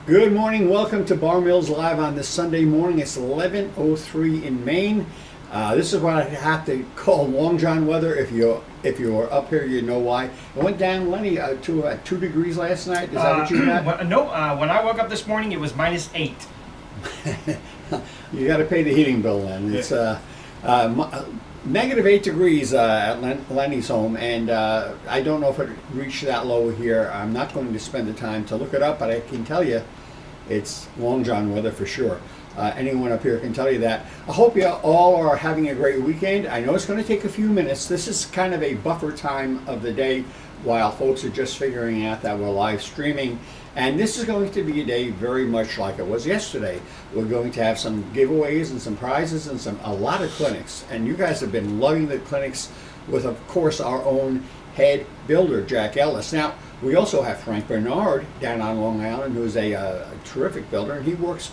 Good morning, welcome to Bar Mills Live on this Sunday morning. It's 11:03 in Maine. This is what I have to call long john weather. If you're up here, you know why. It went down, Lenny, to 2 degrees last night. Is that what you had? No, when I woke up this morning, it was -8. You got to pay the heating bill then. It's -8 degrees at Lenny's home, and I don't know if it reached that low here. I'm not going to spend the time to look it up, but I can tell you it's long john weather for sure. Anyone up here can tell you that. I hope you all are having a great weekend. I know it's going to take a few minutes. This is kind of a buffer time of the day while folks are just figuring out that we're live streaming. And this is going to be a day very much like it was yesterday. We're going to have some giveaways and some prizes and a lot of clinics. And you guys have been loving the clinics with, of course, our own head builder, Jack Ellis. Now, we also have Frank Bernard down on Long Island, who's a terrific builder, and he works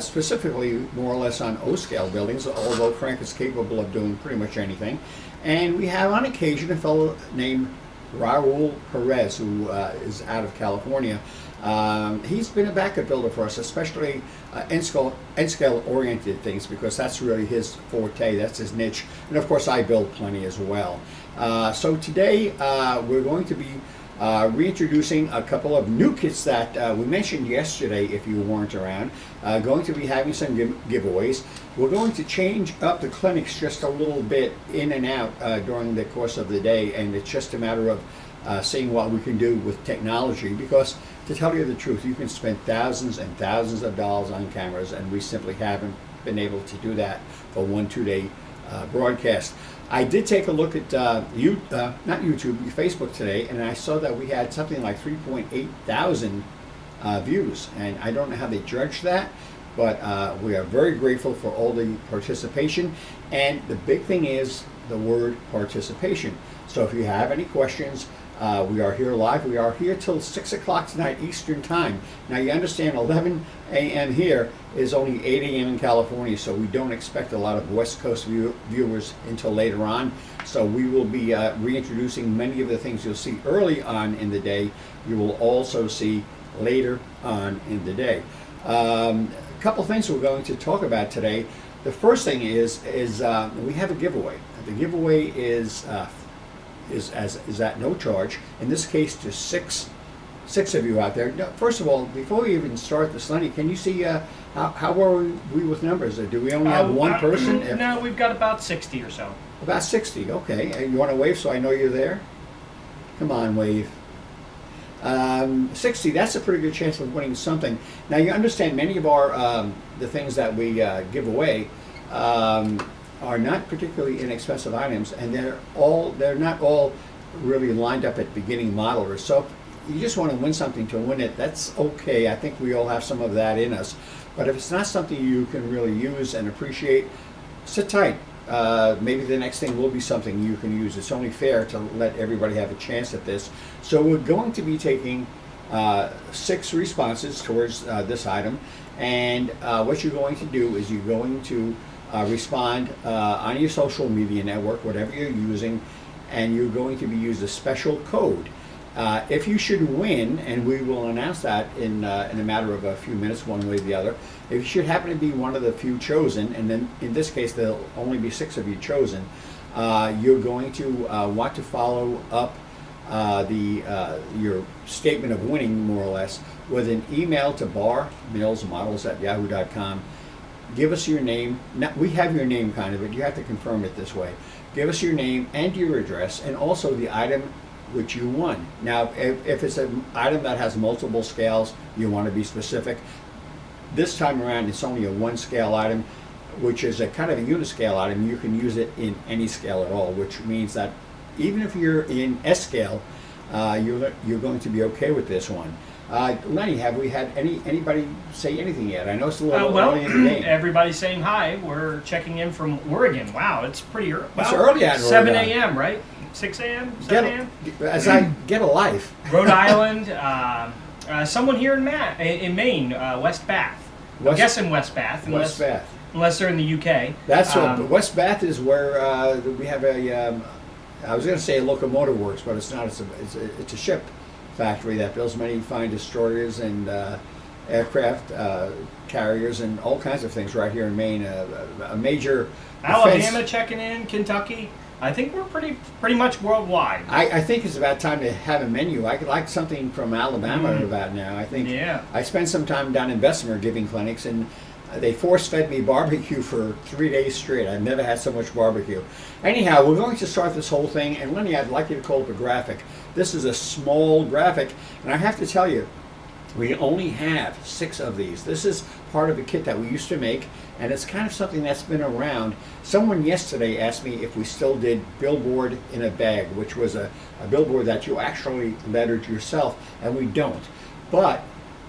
specifically more or less on O-scale buildings, although Frank is capable of doing pretty much anything. And we have on occasion a fellow named Raul Perez, who is out of California. He's been a backup builder for us, especially N-scale oriented things, because that's really his forte, that's his niche. And of course I build plenty as well. So today we're going to be reintroducing a couple of new kits that we mentioned yesterday if you weren't around. Going to be having some giveaways. We're going to change up the clinics just a little bit in and out during the course of the day, and it's just a matter of seeing what we can do with technology, because to tell you the truth, you can spend thousands and thousands of dollars on cameras, and we simply haven't been able to do that for 1-2 day broadcast. I did take a look at not YouTube, Facebook today, and I saw that we had something like 3.8 thousand views, and I don't know how they judged that, but we are very grateful for all the participation. And the big thing is the word participation. So if you have any questions, we are here live. We are here till 6 o'clock tonight Eastern time. Now you understand 11 a.m. here is only 8 a.m. in California, so we don't expect a lot of West Coast viewers until later on. So we will be reintroducing many of the things you'll see early on in the day. You will also see later on in the day. A couple things we're going to talk about today. The first thing is we have a giveaway. The giveaway is at no charge. In this case, to six of you out there. Now, first of all, before we even start this, Lenny, can you see how are we with numbers? Do we only have one person? No, we've got about 60 or so. About 60, okay. You want to wave so I know you're there? Come on, wave. 60, that's a pretty good chance of winning something. Now you understand many of our the things that we give away are not particularly inexpensive items, and they're not all really lined up at beginning modelers. So if you just want to win something to win it, that's okay. I think we all have some of that in us. But if it's not something you can really use and appreciate, sit tight. Maybe the next thing will be something you can use. It's only fair to let everybody have a chance at this. So we're going to be taking 6 responses towards this item, and what you're going to do is you're going to respond on your social media network, whatever you're using, and you're going to be used a special code. If you should win, and we will announce that in a matter of a few minutes, one way or the other, if you should happen to be one of the few chosen, and then in this case there'll only be 6 of you chosen, you're going to want to follow up your statement of winning, more or less, with an email to barmillsmodels@yahoo.com. Give us your name. Now, we have your name kind of, but you have to confirm it this way. give us your name and your address, and also the item which you won. Now, if it's an item that has multiple scales, you want to be specific. This time around, it's only a one scale item, which is a kind of a uniscale item. You can use it in any scale at all, which means that even if you're in S scale, you're going to be okay with this one. Lenny, have we had anybody say anything yet? I know it's a little early in the game. Everybody's saying hi. We're checking in from Oregon. Wow, it's pretty early. It's early out in 7 Oregon. a.m., right? 6 a.m., 7 a.m.? As I get a life. Rhode Island. Someone here in Maine, West Bath. I'm guessing West Bath. Unless they're in the UK. That's West Bath is where we have a. I was going to say a locomotive works, but it's not. It's a ship factory that builds many fine destroyers and aircraft carriers and all kinds of things right here in Maine. A major Alabama checking in, Kentucky. I think we're pretty much worldwide. I think it's about time to have a menu. I could like something from Alabama about now. I think. Yeah. I spent some time down in Bessemer giving clinics, and they force-fed me barbecue for 3 days straight. I've never had so much barbecue. Anyhow, we're going to start this whole thing, and Lenny, I'd like you to call up a graphic. This is a small graphic, and I have to tell you, we only have 6 of these. This is part of a kit that we used to make, and it's kind of something that's been around. Someone yesterday asked me if we still did billboard in a bag, which was a billboard that you actually lettered yourself, and we don't. But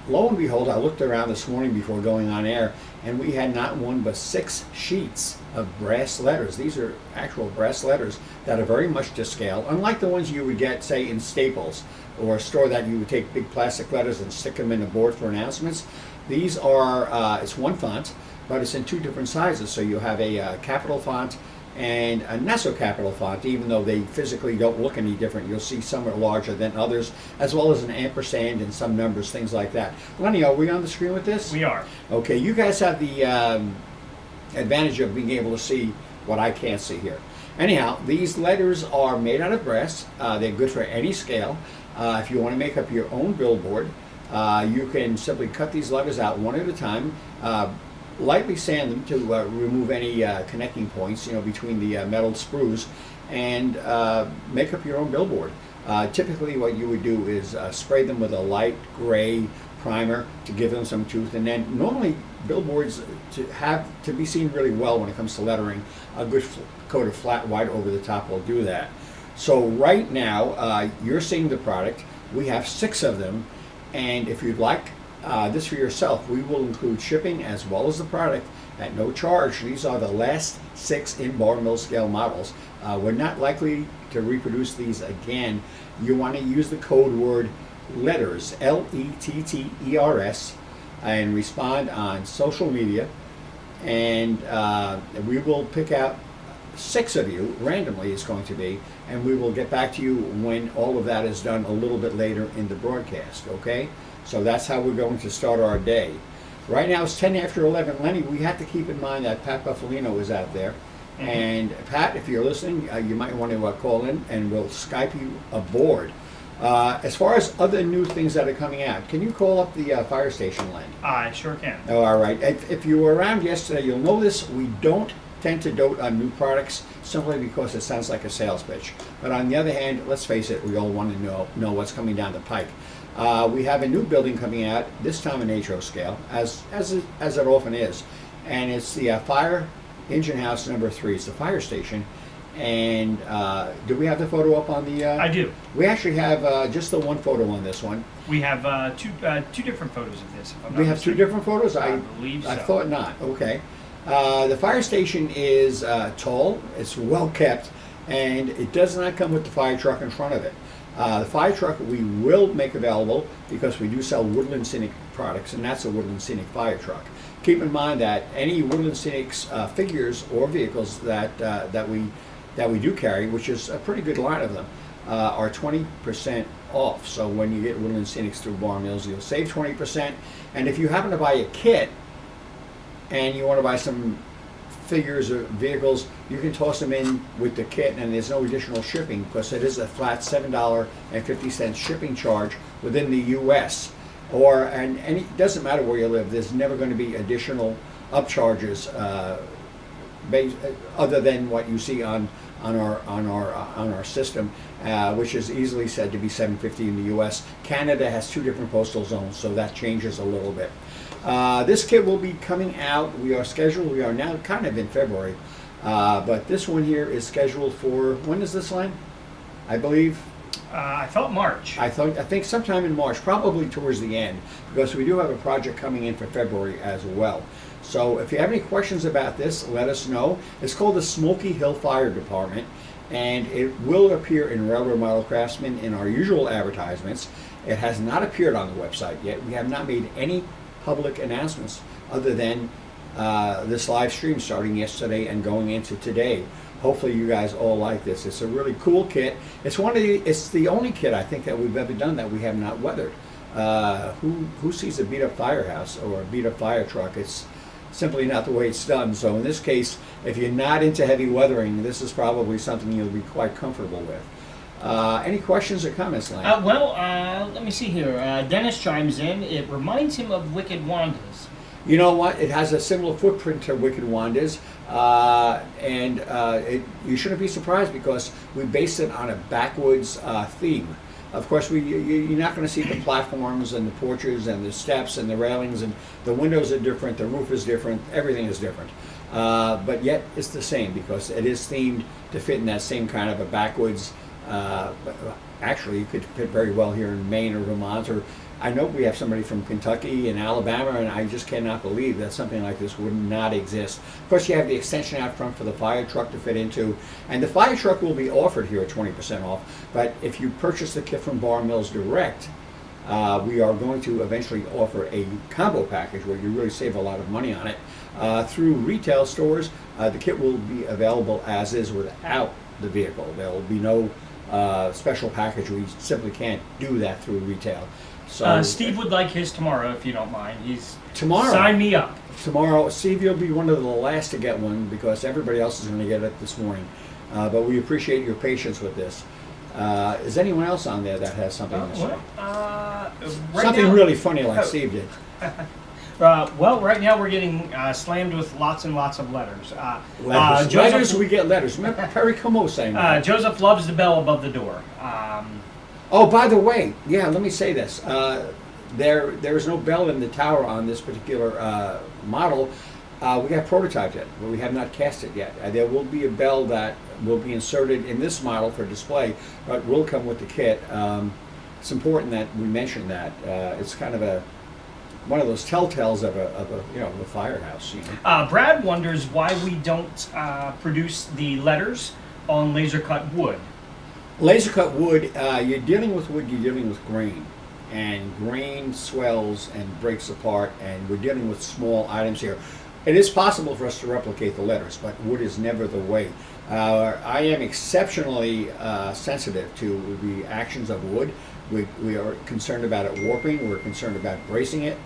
lo and behold, I looked around this morning before going on air, and we had not one but 6 sheets of brass letters. These are actual brass letters that are very much to scale, unlike the ones you would get, say, in Staples or a store that you would take big plastic letters and stick them in a board for announcements. These are, it's one font, but it's in 2 different sizes. So you have a capital font and a not so capital font, even though they physically don't look any different. You'll see some are larger than others, as well as an ampersand and some numbers, things like that. Lenny, are we on the screen with this? We are. Okay, you guys have the advantage of being able to see what I can't see here. Anyhow, these letters are made out of brass. They're good for any scale. If you want to make up your own billboard, you can simply cut these letters out one at a time, lightly sand them to remove any connecting points, between the metal sprues, and make up your own billboard. Typically what you would do is spray them with a light gray primer to give them some tooth, and then normally billboards to be seen really well when it comes to lettering, a good coat of flat white over the top will do that. So right now you're seeing the product. We have 6 of them, and if you'd like this for yourself, we will include shipping as well as the product at no charge. These are the last 6 in bar mill scale models. We're not likely to reproduce these again. You want to use the code word letters, LETTERS, and respond on social media, and we will pick out 6 of you randomly. It's going to be, and we will get back to you when all of that is done a little bit later in the broadcast. Okay, so that's how we're going to start our day. Right now it's 10 after 11. Lenny, we have to keep in mind that Pat Buffalino is out there. Mm-hmm. And Pat, if you're listening, you might want to call in, and we'll Skype you aboard. As far as other new things that are coming out, can you call up the fire station line? I sure can. Oh, all right. If you were around yesterday, you'll know this. We don't tend to dote on new products simply because it sounds like a sales pitch. But on the other hand, let's face it, we all want to know what's coming down the pike. We have a new building coming out, this time in Atro scale, as it often is. And it's the fire engine house number 3. It's the fire station. And do we have the photo up on the... I do. We actually have just the one photo on this one. We have two different photos of this. If I'm not We have mistaken. 2 different photos? I believe so. I thought not. Okay. The fire station is tall, it's well kept, and it does not come with the fire truck in front of it. The fire truck we will make available because we do sell Woodland Scenic products, and that's a Woodland Scenic fire truck. Keep in mind that any Woodland Scenics figures or vehicles that we do carry, which is a pretty good line of them, are 20% off. So when you get Woodland Scenics through Bar Mills, you'll save 20%. And if you happen to buy a kit and you want to buy some figures or vehicles, you can toss them in with the kit, and there's no additional shipping because it is a flat $7.50 shipping charge within the U.S. And it doesn't matter where you live. There's never going to be additional upcharges other than what you see on on our system, which is easily said to be 750 in the U.S. Canada has 2 different postal zones, so that changes a little bit. This kit will be coming out. We are now kind of in February, but this one here is scheduled for, when is this, Len? I believe. I thought March. I think sometime in March, probably towards the end, because we do have a project coming in for February as well. So if you have any questions about this, let us know. It's called the Smoky Hill Fire Department, and it will appear in Railroad Model Craftsman in our usual advertisements. It has not appeared on the website yet. We have not made any public announcements other than this live stream starting yesterday and going into today. Hopefully you guys all like this. It's a really cool kit. It's the only kit I think that we've ever done that we have not weathered. Who sees a beat up firehouse or a beat up fire truck? It's simply not the way it's done. So in this case, if you're not into heavy weathering, this is probably something you'll be quite comfortable with. Any questions or comments, Lane? Let me see here. Dennis chimes in. It reminds him of Wicked Wanda's. You know what? It has a similar footprint to Wicked Wanda's, you shouldn't be surprised because we based it on a backwoods theme. Of course, you're not going to see the platforms and the porches and the steps and the railings, and the windows are different, the roof is different, everything is different. But yet it's the same because it is themed to fit in that same kind of a backwoods. Actually, you could fit very well here in Maine or Vermont, or I know we have somebody from Kentucky and Alabama, and I just cannot believe that something like this would not exist. Of course, you have the extension out front for the fire truck to fit into, and the fire truck will be offered here at 20% off. But if you purchase the kit from Bar Mills Direct, we are going to eventually offer a combo package where you really save a lot of money on it. Through retail stores, the kit will be available as is without the vehicle. There will be no special package. We simply can't do that through retail. So Steve would like his tomorrow, if you don't mind. Tomorrow. Sign me up. Tomorrow, Steve, you'll be one of the last to get one because everybody else is going to get it this morning. But we appreciate your patience with this. Is anyone else on there that has something to say? Something really funny like Steve did. Right now we're getting slammed with lots and lots of letters. Letters, we get letters. Remember Perry Como saying that? Joseph loves the bell above the door. Oh, by the way, yeah, let me say this. There is no bell in the tower on this particular model. We have prototyped it, but we have not cast it yet. There will be a bell that will be inserted in this model for display, but will come with the kit. It's important that we mention that. It's kind of one of those telltales of a firehouse. You know? Brad wonders why we don't produce the letters on laser cut wood. Laser cut wood, you're dealing with wood, you're dealing with grain. And grain swells and breaks apart, and we're dealing with small items here. It is possible for us to replicate the letters, but wood is never the way. I am exceptionally sensitive to the actions of wood. We are concerned about it warping, we're concerned about bracing it,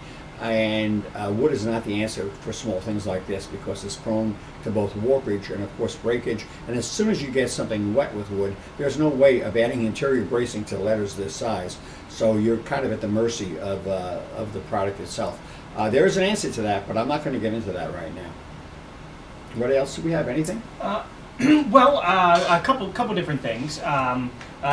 and wood is not the answer for small things like this because it's prone to both warpage and of course breakage. And as soon as you get something wet with wood, there's no way of adding interior bracing to letters this size. So you're kind of at the mercy of the product itself. There is an answer to that, but I'm not going to get into that right now. What else do we have? Anything? A couple different things.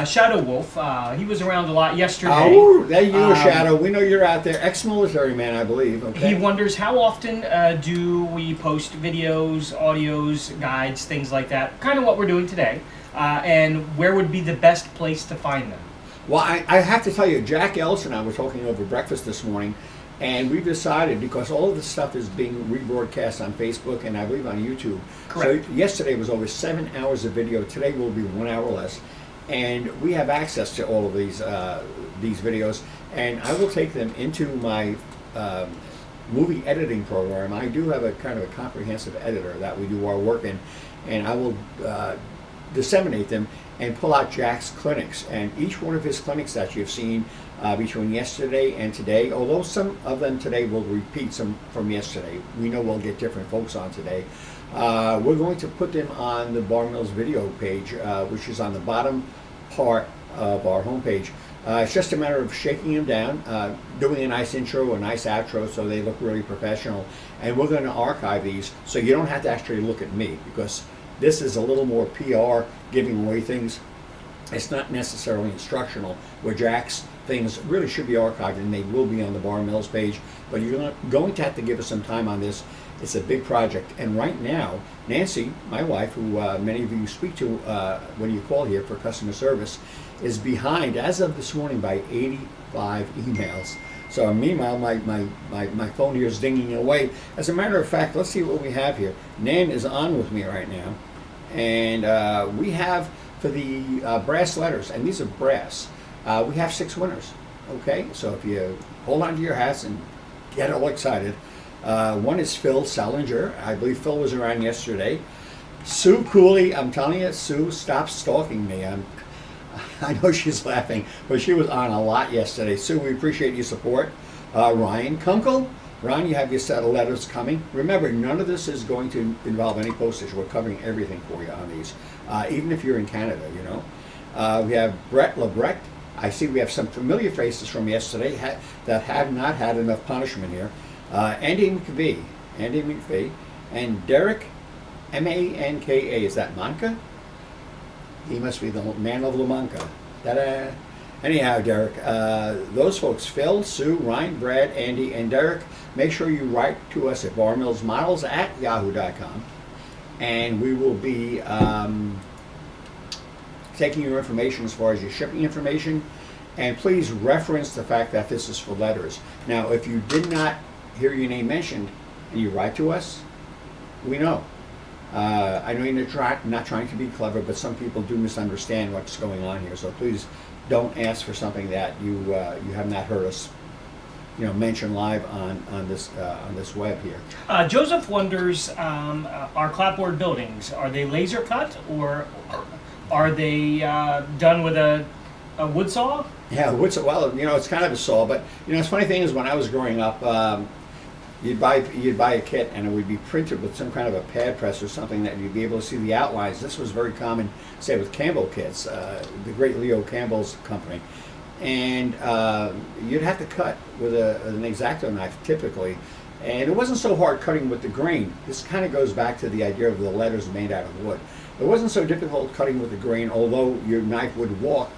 Shadow Wolf, he was around a lot yesterday. Oh, there you go, Shadow. We know you're out there. Ex-military man, I believe. Okay. He wonders how often do we post videos, audios, guides, things like that. Kind of what we're doing today. And where would be the best place to find them? Well, I have to tell you, Jack Ellis and I were talking over breakfast this morning, and we've decided, because all of this stuff is being rebroadcast on Facebook and I believe on YouTube. Correct. So yesterday was over 7 hours of video. Today will be 1 hour less. And we have access to all of these videos, and I will take them into my movie editing program. I do have a kind of a comprehensive editor that we do our work in, and I will disseminate them and pull out Jack's clinics. And each one of his clinics that you've seen between yesterday and today, although some of them today will repeat some from yesterday, we know we'll get different folks on today. We're going to put them on the Bar Mills video page, which is on the bottom part of our homepage. It's just a matter of shaking them down, doing a nice intro, a nice outro, so they look really professional. And we're going to archive these, so you don't have to actually look at me, because This is a little more PR, giving away things. It's not necessarily instructional, where Jack's things really should be archived, and they will be on the Bar Mills page. But you're going to have to give us some time on this. It's a big project. And right now, Nancy, my wife, who many of you speak to when you call here for customer service, is behind, as of this morning, by 85 emails. So meanwhile, my phone here is dinging away. As a matter of fact, let's see what we have here. Nan is on with me right now. And we have, for the brass letters, and these are brass, we have 6 winners. Okay, so if you hold on to your hats and get all excited. One is Phil Salinger. I believe Phil was around yesterday. Sue Cooley, I'm telling you, Sue, stop stalking me. I know she's laughing, but she was on a lot yesterday. Sue, we appreciate your support. Ryan Kunkel. Ron, you have your set of letters coming. Remember, none of this is going to involve any postage. We're covering everything for you on these, even if you're in Canada, you know. We have Brett Lebrecht. I see we have some familiar faces from yesterday that have not had enough punishment here. Andy McPhee, and Derek, M-A-N-K-A. Is that Manka? He must be the man of La Manca. Ta-da! Anyhow, Derek, those folks, Phil, Sue, Ryan, Brad, Andy, and Derek, make sure you write to us at barmillsmodels@yahoo.com, and we will be taking your information as far as your shipping information, and please reference the fact that this is for letters. Now, if you did not hear your name mentioned and you write to us, we know. I know you're not trying to be clever, but some people do misunderstand what's going on here, so please don't ask for something that you have not heard us, mention live on this web here. Joseph wonders, our clapboard buildings, are they laser cut or are they done with a wood saw? Yeah, wood saw. Well, it's kind of a saw, but the funny thing is, when I was growing up, you'd buy a kit and it would be printed with some kind of a pad press or something that you'd be able to see the outlines. This was very common, say, with Campbell kits, the great Leo Campbell's company. And you'd have to cut with an X-Acto knife typically. And it wasn't so hard cutting with the grain. This kind of goes back to the idea of the letters made out of wood. It wasn't so difficult cutting with the grain, although your knife would walk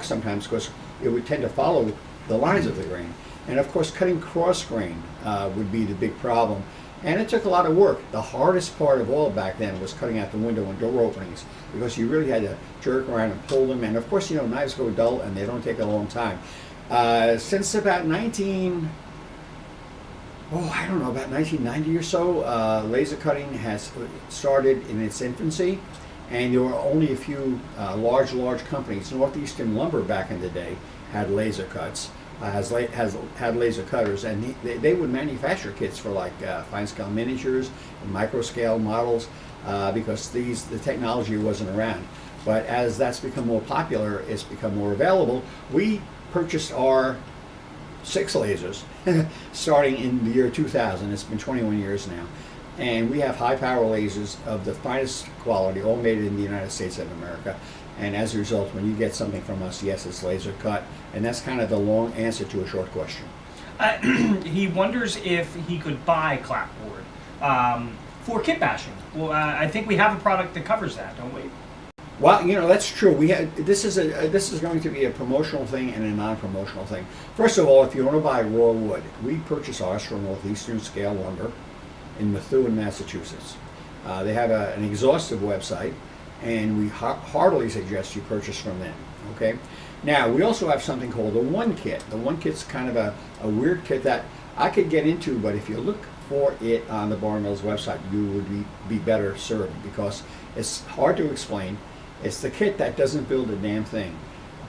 sometimes, because it would tend to follow the lines of the grain. And of course, cutting cross grain would be the big problem. And it took a lot of work. The hardest part of all back then was cutting out the window and door openings, because you really had to jerk around and pull them. And of course, knives go dull and they don't take a long time. Since about 1990 or so, laser cutting has started in its infancy. And there were only a few large companies. Northeastern Lumber back in the day had laser cuts. Had laser cutters, and they would manufacture kits for like fine scale miniatures and micro scale models, because the technology wasn't around. But as that's become more popular, it's become more available. We purchased our 6 lasers starting in the year 2000. It's been 21 years now, and we have high power lasers of the finest quality, all made in the United States of America. And as a result, when you get something from us, yes, it's laser cut. And that's kind of the long answer to a short question. He wonders if he could buy clapboard for kit bashing. Well, I think we have a product that covers that, don't we? Well, that's true. This is going to be a promotional thing and a non-promotional thing. First of all, if you want to buy raw wood, we purchase ours from Northeastern Scale Lumber in Methuen, Massachusetts. They have an exhaustive website, and we heartily suggest you purchase from them. Okay. Now, we also have something called the One Kit. The One Kit's kind of a weird kit that I could get into, but if you look for it on the Bar Mills website, you would be better served, because it's hard to explain. It's the kit that doesn't build a damn thing,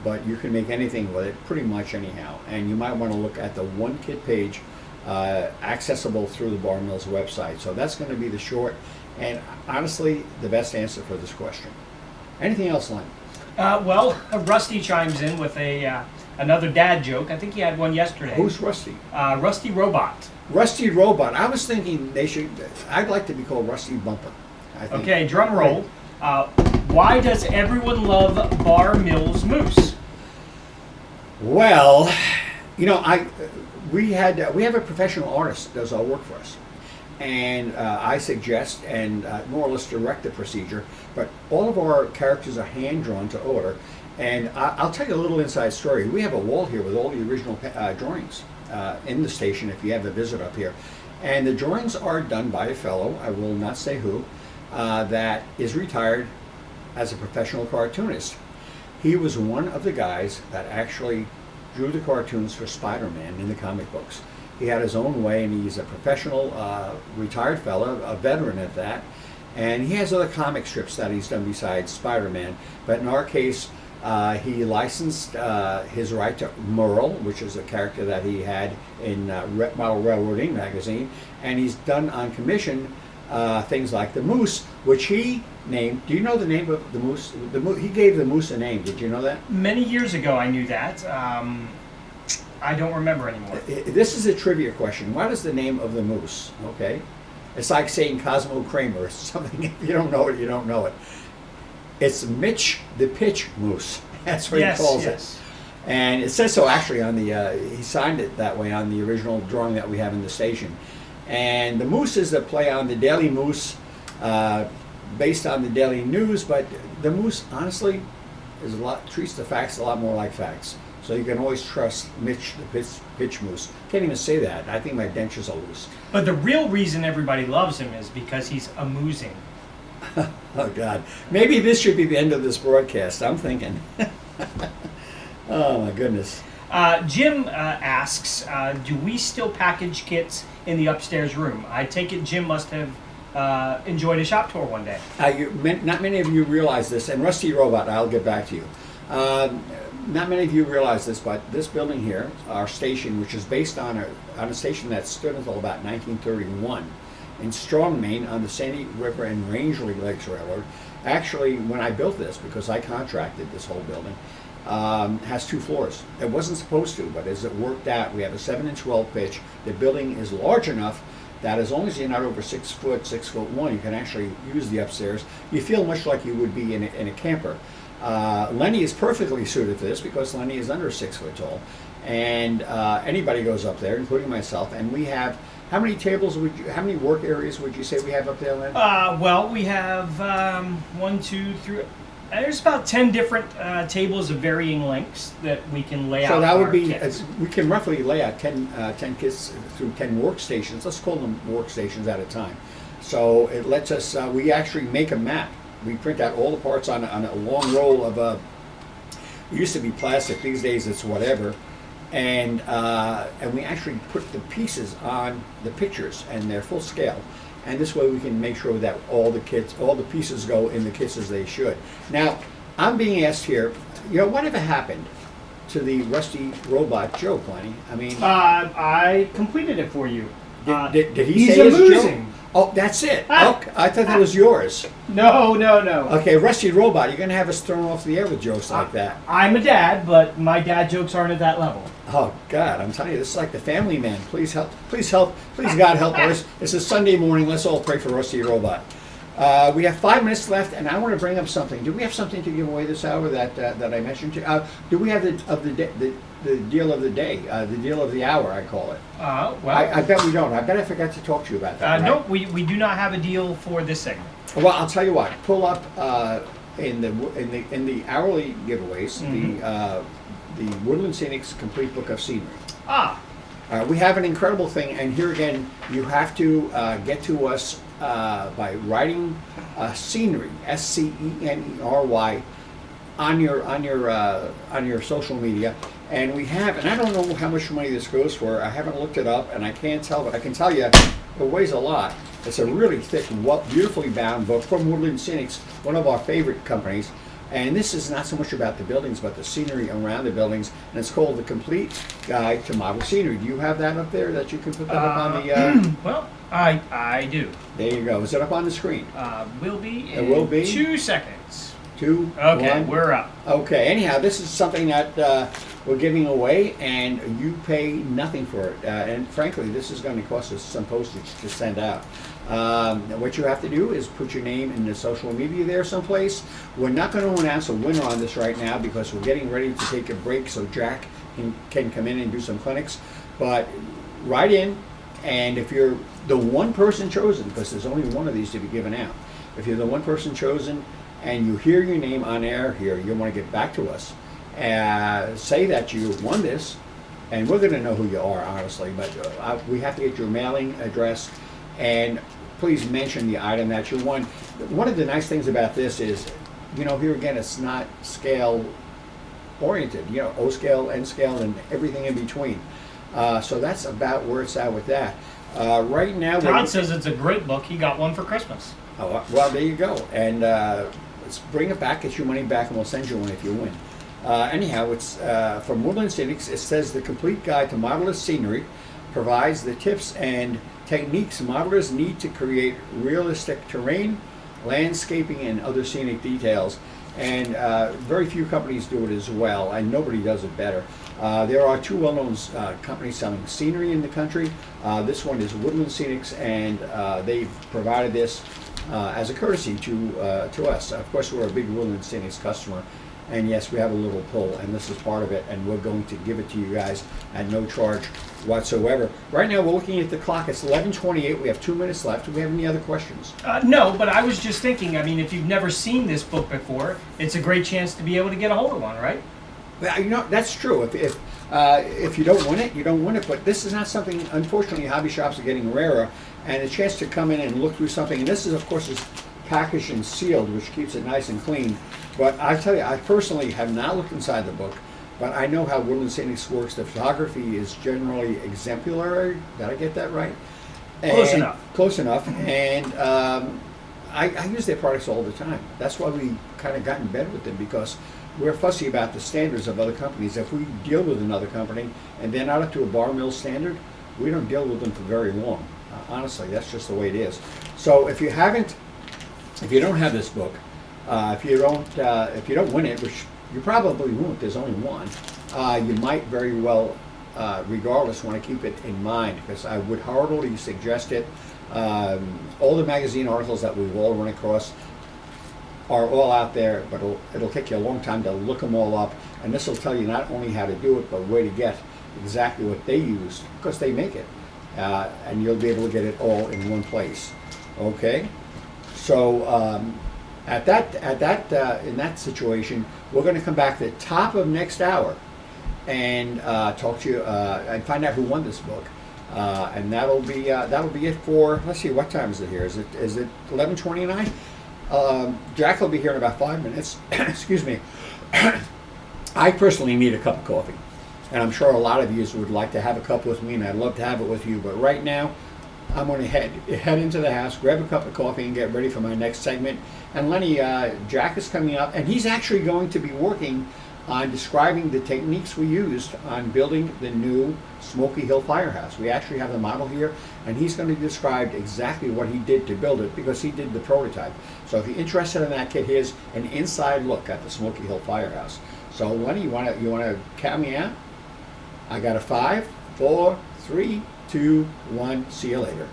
but you can make anything with it pretty much anyhow. And you might want to look at the One Kit page, accessible through the Bar Mills website. So that's going to be the short and honestly the best answer for this question. Anything else, Len? Well, Rusty chimes in with another dad joke. I think he had one yesterday. Who's Rusty? Rusty Robot. Rusty Robot. I was thinking I'd like to be called Rusty Bumper. I think. Okay, drum roll. Why does everyone love Bar Mills Moose? Well, we have a professional artist that does our work for us. and I suggest and more or less direct the procedure. But all of our characters are hand drawn to order. And I'll tell you a little inside story. We have a wall here with all the original drawings in the station if you have a visit up here. And the drawings are done by a fellow, I will not say who, that is retired as a professional cartoonist. He was one of the guys that actually drew the cartoons for Spider-Man in the comic books. He had his own way, and he's a professional retired fellow, a veteran at that. And he has other comic strips that he's done besides Spider-Man. But in our case, he licensed his right to Merle, which is a character that he had in Model Railroading magazine, and he's done on commission things like the Moose, which he named. Do you know the name of the Moose? He gave the Moose a name. Did you know that? Many years ago, I knew that. I don't remember anymore. This is a trivia question. What is the name of the Moose? Okay, it's like saying Cosmo Kramer or something. If you don't know it, you don't know it. It's Mitch the Pitch Moose. That's what he calls it. And it says so actually on the, he signed it that way on the original drawing that we have in the station. And the Moose is a play on the Daily Moose, based on the Daily News, but the Moose, honestly, treats the facts a lot more like facts. So you can always trust Mitch the Pitch Moose. Can't even say that. I think my dentures are loose. But the real reason everybody loves him is because he's amusing. Oh, God. Maybe this should be the end of this broadcast. I'm thinking. Oh, my goodness. Jim asks, do we still package kits in the upstairs room? I take it Jim must have enjoyed a shop tour one day. Not many of you realize this, and Rusty Robot, I'll get back to you. Not many of you realize this, but this building here, our station, which is based on a station that stood until about 1931, in Strong, Maine, on the Sandy River and Rangeley Lakes Railroad. Actually, when I built this, because I contracted this whole building, has 2 floors. It wasn't supposed to, but as it worked out, we have a 7-inch well pitch. The building is large enough that as long as you're not over 6 foot, 6'1", you can actually use the upstairs. You feel much like you would be in a camper. Lenny is perfectly suited for this because Lenny is under 6 foot tall, and anybody goes up there, including myself. And we have, how many tables how many work areas would you say we have up there, Len? Well, we have 1, 2, 3. There's about 10 different tables of varying lengths that we can lay out. So that would be, kits. We can roughly lay out 10 kits through 10 workstations. Let's call them workstations at a time. So it lets us, we actually make a map. We print out all the parts on a long roll of, it used to be plastic, these days it's whatever. And we actually put the pieces on the pictures, and they're full scale. And this way we can make sure that all the pieces go in the kits as they should. Now, I'm being asked here, whatever happened to the Rusty Robot joke, Lenny? I mean, I completed it for you. Did he He's say his amusing. joke? Oh, that's it. Okay. I thought that was yours. No. Okay, Rusty Robot, you're going to have us thrown off the air with jokes like that. I'm a dad, but my dad jokes aren't at that level. Oh, God, I'm telling you, this is like the Family Man. Please help. Please God help us. It's a Sunday morning. Let's all pray for Rusty Robot. We have 5 minutes left, and I want to bring up something. Do we have something to give away this hour that I mentioned to you? Do we have the deal of the day, the deal of the hour, I call it? Well, I bet we don't. I bet I forgot to talk to you about that. Right? No, we do not have a deal for this segment. Well, I'll tell you what. Pull up in the hourly giveaways, the Woodland Scenics Complete Book of Scenery. We have an incredible thing, and here again, you have to get to us by writing scenery, SCENERY, on your social media. And we have, and I don't know how much money this goes for. I haven't looked it up, and I can't tell, but I can tell you it weighs a lot. It's a really thick, beautifully bound book from Woodland Scenics, one of our favorite companies. And this is not so much about the buildings, but the scenery around the buildings. And it's called The Complete Guide to Model Scenery. Do you have that up there that you can put that up on the... Well, I do. There you go. Is it up on the screen? Will be in it will be. 2 seconds. 2, Okay, 1. we're up. Okay, anyhow, this is something that we're giving away, and you pay nothing for it. And frankly, this is going to cost us some postage to send out. What you have to do is put your name in the social media there someplace. We're not going to announce a winner on this right now because we're getting ready to take a break so Jack can come in and do some clinics. But write in, And if you're the one person chosen, because there's only one of these to be given out, if you're the one person chosen and you hear your name on air here, you want to get back to us, say that you won this, and we're going to know who you are, honestly. But we have to get your mailing address, and please mention the item that you won. One of the nice things about this is, here again, it's not scale oriented, O scale, N scale, and everything in between. So that's about where it's at with that. Right now, Todd says it's a great book. He got one for Christmas. Oh, well, there you go. And let's bring it back, get your money back, and we'll send you one if you win. Anyhow, it's from Woodland Scenics. It says the complete guide to modeler's scenery provides the tips and techniques modelers need to create realistic terrain, landscaping, and other scenic details. And very few companies do it as well, and nobody does it better. There are two well-known companies selling scenery in the country. This one is Woodland Scenics, and they've provided this as a courtesy to us. Of course, we're a big Woodland Scenics customer, and yes, we have a little pull, and this is part of it, and we're going to give it to you guys at no charge whatsoever. Right now, we're looking at the clock. It's 11:28. We have 2 minutes left. Do we have any other questions? No, but I was just thinking, if you've never seen this book before, it's a great chance to be able to get a hold of one, right? Well, that's true. If you don't win it, you don't win it. But this is not something, unfortunately, hobby shops are getting rarer. And a chance to come in and look through something. And this is, of course, is packaged and sealed, which keeps it nice and clean. But I tell you, I personally have not looked inside the book. But I know how Woodland Scenics works. The photography is generally exemplary. Did I get that right? Close enough. Close enough. And I use their products all the time. That's why we kind of got in bed with them, because we're fussy about the standards of other companies. If we deal with another company and they're not up to a bar mill standard, we don't deal with them for very long. Honestly, that's just the way it is. So if you don't have this book, if you don't win it, which you probably won't, there's only one, you might very well, regardless, want to keep it in mind, because I would heartily suggest it. All the magazine articles that we've all run across are all out there, but it'll take you a long time to look them all up, and this will tell you not only how to do it, but where to get exactly what they use, because they make it, and you'll be able to get it all in one place. Okay, so in that situation, we're going to come back to the top of next hour and talk to you and find out who won this book, and that'll be it for. Let's see, what time is it here? Is it 11:29? Jack will be here in about 5 minutes. Excuse me. I personally need a cup of coffee, and I'm sure a lot of you would like to have a cup with me, and I'd love to have it with you. But right now, I'm going to head into the house, grab a cup of coffee, and get ready for my next segment. And Lenny, Jack is coming up, and he's actually going to be working on describing the techniques we used on building the new Smoky Hill Firehouse. We actually have the model here, and he's going to describe exactly what he did to build it, because he did the prototype. So if you're interested in that kit, here's an inside look at the Smoky Hill Firehouse. So Lenny, you want to count me out? I got a 5, 4, 3, 2, 1. See you later.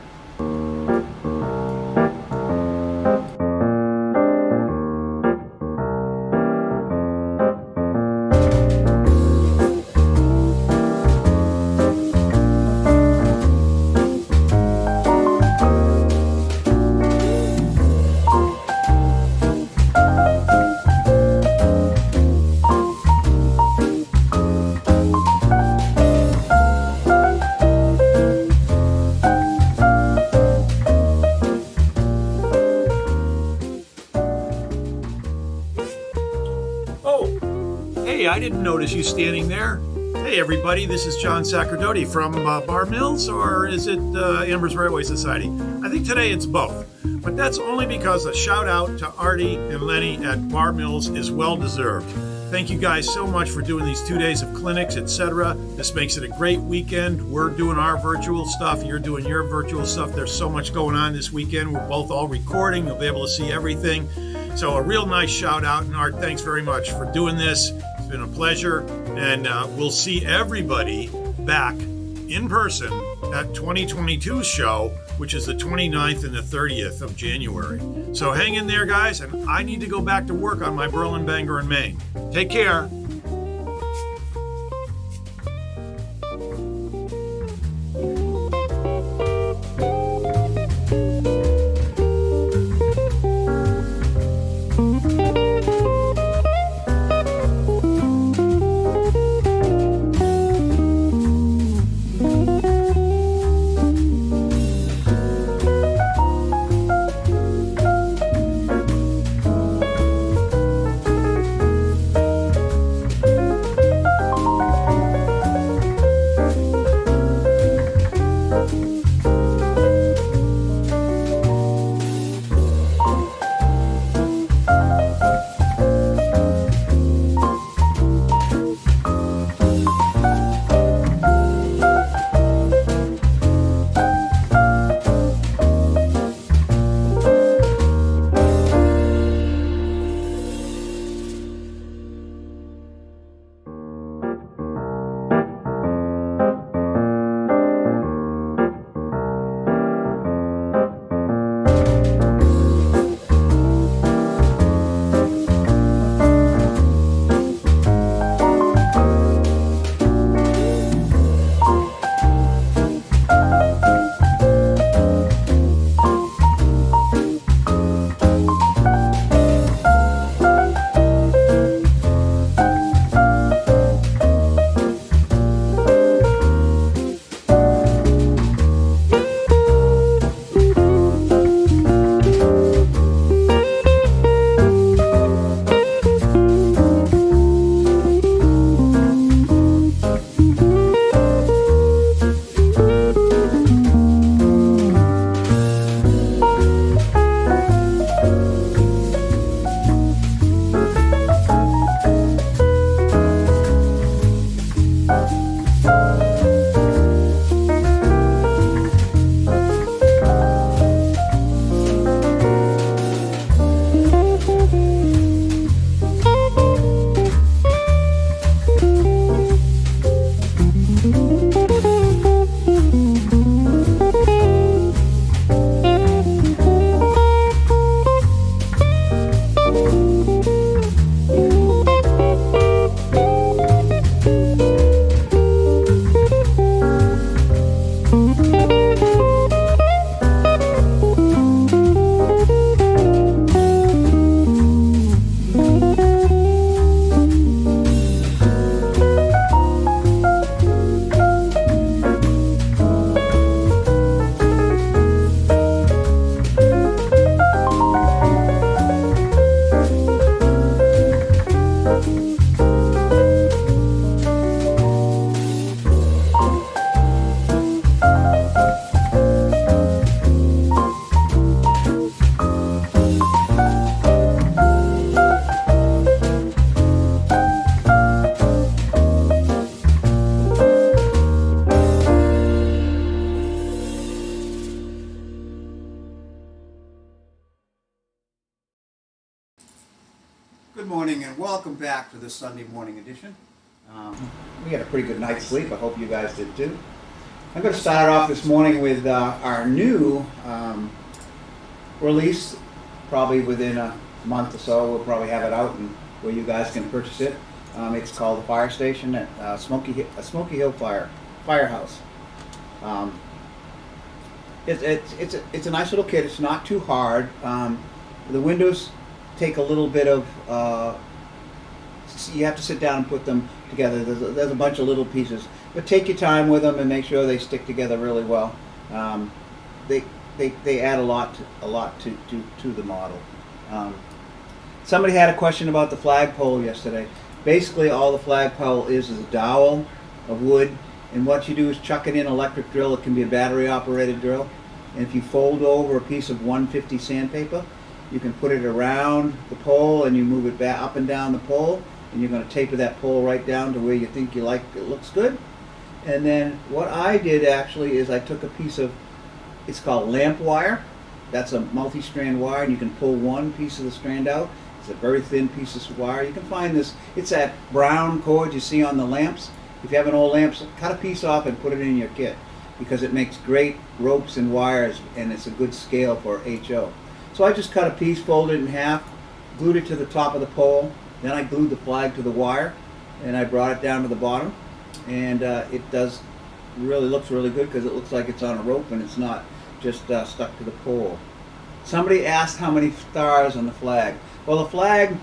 I didn't notice you standing there. Hey everybody, this is John Sacerdoti from Bar Mills, or is it Amber's Railway Society? I think today it's both, but that's only because a shout out to Artie and Lenny at Bar Mills is well deserved. Thank you guys so much for doing these 2 days of clinics, etc. This makes it a great weekend. We're doing our virtual stuff, you're doing your virtual stuff. There's so much going on this weekend. We're both all recording, you'll be able to see everything. So a real nice shout out, and Art, thanks very much for doing this. It's been a pleasure, and we'll see everybody back in person at 2022's show, which is the 29th and the 30th of January. So hang in there, guys, and I need to go back to work on my Berlin Banger in Maine. Take care. back to this Sunday morning edition. We had a pretty good night's sleep. I hope you guys did too. I'm going to start off this morning with our new release. Probably within a month or so, we'll probably have it out and where you guys can purchase it. It's called the Fire Station at Smoky Hill Firehouse. It's a nice little kit. It's not too hard. The windows take a little bit of. You have to sit down and put them together. There's a bunch of little pieces, but take your time with them and make sure they stick together really well. They add a lot to the model. Somebody had a question about the flagpole yesterday. Basically, all the flagpole is a dowel of wood, and what you do is chuck it in an electric drill. It can be a battery-operated drill, and if you fold over a piece of 150 sandpaper, you can put it around the pole, and you move it back up and down the pole, and you're going to taper that pole right down to where you think you like it looks good. And then what I did actually is I took a piece of, it's called lamp wire. That's a multi-strand wire, and you can pull one piece of the strand out. It's a very thin piece of wire. You can find this, it's that brown cord you see on the lamps. If you have an old lamp, cut a piece off and put it in your kit, because it makes great ropes and wires, and it's a good scale for HO. So I just cut a piece, folded it in half, glued it to the top of the pole, then I glued the flag to the wire, and I brought it down to the bottom, and it looks really good because it looks like it's on a rope and it's not just stuck to the pole. Somebody asked how many stars on the flag. Well, the flag,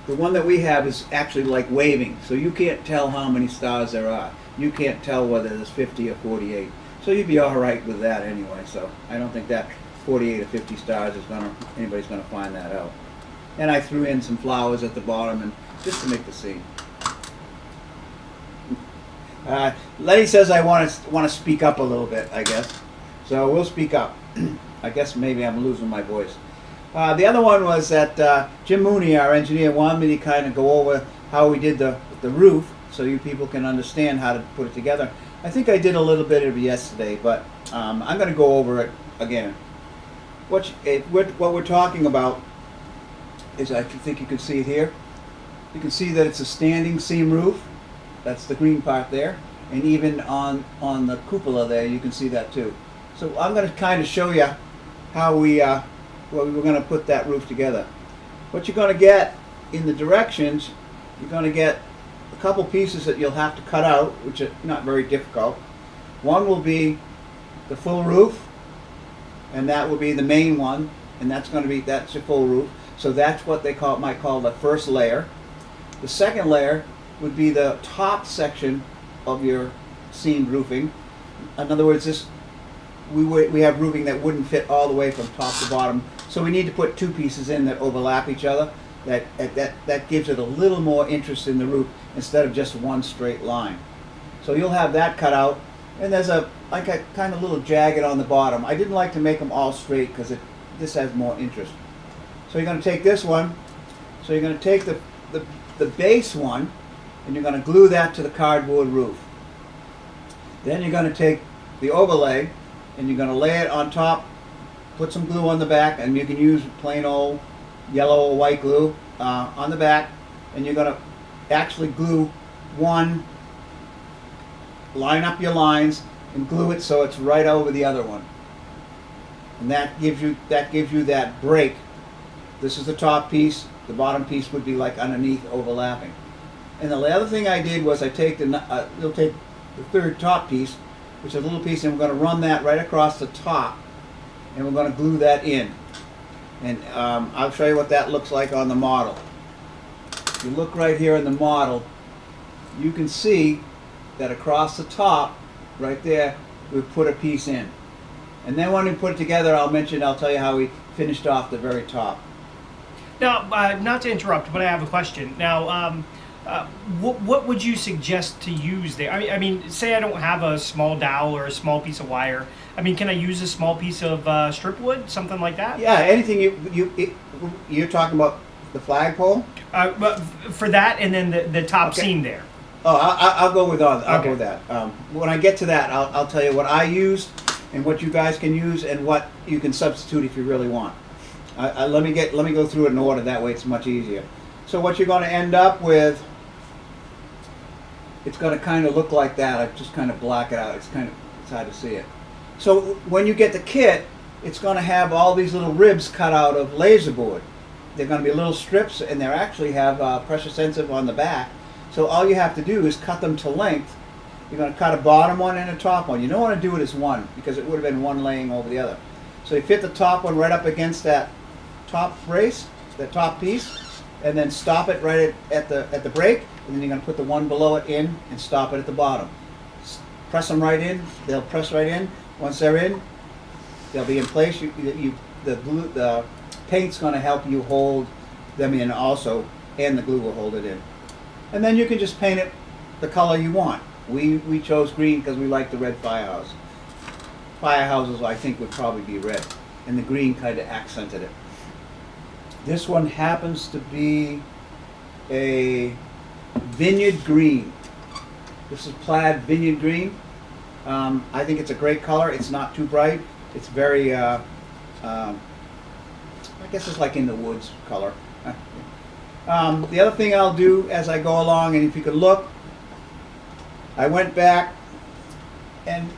the one that we have, is actually like waving, so you can't tell how many stars there are. You can't tell whether there's 50 or 48. So you'd be all right with that anyway. So I don't think that 48 or 50 stars is anybody's gonna find that out. And I threw in some flowers at the bottom, and just to make the scene. Letty says I want to speak up a little bit, I guess. So we'll speak up. I guess maybe I'm losing my voice. The other one was that Jim Mooney, our engineer, wanted me to kind of go over how we did the roof, so you people can understand how to put it together. I think I did a little bit of it yesterday, but I'm going to go over it again. What we're talking about is, I think you can see it here. You can see that it's a standing seam roof. That's the green part there, and even on the cupola there, you can see that too. So I'm going to kind of show you how we we're going to put that roof together. What you're going to get in the directions, you're going to get a couple pieces that you'll have to cut out, which are not very difficult. One will be the full roof, and that will be the main one, and that's your full roof. So that's what they might call the first layer. The second layer would be the top section of your seamed roofing. In other words, we have roofing that wouldn't fit all the way from top to bottom, so we need to put two pieces in that overlap each other. That gives it a little more interest in the roof instead of just one straight line. So you'll have that cut out, and there's a kind of little jagged on the bottom. I didn't like to make them all straight because this has more interest. So you're going to take this one. So you're going to take the base one, and you're going to glue that to the cardboard roof. Then you're going to take the overlay, and you're going to lay it on top, put some glue on the back, and you can use plain old yellow or white glue on the back, and you're going to actually glue one, line up your lines, and glue it so it's right over the other one. And that gives you that break. This is the top piece. The bottom piece would be like underneath, overlapping. And the other thing I did was you'll take the third top piece, which is a little piece, and we're going to run that right across the top, and we're going to glue that in. And I'll show you what that looks like on the model. If you look right here in the model, you can see that across the top, right there, we've put a piece in. And then when we put it together, I'll tell you how we finished off the very top. Now, not to interrupt, but I have a question. Now, what would you suggest to use there? I mean, say I don't have a small dowel or a small piece of wire. I mean, can I use a small piece of strip wood, something like that? Yeah, anything you're talking about the flagpole? But for that, and then the top seam there. Oh, I'll go with that. I'll Okay. go with that. When I get to that, I'll tell you what I used and what you guys can use and what you can substitute if you really want. Let me go through it in order. That way, it's much easier. So what you're going to end up with, it's going to kind of look like that. I just kind of black it out. It's hard to see it. So when you get the kit, it's going to have all these little ribs cut out of laser board. They're going to be little strips, and they actually have pressure sensitive on the back. So all you have to do is cut them to length. You're going to cut a bottom one and a top one. You don't want to do it as one, because it would have been one laying over the other. So you fit the top one right up against that top brace, that top piece, and then stop it right at the break, and then you're going to put the one below it in and stop it at the bottom. Press them right in. They'll press right in. Once they're in, they'll be in place. The paint's going to help you hold them in also, and the glue will hold it in. And then you can just paint it the color you want. We chose green because we like the red firehouse. Firehouses, I think, would probably be red, and the green kind of accented it. This one happens to be a vineyard green. This is plaid vineyard green. I think it's a great color. It's not too bright. It's very, I guess it's like in the woods color. The other thing I'll do as I go along, and if you could look, I went back and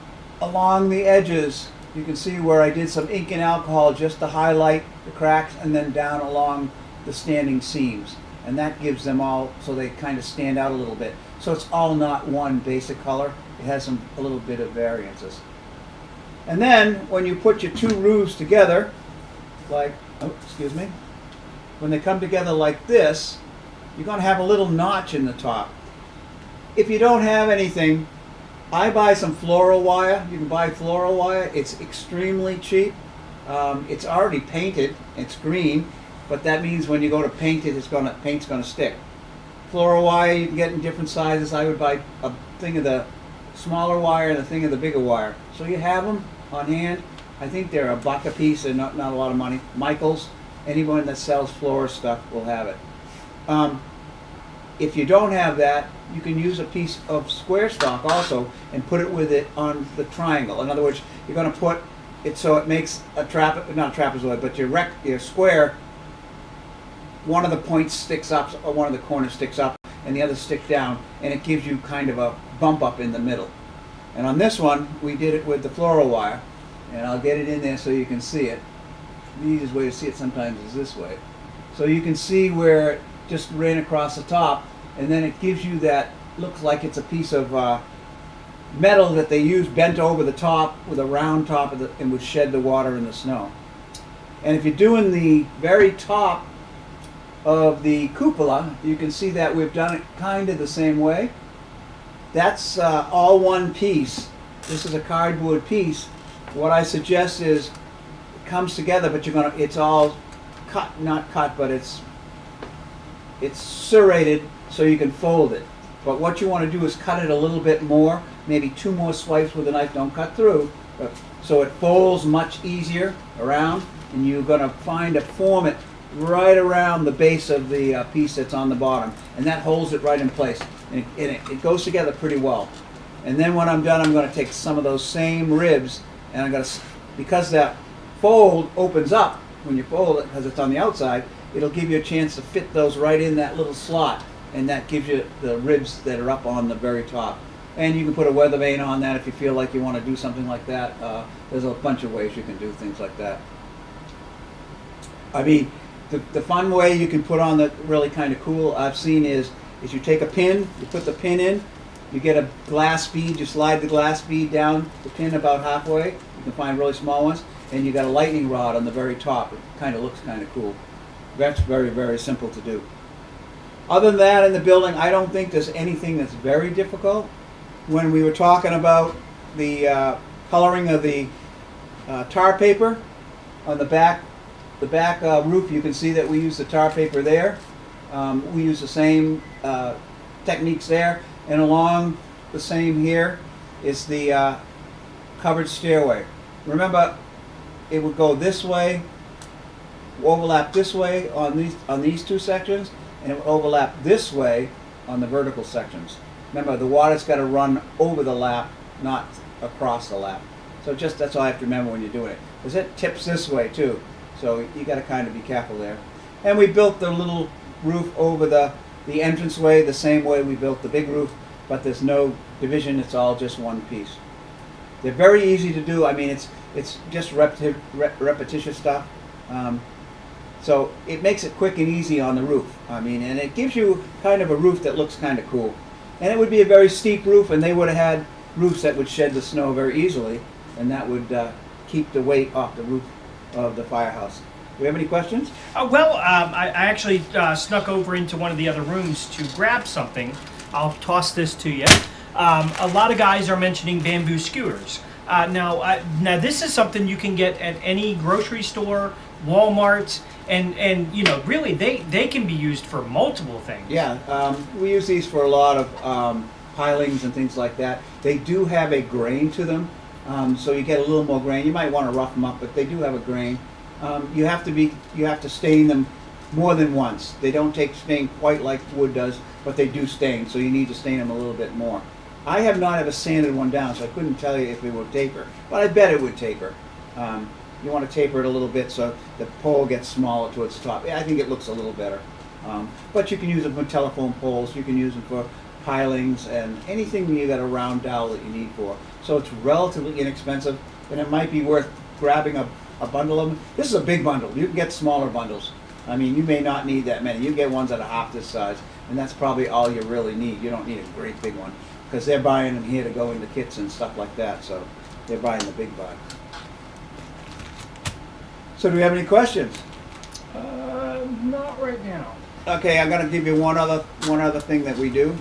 along the edges, you can see where I did some ink and alcohol just to highlight the cracks, and then down along the standing seams. And that gives them all, so they kind of stand out a little bit. So it's all not one basic color. It has a little bit of variances. And then when you put your two roofs together, like, oh, excuse me, when they come together like this, you're going to have a little notch in the top. If you don't have anything, I buy some floral wire. You can buy floral wire. It's extremely cheap. It's already painted. It's green, but that means when you go to paint it, paint's going to stick. Floral wire you can get in different sizes. I would buy a thing of the smaller wire and a thing of the bigger wire. So you have them on hand. I think they're $1 a piece and not a lot of money. Michaels, anyone that sells floral stuff will have it. If you don't have that, you can use a piece of square stock also and put it with it on the triangle. In other words, you're going to put it so it makes a not a trapezoid, but your square, one of the points sticks up, or one of the corners sticks up, and the other stick down, and it gives you kind of a bump up in the middle. And on this one, we did it with the floral wire, and I'll get it in there so you can see it. The easiest way to see it sometimes is this way. So you can see where it just ran across the top, and then it gives you that, looks like it's a piece of metal that they use bent over the top with a round top and would shed the water in the snow. And if you're doing the very top of the cupola, you can see that we've done it kind of the same way. That's all one piece. This is a cardboard piece. What I suggest is it comes together, but it's all cut, not cut, but it's serrated so you can fold it. But what you want to do is cut it a little bit more, maybe 2 more swipes with a knife. Don't cut through, so it folds much easier around, and you're going to form it right around the base of the piece that's on the bottom, and that holds it right in place, and it goes together pretty well. And then when I'm done, I'm going to take some of those same ribs, and I'm going to, because that fold opens up when you fold it, because it's on the outside, it'll give you a chance to fit those right in that little slot, and that gives you the ribs that are up on the very top. And you can put a weather vane on that if you feel like you want to do something like that. There's a bunch of ways you can do things like that. I mean, the fun way you can put on that really kind of cool I've seen is you take a pin, you put the pin in, you get a glass bead, you slide the glass bead down the pin about halfway. You can find really small ones, and you got a lightning rod on the very top. It kind of looks kind of cool. That's very, very simple to do. Other than that, in the building, I don't think there's anything that's very difficult. When we were talking about the coloring of the tar paper on the back roof, you can see that we use the tar paper there. We use the same techniques there, and along the same here is the covered stairway. Remember, it would go this way, overlap this way on these two sections, and it would overlap this way on the vertical sections. Remember, the water's got to run over the lap, not across the lap. So that's all I have to remember when you're doing it, because it tips this way too. So you got to kind of be careful there. And we built the little roof over the entranceway the same way we built the big roof, but there's no division, it's all just one piece. They're very easy to do. I mean, it's just repetitious stuff. So it makes it quick and easy on the roof. I mean, and it gives you kind of a roof that looks kind of cool. And it would be a very steep roof, and they would have had roofs that would shed the snow very easily, and that would keep the weight off the roof of the firehouse. Do we have any questions? I actually snuck over into one of the other rooms to grab something. I'll toss this to you. A lot of guys are mentioning bamboo skewers. Now this is something you can get at any grocery store, Walmart, and you know, really they can be used for multiple things. Yeah, we use these for a lot of pilings and things like that. They do have a grain to them, so you get a little more grain. You might want to rough them up, but they do have a grain. You have to stain them more than once. They don't take stain quite like wood does, but they do stain, so you need to stain them a little bit more. I have not ever sanded one down, so I couldn't tell you if it would taper, but I bet it would taper. You want to taper it a little bit so the pole gets smaller to its top. I think it looks a little better. But you can use them for telephone poles, you can use them for pilings, and anything you got a round dowel that you need for. So it's relatively inexpensive, and it might be worth grabbing a bundle of them. This is a big bundle. You can get smaller bundles. I mean, you may not need that many. You get ones that are half this size, and that's probably all you really need. You don't need a great big one, because they're buying them here to go into kits and stuff like that, so they're buying the big box. So do we have any questions? Not right now. Okay, I'm going to give you one other thing that we do.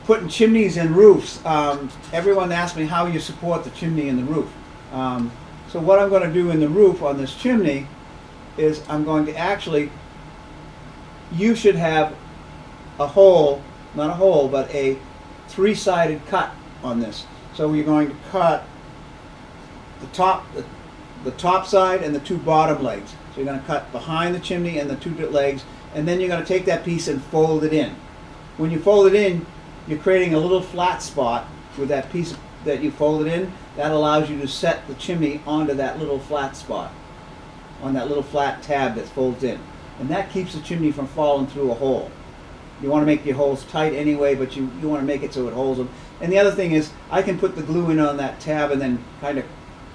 Putting chimneys in roofs. Everyone asks me how you support the chimney in the roof. So what I'm going to do in the roof on this chimney is I'm going to actually, you should have a hole, not a hole, but a three-sided cut on this. So you're going to cut the top side and the two bottom legs. So you're going to cut behind the chimney and the two legs, and then you're going to take that piece and fold it in. When you fold it in, you're creating a little flat spot with that piece that you folded in. That allows you to set the chimney onto that little flat spot, on that little flat tab that folds in. And that keeps the chimney from falling through a hole. You want to make your holes tight anyway, but you want to make it so it holds them. And the other thing is, I can put the glue in on that tab and then kind of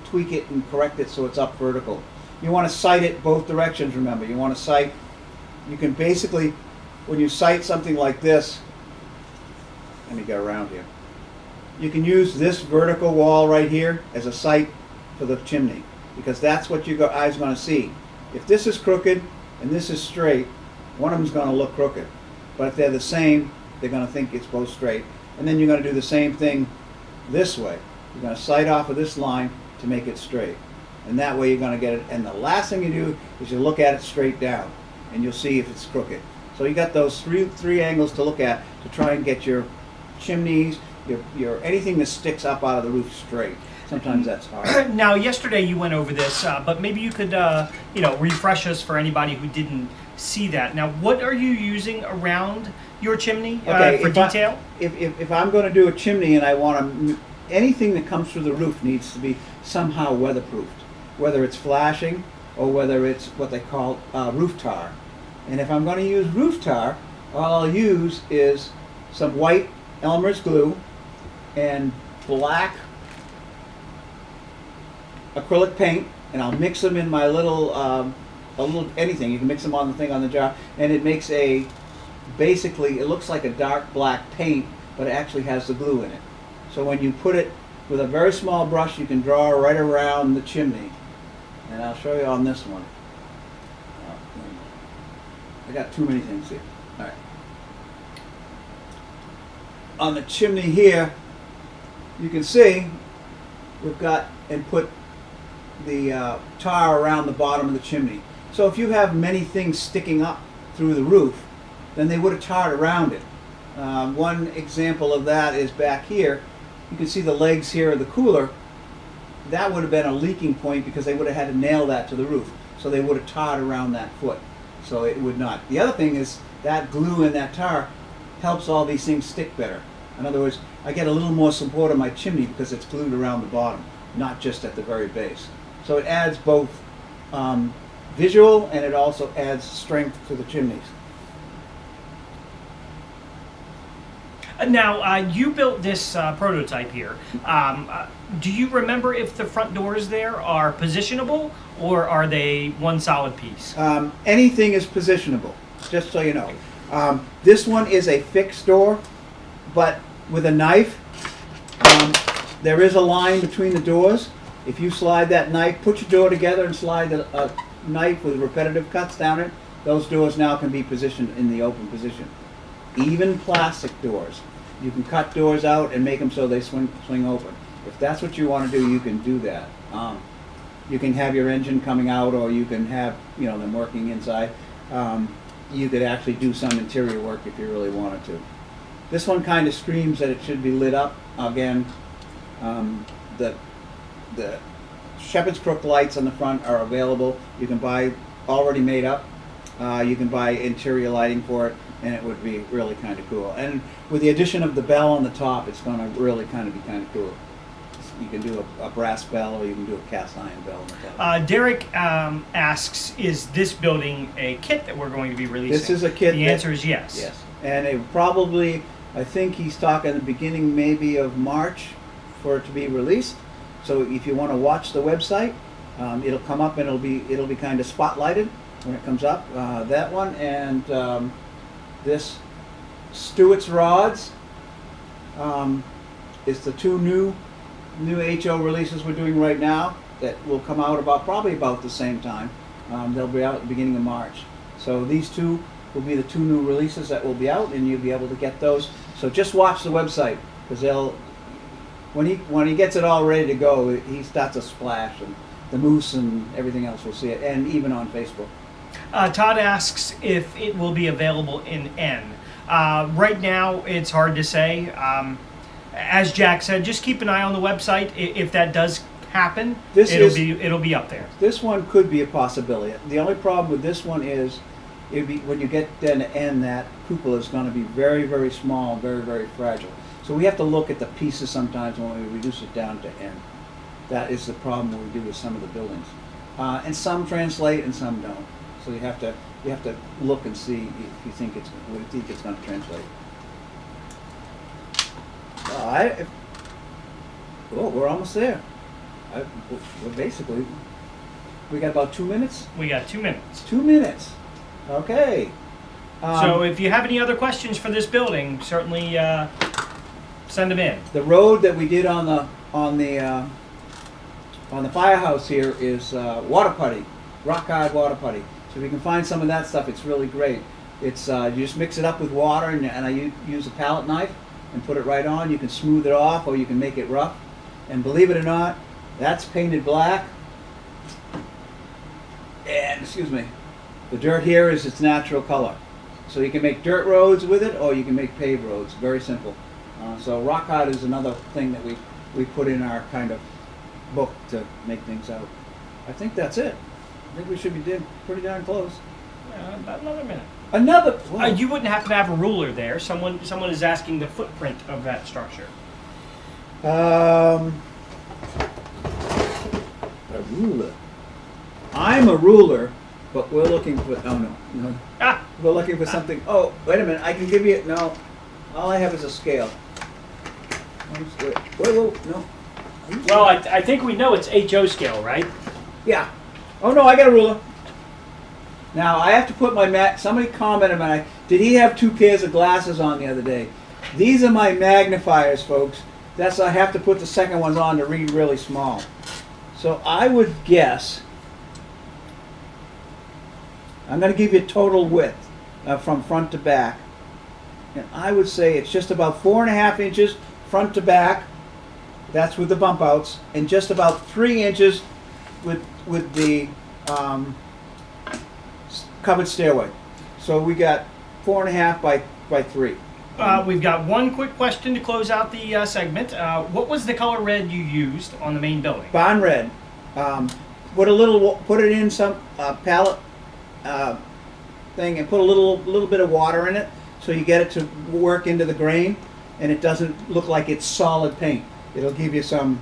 tweak it and correct it so it's up vertical. You want to sight it both directions, remember. You want to sight, you can basically, when you sight something like this, let me get around here. You can use this vertical wall right here as a sight for the chimney, because that's what your eye's going to see. If this is crooked and this is straight, one of them's going to look crooked. But if they're the same, they're going to think it's both straight. And then you're going to do the same thing this way. You're going to sight off of this line to make it straight. And that way you're going to get it. And the last thing you do is you look at it straight down, and you'll see if it's crooked. So you got those three angles to look at to try and get your chimneys, your anything that sticks up out of the roof straight. Sometimes that's hard. Now, yesterday you went over this, but maybe you could, refresh us for anybody who didn't see that. Now, what are you using around your chimney for detail? If I'm going to do a chimney and I want to, anything that comes through the roof needs to be somehow weatherproofed, whether it's flashing or whether it's what they call roof tar. And if I'm going to use roof tar, all I'll use is some white Elmer's glue and black acrylic paint, and I'll mix them in my little anything. You can mix them on the thing on the jar, and it makes basically it looks like a dark black paint, but it actually has the glue in it. So when you put it with a very small brush, you can draw right around the chimney. And I'll show you on this one. I got too many things here. All right. On the chimney here, you can see we've got and put the tar around the bottom of the chimney. So if you have many things sticking up through the roof, then they would have tarred around it. One example of that is back here. You can see the legs here of the cooler. That would have been a leaking point because they would have had to nail that to the roof. So they would have tarred around that foot. So it would not. The other thing is that glue and that tar helps all these things stick better. In other words, I get a little more support on my chimney because it's glued around the bottom, not just at the very base. So it adds both visual, and it also adds strength to the chimneys. Now, you built this prototype here. Do you remember if the front doors there are positionable, or are they one solid piece? Anything is positionable, just so you know. This one is a fixed door, but with a knife. There is a line between the doors. If you slide that knife, put your door together and slide a knife with repetitive cuts down it, those doors now can be positioned in the open position. Even plastic doors. You can cut doors out and make them so they swing open. If that's what you want to do, you can do that. You can have your engine coming out, or you can have them working inside. You could actually do some interior work if you really wanted to. This one kind of screams that it should be lit up. Again, the Shepherd's Crook lights on the front are available. You can buy already made up. You can buy interior lighting for it, and it would be really kind of cool. And with the addition of the bell on the top, it's going to really kind of be kind of cool. You can do a brass bell, or you can do a cast iron bell on the top. Derek asks, is this building a kit that we're going to be releasing? This is a kit. The answer is yes. Yes. And it probably, I think he's talking the beginning maybe of March for it to be released. So if you want to watch the website, it'll come up and it'll be kind of spotlighted when it comes up. That one and this Stewart's rods is the two new HO releases we're doing right now that will come out probably about the same time. They'll be out at the beginning of March. So these two will be the two new releases that will be out, and you'll be able to get those. So just watch the website, because when he gets it all ready to go, he starts a splash, and the moose and everything else will see it, and even on Facebook. Todd asks if it will be available in N. Right now, it's hard to say. As Jack said, just keep an eye on the website. If that does happen, it'll be up there. This one could be a possibility. The only problem with this one is when you get down to N, that cupola is going to be very, very small, very, very fragile. So we have to look at the pieces sometimes when we reduce it down to N. That is the problem we do with some of the buildings, and some translate and some don't. So you have to look and see if you think it's going to translate. We're almost there. We got about 2 minutes. We got 2 minutes. 2 minutes. Okay. So if you have any other questions for this building, certainly send them in. The road that we did on the firehouse here is water putty, rock hard water putty. So if you can find some of that stuff, it's really great. It's you just mix it up with water, and I use a palette knife and put it right on. You can smooth it off, or you can make it rough. And believe it or not, that's painted black. And excuse me, the dirt here is its natural color. So you can make dirt roads with it, or you can make paved roads. Very simple. So rock hard is another thing that we put in our kind of book to make things out. I think that's it. I think we should be pretty darn close. About another minute. Another. You wouldn't happen to have a ruler there. Someone is asking the footprint of that structure. A ruler. I'm a ruler, but we're looking for. Oh no. Ah. We're looking for something. Oh, wait a minute. I can give you. No. All I have is a scale. Wait, no. Well, I think we know it's HO scale, right? Yeah. Oh no, I got a ruler. Now I have to put my somebody commented did he have 2 pairs of glasses on the other day? These are my magnifiers, folks. I have to put the second ones on to read really small. So I would guess I'm going to give you total width from front to back, and I would say it's just about 4.5 inches front to back. That's with the bump outs, and just about 3 inches with the covered stairway. So we got 4.5 by 3. We've got one quick question to close out the segment. What was the color red you used on the main building? Barn red. Put it in some palette thing, and put a little bit of water in it, so you get it to work into the grain, and it doesn't look like it's solid paint. It'll give you some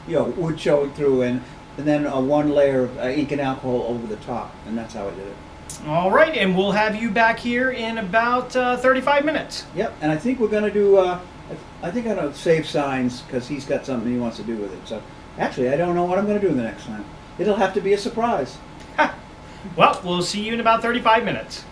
wood showing through, and and then one layer of ink and alcohol over the top, and that's how I did it. All right, and we'll have you back here in about 35 minutes. Yep, and I think we're going to do, I think I'm going to save signs because he's got something he wants to do with it. So actually, I don't know what I'm going to do the next time. It'll have to be a surprise. Well, we'll see you in about 35 minutes.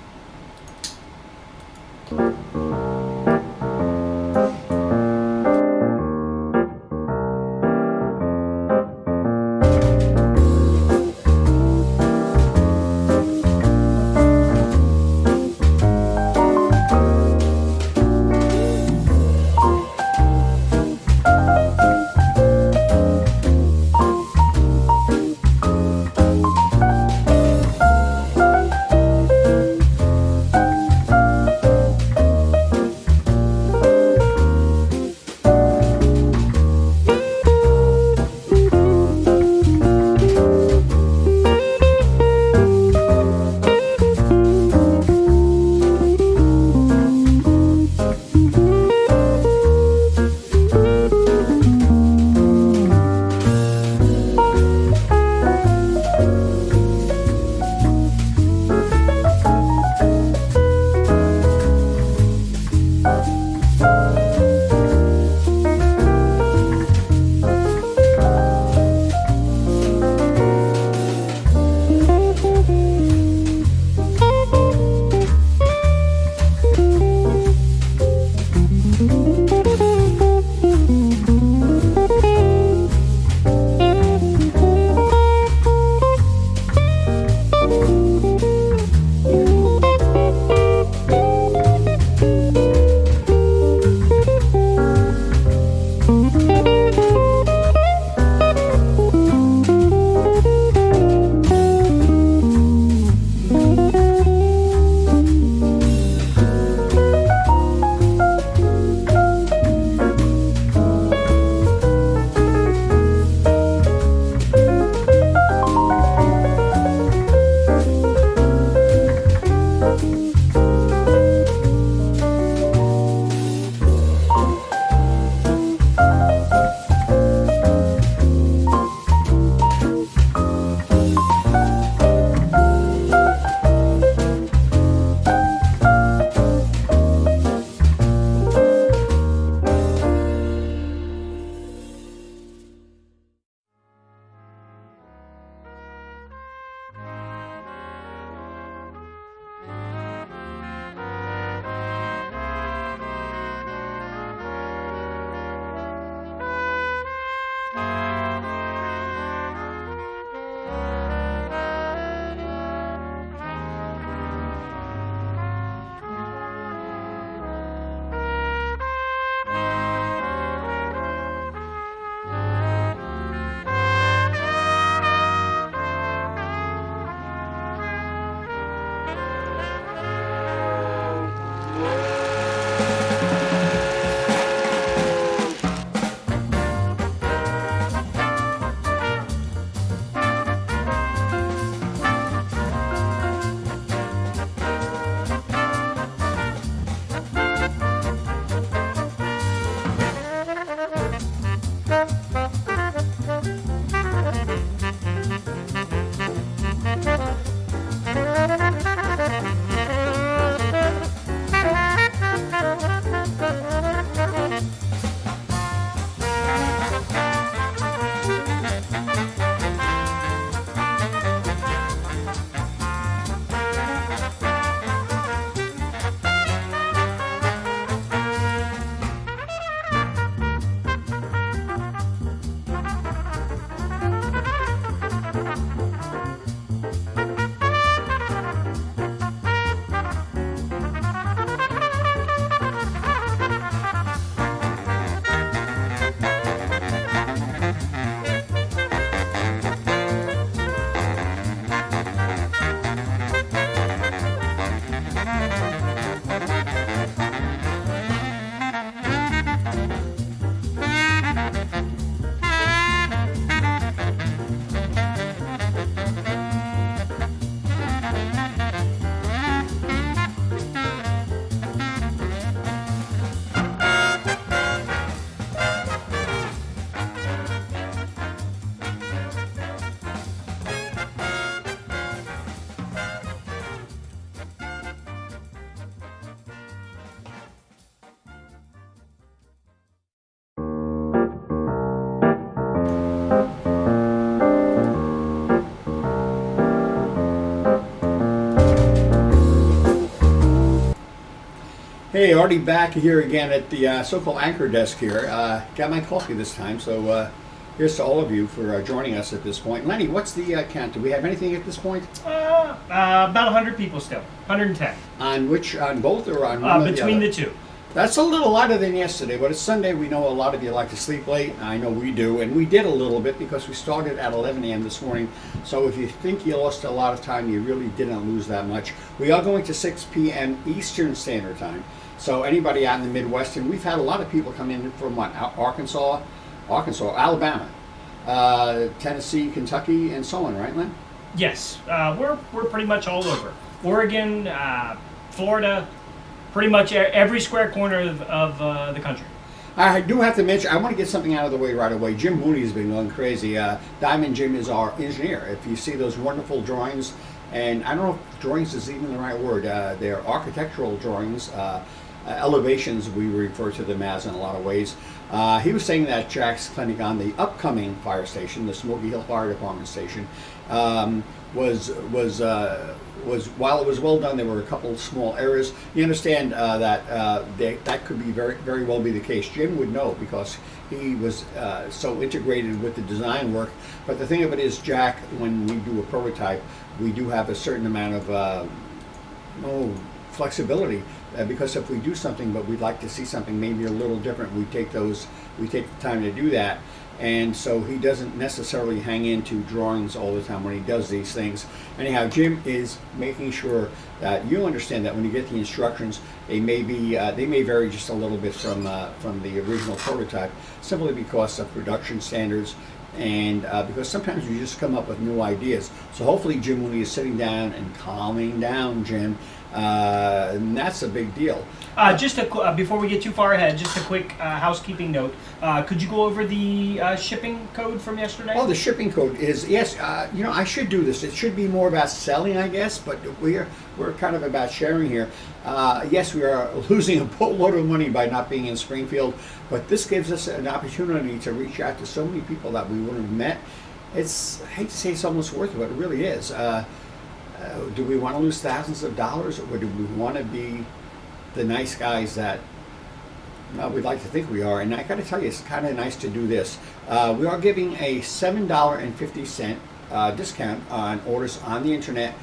Hey, already back here again at the so-called anchor desk here. Got my coffee this time, so here's to all of you for joining us at this point. Lenny, what's the count? Do we have anything at this point? About 100 people still, 110. On which, on both or on one or Between the the other? two. That's a little lighter than yesterday, but it's Sunday. We know a lot of you like to sleep late. I know we do, and we did a little bit because we started at 11 a.m. this morning. So if you think you lost a lot of time, you really didn't lose that much. We are going to 6 p.m. Eastern Standard Time. So anybody out in the Midwest, and we've had a lot of people come in from what, Arkansas, Alabama, Tennessee, Kentucky, and so on, right, Len? Yes, we're pretty much all over. Oregon, Florida, pretty much every square corner of the country. I do have to mention, I want to get something out of the way right away. Jim Mooney has been going crazy. Diamond Jim is our engineer. If you see those wonderful drawings, and I don't know if drawings is even the right word, they're architectural drawings, elevations we refer to them as in a lot of ways. He was saying that Jack's clinic on the upcoming fire station, the Smoky Hill Fire Department station, was while it was well done, there were a couple of small errors. You understand that could be very well be the case. Jim would know because he was so integrated with the design work. But the thing of it is, Jack, when we do a prototype, we do have a certain amount of flexibility. Because if we do something, but we'd like to see something maybe a little different, we take the time to do that. And so he doesn't necessarily hang into drawings all the time when he does these things. Anyhow, Jim is making sure that you understand that when you get the instructions, they may vary just a little bit from the original prototype, simply because of production standards. And because sometimes you just come up with new ideas. So hopefully Jim Mooney is sitting down and calming down, Jim. And that's a big deal. Before we get too far ahead, just a quick housekeeping note. Could you go over the shipping code from yesterday? Well, the shipping code is, yes, I should do this. It should be more about selling, I guess, but we're kind of about sharing here. Yes, we are losing a boatload of money by not being in Springfield, but this gives us an opportunity to reach out to so many people that we wouldn't have met. I hate to say it's almost worth it, but it really is. Do we want to lose thousands of dollars, or do we want to be the nice guys that we'd like to think we are? And I got to tell you, it's kind of nice to do this. We are giving a $7.50 discount on orders on the internet,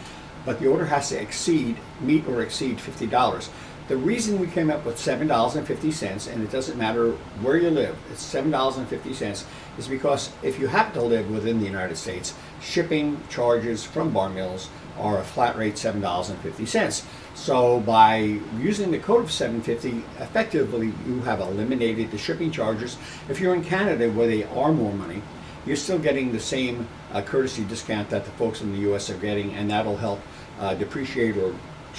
but the order has to meet or exceed $50. The reason we came up with $7.50, and it doesn't matter where you live, it's $7.50, is because if you happen to live within the United States, shipping charges from Bar Mills are a flat rate $7.50. So by using the code of $7.50, effectively you have eliminated the shipping charges. If you're in Canada where they are more money, you're still getting the same courtesy discount that the folks in the US are getting, and that'll help depreciate or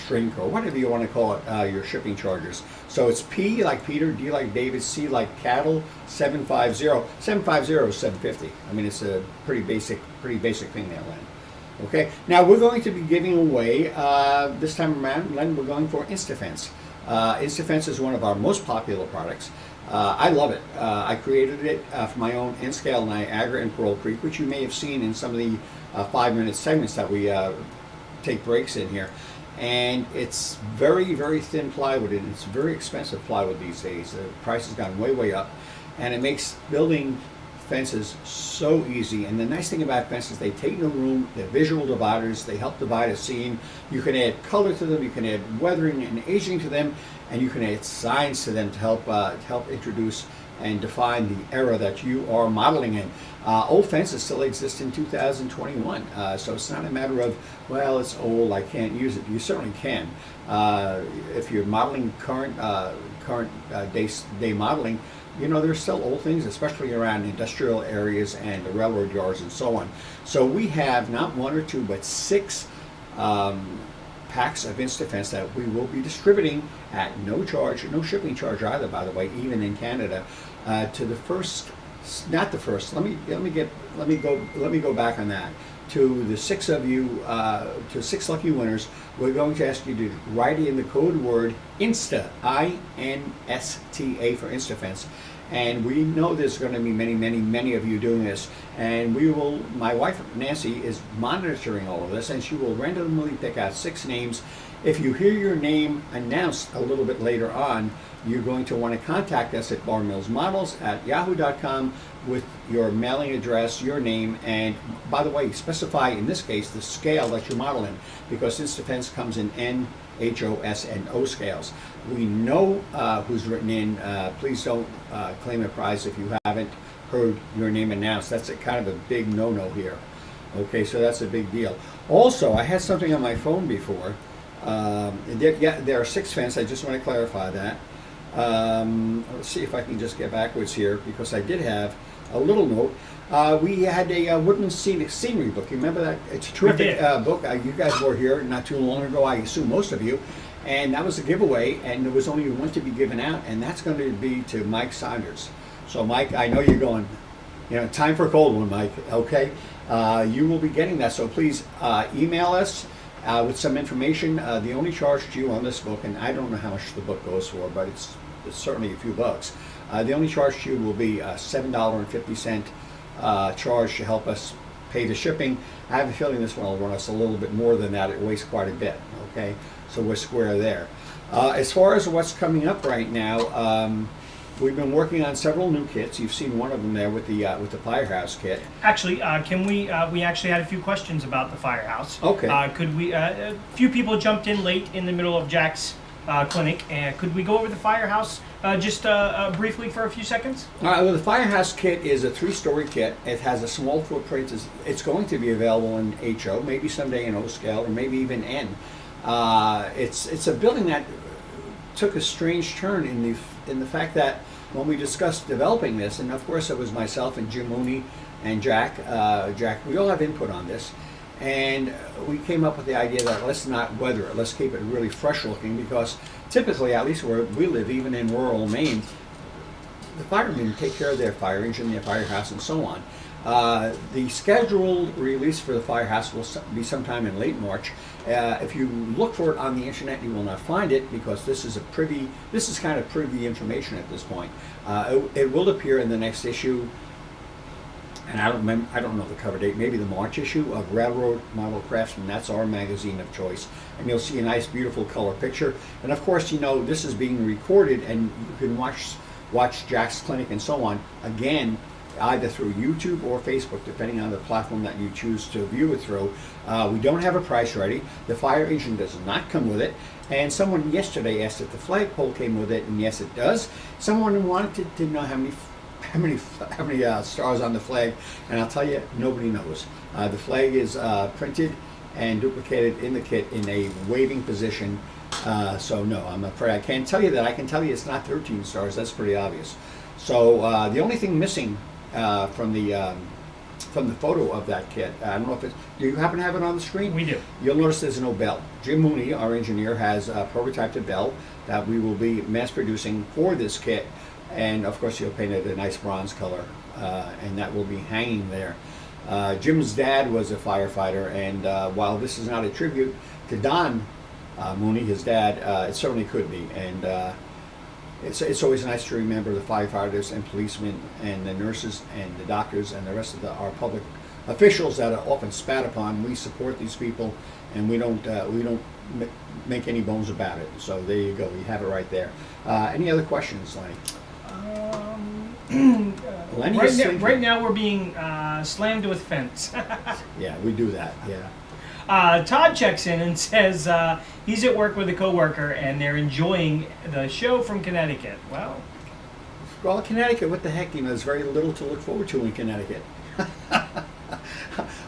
shrink or whatever you want to call it, your shipping charges. So it's P like Peter, D like David, C like cattle, 750. 750 is 750. I mean, it's a pretty basic thing there, Len. Okay, now we're going to be giving away, this time around, Len, we're going for Insta-fence. Insta-fence is one of our most popular products. I love it. I created it for my own N-Scale, Niagara, and Pearl Creek, which you may have seen in some of the 5-minute segments that we take breaks in here. And it's very, very thin plywood, and it's very expensive plywood these days. The price has gone way, way up, and it makes building fences so easy. And the nice thing about fences, they take no room, they're visual dividers, they help divide a scene. You can add color to them, you can add weathering and aging to them, and you can add signs to them to help introduce and define the era that you are modeling in. Old fences still exist in 2021, so it's not a matter of, well, it's old, I can't use it. You certainly can. If you're modeling current day modeling, there's still old things, especially around industrial areas and the railroad yards and so on. So we have not 1 or 2, but 6 packs of Insta-fence that we will be distributing at no charge, no shipping charge either, by the way, even in Canada, to the first, not the first. Let me go back on that. To the 6 of you, to 6 lucky winners, we're going to ask you to write in the code word INSTA, I-N-S-T-A for Insta-fence. And we know there's going to be many of you doing this. And my wife Nancy is monitoring all of this, and she will randomly pick out 6 names. If you hear your name announced a little bit later on, you're going to want to contact us at barmillsmodels@yahoo.com with your mailing address, your name, and by the way, specify in this case the scale that you model in, because Insta-fence comes in N, HOS, and O scales. We know who's written in. Please don't claim a prize if you haven't heard your name announced. That's a kind of a big no-no here. Okay, so that's a big deal. Also, I had something on my phone before. There are 6 fence. I just want to clarify that. Let's see if I can just get backwards here, because I did have a little note. We had a woodland scenery book. You remember that? It's a terrific book. You guys were here not too long ago, I assume most of you. And that was a giveaway, and there was only one to be given out, and that's going to be to Mike Saunders. So Mike, I know you're going, time for a cold one, Mike, okay? You will be getting that, so please email us with some information. The only charge to you on this book, and I don't know how much the book goes for, but it's certainly a few bucks. The only charge to you will be a $7.50 charge to help us pay the shipping. I have a feeling this one will run us a little bit more than that. It weighs quite a bit, okay? So we're square there. As far as what's coming up right now, we've been working on several new kits. You've seen one of them there with the firehouse kit. Actually, can we actually had a few questions about the firehouse. Okay. Could we? A few people jumped in late in the middle of Jack's clinic, and could we go over the firehouse just briefly for a few seconds? All right. Well, the firehouse kit is a 3-story kit. It has a small footprint. It's going to be available in HO, maybe someday in O scale, or maybe even N. It's a building that took a strange turn in the fact that when we discussed developing this, and of course it was myself and Jim Mooney and Jack, we all have input on this, and we came up with the idea that let's not weather it, let's keep it really fresh looking, because typically, at least where we live, even in rural Maine, the firemen take care of their fire engine, their firehouse, and so on. The scheduled release for the firehouse will be sometime in late March. If you look for it on the internet, you will not find it, because this is kind of privy information at this point. It will appear in the next issue, and I don't know the cover date. Maybe the March issue of Railroad Model Craftsman. That's our magazine of choice, and you'll see a nice, beautiful color picture. And of course, this is being recorded, and you can watch Jack's clinic and so on again, either through YouTube or Facebook, depending on the platform that you choose to view it through. We don't have a price ready. The fire engine does not come with it. And someone yesterday asked if the flagpole came with it, and yes, it does. Someone wanted to know how many stars on the flag, and I'll tell you, nobody knows. The flag is printed and duplicated in the kit in a waving position. So no, I'm afraid I can't tell you that. I can tell you it's not 13 stars. That's pretty obvious. So the only thing missing from the photo of that kit, I don't know if it's, do you happen to have it on the screen? We do. You'll notice there's no bell. Jim Mooney, our engineer, has prototyped a bell that we will be mass producing for this kit, and of course he'll paint it a nice bronze color, and that will be hanging there. Jim's dad was a firefighter, and while this is not a tribute to Don Mooney, his dad, it certainly could be, and it's always nice to remember the firefighters and policemen and the nurses and the doctors and the rest of our public officials that are often spat upon. We support these people, and we don't make any bones about it. So there you go. You have it right there. Any other questions, Lenny? Lenny is thinking. Right now we're being slammed with fence. Yeah, we do that. Yeah. Todd checks in and says he's at work with a coworker and they're enjoying the show from Connecticut. Well, Connecticut, what the heck? There's very little to look forward to in Connecticut.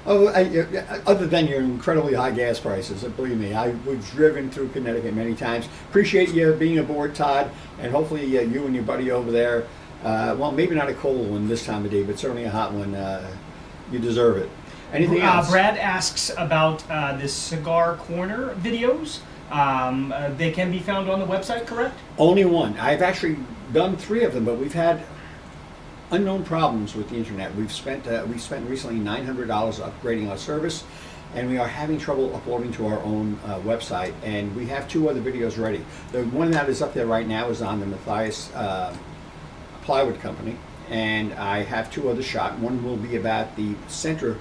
Other than your incredibly high gas prices, believe me, I was driven through Connecticut many times. Appreciate you being aboard, Todd, and hopefully you and your buddy over there, well, maybe not a cold one this time of day, but certainly a hot one. You deserve it. Anything else? Brad asks about the Cigar Corner videos. They can be found on the website, correct? Only one. I've actually done 3 of them, but we've had unknown problems with the internet. We spent recently $900 upgrading our service, and we are having trouble uploading to our own website. And we have 2 other videos ready. The one that is up there right now is on the Matthias Plywood Company, and I have 2 others shot. One will be about the center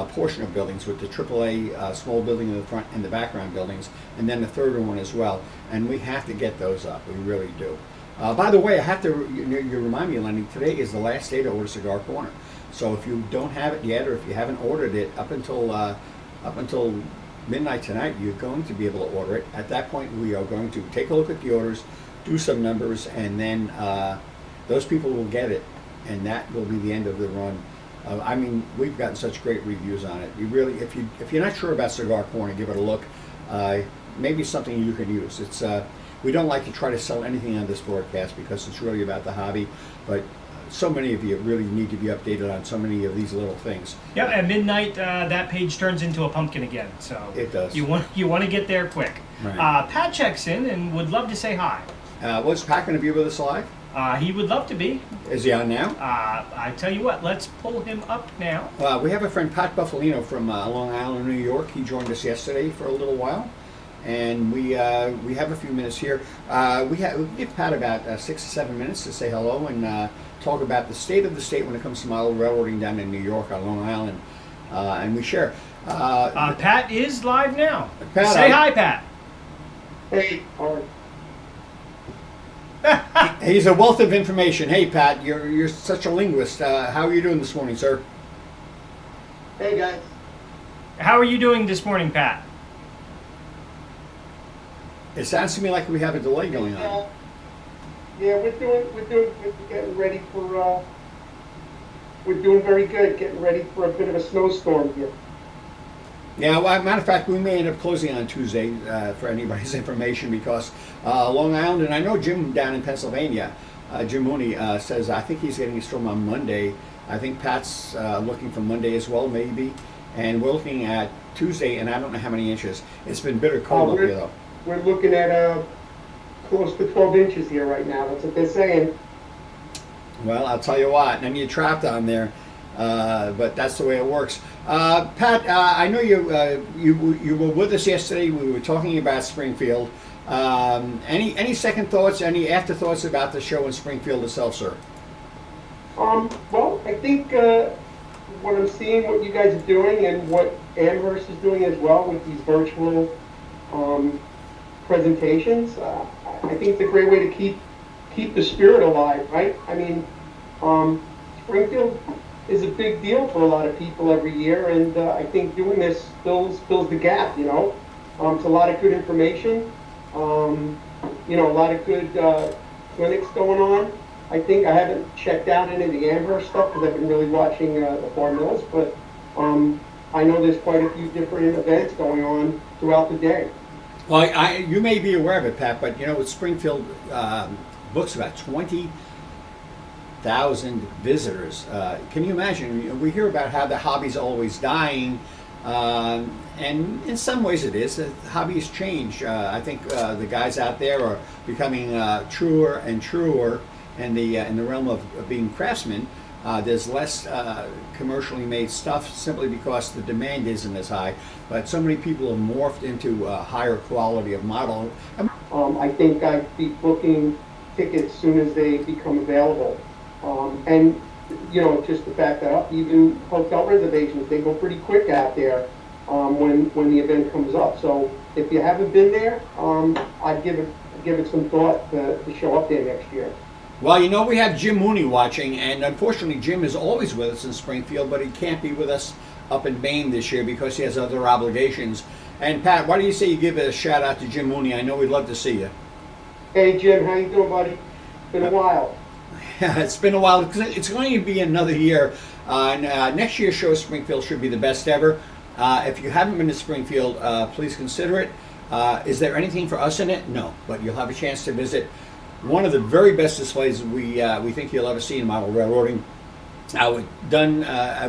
portion of buildings with the AAA small building in the front and the background buildings, and then the third one as well. And we have to get those up. We really do. By the way, I have to. You remind me, Lenny. Today is the last day to order Cigar Corner. So if you don't have it yet, or if you haven't ordered it up until midnight tonight, you're going to be able to order it. At that point, we are going to take a look at the orders, do some numbers, and then those people will get it, and that will be the end of the run. I mean, we've gotten such great reviews on it. You really, if you're not sure about Cigar Corner, give it a look. Maybe it's something you can use. It's we don't like to try to sell anything on this broadcast because it's really about the hobby, but so many of you really need to be updated on so many of these little things. Yeah, at midnight, that page turns into a pumpkin again. So it does. You want to get there quick. Right. Pat checks in and would love to say hi. Was Pat going to be with us live? He would love to be. Is he on now? I tell you what, let's pull him up now. We have a friend, Pat Buffalino from Long Island, New York. He joined us yesterday for a little while, and we have a few minutes here. We give Pat about 6 to 7 minutes to say hello and talk about the state of the state when it comes to model railroading down in New York on Long Island, and we share. Pat is live now. Pat, say hi, Pat. Hey, He's a wealth of information. Hey, Pat, you're such a linguist. How are you doing this morning, sir? hey guys. How are you doing this morning, Pat? It sounds to me like we have a delay going on. Yeah, we're getting ready for. We're doing very good. Getting ready for a bit of a snowstorm here. Yeah, well, matter of fact, we may end up closing on Tuesday for anybody's information because Long Island, and I know Jim down in Pennsylvania, Jim Mooney says I think he's getting a storm on Monday. I think Pat's looking for Monday as well, maybe. And we're looking at Tuesday, and I don't know how many inches. It's been bitter cold up here, though. We're looking at close to 12 inches here right now. That's what they're saying. Well, I'll tell you what, and you're trapped on there, but that's the way it works. Pat, I know you were with us yesterday. We were talking about Springfield. Any second thoughts, any afterthoughts about the show in Springfield itself, sir? Well, I think what I'm seeing, what you guys are doing, and what Amherst is doing as well with these virtual presentations, I think it's a great way to keep the spirit alive, right? I mean, Springfield is a big deal for a lot of people every year, and I think doing this fills the gap, you know. It's a lot of good information, you know, a lot of good clinics going on. I think I haven't checked out any of the Amherst stuff because I've been really watching the Bar Mills, but I know there's quite a few different events going on throughout the day. Well, you may be aware of it, Pat, but you know, Springfield books about 20,000 visitors. Can you imagine? We hear about how the hobby's always dying, and in some ways it is. The hobby's changed. I think the guys out there are becoming truer and truer in the realm of being craftsmen. There's less commercially made stuff simply because the demand isn't as high. But so many people have morphed into a higher quality of model. I think I'd be booking tickets as soon as they become available. And, you know, just to back that up, even hotel reservations, they go pretty quick out there when the event comes up. So if you haven't been there, I'd give it some thought to show up there next year. Well, you know, we have Jim Mooney watching, and unfortunately Jim is always with us in Springfield, but he can't be with us up in Maine this year because he has other obligations. And Pat, why do you say you give a shout out to Jim Mooney? I know we'd love to see you. Hey Jim, how you doing, buddy? Been a while. Yeah, it's been a while. It's going to be another year. Next year's show, Springfield, should be the best ever. If you haven't been to Springfield, please consider it. Is there anything for us in it? No, but you'll have a chance to visit one of the very best displays we think you'll ever see in model railroading. Done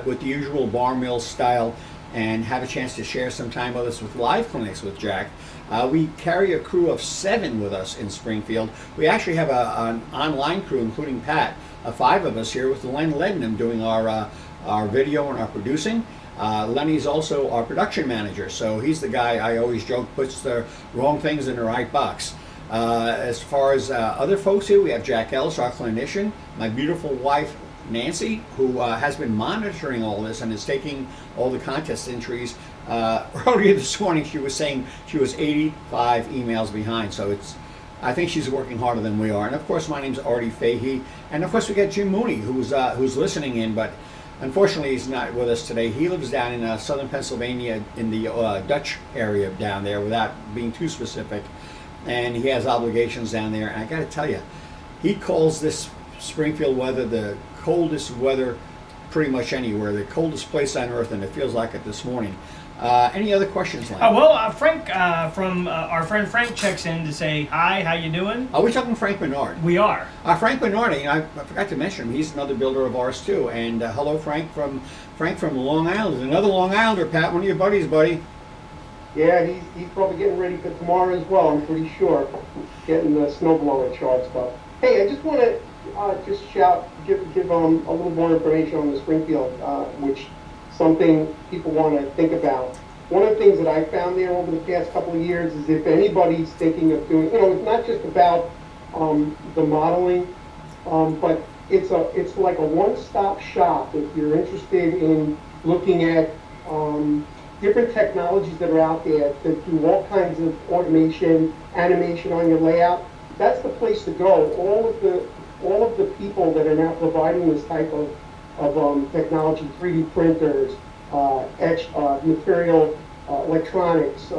with the usual bar mill style, and have a chance to share some time with us with live clinics with Jack. We carry a crew of 7 with us in Springfield. We actually have an online crew, including Pat, 5 of us here with Len Lednam doing our video and our producing. Lenny's also our production manager, so he's the guy I always joke puts the wrong things in the right box. As far as other folks here, we have Jack Ellis, our clinician, my beautiful wife Nancy, who has been monitoring all this and is taking all the contest entries. Earlier this morning, she was saying she was 85 emails behind. So I think she's working harder than we are. And of course, my name's Artie Fahey. And of course, we got Jim Mooney, who's listening in, but unfortunately, he's not with us today. He lives down in southern Pennsylvania in the Dutch area down there, without being too specific. And he has obligations down there. And I got to tell you, he calls this Springfield weather the coldest weather pretty much anywhere, the coldest place on earth, and it feels like it this morning. Any other questions, Lane? Frank from our friend Frank checks in to say hi. How you doing? Are we talking Frank Bernard? We are. Frank Bernard, I forgot to mention him. He's another builder of ours too. And hello, Frank from Long Island. Another Long Islander, Pat. One of your buddies, buddy. Yeah, he's probably getting ready for tomorrow as well, I'm pretty sure. Getting the snowblower charged up. Hey, I just want to give a little more information on the Springfield, which something people want to think about. One of the things that I found there over the past couple of years is if anybody's thinking of doing, it's not just about the modeling, but it's like a one-stop shop if you're interested in looking at different technologies that are out there to do all kinds of automation, animation on your layout. That's the place to go. All of the people that are now providing this type of technology, 3D printers, etch, material, electronics,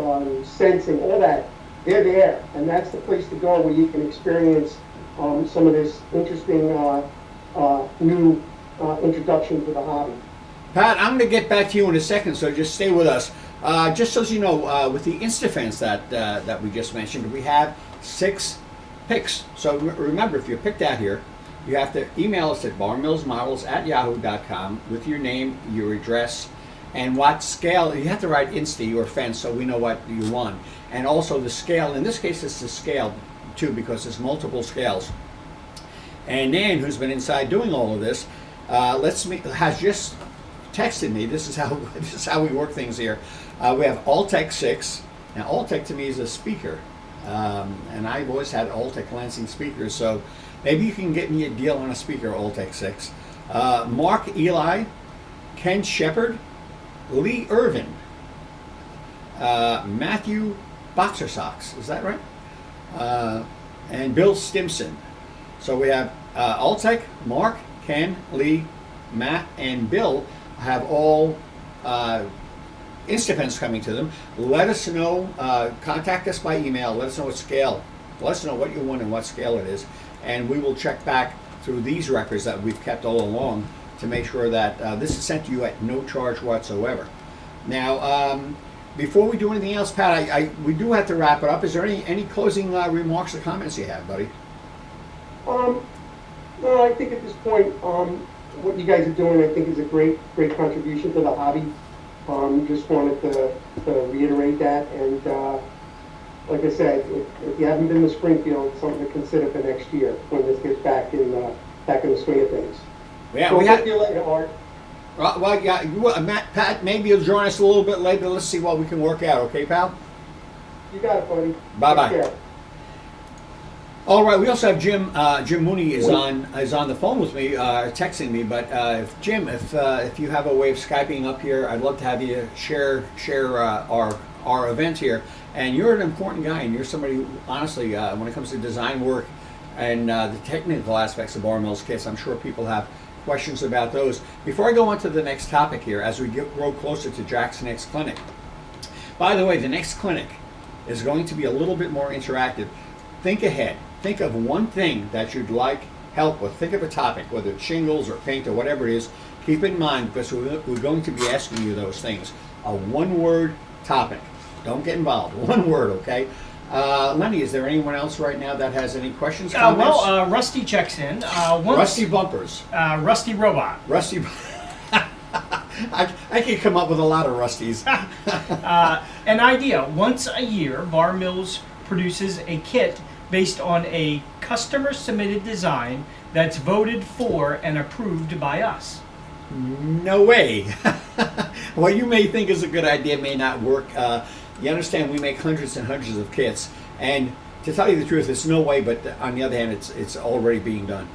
sensing, all that, they're there. And that's the place to go where you can experience some of this interesting new introduction to the hobby. Pat, I'm going to get back to you in a second, so just stay with us. Just so you know, with the Insta-fence that we just mentioned, we have 6 picks. So remember, if you're picked out here, you have to email us at barmillsmodels@yahoo.com with your name, your address, and what scale. You have to write Insta or fence so we know what you want. And also the scale. In this case, it's the scale too, because there's multiple scales. And Nan, who's been inside doing all of this, has just texted me. This is how we work things here. We have Altec 6. Now, Altec to me is a speaker. And I've always had Altec Lansing speakers, so maybe you can get me a deal on a speaker, Altec 6. Mark Eli, Ken Shepard, Lee Irvin, Matthew Boxer Socks, is that right? And Bill Stimson. So we have Altec, Mark, Ken, Lee, Matt, and Bill have all Insta-fence coming to them. Let us know, contact us by email, let us know what scale, let us know what you want and what scale it is, and we will check back through these records that we've kept all along to make sure that this is sent to you at no charge whatsoever. Now, before we do anything else, Pat, we do have to wrap it up. Is there any closing remarks or comments you have, buddy? No, I think at this point, what you guys are doing, I think, is a great contribution to the hobby. Just wanted to reiterate that, and like I said, if you haven't been to Springfield, it's something to consider for next year when this gets back in the swing of things. Yeah, So talk to you later, Art. Well, yeah, Pat, maybe you'll join us a little bit later. Let's see what we can work out. Okay, pal? You got it, buddy. Bye-bye. Take care. All right. We also have Jim. Jim Mooney is on the phone with me, texting me. But Jim, if you have a way of Skyping up here, I'd love to have you share our event here. And you're an important guy, and you're somebody who, honestly, when it comes to design work and the technical aspects of Bar Mills kits, I'm sure people have questions about those. Before I go on to the next topic here, as we grow closer to Jack's next clinic. By the way, the next clinic is going to be a little bit more interactive. Think ahead. Think of one thing that you'd like help with. Think of a topic, whether it's shingles or paint or whatever it is. Keep it in mind, because we're going to be asking you those things. A one-word topic. Don't get involved. One word, okay? Lenny, is there anyone else right now that has any questions, comments? Rusty checks in. Rusty bumpers. Rusty robot. Rusty. I could come up with a lot of Rusties. An idea. Once a year, Bar Mills produces a kit based on a customer-submitted design that's voted for and approved by us. No way. What you may think is a good idea may not work. You understand, we make hundreds and hundreds of kits, and to tell you the truth, it's no way, but on the other hand, it's already being done.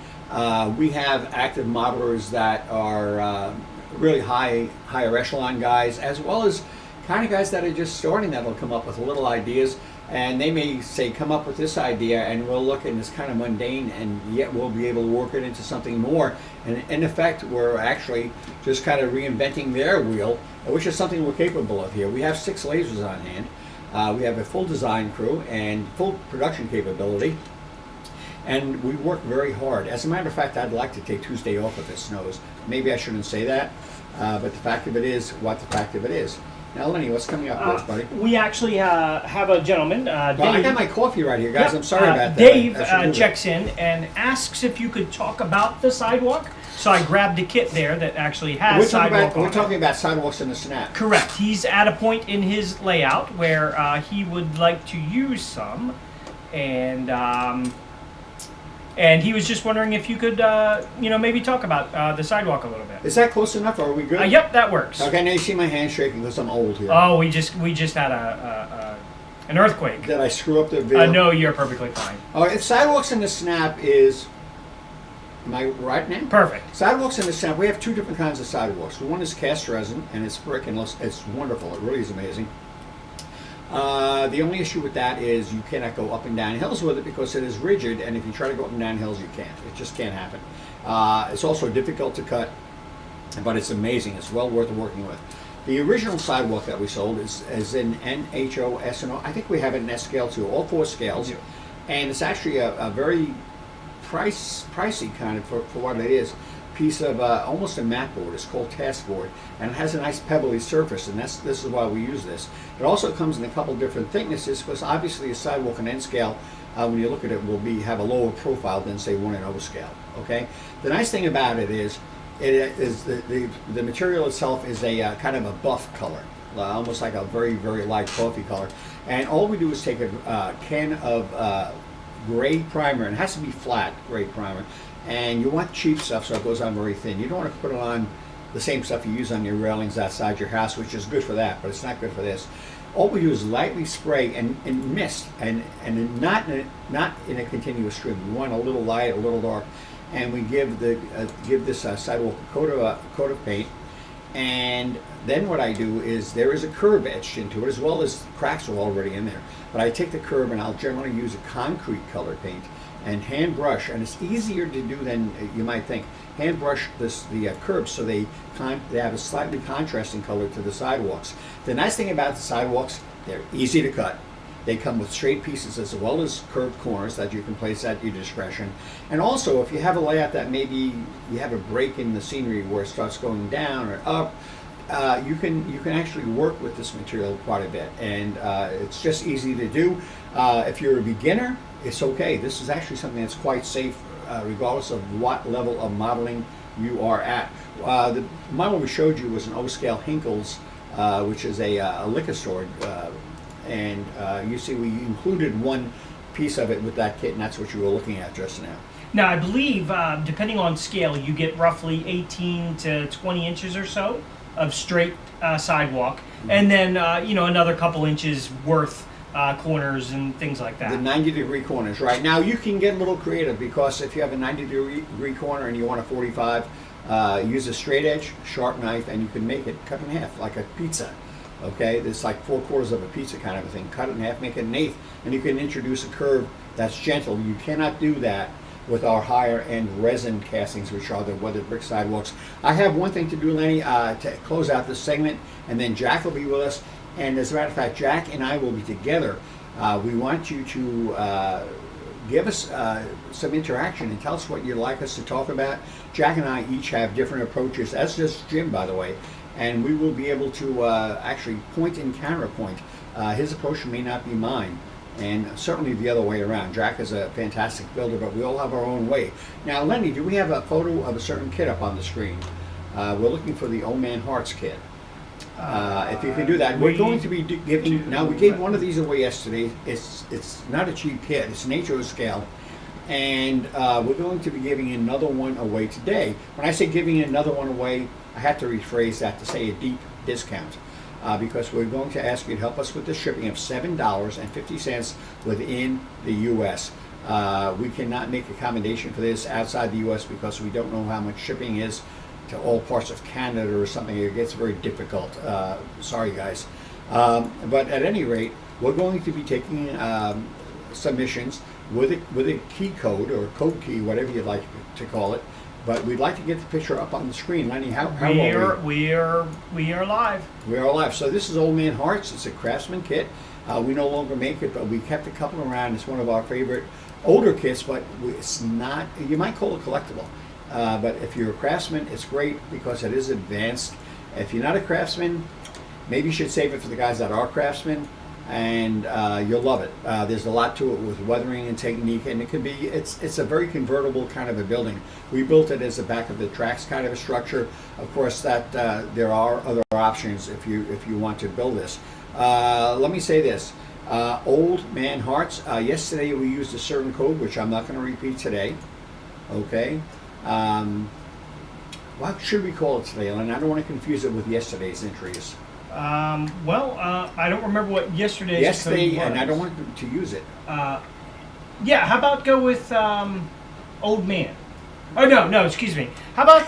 We have active modelers that are really higher echelon guys, as well as kind of guys that are just starting that will come up with little ideas, and they may say, come up with this idea, and we'll look and it's kind of mundane, and yet we'll be able to work it into something more. And in effect, we're actually just kind of reinventing their wheel, which is something we're capable of here. We have 6 lasers on hand. We have a full design crew and full production capability, and we work very hard. As a matter of fact, I'd like to take Tuesday off if it snows. Maybe I shouldn't say that, but the fact of it is what the fact of it is. Now, Lenny, what's coming up next, buddy? We actually have a gentleman, Dave. Well, I got my coffee right here, guys. Yep. I'm sorry about that. Dave I should move it. checks in and asks if you could talk about the sidewalk. So I grabbed a kit there that actually has sidewalk on We're it. talking about sidewalks in the snap. Correct. He's at a point in his layout where he would like to use some, and he was just wondering if you could, maybe talk about the sidewalk a little bit. Is that close enough? Or are we good? Yep, that works. Okay, now you see my hand shaking because I'm old here. Oh, we just had an earthquake. Did I screw up the video? No, you're perfectly fine. All right, sidewalks in the snap is. Am I right now? Perfect. Sidewalks in the snap. We have 2 different kinds of sidewalks. One is cast resin, and it's brick, and it's wonderful. It really is amazing. The only issue with that is you cannot go up and down hills with it because it is rigid, and if you try to go up and down hills, you can't. It just can't happen. It's also difficult to cut, but it's amazing. It's well worth working with. The original sidewalk that we sold is in NHO, SNO. I think we have it in S scale too, all 4 scales. Yeah. And it's actually a very pricey kind of, for what it is, piece of almost a mat board. It's called task board, and it has a nice pebbly surface, and this is why we use this. It also comes in a couple different thicknesses, because obviously a sidewalk in N scale, when you look at it, will have a lower profile than say one in O scale. Okay. The nice thing about it is the material itself is a kind of a buff color, almost like a very, very light coffee color, and all we do is take a can of gray primer, and it has to be flat gray primer, and you want cheap stuff so it goes on very thin. You don't want to put it on the same stuff you use on your railings outside your house, which is good for that, but it's not good for this. All we do is lightly spray and mist, and not in a continuous stream. We want a little light, a little dark, and we give this sidewalk a coat of paint. And then what I do is there is a curb etched into it, as well as cracks are already in there. But I take the curb, and I'll generally use a concrete color paint and hand brush, and it's easier to do than you might think. Hand brush the curbs so they have a slightly contrasting color to the sidewalks. The nice thing about the sidewalks, they're easy to cut. They come with straight pieces as well as curved corners that you can place at your discretion. And also, if you have a layout that maybe you have a break in the scenery where it starts going down or up, you can actually work with this material quite a bit, and it's just easy to do. If you're a beginner, it's okay. This is actually something that's quite safe, regardless of what level of modeling you are at. The model we showed you was an O-scale Hinkles, which is a liquor store, and you see we included one piece of it with that kit, and that's what you were looking at just now. Now, I believe, depending on scale, you get roughly 18 to 20 inches or so of straight sidewalk, and then another couple inches worth corners and things like that. The 90-degree corners, right? Now you can get a little creative, because if you have a 90-degree corner and you want a 45, use a straight edge, sharp knife, and you can make it cut in half like a pizza. Okay, it's like 4/4 of a pizza kind of a thing. Cut it in half, make it an eighth, and you can introduce a curve that's gentle. You cannot do that with our higher end resin castings, which are the weathered brick sidewalks. I have one thing to do, Lenny, to close out this segment, and then Jack will be with us. And as a matter of fact, Jack and I will be together. We want you to give us some interaction and tell us what you'd like us to talk about. Jack and I each have different approaches, as does Jim, by the way, and we will be able to actually point and counterpoint. His approach may not be mine, and certainly the other way around. Jack is a fantastic builder, but we all have our own way. Now, Lenny, do we have a photo of a certain kit up on the screen? We're looking for the Old Man Hearts kit. If you can do that, we're going to be giving. Now, we gave one of these away yesterday. It's not a cheap kit. It's an HO scale, and we're going to be giving another one away today. When I say giving another one away, I have to rephrase that to say a deep discount. because we're going to ask you to help us with the shipping of $7.50 within the U.S. We cannot make accommodation for this outside the U.S. because we don't know how much shipping is to all parts of Canada or something. It gets very difficult. Sorry, guys. But at any rate, we're going to be taking submissions with a key code or code key, whatever you'd like to call it. But we'd like to get the picture up on the screen. Lenny, how are we? We are live. We are live. So this is Old Man Hearts. It's a Craftsman kit. We no longer make it, but we kept a couple around. It's one of our favorite older kits, but it's not, you might call it collectible. But if you're a craftsman, it's great because it is advanced. If you're not a craftsman, maybe you should save it for the guys that are craftsmen, and you'll love it. There's a lot to it with weathering and technique, and it's a very convertible kind of a building. We built it as the back of the tracks kind of a structure. Of course, that there are other options if you want to build this. Let me say this. Old Man Hearts. Yesterday we used a certain code, which I'm not going to repeat today. Okay. What should we call it today, Ellen? I don't want to confuse it with yesterday's entries. I don't remember what yesterday's Yesterday, code was. and I don't want to use it. Yeah, how about go with Old Man? Oh, no, excuse me. How about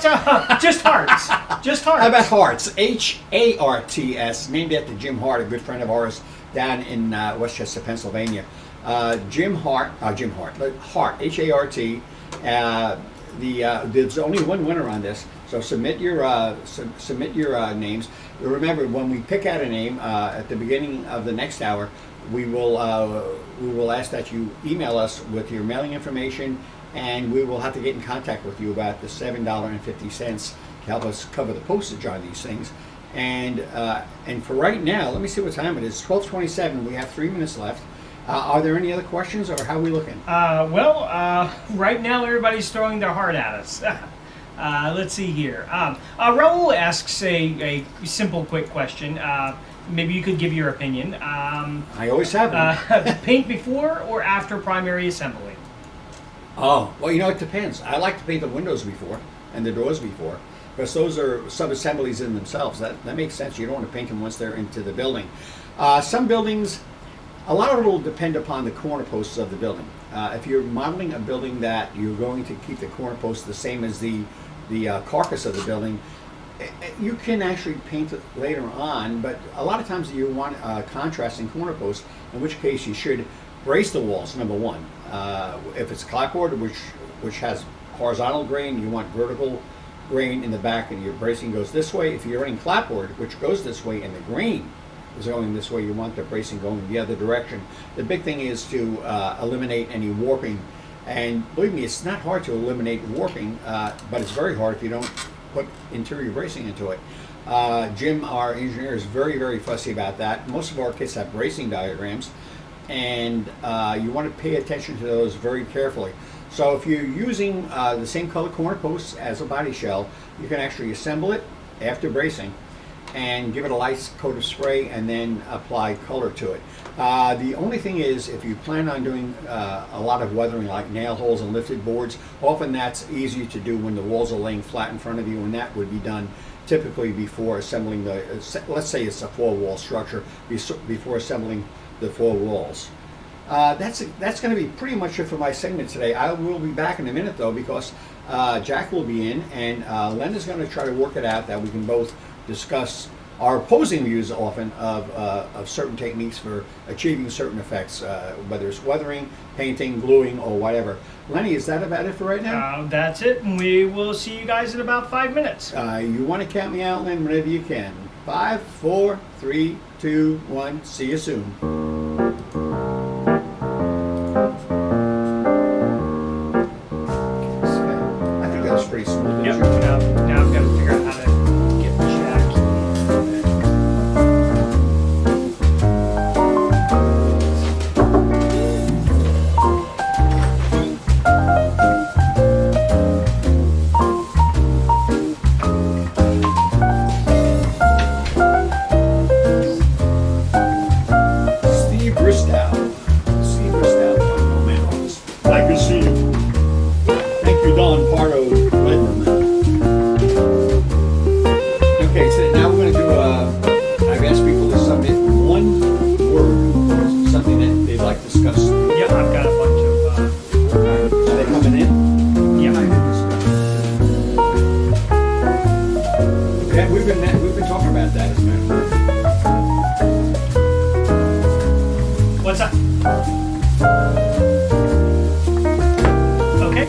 just Hearts? Just Hearts. How about Hearts? H-A-R-T-S, named after Jim Hart, a good friend of ours down in Westchester, Pennsylvania. Hart, H-A-R-T. There's only one winner on this, so submit your names. Remember, when we pick out a name at the beginning of the next hour, we will ask that you email us with your mailing information, and we will have to get in contact with you about the $7.50 to help us cover the postage on these things. And for right now, let me see what time it is. 12:27. We have 3 minutes left. Are there any other questions, or how are we looking? Right now everybody's throwing their heart at us. Let's see here. Raul asks a simple, quick question. Maybe you could give your opinion. I always have one. Paint before or after primary assembly? Oh, well, it depends. I like to paint the windows before and the doors before, because those are sub-assemblies in themselves. That makes sense. You don't want to paint them once they're into the building. Some buildings, a lot of it will depend upon the corner posts of the building. If you're modeling a building that you're going to keep the corner posts the same as the carcass of the building, you can actually paint it later on, but a lot of times you want contrasting corner posts, in which case you should brace the walls, number one. If it's clapboard, which has horizontal grain, you want vertical grain in the back, and your bracing goes this way. If you're running clapboard, which goes this way, and the grain is going this way, you want the bracing going the other direction. The big thing is to eliminate any warping, and believe me, it's not hard to eliminate warping, but it's very hard if you don't put interior bracing into it. Jim, our engineer, is very, very fussy about that. Most of our kits have bracing diagrams, and you want to pay attention to those very carefully. So if you're using the same color corner posts as a body shell, you can actually assemble it after bracing and give it a light coat of spray and then apply color to it. The only thing is, if you plan on doing a lot of weathering like nail holes and lifted boards, often that's easier to do when the walls are laying flat in front of you, and that would be done typically before assembling let's say it's a 4-wall structure, before assembling the 4 walls. That's going to be pretty much it for my segment today. I will be back in a minute though, because Jack will be in, and Len is going to try to work it out that we can both discuss our opposing views often of certain techniques for achieving certain effects, whether it's weathering, painting, gluing, or whatever. Lenny, is that about it for right now? That's it, and we will see you guys in about 5 minutes. You want to count me out, Len, whenever you can. 5, 4, 3, 2, 1. See you soon. I think that was pretty smooth. Yep. Now I've got to figure out how to get Jack. Steve Bristow. Oh man, I can see you. Thank you, Don Pardo. Okay, so now we're going to do I've asked that, as a matter of fact. What's that? Okay.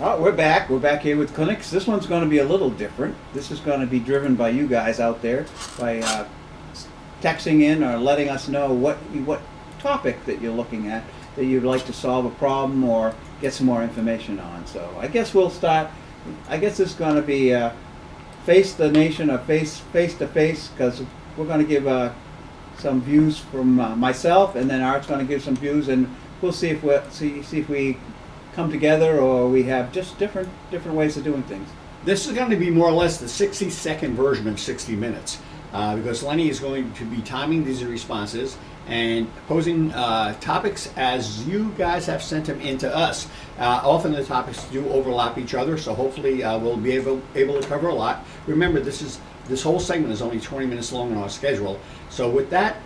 Oh, we're back. We're back here with clinics. This one's going to be a little different. This is going to be driven by you guys out there by texting in or letting us know what topic that you're looking at that you'd like to solve a problem or get some more information on. So I guess we'll start. I guess it's going to be face the nation or face to face, because we're going to give some views from myself, and then Art's going to give some views, and we'll see if we come together or we have just different ways of doing things. This is going to be more or less the 60-second version of 60 Minutes, because Lenny is going to be timing these responses and posing topics as you guys have sent them into us. Often the topics do overlap each other, so hopefully we'll be able to cover a lot. Remember, this whole segment is only 20 minutes long on our schedule. So with that,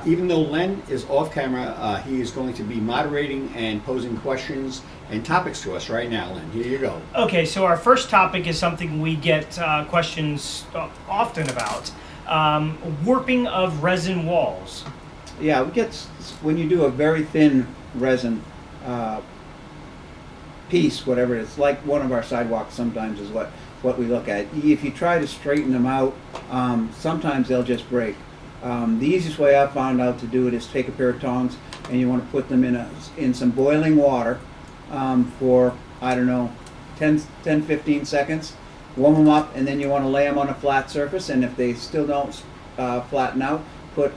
even though Len is off camera, he is going to be moderating and posing questions and topics to us right now. Len, here you go. Okay, so our first topic is something we get questions often about. Warping of resin walls. Yeah, we get when you do a very thin resin piece, whatever it is, like one of our sidewalks sometimes is what we look at. If you try to straighten them out, sometimes they'll just break. The easiest way I found out to do it is take a pair of tongs and you want to put them in some boiling water for, I don't know, 10, 15 seconds. Warm them up, and then you want to lay them on a flat surface, and if they still don't flatten out, put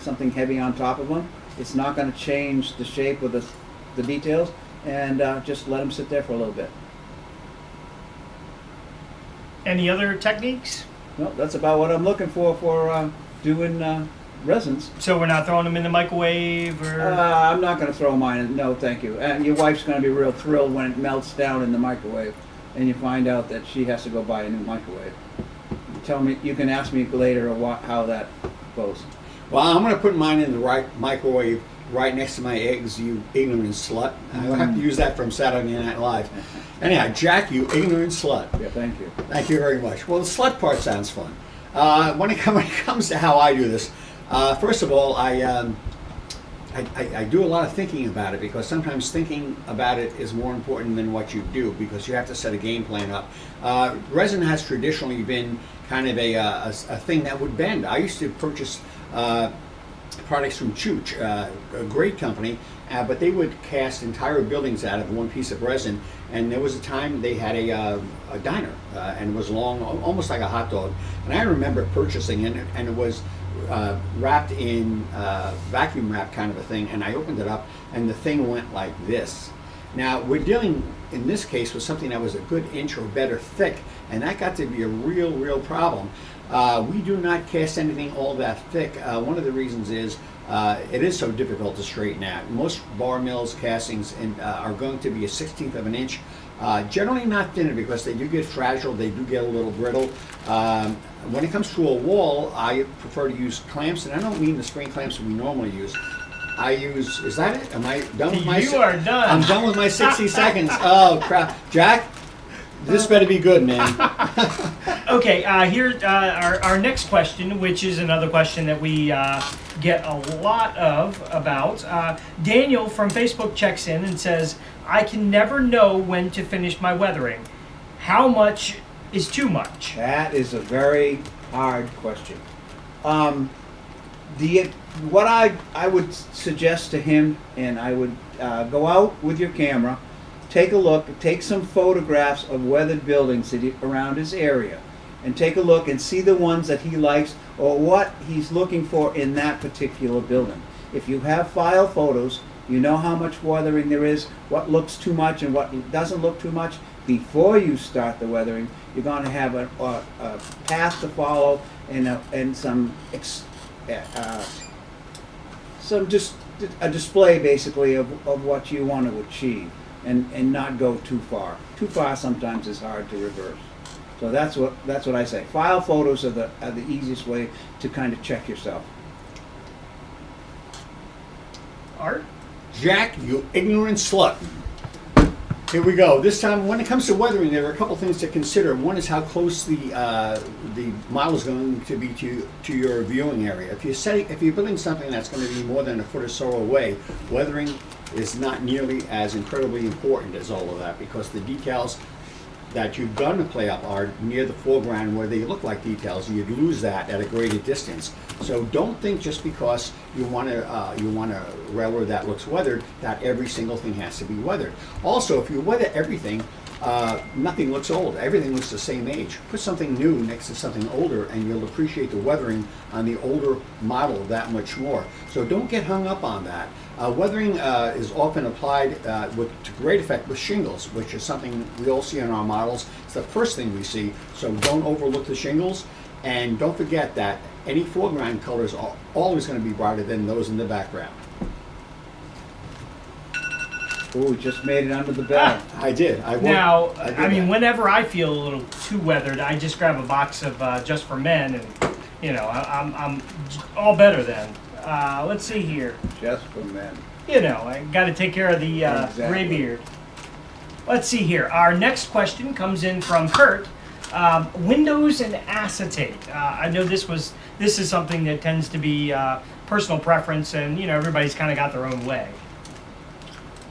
something heavy on top of them. It's not going to change the shape of the details, and just let them sit there for a little bit. Any other techniques? Well, that's about what I'm looking for doing resins. So we're not throwing them in the microwave, or I'm not going to throw mine in. No, thank you. And your wife's going to be real thrilled when it melts down in the microwave, and you find out that she has to go buy a new microwave. Tell me, you can ask me later how that goes. Well, I'm going to put mine in the right microwave right next to my eggs, you ignorant slut. I'll have to use that from Saturday Night Live. Anyhow, Jack, you ignorant slut. Yeah, thank you. Thank you very much. Well, the slut part sounds fun. When it comes to how I do this, first of all, I do a lot of thinking about it, because sometimes thinking about it is more important than what you do, because you have to set a game plan up. Resin has traditionally been kind of a thing that would bend. I used to purchase products from Chooch, a great company, but they would cast entire buildings out of one piece of resin. And there was a time they had a diner, and it was long, almost like a hot dog. And I remember purchasing it, and it was wrapped in vacuum wrap kind of a thing. And I opened it up, and the thing went like this. Now, we're dealing, in this case, with something that was a good inch or better thick, and that got to be a real problem. We do not cast anything all that thick. One of the reasons is it is so difficult to straighten out. Most bar mills castings are going to be a 1/16 of an inch. Generally not thinner, because they do get fragile, they do get a little brittle. When it comes to a wall, I prefer to use clamps, and I don't mean the spring clamps we normally use. I use, is that it? Am I done with my... You are done. I'm done with my 60 seconds. Oh, crap. Jack, this better be good, man. Okay, here our next question, which is another question that we get a lot about. Daniel from Facebook checks in and says, I can never know when to finish my weathering. How much is too much? That is a very hard question. What I would suggest to him, and I would go out with your camera, take a look, take some photographs of weathered buildings around his area, and take a look and see the ones that he likes or what he's looking for in that particular building. If you have file photos, you know how much weathering there is, what looks too much and what doesn't look too much. Before you start the weathering, you're going to have a path to follow and just a display basically of what you want to achieve, and not go too far. Too far sometimes is hard to reverse. So that's what I say. File photos are the easiest way to kind of check yourself. Art? Jack, you ignorant slut. Here we go. This time, when it comes to weathering, there are a couple things to consider. One is how close the model is going to be to your viewing area. If you're building something that's going to be more than a foot or so away, weathering is not nearly as incredibly important as all of that, because the details that you're going to play up are near the foreground where they look like details. You'd lose that at a greater distance. So don't think just because you want a railroad that looks weathered that every single thing has to be weathered. Also, if you weather everything, nothing looks old. Everything looks the same age. Put something new next to something older, and you'll appreciate the weathering on the older model that much more. So don't get hung up on that. Weathering is often applied to great effect with shingles, which is something we all see on our models. It's the first thing we see, so don't overlook the shingles. And don't forget that any foreground colors are always going to be brighter than those in the background. Oh, just made it under the bell. I did. Now, I mean, whenever I feel a little too weathered, I just grab a box of Just for Men, and I'm all better then. Let's see here. Just for Men. I got to take care of the Exactly. gray beard. Let's see here. Our next question comes in from Kurt. Windows and acetate. I know this is something that tends to be personal preference, and everybody's kind of got their own way.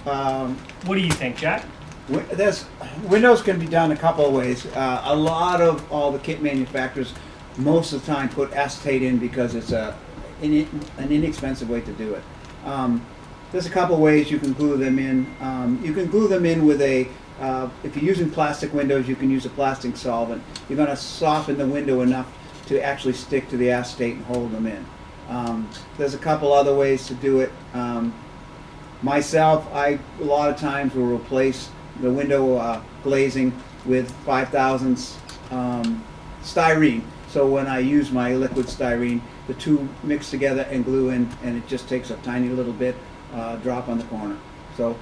What do you think, Jack? Windows can be done a couple of ways. A lot of all the kit manufacturers, most of the time, put acetate in because it's an inexpensive way to do it. There's a couple of ways you can glue them in. You can glue them in with if you're using plastic windows, you can use a plastic solvent. You're going to soften the window enough to actually stick to the acetate and hold them in. There's a couple other ways to do it. Myself, a lot of times will replace the window glazing with 5,000 styrene. So when I use my liquid styrene, the two mix together and glue in, and it just takes a tiny little bit drop on the corner. So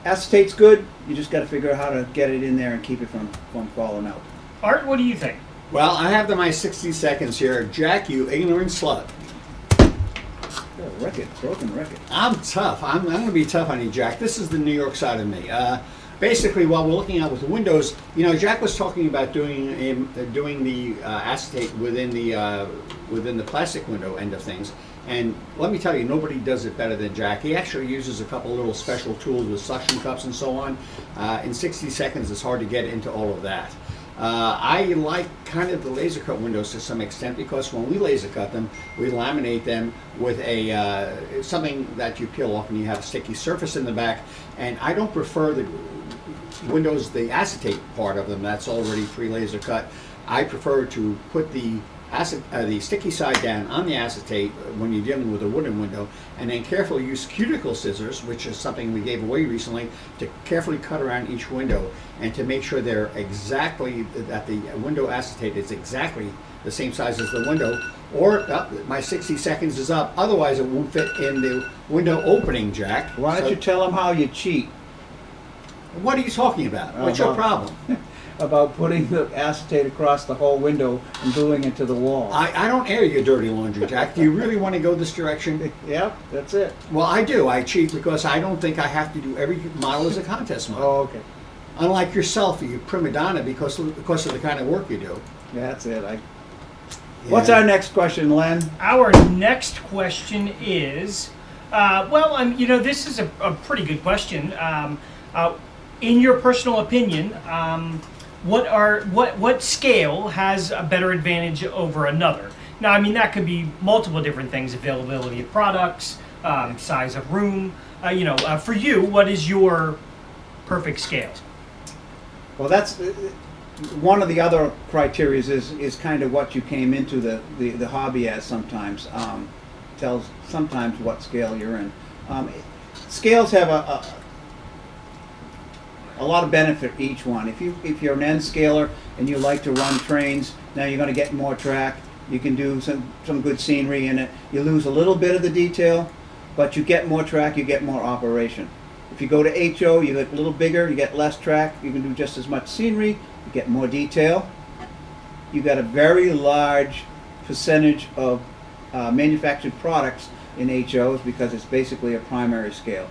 acetate's good. You just got to figure out how to get it in there and keep it from falling out. Art, what do you think? Well, I have my 60 seconds here. Jack, you ignorant slut. Broken record. I'm tough. I'm going to be tough on you, Jack. This is the New York side of me. Basically, while we're looking at with the windows, Jack was talking about doing the acetate within the plastic window end of things. And let me tell you, nobody does it better than Jack. He actually uses a couple little special tools with suction cups and so on. In 60 seconds, it's hard to get into all of that. I like kind of the laser cut windows to some extent because when we laser cut them, we laminate them with something that you peel off and you have a sticky surface in the back. And I don't prefer the windows, the acetate part of them that's already pre-laser cut. I prefer to put the sticky side down on the acetate when you're dealing with a wooden window, and then carefully use cuticle scissors, which is something we gave away recently, to carefully cut around each window and to make sure that the window acetate is exactly the same size as the window, or my 60 seconds is up. Otherwise, it won't fit in the window opening, Jack. Why don't you tell them how you cheat? What are you talking about? What's your problem? About putting the acetate across the whole window and gluing it to the wall. I don't air your dirty laundry, Jack. Do you really want to go this direction? Yep, that's it. Well, I do. I cheat because I don't think I have to do every model as a contest model. Oh, okay. Unlike yourself, you prima donna because of the kind of work you do. That's it. What's our next question, Len? Our next question is, this is a pretty good question. In your personal opinion, what scale has a better advantage over another? Now, I mean, that could be multiple different things: availability of products, size of room. For you, what is your perfect scale? Well, that's one of the other criteria is kind of what you came into the hobby as. Sometimes tells sometimes what scale you're in. Scales have a lot of benefit for each one. If you're an end scaler and you like to run trains, now you're going to get more track. You can do some good scenery in it. You lose a little bit of the detail, but you get more track, you get more operation. If you go to HO, you get a little bigger, you get less track, you can do just as much scenery, you get more detail. You got a very large percentage of manufactured products in HOs because it's basically a primary scale.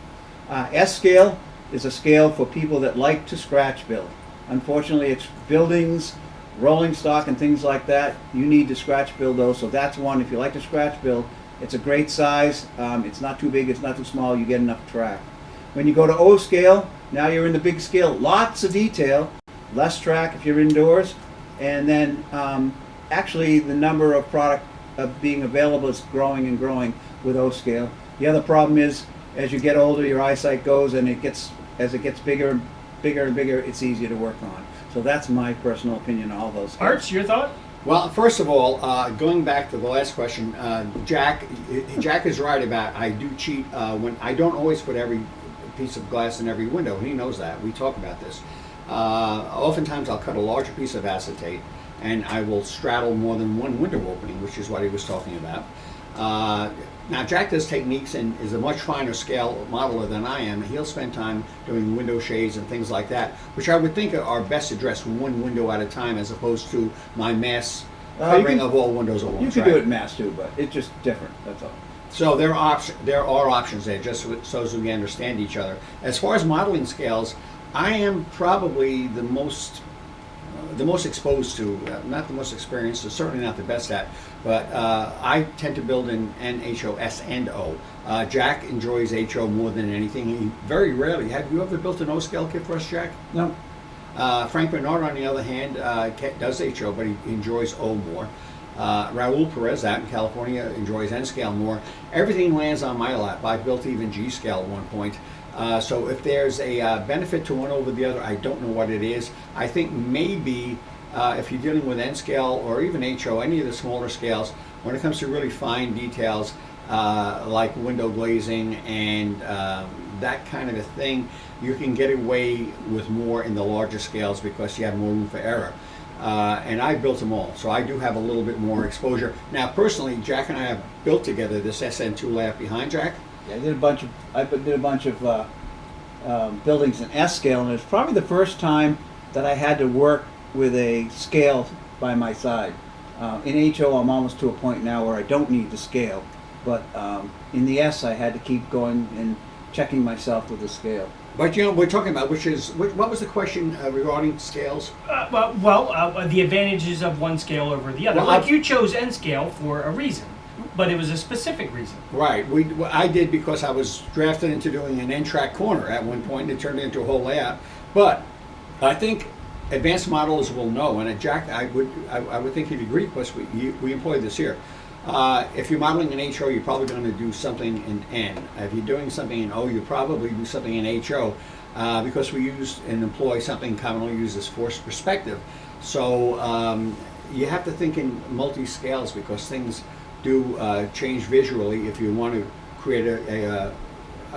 S scale is a scale for people that like to scratch build. Unfortunately, it's buildings, rolling stock, and things like that. You need to scratch build those, so that's one. If you like to scratch build, it's a great size. It's not too big, it's not too small, you get enough track. When you go to O scale, now you're in the big scale. Lots of detail, less track if you're indoors, and then actually the number of product being available is growing and growing with O scale. The other problem is, as you get older, your eyesight goes, and as it gets bigger and bigger, it's easier to work on. So that's my personal opinion on all those scales. Arch, your thought? Well, first of all, going back to the last question, Jack is right about I do cheat when I don't always put every piece of glass in every window, and he knows that. We talk about this. Oftentimes I'll cut a larger piece of acetate and I will straddle more than one window opening, which is what he was talking about. Now, Jack does techniques and is a much finer scale modeler than I am. He'll spend time doing window shades and things like that, which I would think are best addressed one window at a time as opposed to my mass covering of all windows at once. You can do it mass too, but it's just different, that's all. So there are options there, just so as we understand each other. As far as modeling scales, I am probably the most the most exposed to, not the most experienced, so certainly not the best at, but I tend to build in NHO, S and O. Jack enjoys HO more than anything. He very rarely, have you ever built an O-scale kit for us, Jack? No. Frank Bernard, on the other hand, does HO, but he enjoys O more. Raul Perez out in California enjoys N-scale more. Everything lands on my lap. I built even G-scale at one point. So if there's a benefit to one over the other, I don't know what it is. I think maybe if you're dealing with N-scale or even HO, any of the smaller scales, when it comes to really fine details like window glazing and that kind of a thing, you can get away with more in the larger scales because you have more room for error. And I built them all, so I do have a little bit more exposure. Now, personally, Jack and I have built together this SN2 layout behind Jack. Yeah, I did a bunch of buildings in S scale, and it was probably the first time that I had to work with a scale by my side. In HO, I'm almost to a point now where I don't need the scale, but in the S, I had to keep going and checking myself with the scale. But you know, we're talking about what was the question regarding scales? The advantages of one scale over the other. Well, like you chose N scale for a reason, but it was a specific reason. Right. I did because I was drafted into doing an N-track corner at one point, and it turned into a whole layout. But I think advanced modelers will know, and Jack, I would think he'd agree because we employ this here. If you're modeling in HO, you're probably going to do something in N. If you're doing something in O, you probably do something in HO because we use and employ something commonly used as forced perspective. So you have to think in multi-scales because things do change visually if you want to create a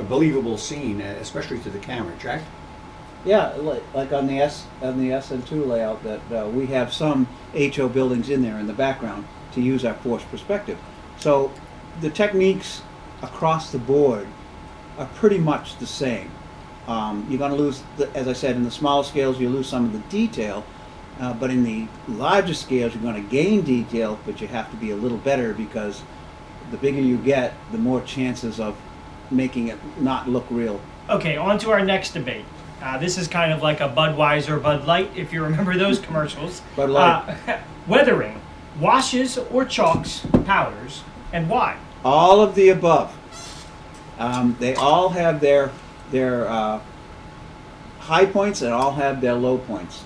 believable scene, especially to the camera. Jack? Yeah, like on the SN2 layout, that we have some HO buildings in there in the background to use our forced perspective. So the techniques across the board are pretty much the same. You're going to lose, as I said, in the small scales you lose some of the detail, but in the larger scales you're going to gain detail, but you have to be a little better because the bigger you get, the more chances of making it not look real. Okay, on to our next debate. This is kind of like a Budweiser, Bud Light, if you remember those commercials. Bud Light. Weathering, washes or chalks, powders, and why? All of the above. They all have their high points and all have their low points.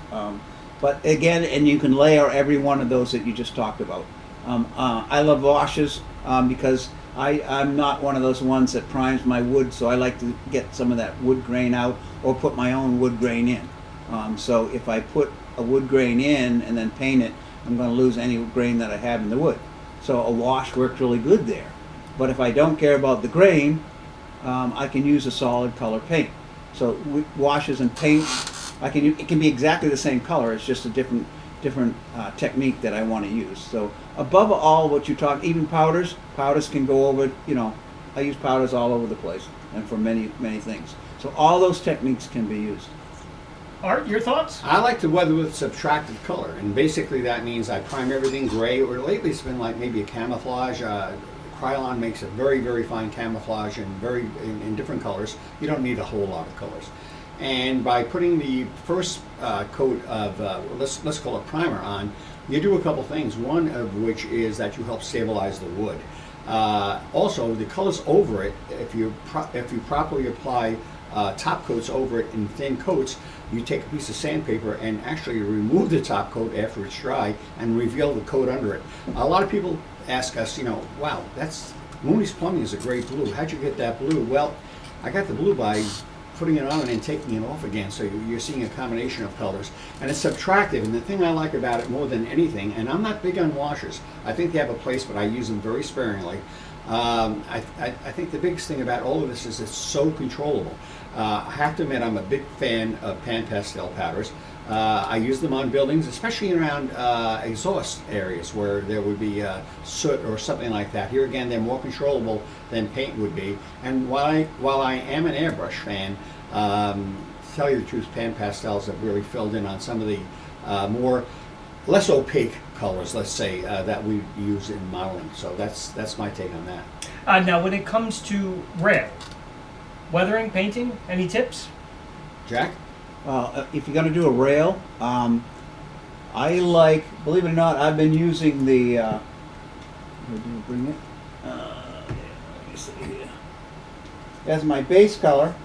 But again, and you can layer every one of those that you just talked about. I love washes because I'm not one of those ones that primes my wood, so I like to get some of that wood grain out or put my own wood grain in. So if I put a wood grain in and then paint it, I'm going to lose any grain that I have in the wood. So a wash works really good there. But if I don't care about the grain, I can use a solid color paint. So washes and paint, it can be exactly the same color. It's just a different technique that I want to use. So above all, what you talk, even powders can go over. I use powders all over the place and for many things. So all those techniques can be used. Art, your thoughts? I like to weather with subtractive color, and basically that means I prime everything gray, or lately it's been like maybe a camouflage. Krylon makes a very, very fine camouflage and in different colors. You don't need a whole lot of colors. And by putting the first coat of, let's call it primer on, you do a couple things, one of which is that you help stabilize the wood. Also, the colors over it, if you properly apply top coats over it in thin coats, you take a piece of sandpaper and actually remove the top coat after it's dry and reveal the coat under it. A lot of people ask us, wow, Mooney's Plumbing is a great blue. How'd you get that blue? Well, I got the blue by putting it on and taking it off again, so you're seeing a combination of colors. And it's subtractive, and the thing I like about it more than anything, and I'm not big on washes. I think they have a place, but I use them very sparingly. I think the biggest thing about all of this is it's so controllable. I have to admit I'm a big fan of pan pastel powders. I use them on buildings, especially around exhaust areas where there would be soot or something like that. Here again, they're more controllable than paint would be. And while I am an airbrush fan, to tell you the truth, pan pastels have really filled in on some of the less opaque colors, let's say, that we use in modeling. So that's my take on that. Now, when it comes to rail, weathering, painting, any tips? Jack? If you're going to do a rail, I like, believe it or not, I've been using the, where do you bring it? Let me see here. As my base color.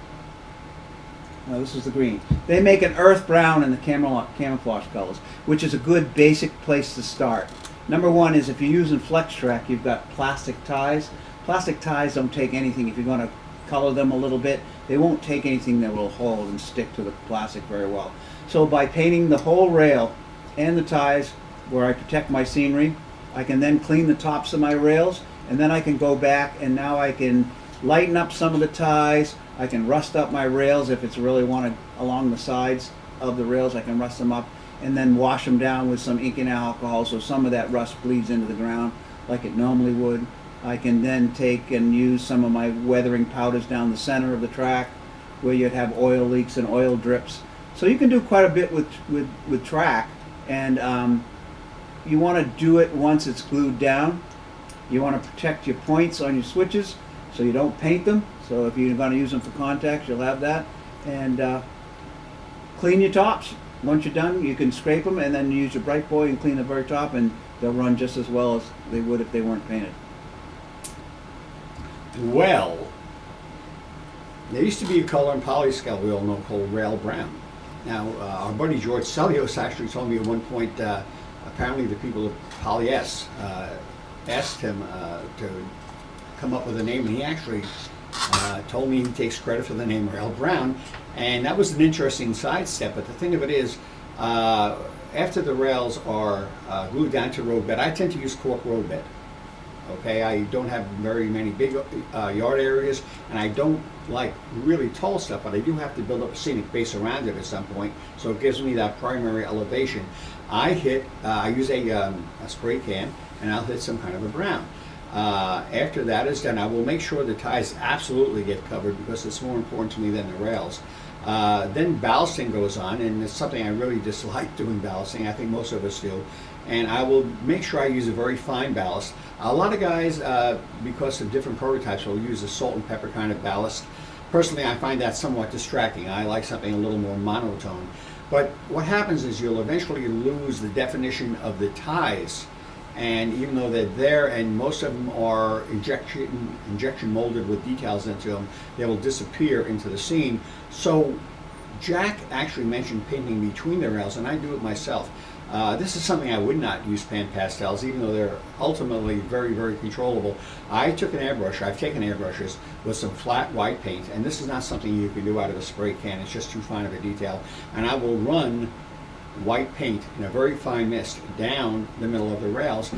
No, this is the green. They make an earth brown in the camouflage colors, which is a good basic place to start. Number one is if you're using Flex Track, you've got plastic ties. Plastic ties don't take anything. If you're going to color them a little bit, they won't take anything that will hold and stick to the plastic very well. So by painting the whole rail and the ties where I protect my scenery, I can then clean the tops of my rails, and then I can go back and now I can lighten up some of the ties. I can rust up my rails if it's really wanted along the sides of the rails. I can rust them up and then wash them down with some ink and alcohol so some of that rust bleeds into the ground like it normally would. I can then take and use some of my weathering powders down the center of the track where you'd have oil leaks and oil drips. So you can do quite a bit with track, and you want to do it once it's glued down. You want to protect your points on your switches so you don't paint them. So if you're going to use them for contacts, you'll have that. And clean your tops. Once you're done, you can scrape them and then use your Bright Boy and clean the very top, and they'll run just as well as they would if they weren't painted. Well, there used to be a color in polyscale we all know called rail brown. Now, our buddy George Celios actually told me at one point, apparently the people of Poly S asked him to come up with a name, and he actually told me he takes credit for the name Rail Brown, and that was an interesting sidestep. But the thing of it is, after the rails are glued down to road bed, I tend to use cork road bed. Okay, I don't have very many big yard areas, and I don't like really tall stuff, but I do have to build up a scenic base around it at some point, so it gives me that primary elevation. I use a spray can, and I'll hit some kind of a brown. After that is done, I will make sure the ties absolutely get covered because it's more important to me than the rails. Then ballasting goes on, and it's something I really dislike doing ballasting. I think most of us do. And I will make sure I use a very fine ballast. A lot of guys, because of different prototypes, will use a salt and pepper kind of ballast. Personally, I find that somewhat distracting. I like something a little more monotone. But what happens is you'll eventually lose the definition of the ties. And even though they're there, and most of them are injection molded with details into them, they will disappear into the scene. So Jack actually mentioned painting between the rails, and I do it myself. This is something I would not use pan pastels, even though they're ultimately very, very controllable. I took an airbrush, I've taken airbrushes with some flat white paint, and this is not something you can do out of a spray can, it's just too fine of a detail. And I will run white paint in a very fine mist down the middle of the rails.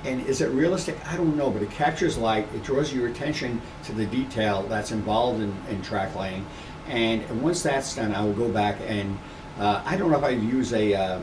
And is it realistic? I don't know, but it captures light, it draws your attention to the detail that's involved in track laying. And once that's done, I will go back and, I don't know if I use a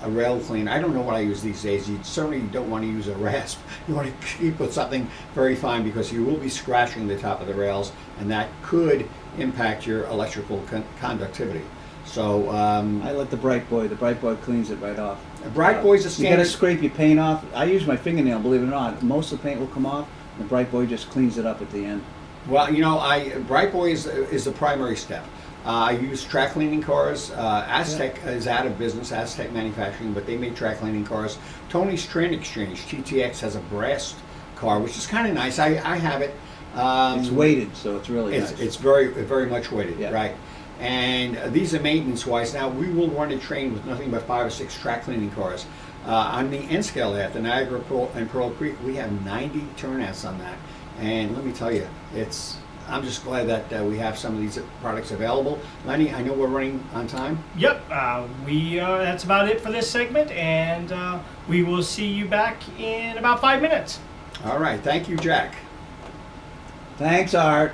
rail cleaner. I don't know what I use these days. You certainly don't want to use a rasp. You want to keep with something very fine because you will be scratching the top of the rails, and that could impact your electrical conductivity. So I like the Bright Boy. The Bright Boy cleans it right off. Bright Boy's a You standard. got to scrape your paint off. I use my fingernail, believe it or not. Most of the paint will come off, and the Bright Boy just cleans it up at the end. Well, you know, Bright Boy is the primary step. I use track cleaning cars. Aztec is out of business, Aztec Manufacturing, but they make track cleaning cars. Tony's Train Exchange, TTX, has a brass car, which is kind of nice. I have it. It's weighted, so it's really nice. It's very, very much weighted, Yeah. right? And these are maintenance-wise. Now, we will run a train with nothing but 5 or 6 track cleaning cars. On the N scale at the Niagara and Pearl Creek, we have 90 turnouts on that. And let me tell you, I'm just glad that we have some of these products available. Lenny, I know we're running on time. Yep, that's about it for this segment, and we will see you back in about 5 minutes. All right, thank you, Jack. Thanks, Art.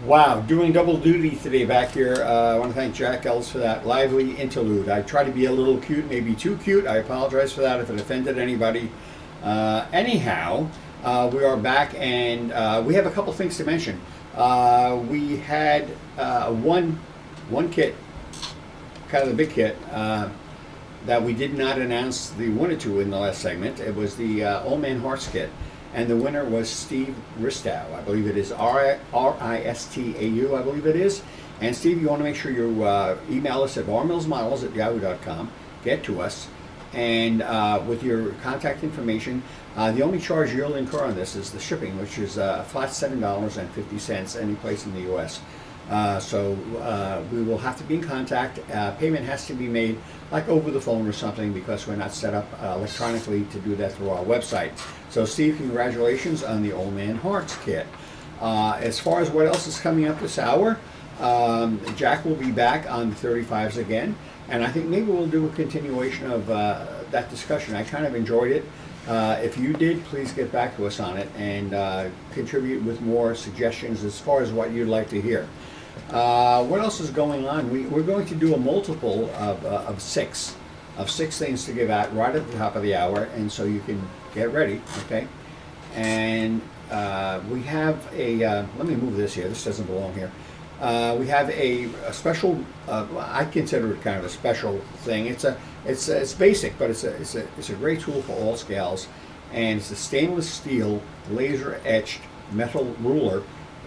Wow, doing double duty today back here. I want to thank Jack Ellis for that lively interlude. I tried to be a little cute, maybe too cute. I apologize for that if it offended anybody. Anyhow, we are back, and we have a couple things to mention. We had one kit, kind of the big kit, that we did not announce the winner to in the last segment. It was the Old Man Hearts kit. And the winner was Steve Ristau. I believe it is Ristau, I believe it is. And Steve, you want to make sure you email us at barmillsmodels@yahoo.com. Get to us. And with your contact information, the only charge you'll incur on this is the shipping, which is a flat $7.50 any place in the U.S. So we will have to be in contact. Payment has to be made like over the phone or something because we're not set up electronically to do that through our website. So Steve, congratulations on the Old Man Hearts kit. As far as what else is coming up this hour, Jack will be back on the 35s again, and I think maybe we'll do a continuation of that discussion. I kind of enjoyed it. If you did, please get back to us on it and contribute with more suggestions as far as what you'd like to hear. What else is going on? We're going to do a multiple of six things to give out right at the top of the hour, and so you can get ready, okay? And we have a, let me move this here, this doesn't belong here. We have a special, I consider it kind of a special thing. It's basic, but it's a great tool for all scales, and it's a stainless steel laser etched metal ruler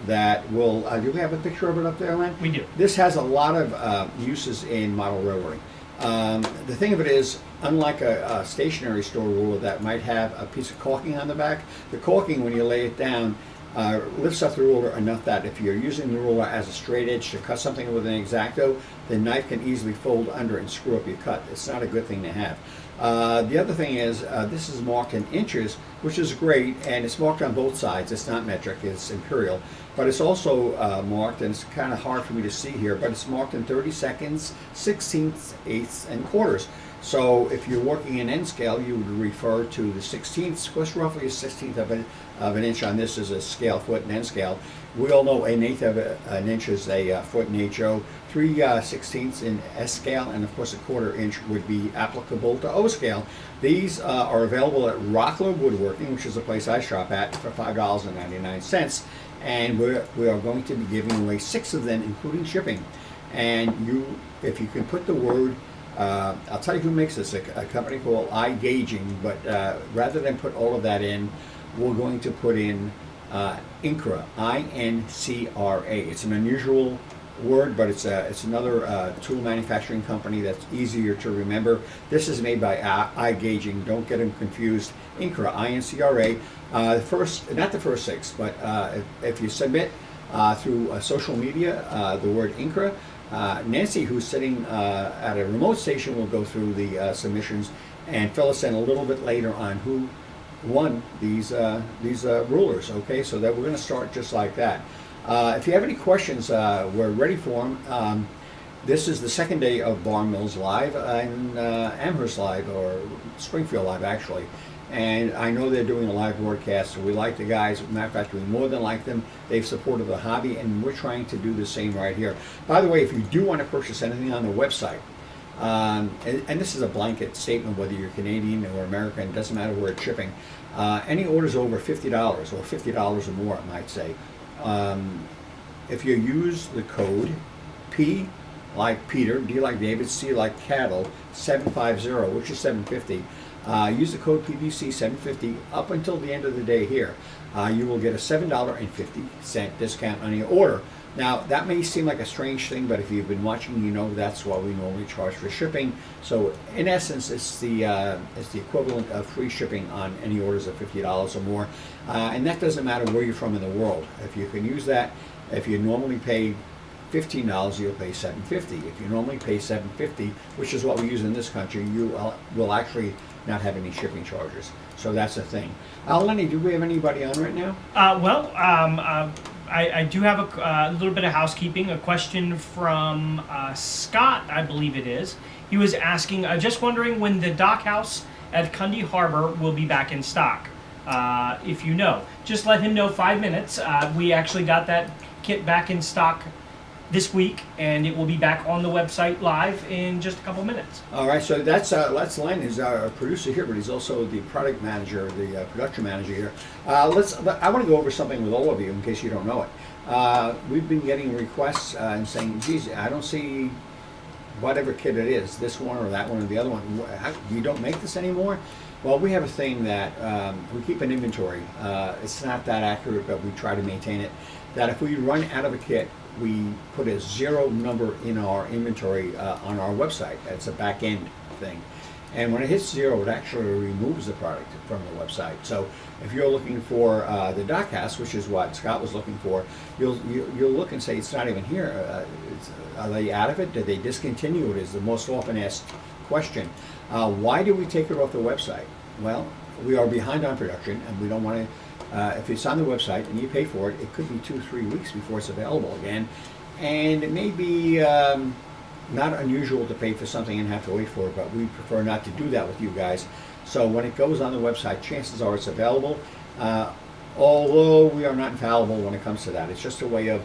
that will, do we have a picture of it up there, Len? We do. This has a lot of uses in model railroading. The thing of it is, unlike a stationary store ruler that might have a piece of caulking on the back, the caulking, when you lay it down, lifts up the ruler enough that if you're using the ruler as a straight edge to cut something with an X-Acto, the knife can easily fold under and screw up your cut. It's not a good thing to have. The other thing is, this is marked in inches, which is great, and it's marked on both sides. It's not metric, it's imperial, but it's also marked, and it's kind of hard for me to see here, but it's marked in 32nds, 16ths, 8ths, and quarters. So if you're working in N scale, you would refer to the 16ths, because roughly a 16th of an inch on this is a scale foot in N scale. We all know an eighth of an inch is a foot in HO, 3/16ths in S scale, and of course a quarter inch would be applicable to O scale. These are available at Rockler Woodworking, which is a place I shop at, for $5.99. And we are going to be giving away 6 of them, including shipping. And if you can put the word, I'll tell you who makes this, a company called iGaging, but rather than put all of that in, we're going to put in Incra, I-N-C-R-A. It's an unusual word, but it's another tool manufacturing company that's easier to remember. This is made by iGaging. Don't get them confused. Incra, I-N-C-R-A. Not the first 6, but if you submit through social media the word Incra, Nancy, who's sitting at a remote station, will go through the submissions and fill us in a little bit later on who won these rulers. Okay, so that we're going to start just like that. If you have any questions, we're ready for them. This is the second day of Bar Mills Live and Amherst Live, or Springfield Live actually. And I know they're doing a live broadcast, so we like the guys. As a matter of fact, we more than like them. They've supported the hobby, and we're trying to do the same right here. By the way, if you do want to purchase anything on the website, and this is a blanket statement, whether you're Canadian or American, it doesn't matter where it's shipping, any orders over $50, or $50 or more, I might say, if you use the code P like Peter, D like David, C like cattle, 750, which is 750, use the code PBC 750 up until the end of the day here. You will get a $7.50 discount on your order. Now, that may seem like a strange thing, but if you've been watching, you know that's what we normally charge for shipping. So, in essence, it's the equivalent of free shipping on any orders of $50 or more. And that doesn't matter where you're from in the world. If you can use that, if you normally pay $15, you'll pay $7.50. If you normally pay $7.50, which is what we use in this country, you will actually not have any shipping charges. So that's a thing. Lenny, do we have anybody on right now? I do have a little bit of housekeeping. A question from Scott, I believe it is. He was asking, just wondering when the dock house at Cundy Harbor will be back in stock. If you know, just let him know 5 minutes. We actually got that kit back in stock this week, and it will be back on the website live in just a couple minutes. All right, so that's Len is our producer here, but he's also the product manager, the production manager here. I want to go over something with all of you in case you don't know it. We've been getting requests and saying, geez, I don't see whatever kit it is, this one or that one or the other one. You don't make this anymore? Well, we have a thing that we keep an inventory. It's not that accurate, but we try to maintain it. That if we run out of a kit, we put a 0 number in our inventory on our website. It's a back end thing. And when it hits 0, it actually removes the product from the website. So if you're looking for the dock house, which is what Scott was looking for, you'll look and say, it's not even here. Are they out of it? Did they discontinue it? Is the most often asked question. Why do we take it off the website? Well, we are behind on production, and we don't want to. If it's on the website and you pay for it, it could be 2-3 weeks before it's available again, and it may be not unusual to pay for something and have to wait for it, but we prefer not to do that with you guys. So when it goes on the website, chances are it's available, although we are not infallible when it comes to that. It's just a way of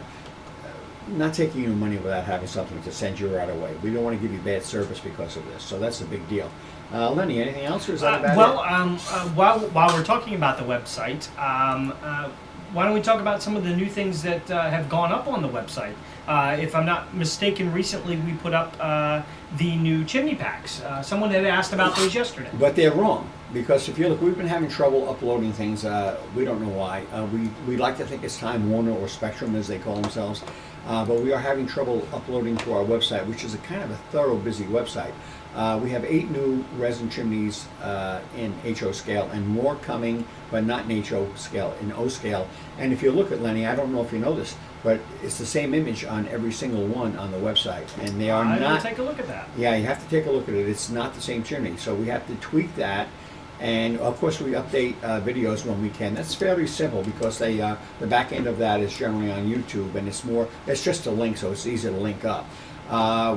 not taking your money without having something to send you right away. We don't want to give you bad service because of this, so that's a big deal. Lenny, anything else, or is that about it? While we're talking about the website, why don't we talk about some of the new things that have gone up on the website? If I'm not mistaken, recently we put up the new chimney packs. Someone had asked about those yesterday. But they're wrong, because if you look, we've been having trouble uploading things. We don't know why. We like to think it's Time Warner or Spectrum, as they call themselves, but we are having trouble uploading to our website, which is a kind of a thorough, busy website. We have 8 new resin chimneys in HO scale, and more coming, but not in HO scale, in O scale. And if you look at Lenny, I don't know if you know this, but it's the same image on every single one on the website, and they are not. Take a look at that. Yeah, you have to take a look at it. It's not the same chimney, so we have to tweak that. And of course, we update videos when we can. That's fairly simple because the back end of that is generally on YouTube, and it's just a link, so it's easy to link up.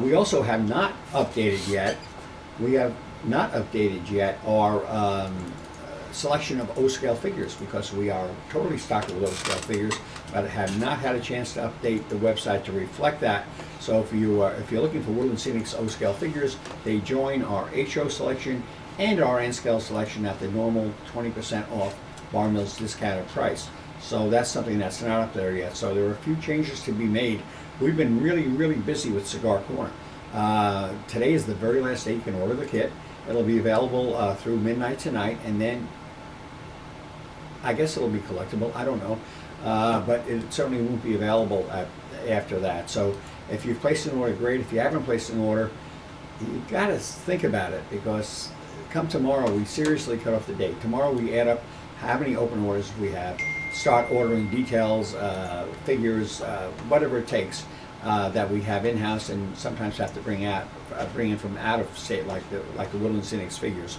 We also have not updated yet. We have not updated yet our selection of O-scale figures, because we are totally stocked with O-scale figures, but have not had a chance to update the website to reflect that. So if you're looking for Woodland Scenic's O-scale figures, they join our HO selection and our N-scale selection at the normal 20% off Bar Mills discounted price. So that's something that's not up there yet. So there are a few changes to be made. We've been really, really busy with Cigar Corner. Today is the very last day you can order the kit. It'll be available through midnight tonight, and then I guess it'll be collectible. I don't know, but it certainly won't be available after that. So if you've placed an order, great. If you haven't placed an order, you got to think about it, because come tomorrow, we seriously cut off the date. Tomorrow we add up how many open orders we have, start ordering details, figures, whatever it takes that we have in-house, and sometimes have to bring in from out of state, like the Woodland Scenic's figures.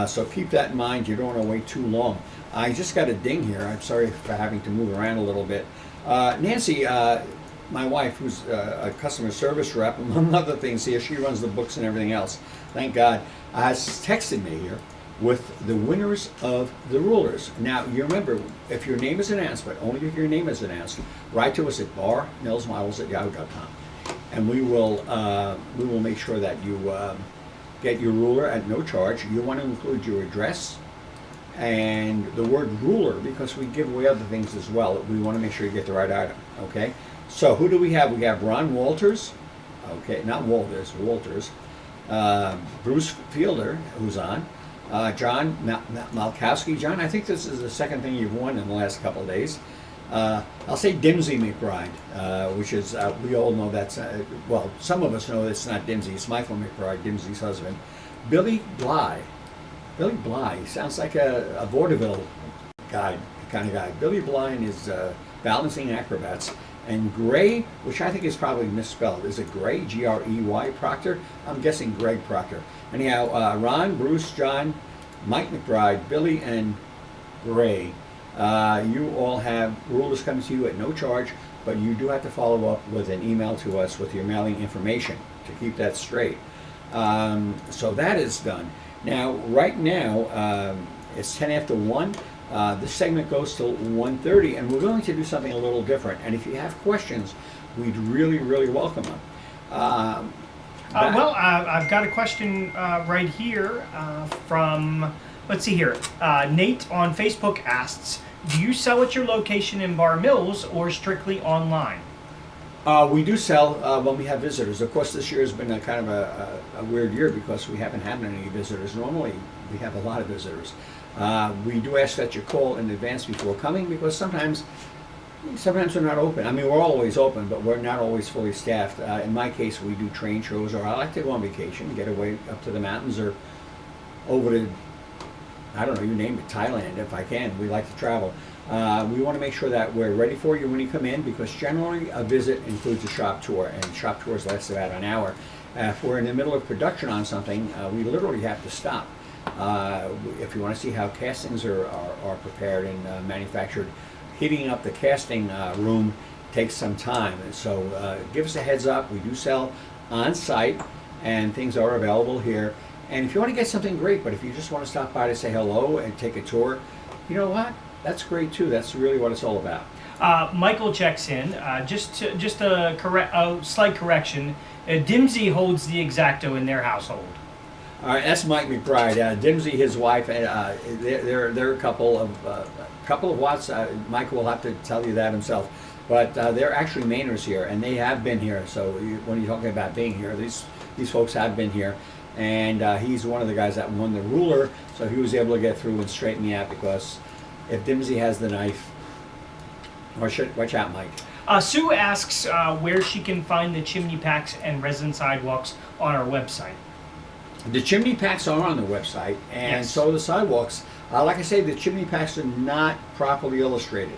So keep that in mind. You don't want to wait too long. I just got a ding here. I'm sorry for having to move around a little bit. Nancy, my wife, who's a customer service rep, among other things here, she runs the books and everything else, thank God, has texted me here with the winners of the rulers. Now, you remember, if your name is announced, but only if your name is announced, write to us at barmillsmodels@yahoo.com, and we will make sure that you get your ruler at no charge. You want to include your address and the word ruler, because we give away other things as well. We want to make sure you get the right item, okay? So who do we have? We have Ron Walters, okay, not Walters, Walters, Bruce Fielder, who's on, John Malkowski. John, I think this is the second thing you've won in the last couple of days. I'll say Dimsey McBride, which is, we all know that's, well, some of us know it's not Dimsey, it's Michael McBride, Dimsey's husband. Billy Bly, he sounds like a vaudeville guy, kind of guy. Billy Bly and his Balancing Acrobats. And Gray, which I think is probably misspelled, is it Gray, G-R-E-Y, Proctor? I'm guessing Greg Proctor. Anyhow, Ron, Bruce, John, Mike McBride, Billy, and Gray. You all have rulers coming to you at no charge, but you do have to follow up with an email to us with your mailing information to keep that straight. So that is done. Now, right now, it's 10 after 1. This segment goes till 1:30, and we're going to do something a little different. And if you have questions, we'd really, really welcome them. I've got a question right here from, let's see here. Nate on Facebook asks, do you sell at your location in Bar Mills or strictly online? We do sell when we have visitors. Of course, this year has been a kind of a weird year because we haven't had any visitors. Normally, we have a lot of visitors. We do ask that you call in advance before coming because sometimes we're not open. I mean, we're always open, but we're not always fully staffed. In my case, we do train shows, or I like to go on vacation, get away up to the mountains or over to, I don't know, you name it, Thailand if I can. We like to travel. We want to make sure that we're ready for you when you come in because generally a visit includes a shop tour, and shop tours last about an hour. If we're in the middle of production on something, we literally have to stop. If you want to see how castings are prepared and manufactured, heating up the casting room takes some time. So give us a heads up. We do sell on site and things are available here. And if you want to get something great, but if you just want to stop by to say hello and take a tour, you know what? That's great too. That's really what it's all about. Michael checks in. Just a slight correction. Dimsey holds the X-Acto in their household. All right, that's Mike McBride. Dimsey, his wife, they're a couple of watts. Mike will have to tell you that himself. But they're actually Mainers here, and they have been here. So when you're talking about being here, these folks have been here. And he's one of the guys that won the ruler, so he was able to get through and straighten me out because if Dimsey has the knife, watch out, Mike. Sue asks where she can find the chimney packs and resin sidewalks on our website. The chimney packs are on the website, and Yes. so are the sidewalks. Like I say, the chimney packs are not properly illustrated.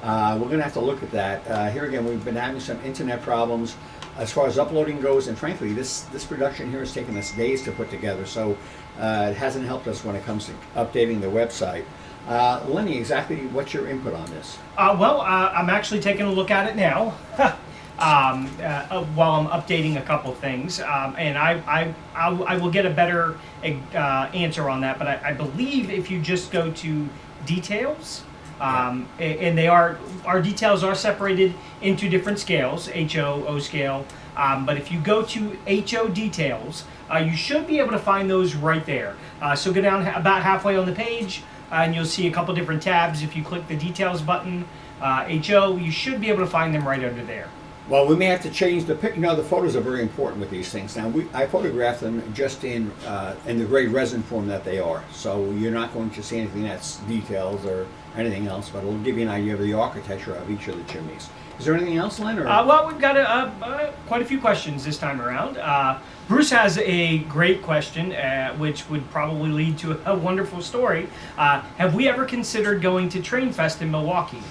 We're going to have to look at that. Here again, we've been having some internet problems as far as uploading goes, and frankly, this production here has taken us days to put together, so it hasn't helped us when it comes to updating the website. Lenny, exactly what's your input on this? I'm actually taking a look at it now while I'm updating a couple things, and I will get a better answer on that. But I believe if you just go to details, and our details are separated into different scales, HO, O scale. But if you go to HO details, you should be able to find those right there. So go down about halfway on the page, and you'll see a couple different tabs. If you click the details button, HO, you should be able to find them right under there. Well, we may have to change the pic. The photos are very important with these things. Now, I photographed them just in the gray resin form that they are. So you're not going to see anything that's details or anything else, but it'll give you an idea of the architecture of each of the chimneys. Is there anything else, Len? Or? We've got quite a few questions this time around. Bruce has a great question, which would probably lead to a wonderful story. Have we ever considered going to Train Fest in Milwaukee?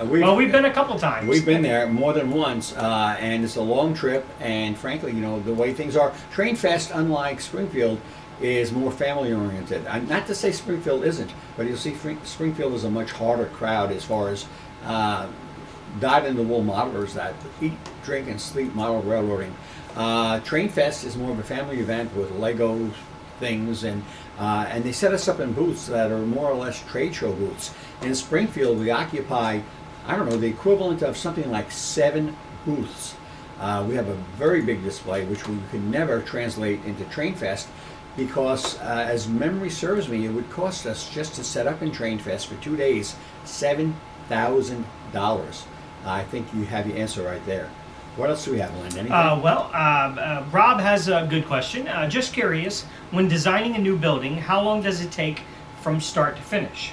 We've been a couple times. We've been there more than once, and it's a long trip. And frankly, the way things are, Train Fest, unlike Springfield, is more family oriented. Not to say Springfield isn't, but you'll see Springfield is a much harder crowd as far as dyed-in-the-wool modelers that eat, drink, and sleep model railroading. Train Fest is more of a family event with Lego things, and they set us up in booths that are more or less trade show booths. In Springfield, we occupy, I don't know, the equivalent of something like 7 booths. We have a very big display, which we could never translate into Train Fest, because as memory serves me, it would cost us just to set up in Train Fest for 2 days, $7,000. I think you have your answer right there. What else do we have, Len? Anything? Rob has a good question. Just curious, when designing a new building, how long does it take from start to finish?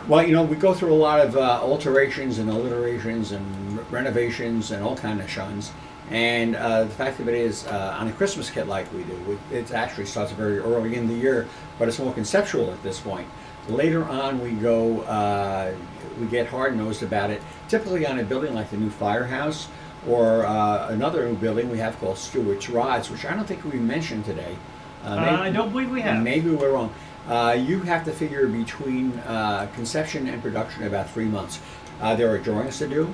Well, we go through a lot of alterations and alliterations and renovations and all kind of shuns. And the fact of it is, on a Christmas kit like we do, it actually starts very early in the year, but it's more conceptual at this point. Later on, we go, we get hard-nosed about it. Typically on a building like the new firehouse or another new building we have called Stewart's Rods, which I don't think we mentioned today. I don't believe we have. Maybe we're wrong. You have to figure between conception and production about 3 months. There are drawings to do.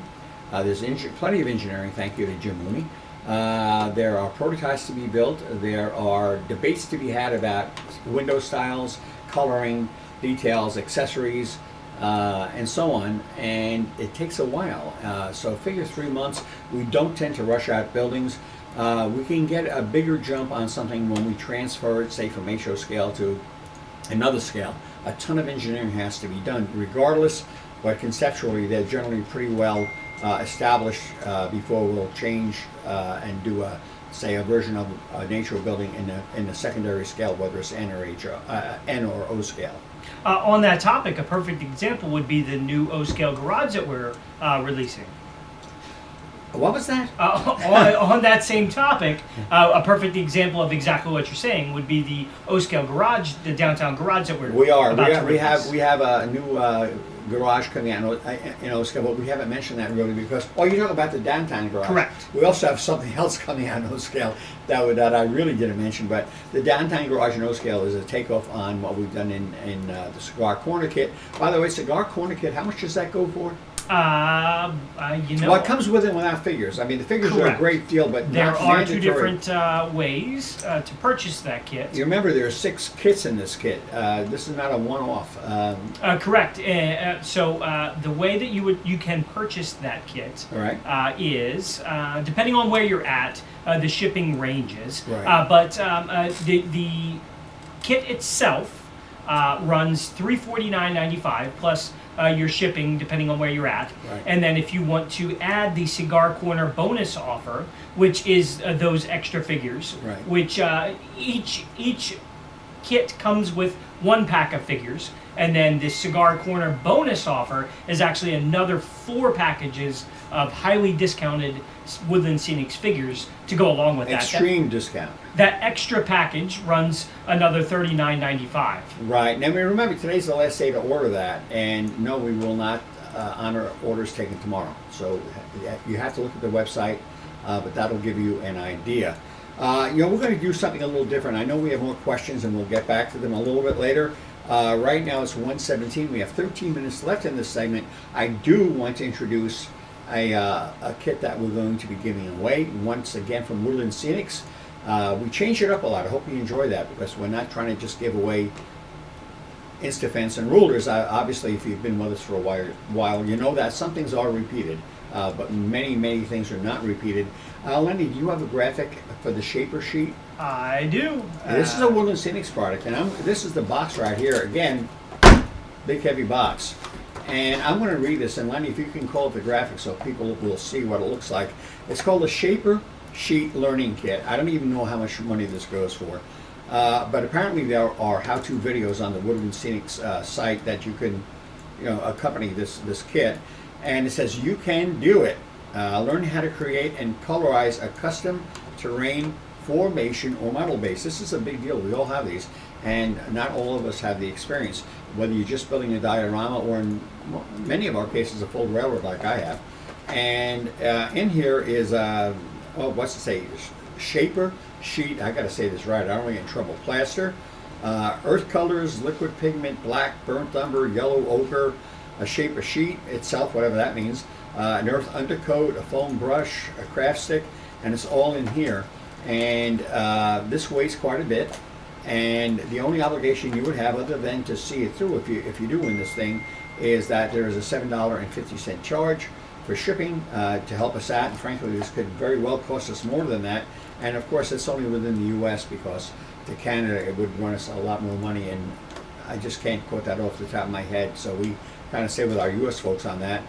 There's plenty of engineering, thank you to Jim Mooney. There are prototypes to be built. There are debates to be had about window styles, coloring, details, accessories, and so on, and it takes a while. So figure 3 months. We don't tend to rush out buildings. We can get a bigger jump on something when we transfer it, say from HO scale to another scale. A ton of engineering has to be done regardless, but conceptually they're generally pretty well established before we'll change and do say a version of a nature building in the secondary scale, whether it's N or O scale. On that topic, a perfect example would be the new O-scale garage that we're releasing. What was that? On that same topic, a perfect example of exactly what you're saying would be the O-scale garage, the downtown garage that We release. have a new garage coming out in O-scale, but we haven't mentioned that really because you're talking about the downtown garage. Correct. We also have something else coming out in O-scale that I really didn't mention, but the downtown garage in O-scale is a takeoff on what we've done in the Cigar Corner Kit. By the way, Cigar Corner Kit, how much does that go for? Well, it comes with and without figures. I mean, the figures are a Correct. great deal, but there not are mandatory. two different ways to purchase that kit. You remember there are 6 kits in this kit. This is not a one-off. Correct. So the way that you can purchase that kit All right. is depending on where you're at, the shipping ranges. Right. But the kit itself runs $349.95 plus your shipping, depending on where you're at. Right. And then if you want to add the Cigar Corner bonus offer, which is those extra figures, Right. which each kit comes with 1 pack of figures, and then the Cigar Corner bonus offer is actually another 4 packages of highly discounted Woodland Scenics figures to go along with that. Extreme discount. That extra package runs another $39.95. Right. Now, remember, today's the last day to order that, and no, we will not honor orders taken tomorrow. So you have to look at the website, but that'll give you an idea. We're going to do something a little different. I know we have more questions, and we'll get back to them a little bit later. Right now, it's 1:17. We have 13 minutes left in this segment. I do want to introduce a kit that we're going to be giving away, once again from Woodland Scenics. We changed it up a lot. I hope you enjoy that because we're not trying to just give away Insta-fence and rulers. Obviously, if you've been with us for a while, you know that some things are repeated, but many things are not repeated. Lenny, do you have a graphic for the shaper sheet? I do. This is a Woodland Scenics product, and this is the box right here. Again, big heavy box. And I'm going to read this, and Lenny, if you can call it the graphic so people will see what it looks like. It's called a Shaper Sheet Learning Kit. I don't even know how much money this goes for. But apparently there are how-to videos on the Woodland Scenics site that you can accompany this kit. And it says you can do it. Learn how to create and colorize a custom terrain formation or model base. This is a big deal. We all have these, and not all of us have the experience. Whether you're just building a diorama or in many of our cases a full railroad like I have. And in here is what's it say? Shaper sheet. I got to say this right. I don't want to get in trouble. Plaster, earth colors, liquid pigment, black, burnt umber, yellow ochre, a shaper sheet itself, whatever that means, an earth undercoat, a foam brush, a craft stick, and it's all in here. And this weighs quite a bit. And the only obligation you would have, other than to see it through, if you do win this thing, is that there is a $7.50 charge for shipping to help us out. And frankly, this could very well cost us more than that. And of course, it's only within the U.S. because to Canada it would run us a lot more money. And I just can't quote that off the top of my head. So we kind of stay with our U.S. folks on that.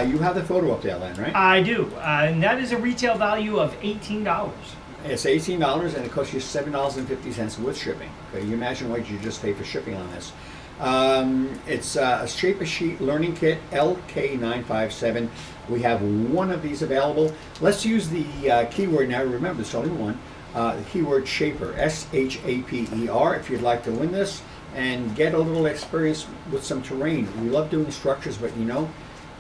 You have the photo up there, Len, right? I do, and that is a retail value of $18. It's $18 and it costs you $7.50 with shipping. Okay, you imagine what you just pay for shipping on this. It's a Shaper Sheet Learning Kit LK957. We have one of these available. Let's use the keyword now. Remember, there's only one. The keyword Shaper, SHAPER, if you'd like to win this and get a little experience with some terrain. We love doing structures, but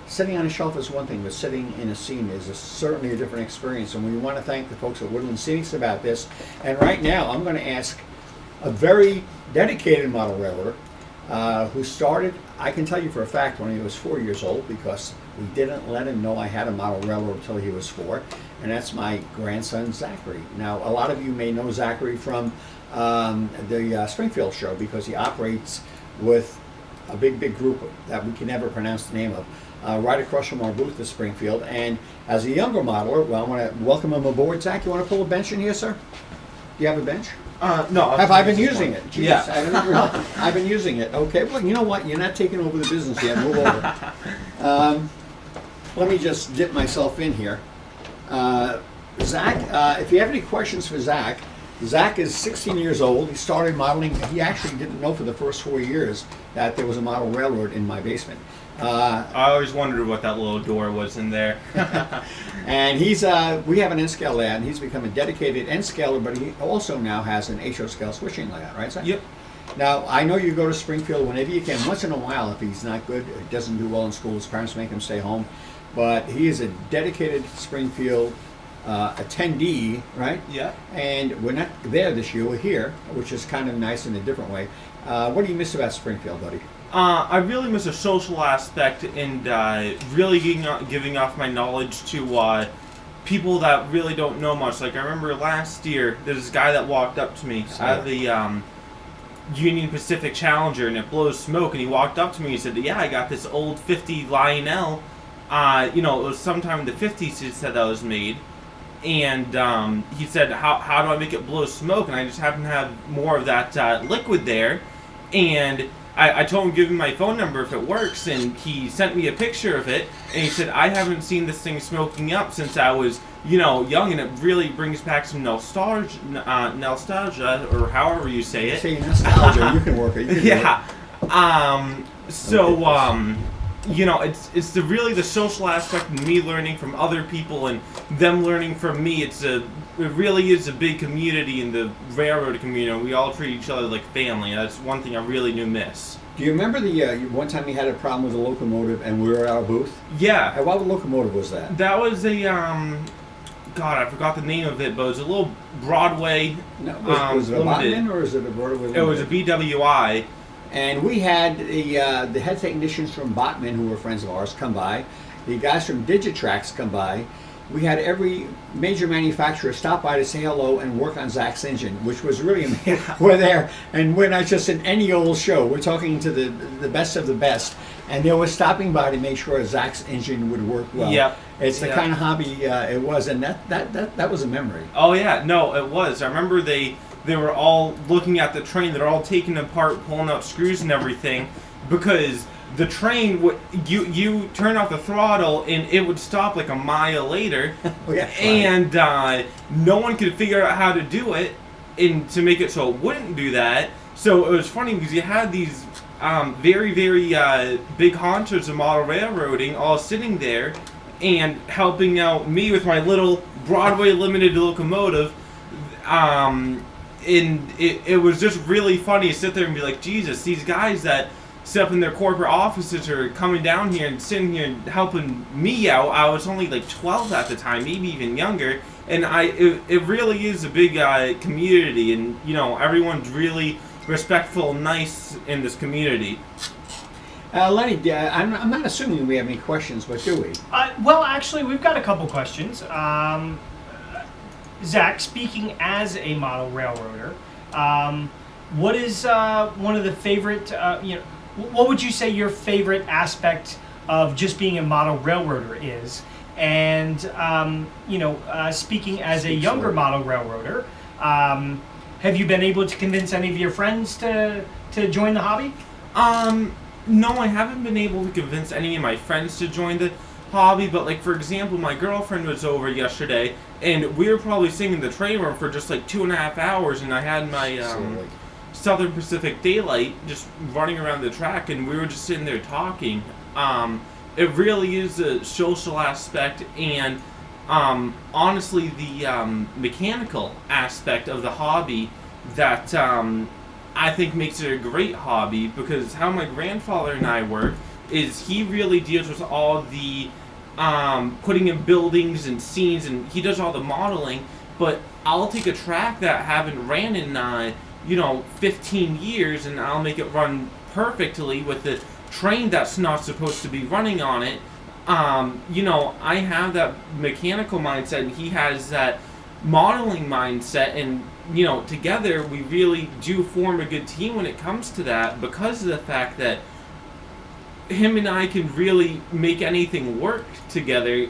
sitting on a shelf is one thing, but sitting in a scene is certainly a different experience. And we want to thank the folks at Woodland Scenics about this. And right now, I'm going to ask a very dedicated model railroader who started, I can tell you for a fact, when he was 4 years old, because we didn't let him know I had a model railroad until he was 4. And that's my grandson, Zachary. Now, a lot of you may know Zachary from the Springfield show because he operates with a big group that we can never pronounce the name of, right across from our booth at Springfield. And as a younger modeler, well, I want to welcome him aboard. Zach, you want to pull a bench in here, sir? Do you have a bench? No. Have I been using it? Jeez, Yeah. I didn't realize. I've been using it. Okay, well, you know what? You're not taking over the business yet. Move over. Let me just dip myself in here. Zach, if you have any questions for Zach, Zach is 16 years old. He started modeling. He actually didn't know for the first 4 years that there was a model railroad in my basement. I always wondered what that little door was in there. And he's, we have an N-scale layout, and he's become a dedicated N-scaler, but he also now has an HO scale switching layout, right, Zach? Yep. Now, I know you go to Springfield whenever you can. Once in a while, if he's not good, he doesn't do well in school, his parents make him stay home. But he is a dedicated Springfield attendee, right? Yeah. And we're not there this year, we're here, which is kind of nice in a different way. What do you miss about Springfield, buddy? I really miss a social aspect and really giving off my knowledge to people that really don't know much. Like I remember last year, there's this guy that walked up to me at the Union Pacific Challenger, and it blows smoke. And he walked up to me and he said, "Yeah, I got this old '50 Lionel. It was sometime in the '50s." He said that was made. And he said, how do I make it blow smoke? And I just happen to have more of that liquid there. And I told him to give him my phone number if it works. And he sent me a picture of it. And he said, I haven't seen this thing smoking up since I was, young. And it really brings back some nostalgia, or however you say it. Say nostalgia, you can work it. You can Yeah. Okay. It's really the social aspect of me learning from other people and them learning from me. It really is a big community in the railroad community. We all treat each other like family. That's one thing I really do miss. Do you remember the one time you had a problem with a locomotive and we were at our booth? Yeah. And what locomotive was that? That was a, God, I forgot the name of it, but it was a little Broadway. No, was it a limited. Botman or is it a Broadway? It was a BWI. And we had the head technicians from Botman, who were friends of ours, come by. The guys from Digitrax come by. We had every major manufacturer stop by to say hello and work on Zach's engine, which was really amazing. We're there, and we're not just in any old show. We're talking to the best of the best, and they were stopping by to make sure Zach's engine would work well. Yep. It's the kind of hobby it was, and that was a memory. Oh yeah, no, it was. I remember they were all looking at the train. They're all taking it apart, pulling out screws and everything, because the train would you turn off the throttle and it would stop like a mile later. Oh, yeah, and no one could figure out how to do it and to make it so it wouldn't do that. So it was funny because you had these very big honchos of model railroading all sitting there and helping out me with my little Broadway limited locomotive. And it was just really funny to sit there and be like, Jesus, these guys that sit up in their corporate offices are coming down here and sitting here and helping me out. I was only like 12 at the time, maybe even younger. And it really is a big community, and everyone's really respectful and nice in this community. Lenny, I'm not assuming we have any questions, but do we? Well, actually, we've got a couple questions. Zach, speaking as a model railroader, what is one of the favorite, what would you say your favorite aspect of just being a model railroader is? And, speaking as a younger model railroader, have you been able to convince any of your friends to join the hobby? No, I haven't been able to convince any of my friends to join the hobby, but like for example, my girlfriend was over yesterday and we were probably sitting in the train room for just like 2.5 hours, and I had my Southern Pacific Daylight just running around the track, and we were just sitting there talking. It really is a social aspect, and honestly the mechanical aspect of the hobby that I think makes it a great hobby, because how my grandfather and I work is he really deals with all the putting in buildings and scenes, and he does all the modeling, but I'll take a track that I haven't ran in 15 years, and I'll make it run perfectly with the train that's not supposed to be running on it. I have that mechanical mindset, and he has that modeling mindset, and together we really do form a good team when it comes to that, because of the fact that him and I can really make anything work together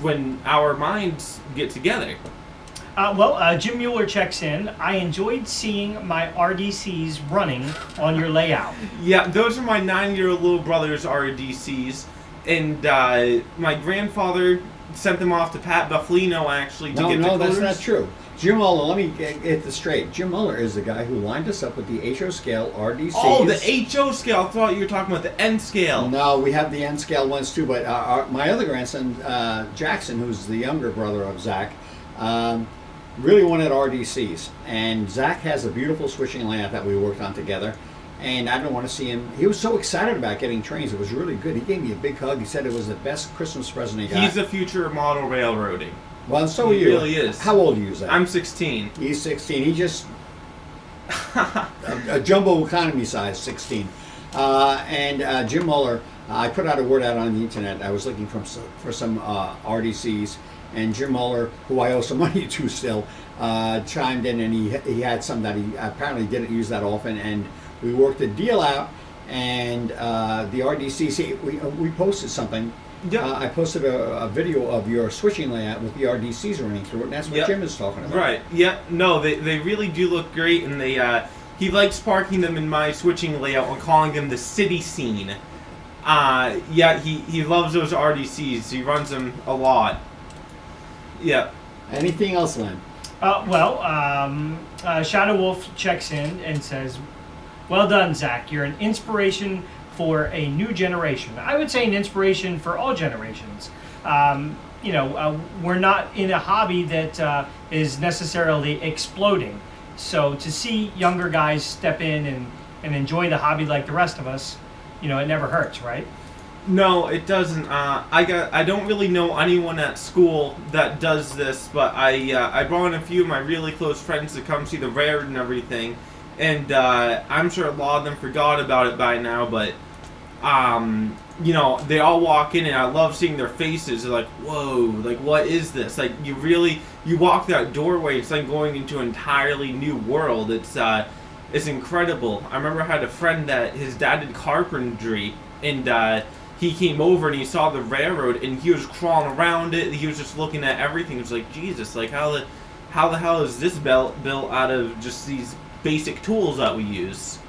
when our minds get together. Jim Mueller checks in. I enjoyed seeing my RDCs running on your layout. Yeah, those are my 9-year-old little brother's RDCs, and my grandfather sent them off to Pat Buffalino actually to get the No, colors. that's not true. Jim Mueller, let me get this straight. Jim Mueller is the guy who lined us up with the HO scale RDCs. Oh, the HO scale. I thought you were talking about the N scale. No, we have the N scale ones too, but my other grandson, Jackson, who's the younger brother of Zach, really wanted RDCs. And Zach has a beautiful switching layout that we worked on together. And I don't want to see him. He was so excited about getting trains. It was really good. He gave me a big hug. He said it was the best Christmas present he got. He's the future of model railroading. Well, so are He you. really is. How old are you, Zach? I'm 16. He's 16. He just a jumbo economy size 16. Jim Mueller, I put out a word out on the internet. I was looking for some RDCs, and Jim Mueller, who I owe some money to still, chimed in, and he had some that he apparently didn't use that often, and we worked a deal out. And the RDCs, we posted something. Yeah. I posted a video of your switching layout with the RDCs running through it, and that's what Yep. Jim is talking about. Right. Yeah. No, they really do look great, and he likes parking them in my switching layout and calling them the city scene. He loves those RDCs. He runs them a lot. Yeah. Anything else, Len? Shadow Wolf checks in and says, "Well done, Zach. You're an inspiration for a new generation." I would say an inspiration for all generations. We're not in a hobby that is necessarily exploding. So to see younger guys step in and enjoy the hobby like the rest of us, it never hurts, right? No, it doesn't. I don't really know anyone at school that does this, but I brought in a few of my really close friends to come see the rared and everything, and I'm sure a lot of them forgot about it by now, but they all walk in and I love seeing their faces. They're like, whoa, like what is this? Like you walk that doorway, it's like going into an entirely new world. It's incredible. I remember I had a friend that his dad did carpentry, and he came over and he saw the railroad and he was crawling around it. He was just looking at everything. It was like, Jesus, like how the hell is this built out of just these basic tools that we use?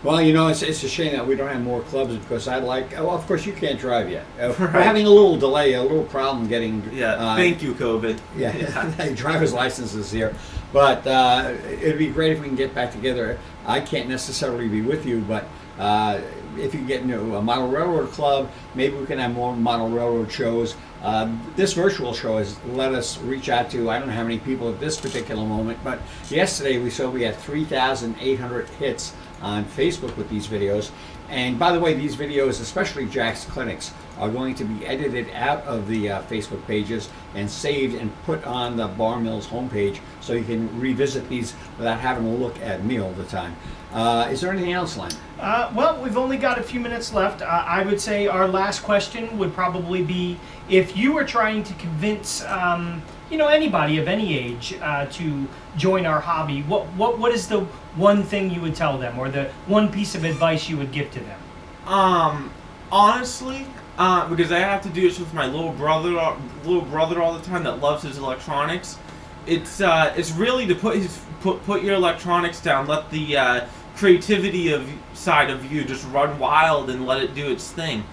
Well, it's a shame that we don't have more clubs, because of course you can't drive yet. We're having a little delay, a little problem getting... Thank you, COVID. Yeah, driver's licenses here. But it'd be great if we can get back together. I can't necessarily be with you, but if you can get into a model railroad club, maybe we can have more model railroad shows. This virtual show has let us reach out to, I don't know how many people at this particular moment, but yesterday we had 3,800 hits on Facebook with these videos. And by the way, these videos, especially Jack's clinics, are going to be edited out of the Facebook pages and saved and put on the Bar Mills homepage, so you can revisit these without having to look at me all the time. Is there anything else, Len? We've only got a few minutes left. I would say our last question would probably be, if you were trying to convince anybody of any age to join our hobby, what is the one thing you would tell them, or the one piece of advice you would give to them? Honestly, because I have to do this with my little brother all the time that loves his electronics. It's really to put your electronics down. Let the creativity side of you just run wild and let it do its thing.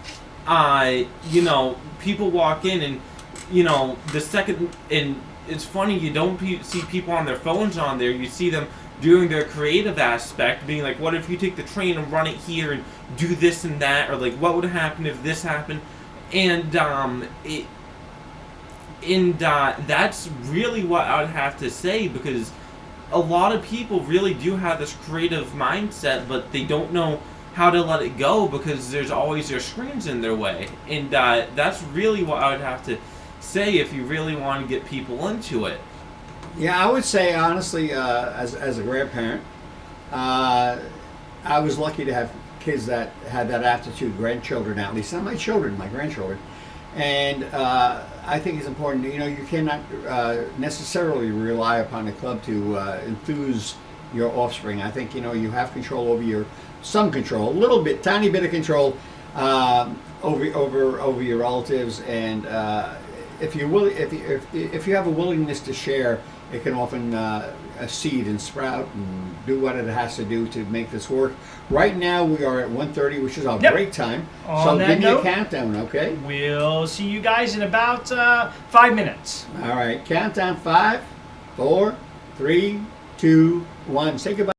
People walk in and the second, and it's funny, you don't see people on their phones on there. You see them doing their creative aspect, being like, what if you take the train and run it here and do this and that, or like, what would happen if this happened? And that's really what I would have to say, because a lot of people really do have this creative mindset, but they don't know how to let it go because there's always their screens in their way. And that's really what I would have to say if you really want to get people into it. Yeah, I would say, honestly, as a grandparent, I was lucky to have kids that had that aptitude, grandchildren at least, not my children, my grandchildren. And I think it's important, you cannot necessarily rely upon the club to enthuse your offspring. I think, you have control over some control, a little bit, tiny bit of control over your relatives, and if you will, if you have a willingness to share, it can often seed and sprout and do what it has to do to make this work. Right now we are at 1:30, which is our Yep. break time. On So that give me a note- countdown, okay? We'll see you guys in about 5 minutes. All right, countdown: 5, 4, 3, 2, 1. Say goodbye.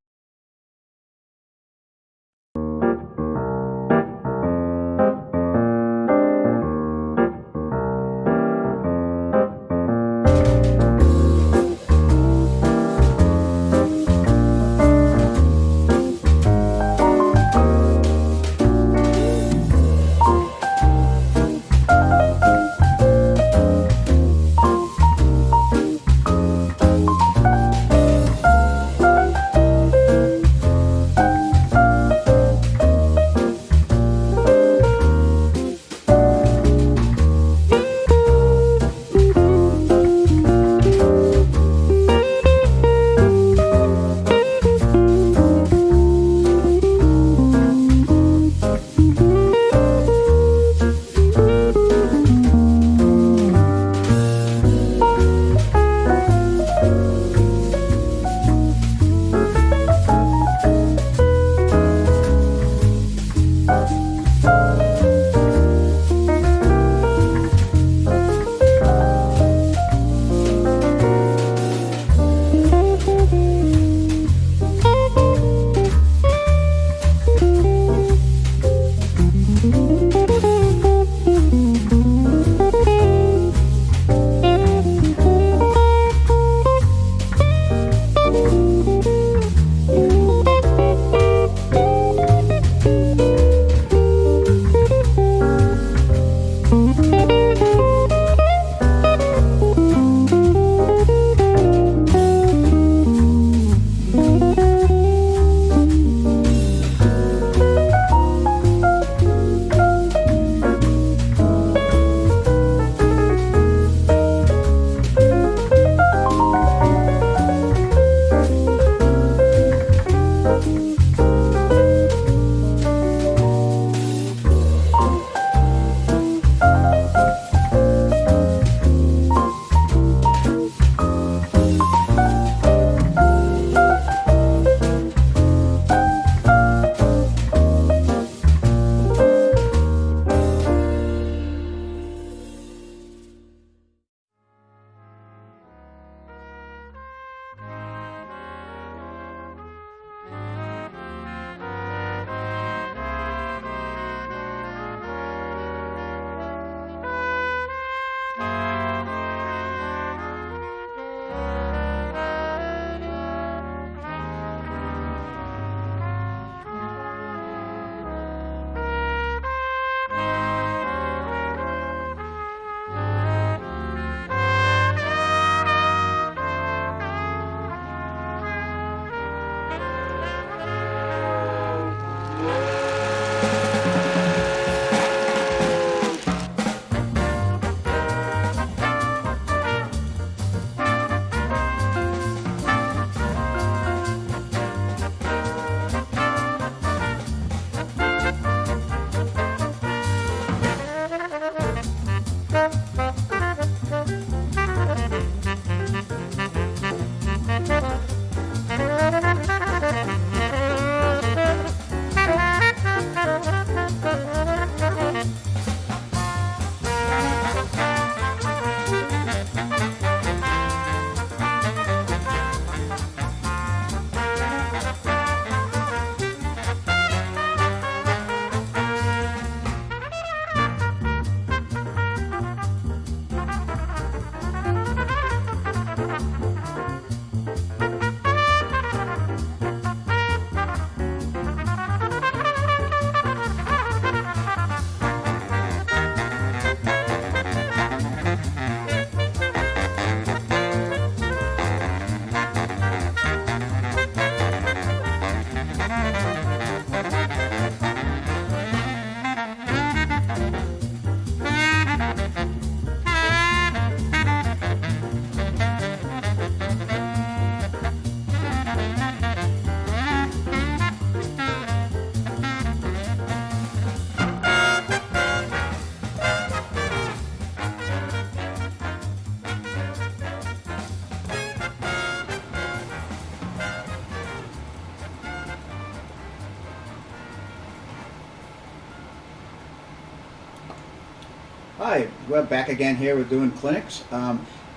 Hi, we're back again here. We're doing clinics.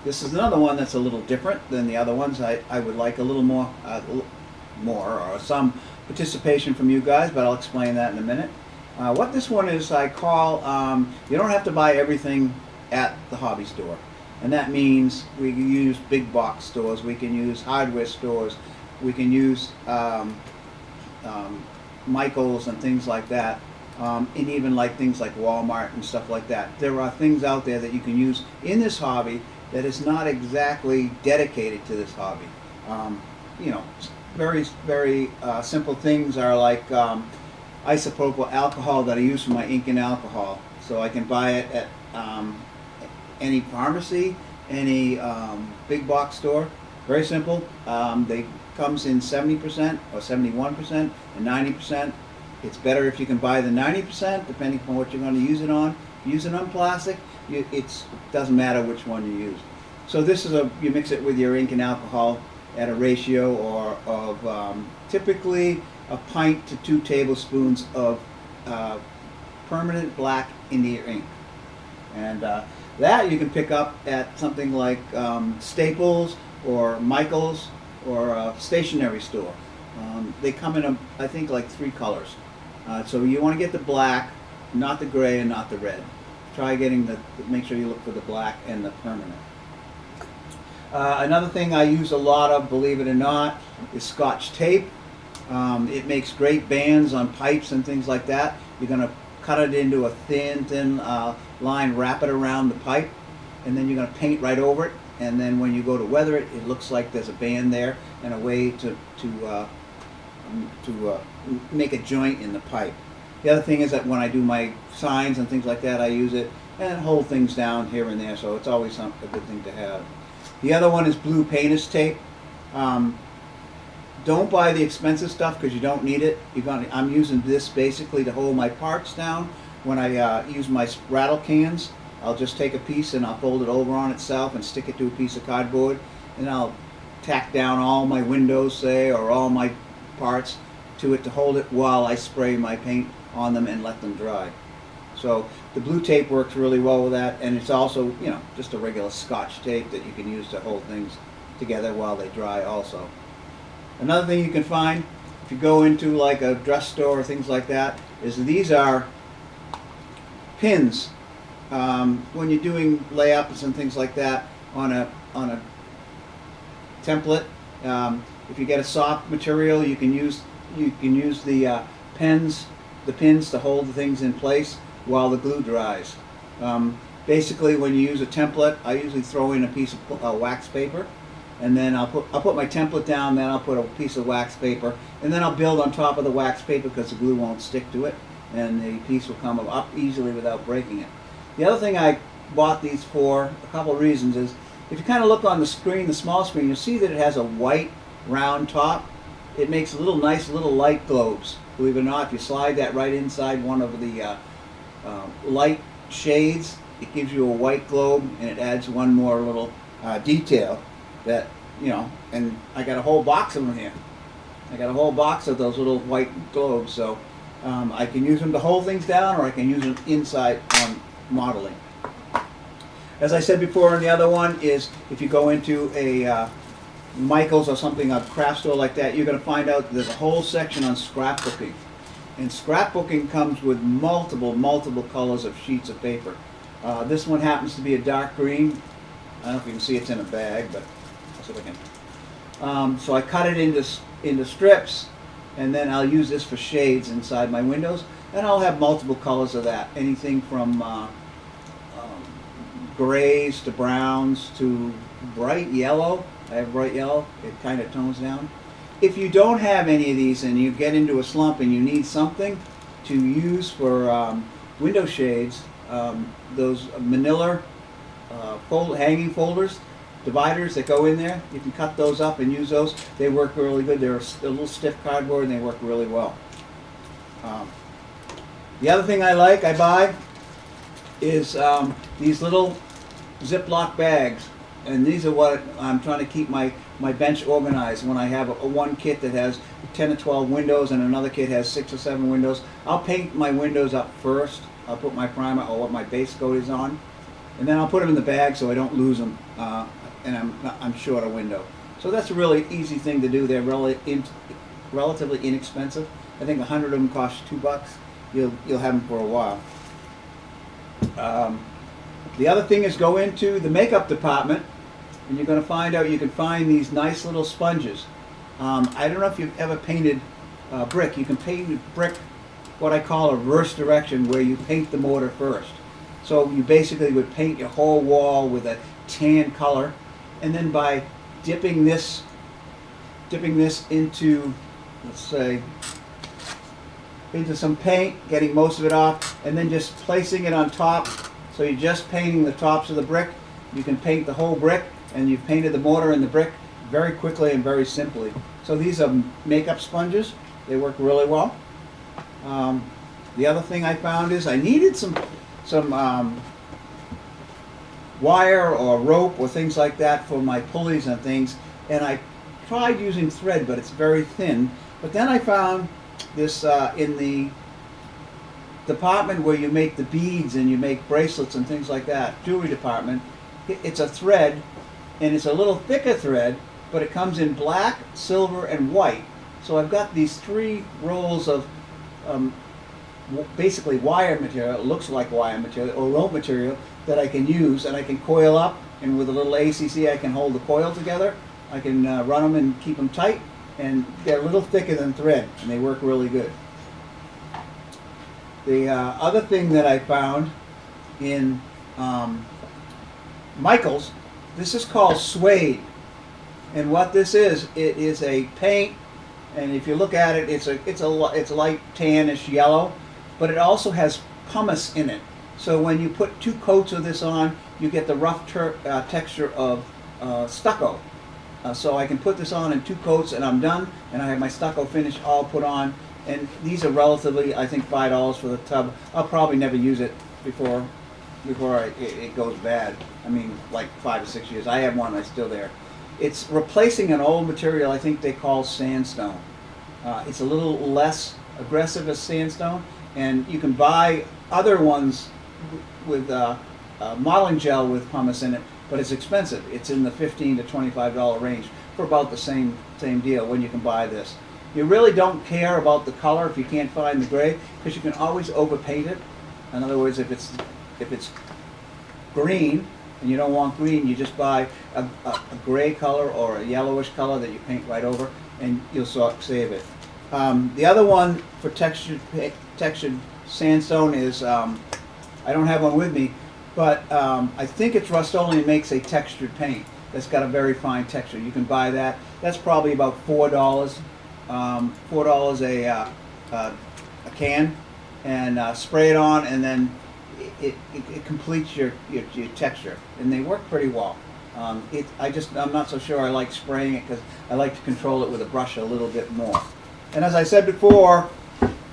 This is another one that's a little different than the other ones. I would like a little more, or some participation from you guys, but I'll explain that in a minute. What this one is, I call, you don't have to buy everything at the hobby store. And that means we can use big box stores, we can use hardware stores, we can use Michael's and things like that. And even like things like Walmart and stuff like that. There are things out there that you can use in this hobby that is not exactly dedicated to this hobby. You know, very, very simple things are like isopropyl alcohol that I use for my ink and alcohol. So I can buy it at any pharmacy, any big box store. Very simple. They comes in 70% or 71% and 90%. It's better if you can buy the 90%, depending upon what you're going to use it on. Use it on plastic. It doesn't matter which one you use. So this is you mix it with your ink and alcohol at a ratio of typically a pint to 2 tablespoons of permanent black India ink. And that you can pick up at something like Staples or Michael's or a stationery store. They come in, I think, like 3 colors. So you want to get the black, not the gray and not the red. Try getting make sure you look for the black and the permanent. Another thing I use a lot of, believe it or not, is Scotch tape. It makes great bands on pipes and things like that. You're going to cut it into a thin line, wrap it around the pipe, and then you're going to paint right over it. And then when you go to weather it, it looks like there's a band there and a way to make a joint in the pipe. The other thing is that when I do my signs and things like that, I use it and hold things down here and there, so it's always a good thing to have. The other one is blue painter's tape. Don't buy the expensive stuff because you don't need it. I'm using this basically to hold my parts down. When I use my rattle cans, I'll just take a piece and I'll fold it over on itself and stick it to a piece of cardboard, and I'll tack down all my windows, say, or all my parts to it to hold it while I spray my paint on them and let them dry. So the blue tape works really well with that, and it's also, you know, just a regular Scotch tape that you can use to hold things together while they dry also. Another thing you can find if you go into like a dress store or things like that is these are pins. When you're doing layups and things like that on a template, if you get a soft material, you can use the pins to hold the things in place while the glue dries. Basically, when you use a template, I usually throw in a piece of wax paper, and then I'll put my template down, then I'll put a piece of wax paper, and then I'll build on top of the wax paper because the glue won't stick to it, and the piece will come up easily without breaking it. The other thing I bought these for, a couple of reasons, is if you kind of look on the screen, the small screen, you'll see that it has a white round top. It makes nice little light globes. Believe it or not, if you slide that right inside one of the light shades, it gives you a white globe, and it adds one more little detail that, you know, and I got a whole box of them here. I got a whole box of those little white globes, so I can use them to hold things down, or I can use them inside on modeling. As I said before, and the other one is if you go into a Michael's or something, a craft store like that, you're going to find out there's a whole section on scrapbooking. And scrapbooking comes with multiple colors of sheets of paper. This one happens to be a dark green. I don't know if you can see it's in a bag, but I'll see if I can. So I cut it into strips, and then I'll use this for shades inside my windows, and I'll have multiple colors of that. Anything from grays to browns to bright yellow. I have bright yellow. It kind of tones down. If you don't have any of these and you get into a slump and you need something to use for window shades, those manila hanging folders, dividers that go in there, you can cut those up and use those. They work really good. They're a little stiff cardboard and they work really well. The other thing I buy is these little Ziploc bags, and these are what I'm trying to keep my bench organized. When I have one kit that has 10 or 12 windows and another kit has 6 or 7 windows, I'll paint my windows up first I'll put my primer or what my base coat is on, and then I'll put them in the bag so I don't lose them, and I'm short a window. So that's a really easy thing to do. They're relatively inexpensive. I think 100 of them cost $2. You'll have them for a while. The other thing is go into the makeup department, and you're going to find out you can find these nice little sponges. I don't know if you've ever painted brick. You can paint brick what I call a reverse direction, where you paint the mortar first. So you basically would paint your whole wall with a tan color, and then by dipping this into, let's say, into some paint, getting most of it off, and then just placing it on top. So you're just painting the tops of the brick. You can paint the whole brick, and you've painted the mortar and the brick very quickly and very simply. So these are makeup sponges. They work really well. The other thing I found is I needed some wire or rope or things like that for my pulleys and things, and I tried using thread, but it's very thin. But then I found this in the department where you make the beads and you make bracelets and things like that, jewelry department. It's a thread, and it's a little thicker thread, but it comes in black, silver, and white. So I've got these 3 rolls of basically wire material. It looks like wire material or rope material that I can use, and I can coil up, and with a little ACC I can hold the coil together. I can run them and keep them tight, and they're a little thicker than thread, and they work really good. The other thing that I found in Michael's, this is called suede, and what this is, it is a paint, and if you look at it, it's a light tannish yellow, but it also has pumice in it. So when you put 2 coats of this on, you get the rough texture of stucco. So I can put this on in 2 coats, and I'm done, and I have my stucco finish all put on. And these are relatively, I think, $5 for the tub. I'll probably never use it before it goes bad. I mean, like 5 or 6 years. I have one, it's still there. It's replacing an old material I think they call sandstone. It's a little less aggressive as sandstone, and you can buy other ones with modeling gel with pumice in it, but it's expensive. It's in the $15 to $25 range for about the same deal when you can buy this. You really don't care about the color if you can't find the gray, because you can always overpaint it. In other words, if it's green and you don't want green, you just buy a gray color or a yellowish color that you paint right over, and you'll save it. The other one for textured sandstone is, I don't have one with me, but I think it's Rust-Oleum makes a textured paint that's got a very fine texture. You can buy that. That's probably about $4. $4 a can, and spray it on, and then it completes your texture, and they work pretty well. I'm not so sure I like spraying it, because I like to control it with a brush a little bit more. And as I said before,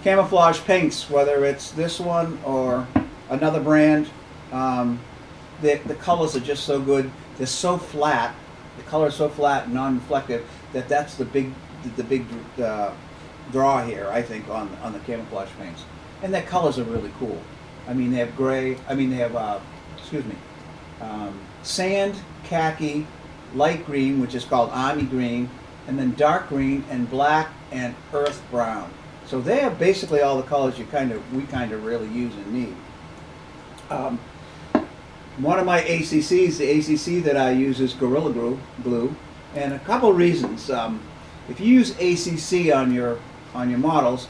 camouflage paints, whether it's this one or another brand, the colors are just so good. They're so flat. The color is so flat and non-reflective that's the big draw here, I think, on the camouflage paints. And their colors are really cool. I mean, they have gray. I mean, they have sand, khaki, light green, which is called army green, and then dark green and black and earth brown. So they have basically all the colors we kind of really use and need. One of my ACCs, the ACC that I use is Gorilla Glue, and a couple reasons. If you use ACC on your models,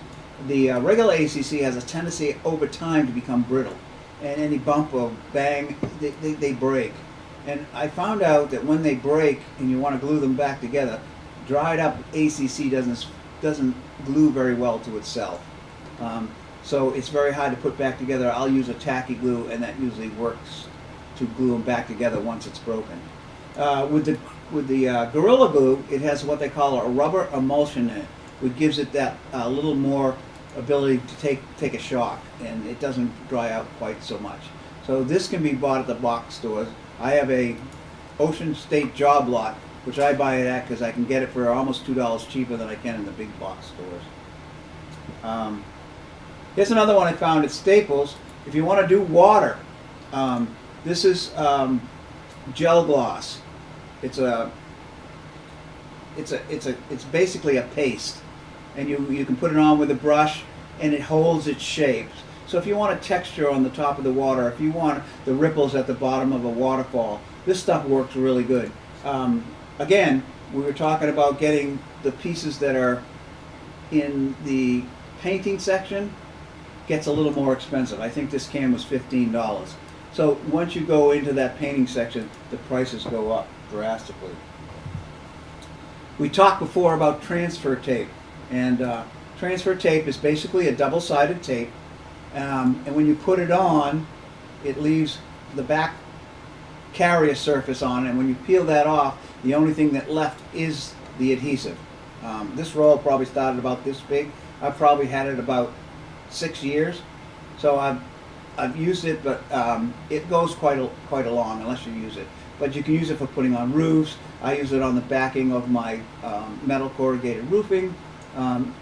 the regular ACC has a tendency over time to become brittle, and any bump or bang, they break. And I found out that when they break and you want to glue them back together, dried up ACC doesn't glue very well to itself. So it's very hard to put back together. I'll use a tacky glue, and that usually works to glue them back together once it's broken. With the Gorilla Glue, it has what they call a rubber emulsion in it, which gives it that little more ability to take a shock, and it doesn't dry out quite so much. So this can be bought at the box stores. I have a Ocean State Job Lot, which I buy it at because I can get it for almost $2 cheaper than I can in the big box stores. Here's another one I found at Staples. If you want to do water, this is gel gloss. It's basically a paste, and you can put it on with a brush, and it holds its shape. So if you want a texture on the top of the water, if you want the ripples at the bottom of a waterfall, this stuff works really good. Again, we were talking about getting the pieces that are in the painting section. Gets a little more expensive. I think this can was $15. So once you go into that painting section, the prices go up drastically. We talked before about transfer tape, and transfer tape is basically a double-sided tape, and when you put it on, it leaves the back carrier surface on, and when you peel that off, the only thing that left is the adhesive. This roll probably started about this big. I've probably had it about 6 years, so I've used it, but it goes quite along unless you use it. But you can use it for putting on roofs. I use it on the backing of my metal corrugated roofing.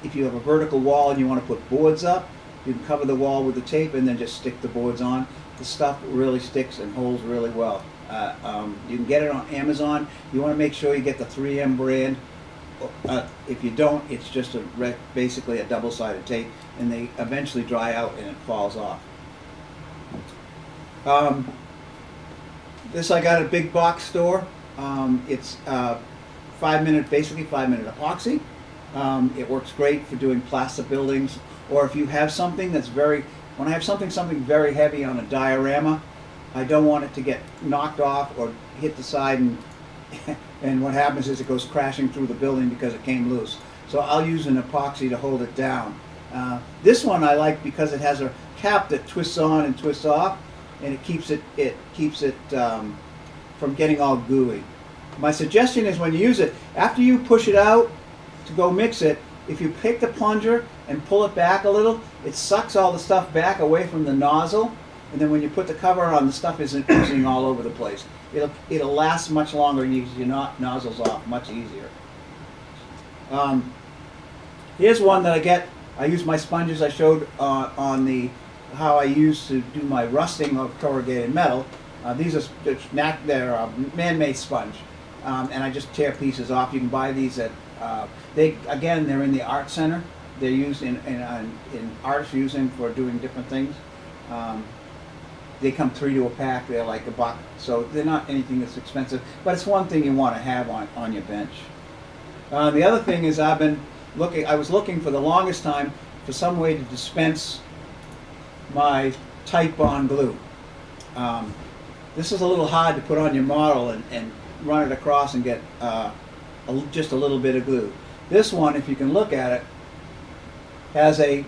If you have a vertical wall and you want to put boards up, you can cover the wall with the tape and then just stick the boards on. The stuff really sticks and holds really well. You can get it on Amazon. You want to make sure you get the 3M brand. If you don't, it's just basically a double-sided tape, and they eventually dry out and it falls off. This I got at a big box store. It's 5-minute epoxy. It works great for doing plaster buildings, or if you have something that's when I have something very heavy on a diorama, I don't want it to get knocked off or hit the side, and what happens is it goes crashing through the building because it came loose. So I'll use an epoxy to hold it down. This one I like because it has a cap that twists on and twists off, and it keeps it from getting all gooey. My suggestion is when you use it, after you push it out to go mix it, if you pick the plunger and pull it back a little, it sucks all the stuff back away from the nozzle, and then when you put the cover on, the stuff isn't oozing all over the place. It'll last much longer, and your nozzles off much easier. Here's one that I get. I use my sponges I showed on how I used to do my rusting of corrugated metal. These are they're man-made sponge, and I just tear pieces off. You can buy these at they're in the art center. They're used in artists use them for doing different things. They come 3 to a pack. They're like $1, so they're not anything that's expensive. But it's one thing you want to have on your bench. The other thing is I was looking for the longest time for some way to dispense my tight bond glue. This is a little hard to put on your model and run it across and get just a little bit of glue. This one, if you can look at it, has a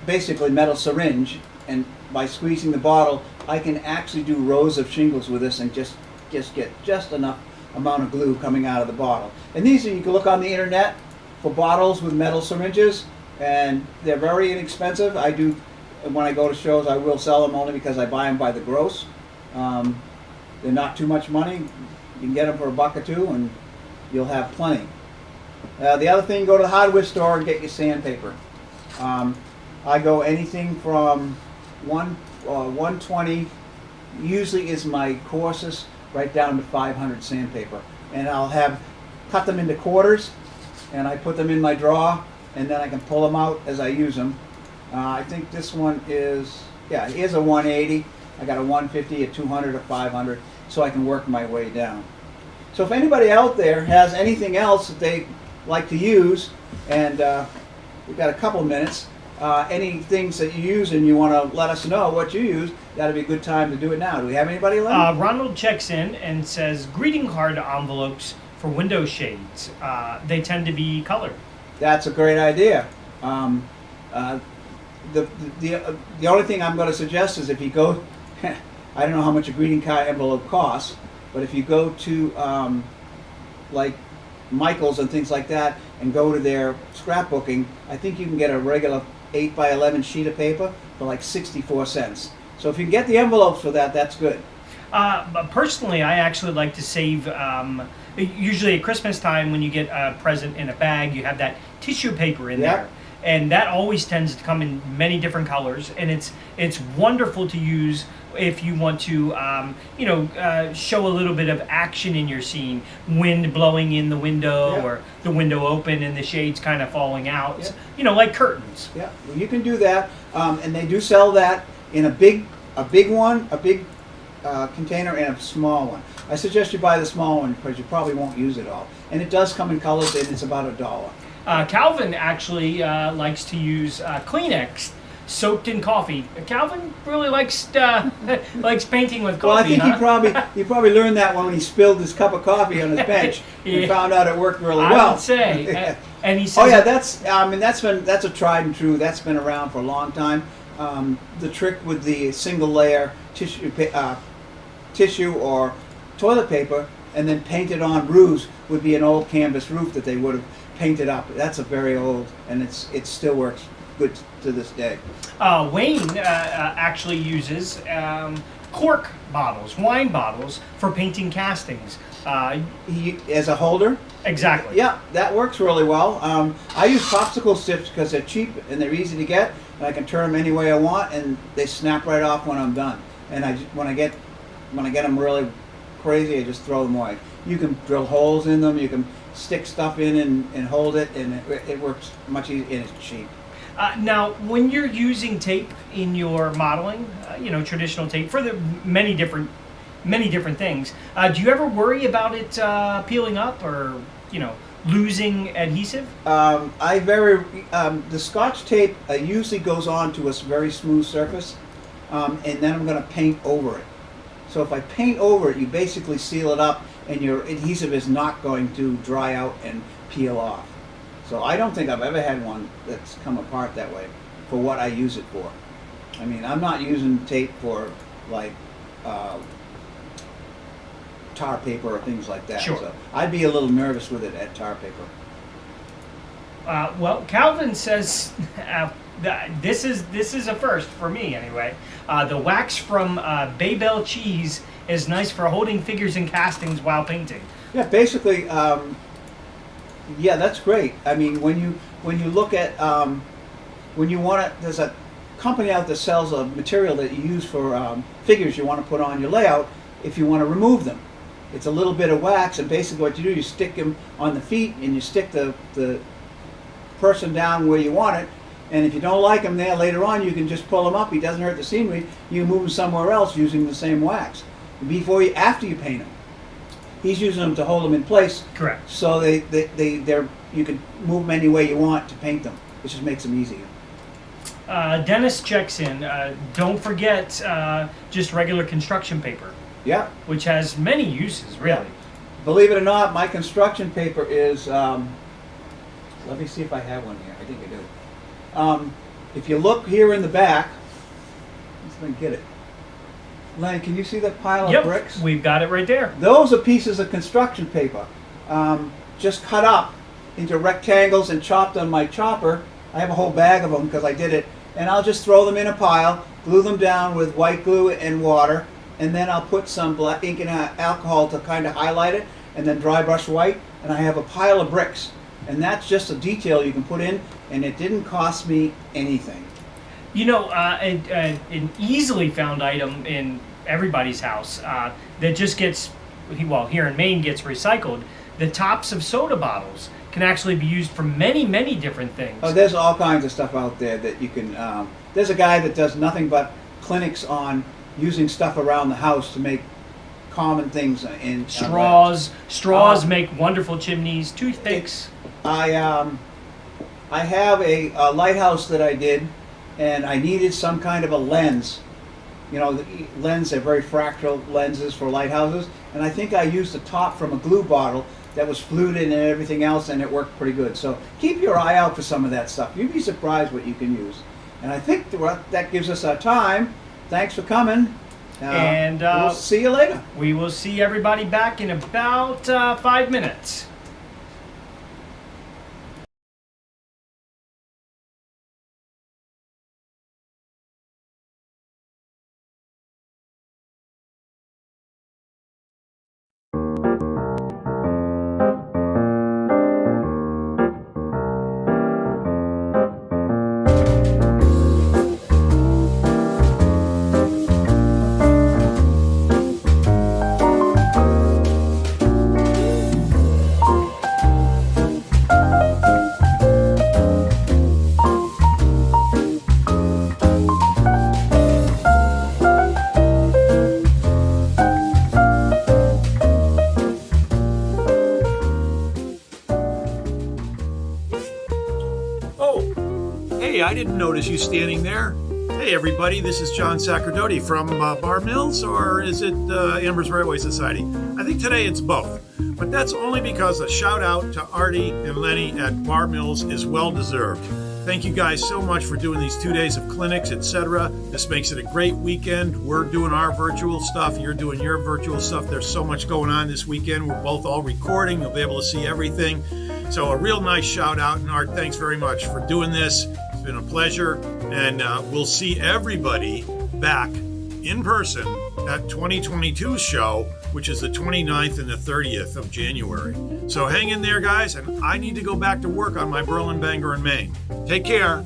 basically metal syringe, and by squeezing the bottle, I can actually do rows of shingles with this and just get just enough amount of glue coming out of the bottle. And these you can look on the internet for bottles with metal syringes, and they're very inexpensive. When I go to shows, I will sell them only because I buy them by the gross. They're not too much money. You can get them for $1 or $2, and you'll have plenty. The other thing, go to the hardware store and get your sandpaper. I go anything from 120, usually is my coarsest, right down to 500 sandpaper. And I'll cut them into quarters, and I put them in my drawer, and then I can pull them out as I use them. I think this one is, here's a 180. I got a 150, a 200, a 500, so I can work my way down. So if anybody out there has anything else that they like to use, and we've got a couple minutes, any things that you use and you want to let us know what you use, that'd be a good time to do it now. Do we have anybody, Len? Ronald checks in and says, greeting card envelopes for window shades. They tend to be colored. That's a great idea. The only thing I'm going to suggest is if you go, I don't know how much a greeting card envelope costs, but if you go to like Michael's and things like that and go to their scrapbooking, I think you can get a regular 8x11 sheet of paper for like 64 cents. So if you can get the envelopes for that, that's good. But personally, I actually like to save, usually at Christmas time when you get a present in a bag, you have that tissue paper in there. and that always tends to come in many different colors, and it's wonderful to use if you want to show a little bit of action in your scene, wind blowing in the window, Yeah. or the window open and the shades kind of falling out, Yeah. like curtains. Yeah, well, you can do that, and they do sell that in a big container and a small one. I suggest you buy the small one because you probably won't use it all. And it does come in colors, and it's about $1. Calvin actually likes to use Kleenex soaked in coffee. Calvin really likes likes painting with coffee. Well, I think huh? he probably learned that when he spilled his cup of coffee on his bench and found out it worked really well. I would say, and he says, oh yeah, that's a tried and true. That's been around for a long time. The trick with the single layer tissue or toilet paper and then painted on roofs would be an old canvas roof that they would have painted up. That's a very old, and it still works good to this day. Wayne actually uses cork bottles, wine bottles, for painting castings. He as a holder. Exactly. Yeah, that works really well. I use popsicle sticks because they're cheap and they're easy to get, and I can turn them any way I want, and they snap right off when I'm done. And when I get them really crazy, I just throw them away. You can drill holes in them. You can stick stuff in and hold it, and it works much easier, and it's cheap. Now, when you're using tape in your modeling, traditional tape for the many different things, do you ever worry about it peeling up or losing adhesive? The Scotch tape usually goes on to a very smooth surface, and then I'm going to paint over it. So if I paint over it, you basically seal it up, and your adhesive is not going to dry out and peel off. So I don't think I've ever had one that's come apart that way for what I use it for. I mean, I'm not using tape for like tar paper or things like that. Sure. So I'd be a little nervous with it at tar paper. Well, Calvin says this is a first for me anyway. The wax from Babel cheese is nice for holding figures and castings while painting. Yeah, basically, yeah, that's great. I mean, when you look at when you want to, there's a company out that sells a material that you use for figures you want to put on your layout if you want to remove them. It's a little bit of wax, and basically what you do, you stick them on the feet, and you stick the person down where you want it. And if you don't like him there later on, you can just pull him up. He doesn't hurt the scenery. You move him somewhere else using the same wax. After you paint him, he's using them to hold them in place. Correct. So you can move them any way you want to paint them, which just makes them easier. Dennis checks in. Don't forget just regular construction paper, Yeah. which has many uses, really. Believe it or not, my construction paper is. Let me see if I have one here. I think I do. If you look here in the back, let's see if I can get it. Len, can you see that pile of bricks? We've got it right there. Those are pieces of construction paper, just cut up into rectangles and chopped on my chopper. I have a whole bag of them because I did it, and I'll just throw them in a pile, glue them down with white glue and water, and then I'll put some black ink and alcohol to kind of highlight it, and then dry brush white, and I have a pile of bricks. And that's just a detail you can put in, and it didn't cost me anything. An easily found item in everybody's house that just gets, here in Maine, gets recycled. The tops of soda bottles can actually be used for many, many different things. Oh, there's all kinds of stuff out there that you can. There's a guy that does nothing but clinics on using stuff around the house to make common things in straws make wonderful chimneys. Toothpicks. I have a lighthouse that I did, and I needed some kind of a lens. The lens are very fractal lenses for lighthouses, and I think I used the top from a glue bottle that was fluted and everything else, and it worked pretty good. So keep your eye out for some of that stuff. You'd be surprised what you can use. And I think that gives us our time. Thanks for coming. And we'll see you later. We will see everybody back in about 5 minutes. Hey, I didn't notice you standing there. Hey everybody, this is John Sacerdoti from Bar Mills, or is it Amber's Railway Society? I think today it's both. But that's only because a shout out to Artie and Lenny at Bar Mills is well deserved. Thank you guys so much for doing these 2 days of clinics, etc. This makes it a great weekend. We're doing our virtual stuff. You're doing your virtual stuff. There's so much going on this weekend. We're both all recording. You'll be able to see everything. So a real nice shout out. And Art, thanks very much for doing this. It's been a pleasure. And we'll see everybody back in person at 2022's show, which is the 29th and the 30th of January. So hang in there, guys, and I need to go back to work on my Berlin Bangor in Maine. Take care.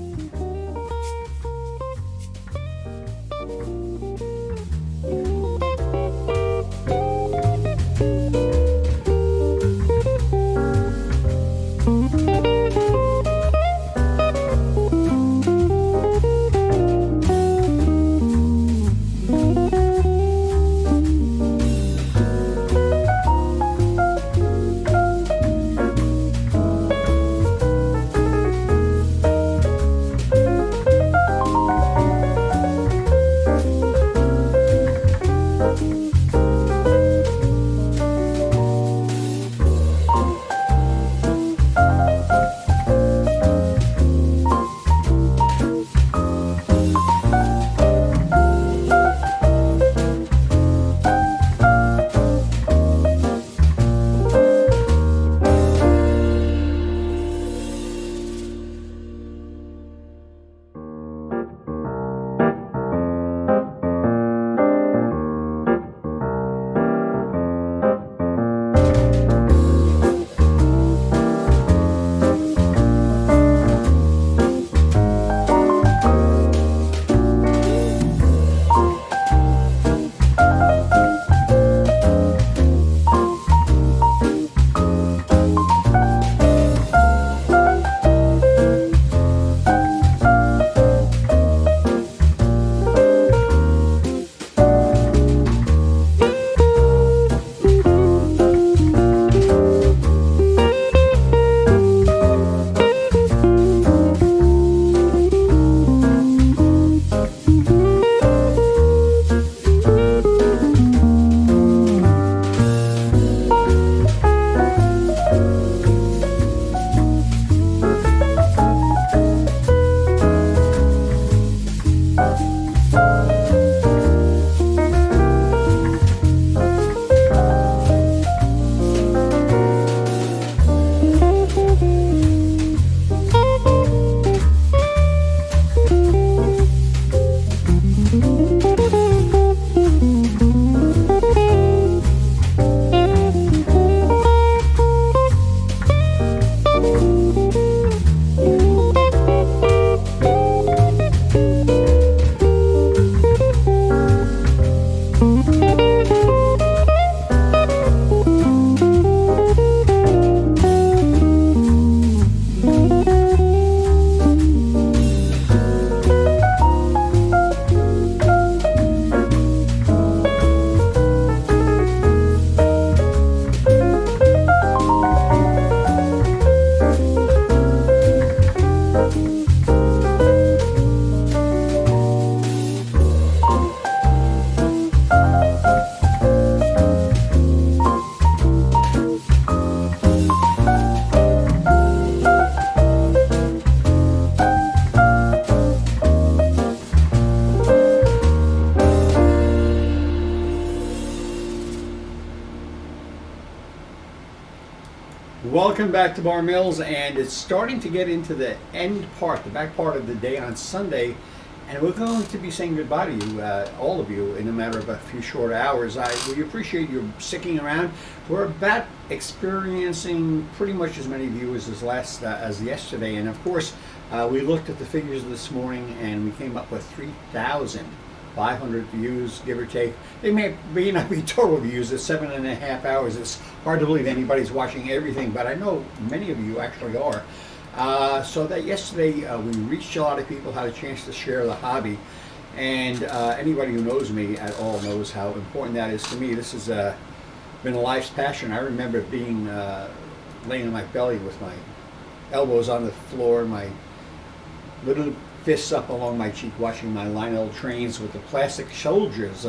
Welcome back to Bar Mills, and it's starting to get into the end part, the back part of the day on Sunday, and we're going to be saying goodbye to you, all of you, in a matter of a few short hours. We appreciate you sticking around. We're about experiencing pretty much as many viewers as yesterday, and of course, we looked at the figures this morning, and we came up with 3,500 views, give or take. They may not be total views at 7.5 hours. It's hard to believe anybody's watching everything, but I know many of you actually are. So that yesterday we reached a lot of people, had a chance to share the hobby, and anybody who knows me at all knows how important that is to me. This has been a life's passion. I remember being laying on my belly with my elbows on the floor, my little fists up along my cheek watching my Lionel trains with the plastic soldiers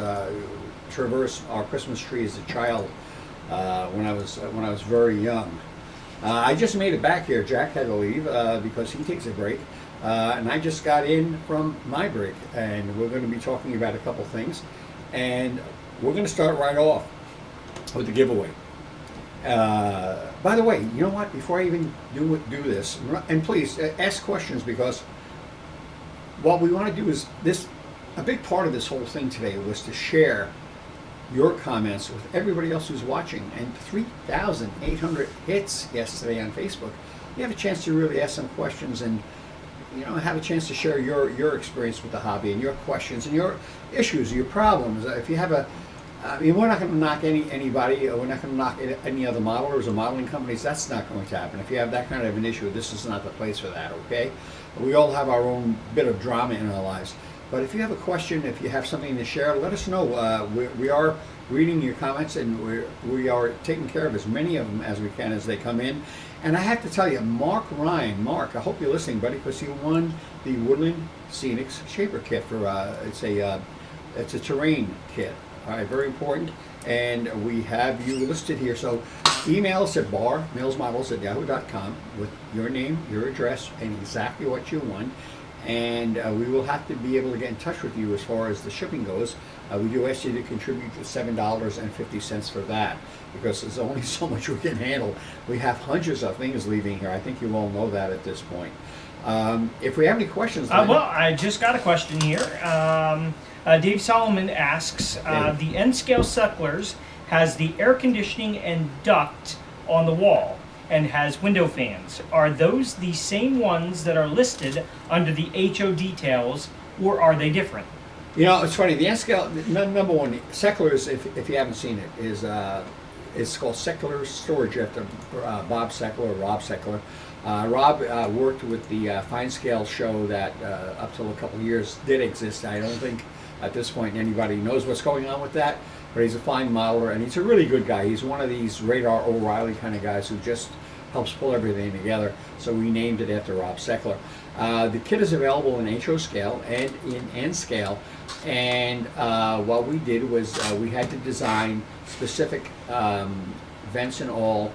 traverse our Christmas tree as a child when I was very young. I just made it back here. Jack had to leave because he takes a break. And I just got in from my break, and we're going to be talking about a couple things. And we're going to start right off with the giveaway. By the way, you know what? Before I even do this, and please ask questions, because what we want to do is this. A big part of this whole thing today was to share your comments with everybody else who's watching, and 3,800 hits yesterday on Facebook. You have a chance to really ask some questions and have a chance to share your experience with the hobby and your questions and your issues, your problems. If you have we're not going to knock anybody. We're not going to knock any other modelers or modeling companies. That's not going to happen. If you have that kind of an issue, this is not the place for that, okay? We all have our own bit of drama in our lives. But if you have a question, if you have something to share, let us know. We are reading your comments, and we are taking care of as many of them as we can as they come in. And I have to tell you, Mark Ryan, Mark, I hope you're listening, buddy, because you won the Woodland Scenics Shaper Kit for it's a terrain kit. All right, very important. And we have you listed here. So email us at barmillsmodels@yahoo.com with your name, your address, and exactly what you want. And we will have to be able to get in touch with you as far as the shipping goes. We do ask you to contribute to $7.50 for that, because there's only so much we can handle. We have hundreds of things leaving here. I think you all know that at this point. If we have any questions, well, I just got a question here. Dave Solomon asks, the N-scale Settlers has the air conditioning and duct on the wall and has window fans. Are those the same ones that are listed under the HO details, or are they different? It's funny. The N-scale, number one, Settlers, if you haven't seen it, is it's called Seckler Storage after Bob Seckler or Rob Seckler. Rob worked with the Fine Scale show that up till a couple of years did exist. I don't think at this point anybody knows what's going on with that, but he's a fine modeler, and he's a really good guy. He's one of these Radar O'Reilly kind of guys who just helps pull everything together. So we named it after Rob Seckler. The kit is available in HO scale and in N scale, and what we did was we had to design specific vents and all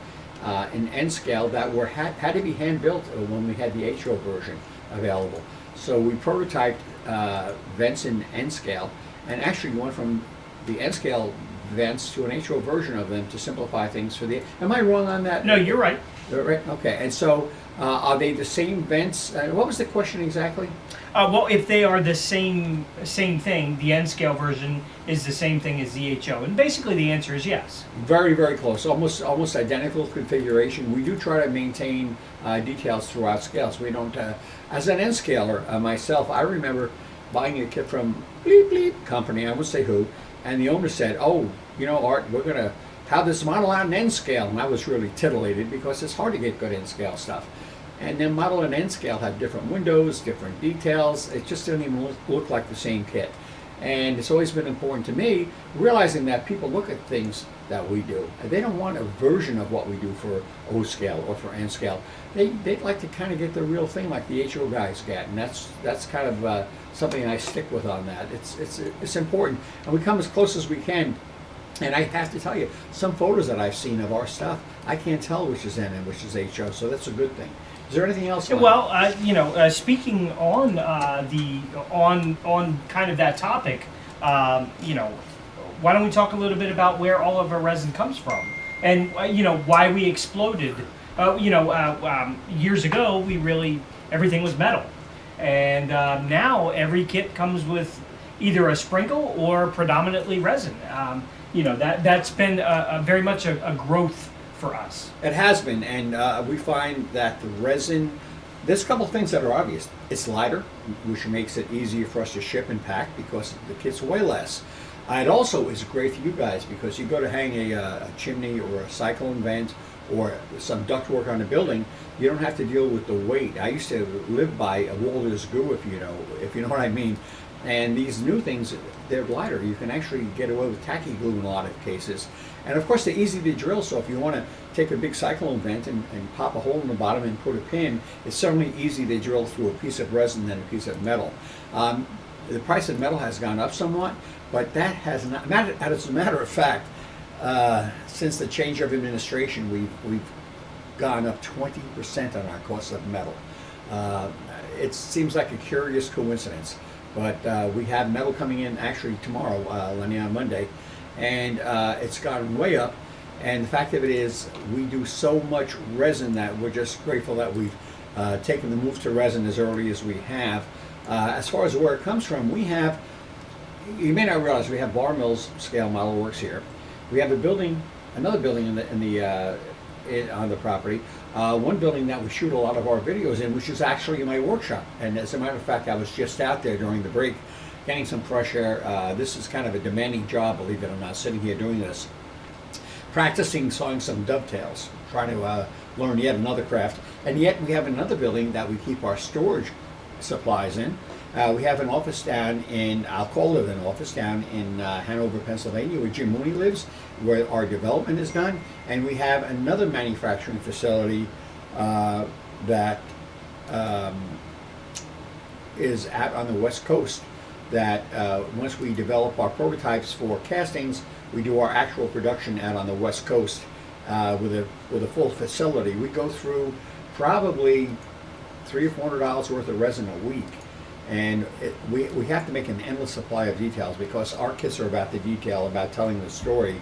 in N scale that had to be hand built when we had the HO version available. So we prototyped vents in N scale, and actually went from the N scale vents to an HO version of them to simplify things for the. Am I wrong on that? No, you're right. Right. Okay. And so, are they the same vents? What was the question exactly? Well, if they are the same thing, the N-scale version is the same thing as the HO, and basically the answer is yes. Very, very close. Almost identical configuration. We do try to maintain details throughout scales. We don't. As an N-scaler myself, I remember buying a kit from bleep bleep company. I won't say who, and the owner said, "Oh, Art, we're gonna have this model out in N scale," and I was really titillated because it's hard to get good N scale stuff. And then model and N scale have different windows, different details. It just doesn't even look like the same kit. And it's always been important to me, realizing that people look at things that we do. They don't want a version of what we do for O scale or for N scale. They'd like to kind of get the real thing like the HO guys get, and that's kind of something I stick with on that. It's important, and we come as close as we can. And I have to tell you, some photos that I've seen of our stuff, I can't tell which is N and which is HO, so that's a good thing. Is there anything else? Well, speaking on on kind of that topic, why don't we talk a little bit about where all of our resin comes from, and why we exploded. Years ago, everything was metal, and now every kit comes with either a sprinkle or predominantly resin. That's been very much a growth for us. It has been, and we find that the resin, there's a couple of things that are obvious. It's lighter, which makes it easier for us to ship and pack because the kit's way less. It also is great for you guys because you go to hang a chimney or a cyclone vent or some ductwork on a building, you don't have to deal with the weight. I used to live by a Walder's goo, if you know what I mean. And these new things, they're lighter. You can actually get away with tacky glue in a lot of cases. And of course, they're easy to drill, so if you want to take a big cyclone vent and pop a hole in the bottom and put a pin, it's certainly easy to drill through a piece of resin than a piece of metal. The price of metal has gone up somewhat, but that has not, as a matter of fact, since the change of administration, we've gone up 20% on our cost of metal. It seems like a curious coincidence, but we have metal coming in actually tomorrow, Lenny, on Monday, and it's gone way up. And the fact of it is, we do so much resin that we're just grateful that we've taken the move to resin as early as we have. As far as where it comes from, we have, you may not realize, we have Bar Mills scale model works here. We have a building, another building on the property, one building that we shoot a lot of our videos in, which is actually my workshop. And as a matter of fact, I was just out there during the break getting some fresh air. This is kind of a demanding job, believe it or not, sitting here doing this. Practicing sawing some dovetails, trying to learn yet another craft. And yet we have another building that we keep our storage supplies in. We have an office down in, I'll call it an office, down in Hanover, Pennsylvania, where Jim Mooney lives, where our development is done. And we have another manufacturing facility that is out on the West Coast, that once we develop our prototypes for castings, we do our actual production out on the West Coast with a full facility. We go through probably $300 or $400 worth of resin a week. And we have to make an endless supply of details because our kits are about the detail, about telling the story.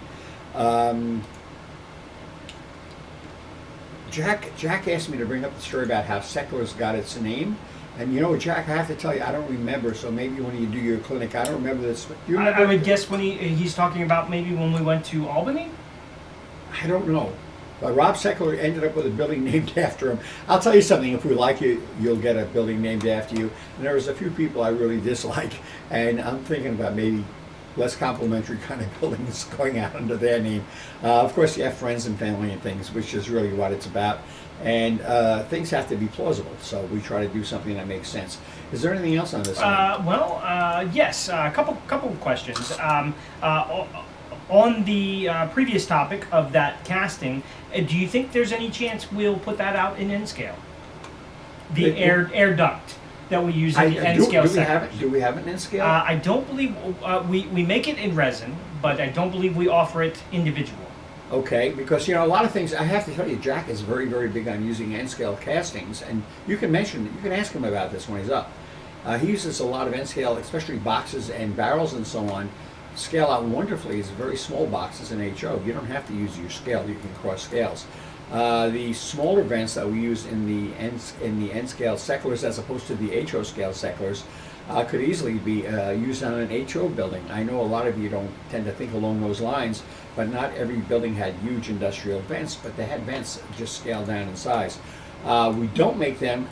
Jack asked me to bring up the story about how Seckler's got its name. And you know, Jack, I have to tell you, I don't remember, so maybe when you do your clinic, I don't remember this. Do you remember? I would guess when he's talking about maybe when we went to Albany? I don't know. But Rob Seckler ended up with a building named after him. I'll tell you something, if we like you, you'll get a building named after you. And there was a few people I really dislike, and I'm thinking about maybe less complimentary kind of buildings going out under their name. Of course, you have friends and family and things, which is really what it's about. And things have to be plausible, so we try to do something that makes sense. Is there anything else on this? Yes, a couple of questions. On the previous topic of that casting, do you think there's any chance we'll put that out in N-scale? The air duct that we use in the N-scale sectors. Do we have an N-scale? I don't believe, we make it in resin, but I don't believe we offer it individual. Okay, because you know, a lot of things, I have to tell you, Jack is very, very big on using N-scale castings, and you can ask him about this when he's up. He uses a lot of N-scale, especially boxes and barrels and so on, scale out wonderfully as very small boxes in HO. You don't have to use your scale, you can cross scales. The smaller vents that we use in the N-scale Secklers as opposed to the HO scale Secklers could easily be used on an HO building. I know a lot of you don't tend to think along those lines, but not every building had huge industrial vents, but they had vents just scaled down in size. We don't make them.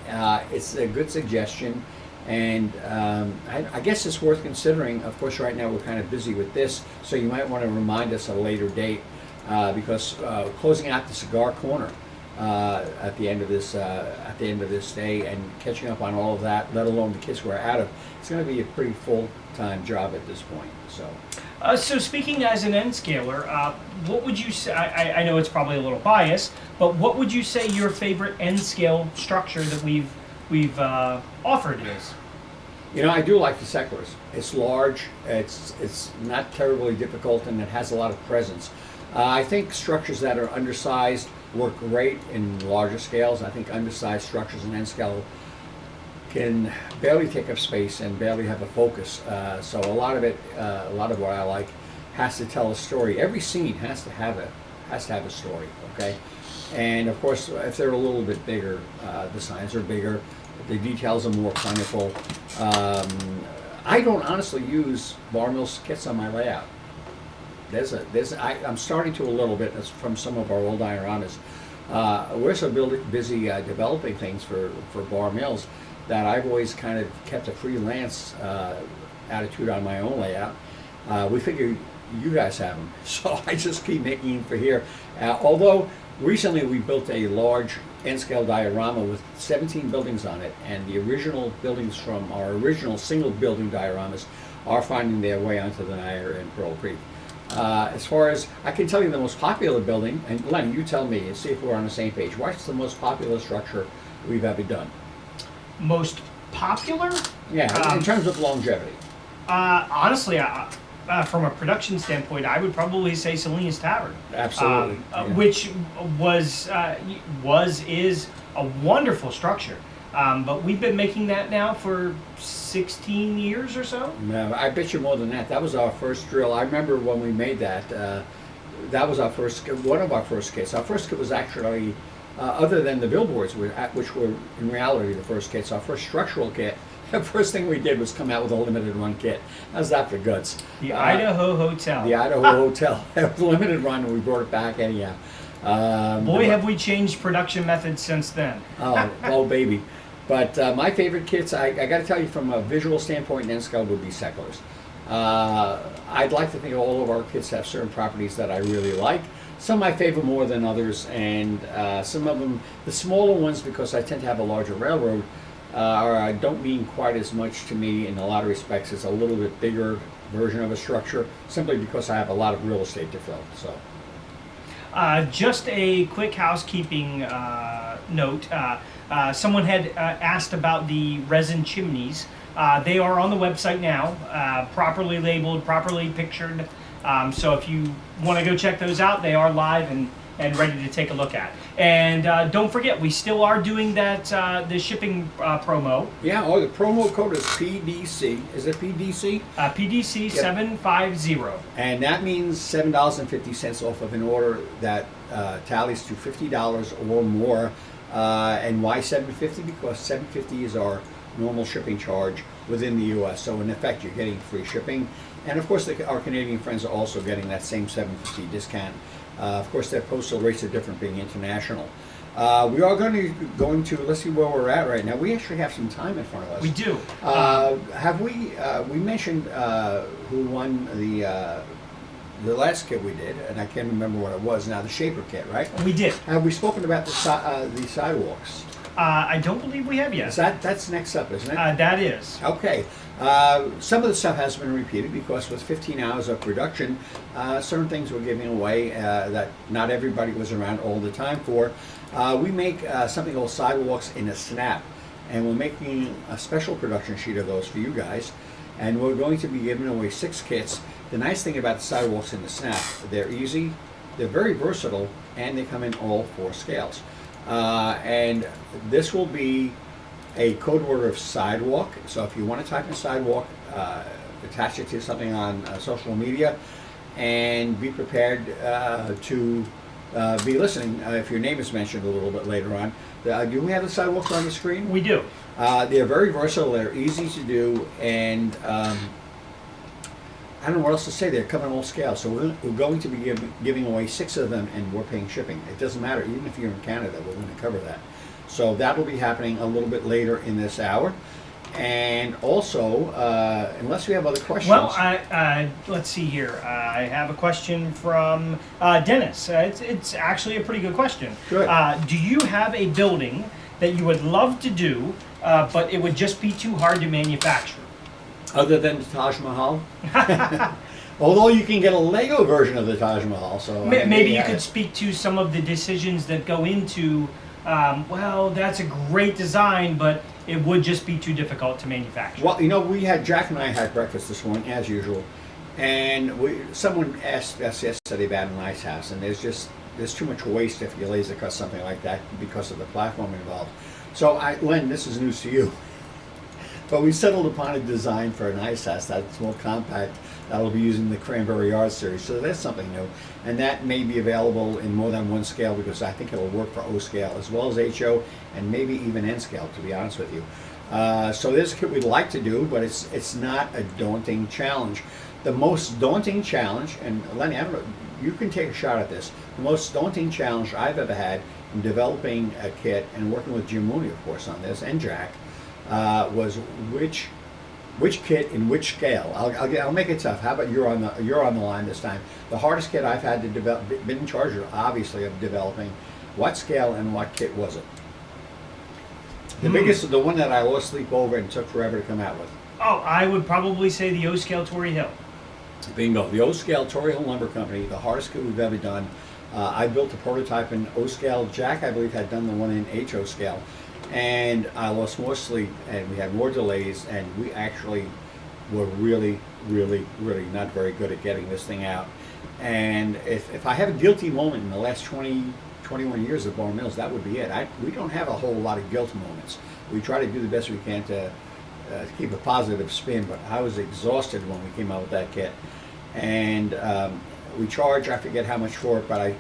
It's a good suggestion. And I guess it's worth considering. Of course, right now we're kind of busy with this, so you might want to remind us at a later date because closing out the cigar corner at the end of this day and catching up on all of that, let alone the kits we're out of, it's going to be a pretty full-time job at this point. So speaking as an N-scaler, what would you say? I know it's probably a little biased, but what would you say your favorite N-scale structure that we've offered is? You know, I do like the Secklers. It's large, it's not terribly difficult, and it has a lot of presence. I think structures that are undersized work great in larger scales. I think undersized structures in N-scale can barely take up space and barely have a focus. So a lot of what I like has to tell a story. Every scene has to have a story. Okay, and of course, if they're a little bit bigger, the signs are bigger. The details are more plentiful. I don't honestly use Bar Mills kits on my layout. I'm starting to a little bit from some of our old dioramas. We're so busy developing things for Bar Mills that I've always kind of kept a freelance attitude on my own layout. We figure you guys have them, so I just keep making them for here. Although recently we built a large N-scale diorama with 17 buildings on it, and the original buildings from our original single building dioramas are finding their way onto the Niagara and Pearl Creek. As far as, I can tell you the most popular building, and Len, you tell me and see if we're on the same page. What's the most popular structure we've ever done? Most popular? Yeah, in terms of longevity. Honestly, from a production standpoint, I would probably say Selena's Tavern. Absolutely. Which is a wonderful structure. But we've been making that now for 16 years or so. No, I bet you more than that. That was our first drill. I remember when we made that. That was our first, one of our first kits. Our first kit was actually, other than the billboards, which were in reality the first kits, our first structural kit. The first thing we did was come out with a limited run kit. How's that for guts? The Idaho Hotel. The Idaho Hotel. It was a limited run, and we brought it back anyhow. Boy, have we changed production methods since then. Oh, baby. But my favorite kits, I got to tell you, from a visual standpoint, N-scale would be Secklers. I'd like to think all of our kits have certain properties that I really like. Some I favor more than others, and some of them, the smaller ones, because I tend to have a larger railroad, don't mean quite as much to me in a lot of respects. It's a little bit bigger version of a structure, simply because I have a lot of real estate to fill. So. Just a quick housekeeping note. Someone had asked about the resin chimneys. They are on the website now, properly labeled, properly pictured. So if you want to go check those out, they are live and ready to take a look at. And don't forget, we still are doing that the shipping promo. Yeah, the promo code is PDC. Is it PDC? PDC Yep. 750. And that means $7.50 off of an order that tallies to $50 or more. And why $7.50? Because $7.50 is our normal shipping charge within the U.S. So in effect, you're getting free shipping. And of course, our Canadian friends are also getting that same $7.50 discount. Of course, their postal rates are different, being international. We are going to, let's see where we're at right now. We actually have some time in front of us. We do. Have we mentioned who won the last kit we did, and I can't remember what it was now, the Shaper kit, right? We did. Have we spoken about the Sidewalks? I don't believe we have yet. That's next up, isn't it? That is. Okay. Some of the stuff has been repeated because with 15 hours of production, certain things we're giving away that not everybody was around all the time for. We make something called Sidewalks in a snap, and we're making a special production sheet of those for you guys, and we're going to be giving away 6 kits. The nice thing about the Sidewalks in the snap, they're easy, they're very versatile, and they come in all 4 scales. And this will be a code word of sidewalk. So if you want to type in sidewalk, attach it to something on social media, and be prepared to be listening if your name is mentioned a little bit later on. Do we have the sidewalks on the screen? We do. They're very versatile. They're easy to do, and I don't know what else to say. They're coming all scales. So we're going to be giving away 6 of them, and we're paying shipping. It doesn't matter. Even if you're in Canada, we're going to cover that. So that will be happening a little bit later in this hour. And also, unless we have other questions. Well, let's see here. I have a question from Dennis. It's actually a pretty good question. Good. Do you have a building that you would love to do, but it would just be too hard to manufacture? Other than the Taj Mahal? Although you can get a Lego version of the Taj Mahal. So Maybe you could speak to some of the decisions that go into, well, that's a great design, but it would just be too difficult to manufacture. Well, Jack and I had breakfast this morning, as usual, and someone asked us yesterday about an ice house, and there's too much waste if you laser cut something like that because of the platform involved. So, Len, this is news to you. But we settled upon a design for an ice house that's more compact, that'll be using the Cranberry Yard series. So that's something new. And that may be available in more than one scale, because I think it'll work for O scale as well as HO and maybe even N scale, to be honest with you. So this is a kit we'd like to do, but it's not a daunting challenge. The most daunting challenge, and Lenny, I don't know, you can take a shot at this. The most daunting challenge I've ever had in developing a kit and working with Jim Mooney, of course, on this, and Jack, was which Which kit in which scale? I'll make it tough. How about you're on the line this time? The hardest kit I've had to develop, been in charge of, obviously, of developing. What scale and what kit was it? The biggest, the one that I lost sleep over and took forever to come out with. Oh, I would probably say the O-scale Torrey Hill. Bingo. The O-scale Torrey Hill Lumber Company, the hardest kit we've ever done. I built a prototype in O-scale. Jack, I believe, had done the one in HO scale. And I lost more sleep, and we had more delays, and we actually were really, really, really not very good at getting this thing out. And if I have a guilty moment in the last 21 years of Bar Mills, that would be it. We don't have a whole lot of guilt moments. We try to do the best we can to keep a positive spin, but I was exhausted when we came out with that kit. And we charge, I forget how much for it, but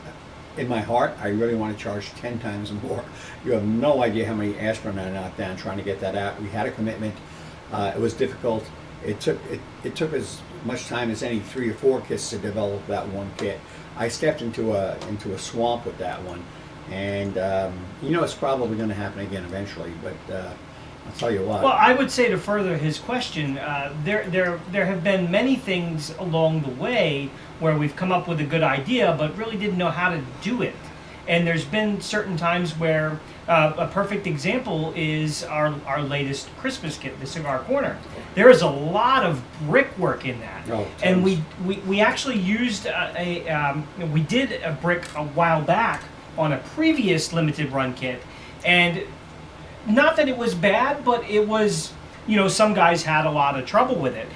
in my heart, I really want to charge 10 times more. You have no idea how many aspirin I knocked down trying to get that out. We had a commitment. It was difficult. It took as much time as any 3 or 4 kits to develop that one kit. I stepped into a swamp with that one, and it's probably going to happen again eventually. But I'll tell you what. Well, I would say to further his question, there have been many things along the way where we've come up with a good idea, but really didn't know how to do it. And there's been certain times where a perfect example is our latest Christmas kit, the Cigar Corner. There is a lot of brickwork in that, and we actually used we did a brick a while back on a previous limited run kit, and not that it was bad, but it was, some guys had a lot of trouble with it.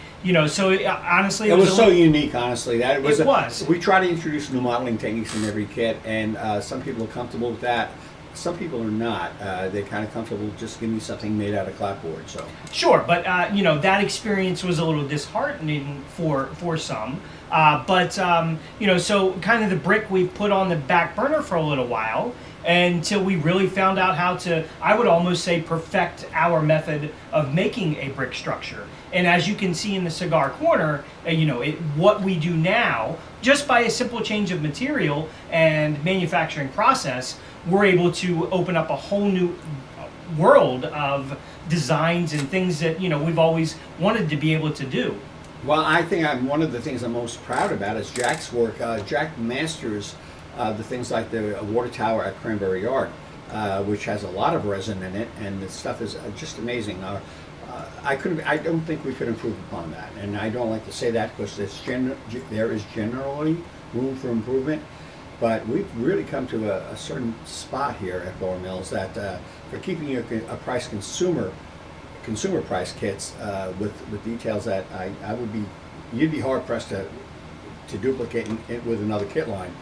So honestly, it was so unique. Honestly, that it was. We try to introduce new modeling techniques in every kit, and some people are comfortable with that. Some people are not. They're kind of comfortable just give me something made out of clapboard. So sure, but that experience was a little disheartening for some. So kind of the brick we put on the back burner for a little while, until we really found out how to, I would almost say, perfect our method of making a brick structure. And as you can see in the Cigar Corner, what we do now, just by a simple change of material and manufacturing process, we're able to open up a whole new world of designs and things that we've always wanted to be able to do. Well, I think one of the things I'm most proud about is Jack's work. Jack masters the things like the water tower at Cranberry Yard, which has a lot of resin in it, and the stuff is just amazing. I don't think we could improve upon that, and I don't like to say that because there is generally room for improvement. But we've really come to a certain spot here at Bar Mills that for keeping you a price consumer price kits with details that you'd be hard pressed to duplicate it with another kit line.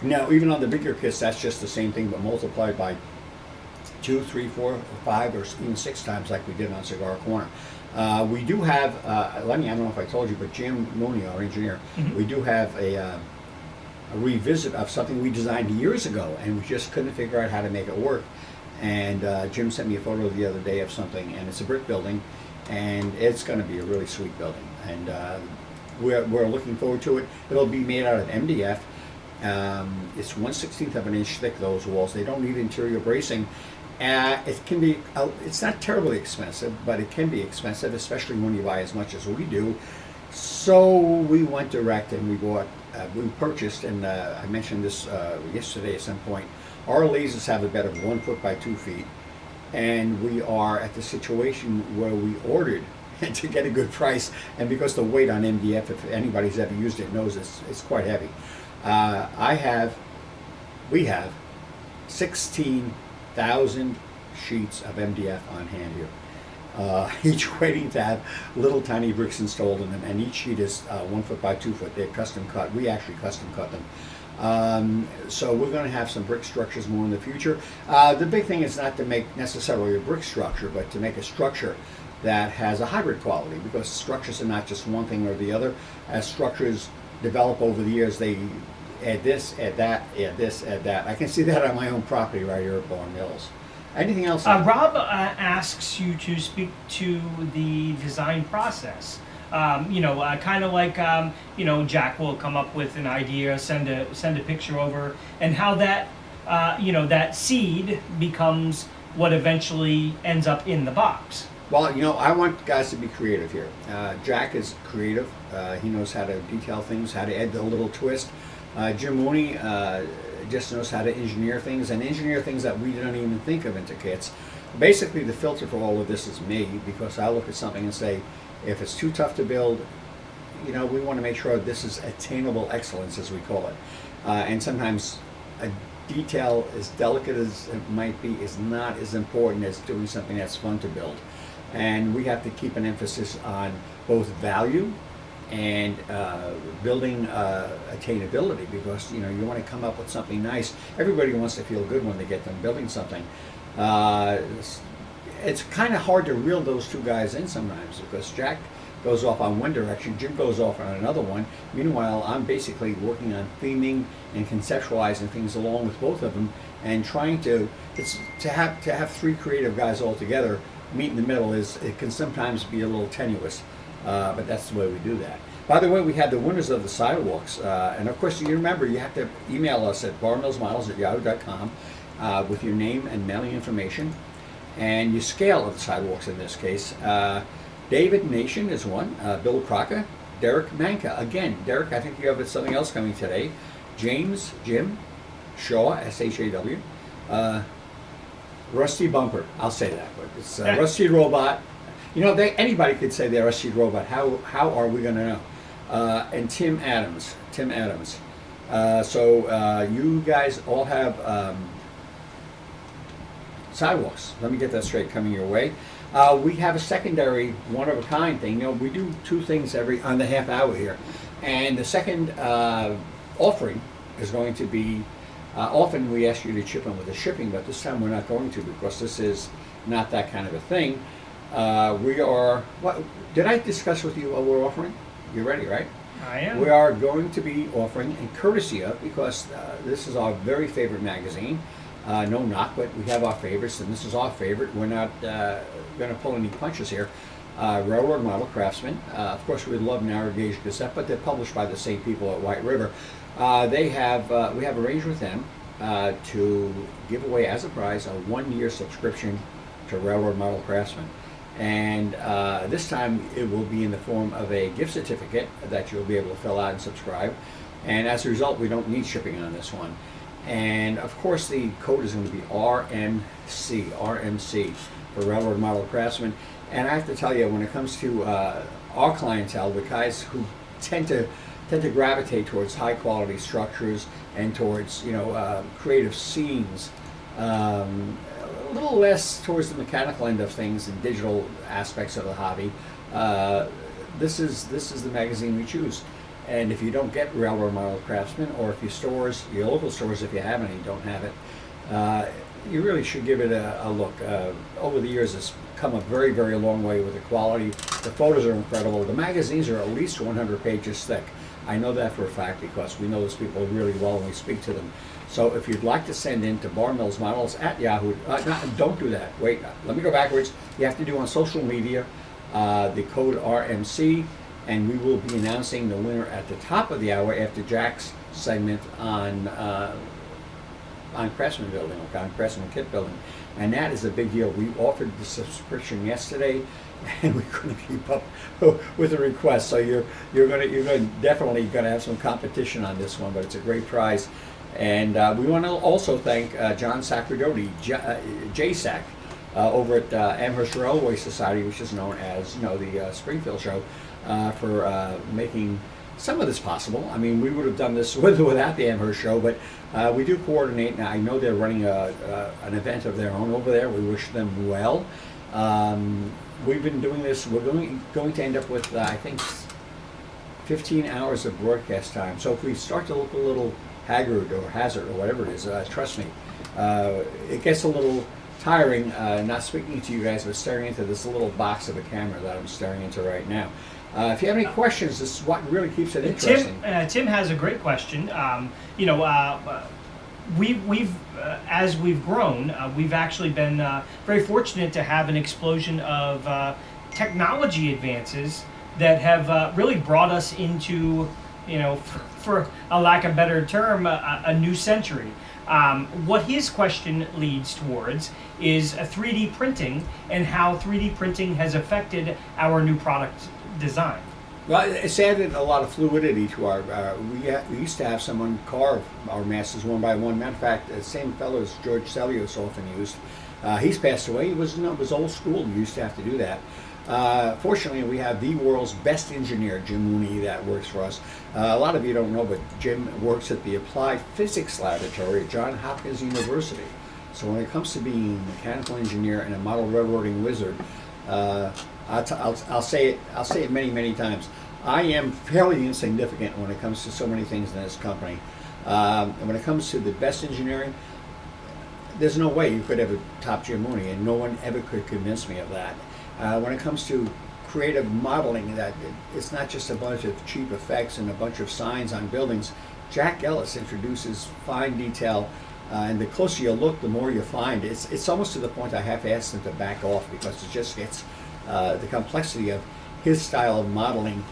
Now, even on the bigger kits, that's just the same thing, but multiplied by 2, 3, 4, or 5, or even 6 times, like we did on Cigar Corner. We do have, Lenny, I don't know if I told you, but Jim Mooney, our engineer, we do have a revisit of something we designed years ago, and we just couldn't figure out how to make it work. And Jim sent me a photo the other day of something, and it's a brick building, and it's going to be a really sweet building. And we're looking forward to it. It'll be made out of MDF. It's 1/16 of an inch thick, those walls. They don't need interior bracing. It can be, it's not terribly expensive, but it can be expensive, especially when you buy as much as we do. So we went direct and we purchased, and I mentioned this yesterday at some point, our lasers have a bed of 1 foot by 2 feet, and we are at the situation where we ordered to get a good price, and because the weight on MDF, if anybody's ever used it, knows it's quite heavy. We have 16,000 sheets of MDF on hand here, each waiting to have little tiny bricks installed in them, and each sheet is 1 foot by 2 foot. They're custom cut. We actually custom cut them. So we're going to have some brick structures more in the future. The big thing is not to make necessarily a brick structure, but to make a structure that has a hybrid quality, because structures are not just one thing or the other. As structures develop over the years, they add this, add that, add this, add that. I can see that on my own property right here at Bar Mills. Anything else? Rob asks you to speak to the design process. Kind of like Jack will come up with an idea, send a picture over, and how that that seed becomes what eventually ends up in the box. Well, I want guys to be creative here. Jack is creative. He knows how to detail things, how to add the little twist. Jim Mooney just knows how to engineer things that we don't even think of into kits. Basically, the filter for all of this is me, because I look at something and say, if it's too tough to build, we want to make sure this is attainable excellence, as we call it. And sometimes a detail, as delicate as it might be, is not as important as doing something that's fun to build. And we have to keep an emphasis on both value and building attainability, because you want to come up with something nice. Everybody wants to feel good when they get done building something. It's kind of hard to reel those two guys in sometimes, because Jack goes off on one direction, Jim goes off on another one. Meanwhile, I'm basically working on theming and conceptualizing things along with both of them, and trying to have three creative guys all together meet in the middle. It can sometimes be a little tenuous, but that's the way we do that. By the way, we had the winners of the Sidewalks, and of course, you remember, you have to email us at barmillsmodels@yahoo.com with your name and mailing information, and your scale of the Sidewalks in this case. David Nation is one, Bill Crocker, Derek Manka. Again, Derek, I think you have something else coming today. James, Jim, Shaw, S-H-A-W, Rusty Bumper, I'll say that, but it's Rusty Robot. Anybody could say they're Rusty Robot. How are we going to know? And Tim Adams. So you guys all have Sidewalks. Let me get that straight, coming your way. We have a secondary one-of-a-kind thing. We do two things on the half hour here. And the second offering is going to be, often we ask you to chip in with the shipping, but this time we're not going to, because this is not that kind of a thing. Did I discuss with you what we're offering? You're ready, right? I am. We are going to be offering, in courtesy of, because this is our very favorite magazine. No knock, but we have our favorites, and this is our favorite. We're not going to pull any punches here. Railroad Model Craftsman. Of course, we love Narrow Gauge Gazette, but they're published by the same people at White River. We have arranged with them to give away as a prize a 1-year subscription to Railroad Model Craftsman. And this time it will be in the form of a gift certificate that you'll be able to fill out and subscribe. And as a result, we don't need shipping on this one. And of course, the code is going to be RMC for Railroad Model Craftsman. And I have to tell you, when it comes to our clientele, the guys who tend to gravitate towards high quality structures and towards creative scenes, a little less towards the mechanical end of things and digital aspects of the hobby, this is the magazine we choose. And if you don't get Railroad Model Craftsman, or if your local stores, if you have any, don't have it, you really should give it a look. Over the years, it's come a very, very long way with the quality. The photos are incredible. The magazines are at least 100 pages thick. I know that for a fact, because we know those people really well and we speak to them. So if you'd like to send in to barmillsmodels@Yahoo, don't do that. Wait, let me go backwards. You have to do on social media the code RMC, and we will be announcing the winner at the top of the hour after Jack's segment on Craftsman building, on Craftsman kit building. And that is a big deal. We offered the subscription yesterday, and we couldn't keep up with the request. So you're definitely going to have some competition on this one, but it's a great prize. And we want to also thank John Sacerdoti, JSAC, over at Amherst Railway Society, which is known as the Springfield Show, for making some of this possible. I mean, we would have done this without the Amherst Show, but we do coordinate. Now, I know they're running an event of their own over there. We wish them well. We've been doing this. We're going to end up with, I think, 15 hours of broadcast time. So if we start to look a little haggard or hazard or whatever it is, trust me, it gets a little tiring not speaking to you guys, but staring into this little box of a camera that I'm staring into right now. If you have any questions, this is what really keeps it interesting. Tim has a great question. We've as we've grown, we've actually been very fortunate to have an explosion of technology advances that have really brought us into, for a lack of a better term, a new century. What his question leads towards is 3D printing and how 3D printing has affected our new product design. Well, it's added a lot of fluidity to our. We used to have someone carve our masters one by one. Matter of fact, the same fellow as George Celios often used. He's passed away. It was old school. We used to have to do that. Fortunately, we have the world's best engineer, Jim Mooney, that works for us. A lot of you don't know, but Jim works at the Applied Physics Laboratory at Johns Hopkins University. So when it comes to being a mechanical engineer and a model railroading wizard, I'll say it many times. I am fairly insignificant when it comes to so many things in this company. And when it comes to the best engineering, there's no way you could ever top Jim Mooney, and no one ever could convince me of that. When it comes to creative modeling, that it's not just a bunch of cheap effects and a bunch of signs on buildings. Jack Ellis introduces fine detail, and the closer you look, the more you find. It's almost to the point I have to ask them to back off, because it just gets the complexity of his style of modeling.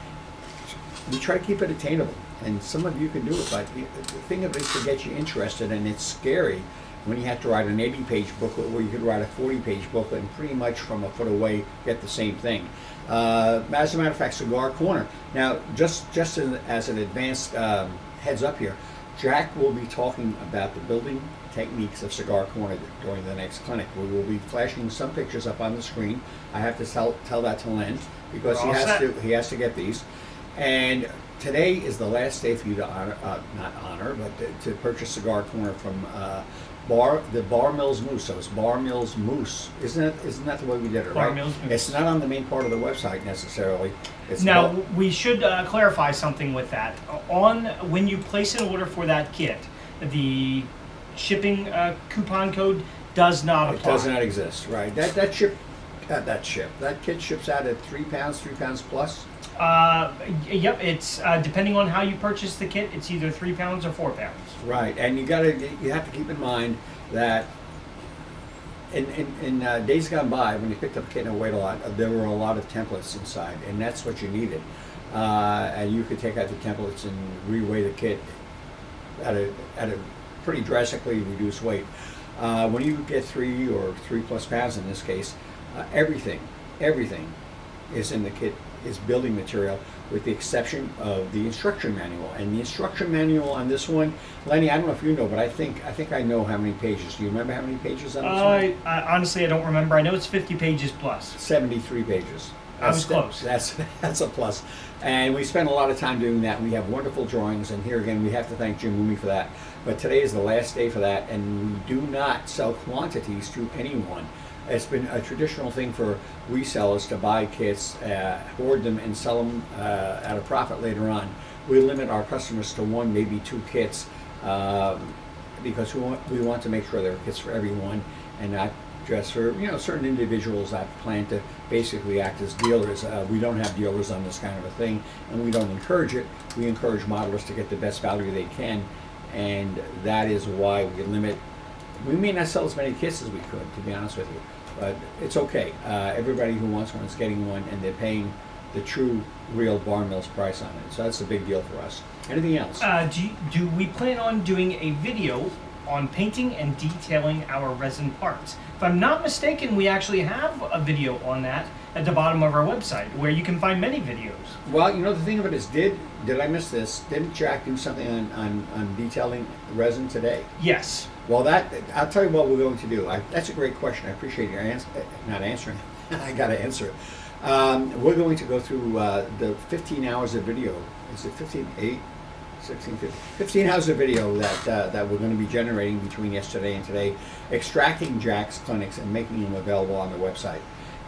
We try to keep it attainable, and some of you can do it, but the thing of it is to get you interested, and it's scary when you have to write an 80-page booklet where you could write a 40-page booklet and pretty much from a foot away get the same thing. As a matter of fact, Cigar Corner. Now, just as an advanced heads up here, Jack will be talking about the building techniques of Cigar Corner during the next clinic. We will be flashing some pictures up on the screen. I have to tell that to Len, because he has to get these. And today is the last day for you to to purchase Cigar Corner from the Bar Mills Moose. So it's Bar Mills Moose. Isn't that the way we did it, right? Bar Mills Moose. It's not on the main part of the website necessarily. It's Now, we should clarify something with that. When you place an order for that kit, the shipping coupon code does not apply. It does not exist, right? That kit ships out at 3 pounds, 3 pounds plus. Yep, it's depending on how you purchase the kit, it's either 3 pounds or 4 pounds. Right, and you have to keep in mind that in days gone by, when you picked up a kit and weighed a lot, there were a lot of templates inside, and that's what you needed. And you could take out the templates and reweigh the kit at a pretty drastically reduced weight. When you get 3 or 3+ pounds in this case, everything is in the kit, is building material, with the exception of the instruction manual. And the instruction manual on this one, Lenny, I don't know if you know, but I think I know how many pages. Do you remember how many pages on this one? Honestly, I don't remember. I know it's 50 pages plus. 73 pages. I was close. That's a plus. And we spent a lot of time doing that. We have wonderful drawings, and here again, we have to thank Jim Mooney for that. But today is the last day for that, and we do not sell quantities to anyone. It's been a traditional thing for resellers to buy kits, hoard them, and sell them at a profit later on. We limit our customers to 1, maybe 2 kits, because we want to make sure there are kits for everyone, and not just for certain individuals that plan to basically act as dealers. We don't have dealers on this kind of a thing, and we don't encourage it. We encourage modelers to get the best value they can, and that is why we limit. We may not sell as many kits as we could, to be honest with you, but it's okay. Everybody who wants one is getting one, and they're paying the true, real Bar Mills price on it. So that's a big deal for us. Anything else? Do we plan on doing a video on painting and detailing our resin parts? If I'm not mistaken, we actually have a video on that at the bottom of our website, where you can find many videos. Well, the thing of it is, did I miss this? Didn't Jack do something on detailing resin today? Yes. Well, I'll tell you what we're going to do. That's a great question. I appreciate your not answering. I got to answer it. We're going to go through the 15 hours of video. Is it 15 hours of video that we're going to be generating between yesterday and today, extracting Jack's clinics and making them available on the website.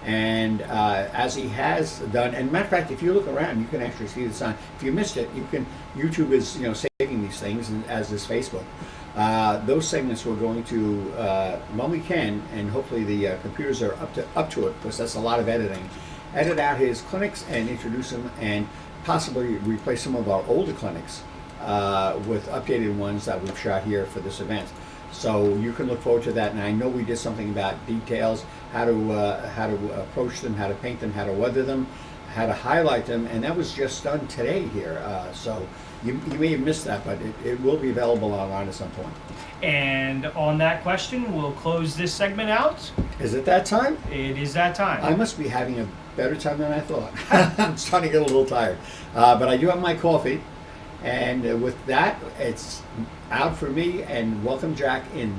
And as he has done, and matter of fact, if you look around, you can actually see the sign. If you missed it, YouTube is saving these things, and as is Facebook. Those segments we're going to, when we can, and hopefully the computers are up to it, because that's a lot of editing, edit out his clinics and introduce them, and possibly replace some of our older clinics with updated ones that we've shot here for this event. So you can look forward to that. And I know we did something about details, how to approach them, how to paint them, how to weather them, how to highlight them, and that was just done today here. So You may have missed that, but it will be available online at some point. And on that question, we'll close this segment out. Is it that time? It is that time. I must be having a better time than I thought. I'm starting to get a little tired. But I do have my coffee. And with that, it's out for me, and welcome Jack in.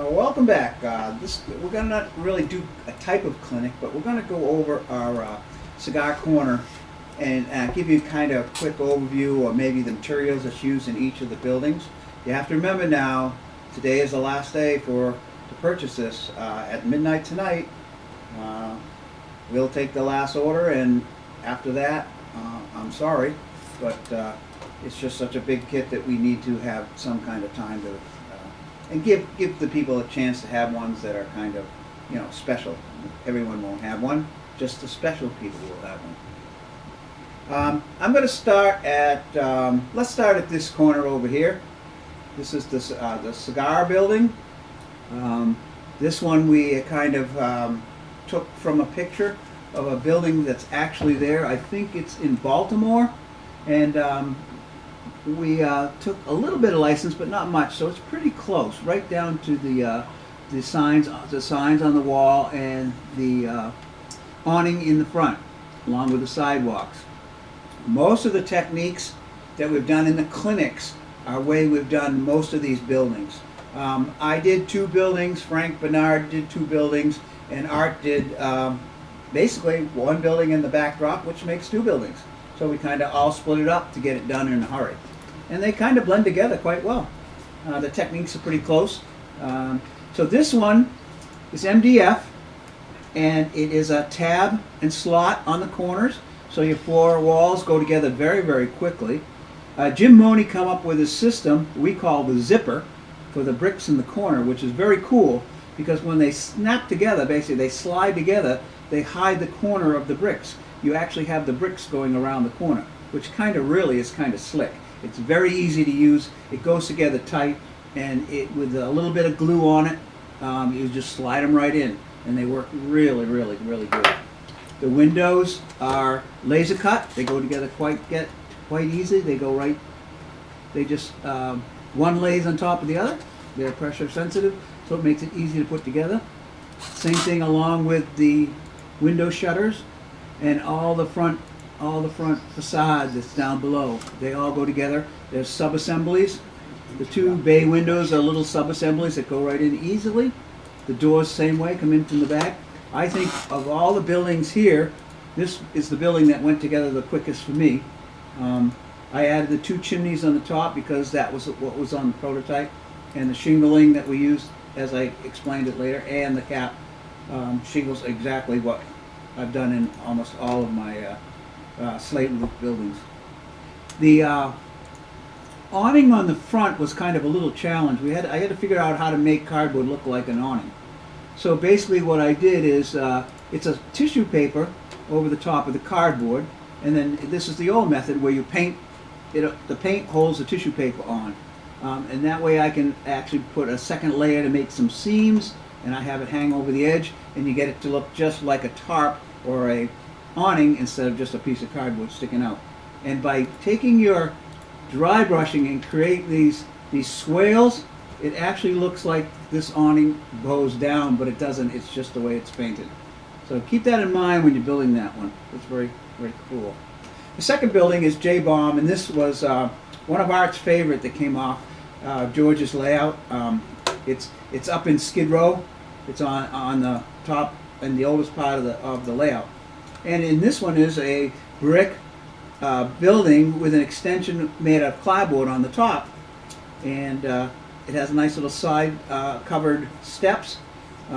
Welcome back. We're gonna not really do a type of clinic, but we're gonna go over our cigar corner and give you kind of a quick overview or maybe the materials that's used in each of the buildings. You have to remember now, today is the last day to purchase this. At midnight tonight, we'll take the last order, and after that, I'm sorry, but it's just such a big kit that we need to have some kind of time to, and give the people a chance to have ones that are kind of, special. Everyone won't have one, just the special people will have one. I'm going to start at, let's start at this corner over here. This is the Cigar building. This one we kind of took from a picture of a building that's actually there. I think it's in Baltimore, and we took a little bit of license, but not much, so it's pretty close, right down to the signs on the wall and the awning in the front, along with the sidewalks. Most of the techniques that we've done in the clinics are way we've done most of these buildings. I did 2 buildings, Frank Bernard did 2 buildings, and Art did basically 1 building in the backdrop, which makes 2 buildings. So we kind of all split it up to get it done in a hurry. And they kind of blend together quite well. The techniques are pretty close. So this one is MDF, and it is a tab and slot on the corners, so your 4 walls go together very, very quickly. Jim Money come up with a system we call the zipper for the bricks in the corner, which is very cool because when they snap together, basically they slide together, they hide the corner of the bricks. You actually have the bricks going around the corner, which kind of really is kind of slick. It's very easy to use. It goes together tight, and with a little bit of glue on it, you just slide them right in, and they work really, really, really good. The windows are laser cut. They go together quite easy. They go right. They just one lays on top of the other. They're pressure sensitive, so it makes it easy to put together. Same thing along with the window shutters and all the front facade that's down below. They all go together. There's sub-assemblies. The 2 bay windows are little sub-assemblies that go right in easily. The doors same way, come in from the back. I think of all the buildings here, this is the building that went together the quickest for me. I added the 2 chimneys on the top because that was what was on the prototype, and the shingling that we used, as I explained it later, and the cap shingles exactly what I've done in almost all of my slate roof buildings. The awning on the front was kind of a little challenge. I had to figure out how to make cardboard look like an awning. So basically what I did is it's a tissue paper over the top of the cardboard, and then this is the old method where you paint it. The paint holds the tissue paper on, and that way I can actually put a second layer to make some seams, and I have it hang over the edge, and you get it to look just like a tarp or a awning instead of just a piece of cardboard sticking out. And by taking your dry brushing and create these swales, it actually looks like this awning bows down, but it doesn't. It's just the way it's painted. So keep that in mind when you're building that one. It's very, very cool. The second building is J-Bomb, and this was one of Art's favorite that came off George's layout. It's up in Skid Row. It's on the top and the oldest part of the layout. And in this one is a brick building with an extension made of plywood on the top, and it has nice little side covered steps.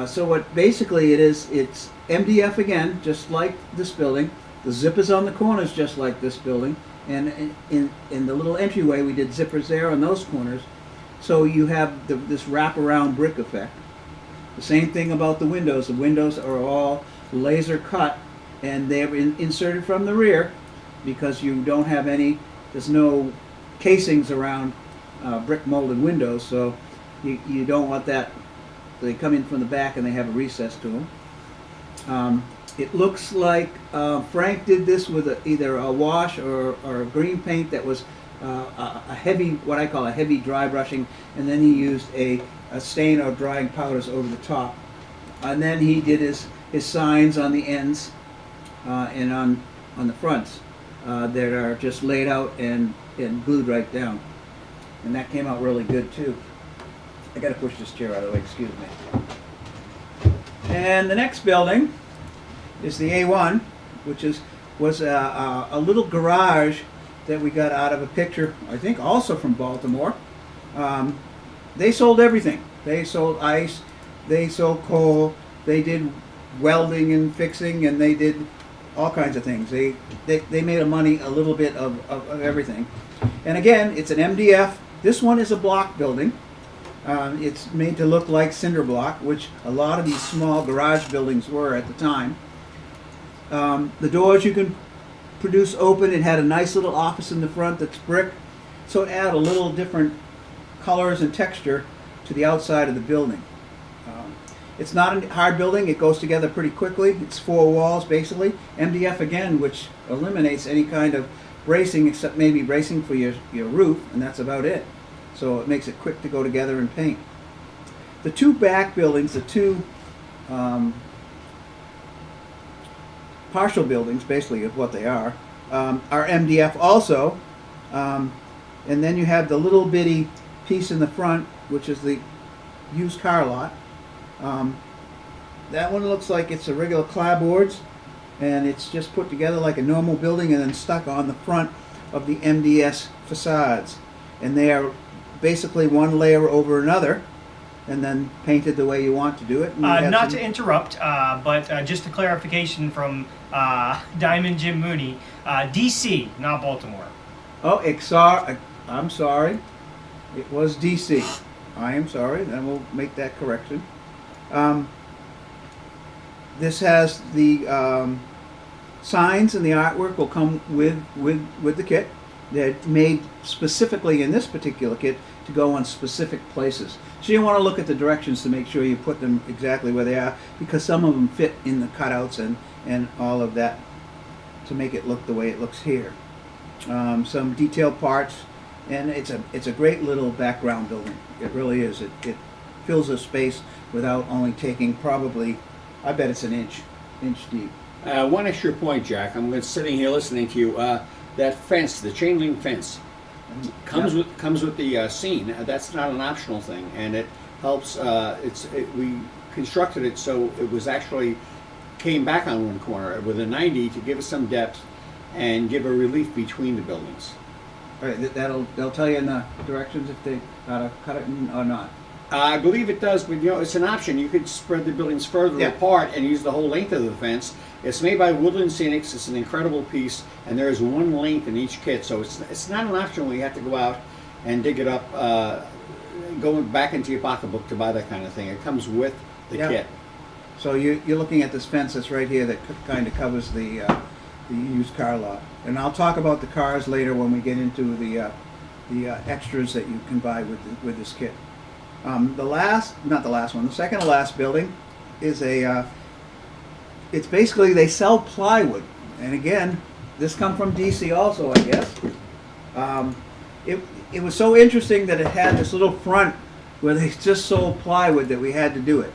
So what basically it is, it's MDF again, just like this building. The zippers on the corners just like this building, and in the little entryway we did zippers there on those corners. So you have this wraparound brick effect. The same thing about the windows. The windows are all laser cut, and they're inserted from the rear because you don't have there's no casings around brick molded windows, so you don't want that. They come in from the back and they have a recess to them. It looks like Frank did this with either a wash or a green paint that was a heavy, what I call a heavy dry brushing, and then he used a stain or drying powders over the top. And then he did his signs on the ends and on the fronts that are just laid out and glued right down. And that came out really good too. I gotta push this chair out of the way, excuse me. And the next building is the A1, which was a little garage that we got out of a picture, I think also from Baltimore. They sold everything. They sold ice, they sold coal, they did welding and fixing, and they did all kinds of things. They made a little bit of everything. And again, it's an MDF. This one is a block building. It's made to look like cinder block, which a lot of these small garage buildings were at the time. The doors you can produce open. It had a nice little office in the front that's brick, so it added a little different colors and texture to the outside of the building. It's not a hard building. It goes together pretty quickly. It's 4 walls basically. MDF again, which eliminates any kind of bracing except maybe bracing for your roof, and that's about it. So it makes it quick to go together and paint. The 2 back buildings, the 2 partial buildings, basically is what they are MDF also. And then you have the little bitty piece in the front, which is the used car lot. That one looks like it's a regular clapboards, and it's just put together like a normal building and then stuck on the front of the MDS facades. And they are basically one layer over another, and then painted the way you want to do it. Not to interrupt, but just a clarification from Diamond Jim Mooney, DC, not Baltimore. Oh, I'm sorry. It was DC. I am sorry. Then we'll make that correction. This has the signs, and the artwork will come with the kit. They're made specifically in this particular kit to go on specific places. So you want to look at the directions to make sure you put them exactly where they are, because some of them fit in the cutouts and all of that to make it look the way it looks here. Some detailed parts, and it's a great little background building. It really is. It fills a space without only taking probably, I bet it's an inch deep. One extra point, Jack. I'm sitting here listening to you. That fence, the chain link fence, comes with the scene. That's not an optional thing, and it helps. We constructed it so it was actually came back on one corner with a 90 to give us some depth and give a relief between the buildings. All right, they'll tell you in the directions if they how to cut it or not. I believe it does, but it's an option. You could spread the buildings further apart and use the whole length of the fence. It's made by Woodland Scenics. It's an incredible piece, and there is one length in each kit, so it's not an option where you have to go out and dig it up, going back into your pocketbook to buy that kind of thing. It comes with the kit. So you're looking at this fence that's right here that kind of covers the used car lot, and I'll talk about the cars later when we get into the extras that you can buy with this kit. The second to last building is it's basically they sell plywood, and again, this come from DC also, I guess. It was so interesting that it had this little front where they just sold plywood that we had to do it.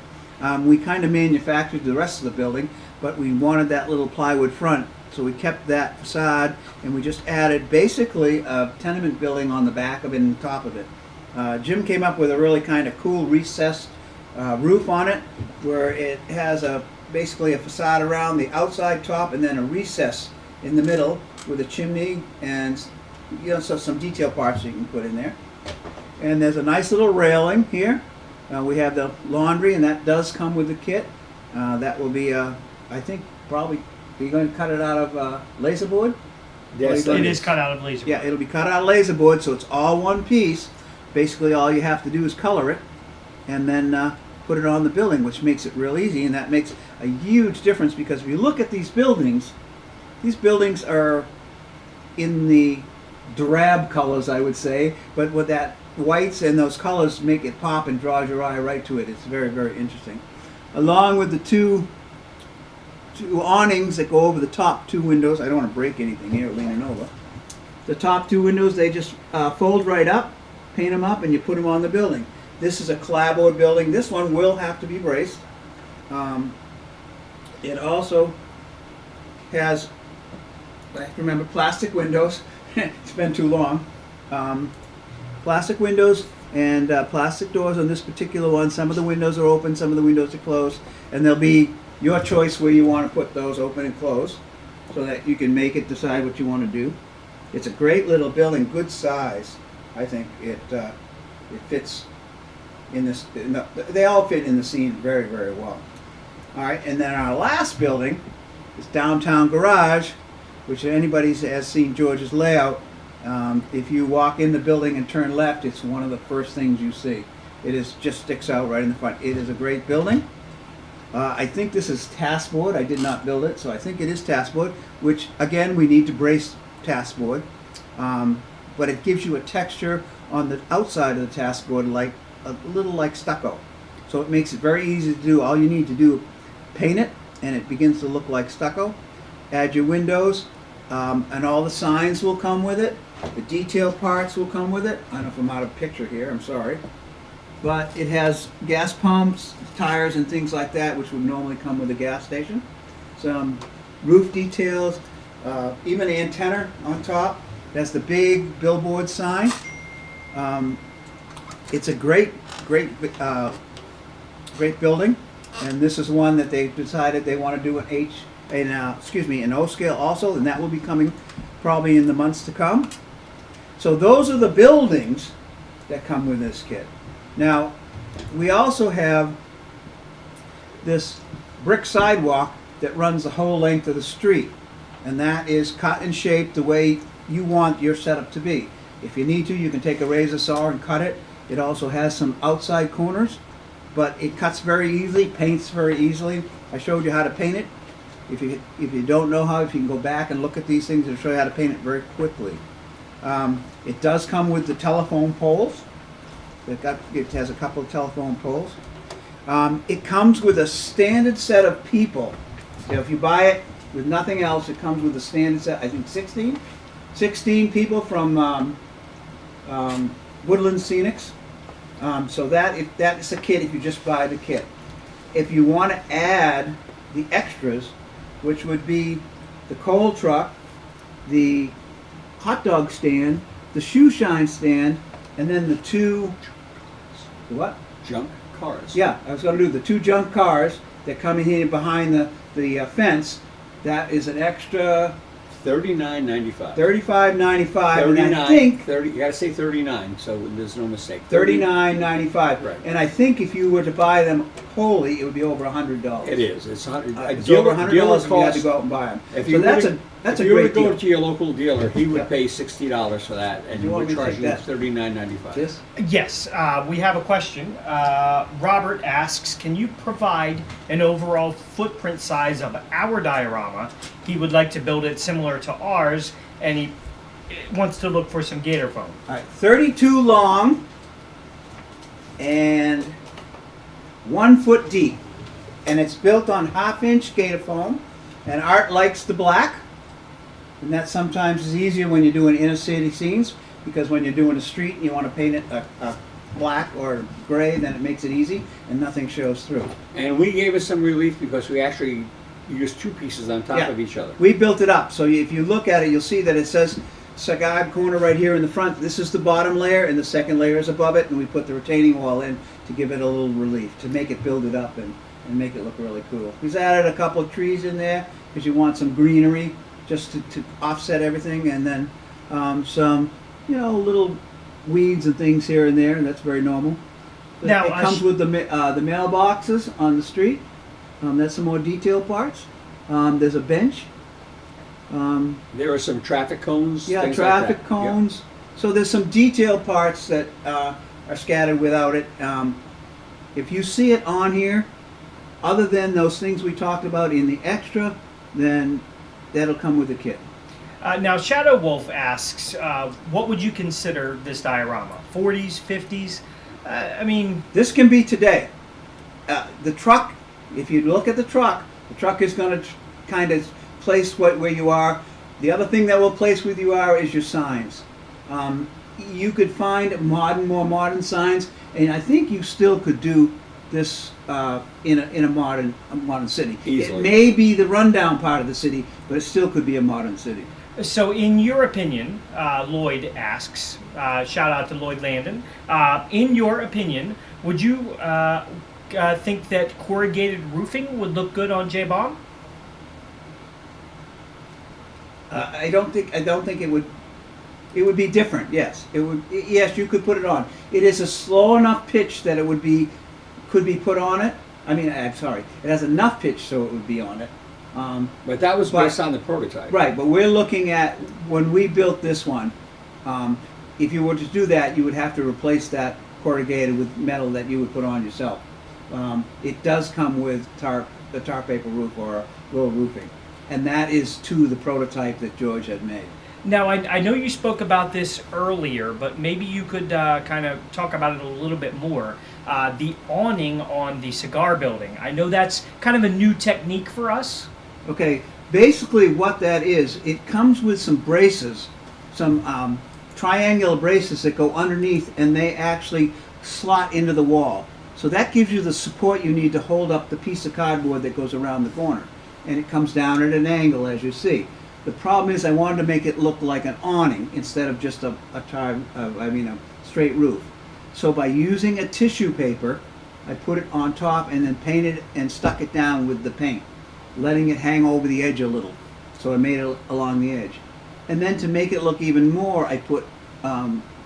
We kind of manufactured the rest of the building, but we wanted that little plywood front, so we kept that facade, and we just added basically a tenement building on the back of it and the top of it. Jim came up with a really kind of cool recessed roof on it, where it has basically a facade around the outside top and then a recess in the middle with a chimney and so some detail parts you can put in there. And there's a nice little railing here. We have the laundry, and that does come with the kit. That will be, I think, probably, are you going to cut it out of laser board? Yes, it is cut out of laser board. Yeah, it'll be cut out of laser board, so it's all one piece. Basically, all you have to do is color it and then put it on the building, which makes it real easy, and that makes a huge difference, because if you look at these buildings are in the drab colors, I would say, but with that whites and those colors make it pop and draws your eye right to it. It's very, very interesting. Along with the two awnings that go over the top 2 windows. I don't want to break anything here leaning over. The top 2 windows, they just fold right up, paint them up, and you put them on the building. This is a clapboard building. This one will have to be braced. It also has, I have to remember, plastic windows. It's been too long. Plastic windows and plastic doors on this particular one. Some of the windows are open, some of the windows are closed, and there'll be your choice where you want to put those open and closed, so that you can make it, decide what you want to do. It's a great little building, good size. I think it fits in this. They all fit in the scene very, very well. All right, and then our last building is downtown garage, which anybody has seen George's layout. If you walk in the building and turn left, it's one of the first things you see. Just sticks out right in the front. It is a great building. I think this is taskboard. I did not build it, so I think it is taskboard, which again, we need to brace taskboard. But it gives you a texture on the outside of the taskboard, like a little like stucco. So it makes it very easy to do. All you need to do, paint it, and it begins to look like stucco. Add your windows, and all the signs will come with it. The detail parts will come with it. I don't know if I'm out of picture here, I'm sorry. But it has gas pumps, tires, and things like that, which would normally come with a gas station. Some roof details, even the antenna on top. That's the big billboard sign. It's a great building, and this is one that they decided they want to do an O scale also, and that will be coming probably in the months to come. So those are the buildings that come with this kit. Now, we also have this brick sidewalk that runs the whole length of the street, and that is cut and shaped the way you want your setup to be. If you need to, you can take a razor saw and cut it. It also has some outside corners, but it cuts very easily, paints very easily. I showed you how to paint it. If you don't know how, if you can go back and look at these things, it'll show you how to paint it very quickly. It does come with the telephone poles. It has a couple of telephone poles. It comes with a standard set of people. If you buy it with nothing else, it comes with a standard set, I think 16 people from Woodland Scenics. So that's a kit if you just buy the kit. If you want to add the extras, which would be the coal truck, the hot dog stand, the shoe shine stand, and then the two, what? Junk cars. Yeah, I was going to do the two junk cars that come in here behind the fence. That is an extra $39.95. $35.95, and I think 30. You got to say 39, so there's no mistake. $39.95. Right. And I think if you were to buy them wholly, it would be over $100. It is. It's $100. It's over $100 if you had to go out and buy them. If So you that's a if you were great to go deal. to your local dealer, he would Yeah. pay $60 for that, and You he want would me to charge take you that? $39.95. This? Yes, we have a question. Robert asks, can you provide an overall footprint size of our diorama? He would like to build it similar to ours, and he wants to look for some gator foam. All right, 32 long and 1 foot deep. And it's built on 1/2-inch gator foam. And Art likes the black. And that sometimes is easier when you're doing inner city scenes, because when you're doing a street and you want to paint it a black or gray, then it makes it easy and nothing shows through. And we gave us some relief because we actually used two pieces on top Yeah. of each other. We built it up, so if you look at it, you'll see that it says Cigar corner right here in the front. This is the bottom layer, and the second layer is above it, and we put the retaining wall in to give it a little relief, to make it build it up and make it look really cool. We've added a couple of trees in there because you want some greenery just to offset everything, and then some, little weeds and things here and there, and that's very normal. But Now, it comes with the mailboxes on the street. That's some more detailed parts. There's a bench. There are some traffic cones. Yeah, things traffic like that. cones. So there's some detailed parts that are scattered without it. If you see it on here, other than those things we talked about in the extra, then that'll come with the kit. Now, Shadow Wolf asks, what would you consider this diorama? 40s, 50s? I mean, This can be today. The truck, if you look at the truck is going to kind of place where you are. The other thing that will place where you are is your signs. You could find more modern signs, and I think you still could do this in a modern city. Easily. It may be the rundown part of the city, but it still could be a modern city. So, in your opinion, Lloyd asks, shout out to Lloyd Landon. In your opinion, would you think that corrugated roofing would look good on J-Bomb? I don't think it would. It would be different. Yes, it would. Yes, you could put it on. It is a slow enough pitch that it could be put on it. I mean, I'm sorry. It has enough pitch so it would be on it. But that was based on the prototype. Right, but we're looking at when we built this one. If you were to do that, you would have to replace that corrugated with metal that you would put on yourself. It does come with the tar paper roof or a roll roofing, and that is to the prototype that George had made. Now, I know you spoke about this earlier, but maybe you could kind of talk about it a little bit more. The awning on the Cigar building. I know that's kind of a new technique for us. Okay, basically what that is, it comes with some braces, some triangular braces that go underneath, and they actually slot into the wall. So that gives you the support you need to hold up the piece of cardboard that goes around the corner. And it comes down at an angle, as you see. The problem is I wanted to make it look like an awning instead of just a straight roof. So by using a tissue paper, I put it on top and then painted and stuck it down with the paint, letting it hang over the edge a little. So I made it along the edge. And then to make it look even more, I put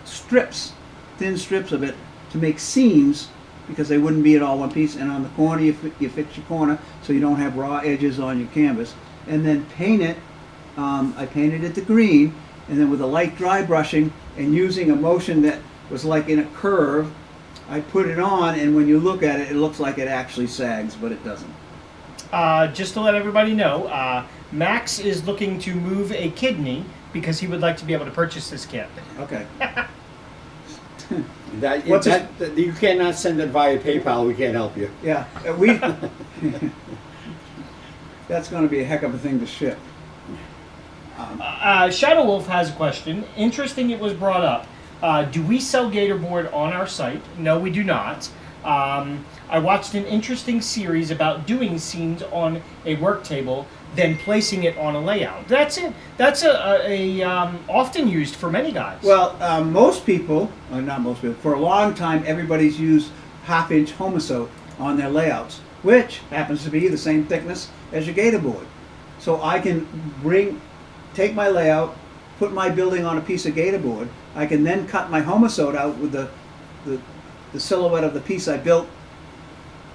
strips, thin strips of it, to make seams, because they wouldn't be at all one piece. And on the corner, you fix your corner so you don't have raw edges on your canvas. And then paint it. I painted it to green, and then with a light dry brushing and using a motion that was like in a curve, I put it on, and when you look at it, it looks like it actually sags, but it doesn't. Just to let everybody know, Max is looking to move a kidney because he would like to be able to purchase this kit. Okay. You cannot send it via PayPal. We can't help you. Yeah, that's going to be a heck of a thing to ship. Shadow Wolf has a question. Interesting it was brought up. Do we sell Gatorboard on our site? No, we do not. I watched an interesting series about doing scenes on a work table, then placing it on a layout. That's it. That's a often used for many guys. Well, most people, not most people, for a long time, everybody's used half-inch homosote on their layouts, which happens to be the same thickness as your Gatorboard. So I can take my layout, put my building on a piece of Gatorboard. I can then cut my homosote out with the silhouette of the piece I built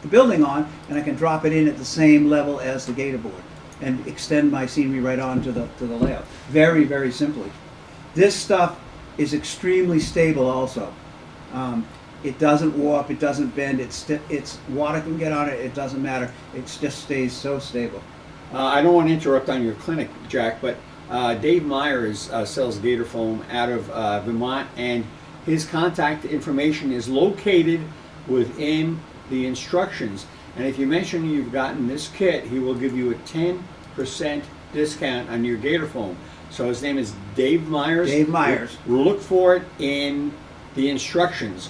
the building on, and I can drop it in at the same level as the Gatorboard and extend my scenery right onto the layout. Very, very simply. This stuff is extremely stable also. It doesn't warp, it doesn't bend, it's water can get on it, it doesn't matter. It just stays so stable. I don't want to interrupt on your clinic, Jack, but Dave Myers sells Gator Foam out of Vermont, and his contact information is located within the instructions. And if you mention you've gotten this kit, he will give you a 10% discount on your Gator Foam. So his name is Dave Myers. Dave Myers. Look for it in the instructions.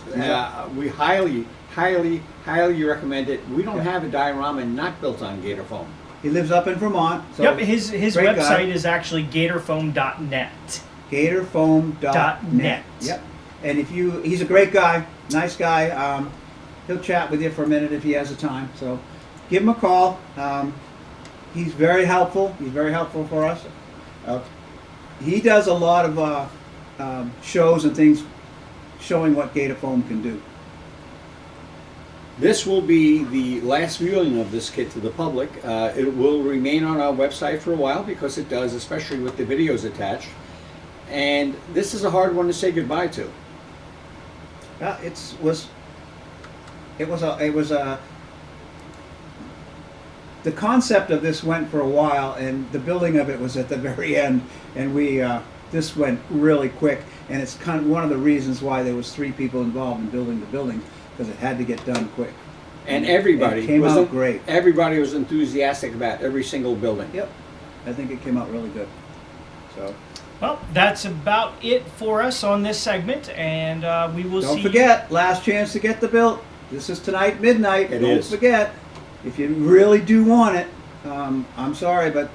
We highly, highly, highly recommend it. We don't have a diorama not built on Gator Foam. He lives up in Vermont. So yep, his website guy is actually gatorfoam.net. Gatorfoam.net. Yep. And he's a great guy, nice guy. He'll chat with you for a minute if he has the time. So give him a call. He's very helpful. He's very helpful for us. He does a lot of shows and things showing what Gator Foam can do. This will be the last viewing of this kit to the public. It will remain on our website for a while because it does, especially with the videos attached. And this is a hard one to say goodbye to. The concept of this went for a while, and the building of it was at the very end, and this went really quick, and it's kind of one of the reasons why there was 3 people involved in building the building, because it had to get done quick. And everybody it came out great. Everybody was enthusiastic about every single building. Yep, I think it came out really good. So. Well, that's about it for us on this segment, and we will see. Don't forget, last chance to get the built. This is tonight, midnight. Don't forget. If you really do want it, I'm sorry, but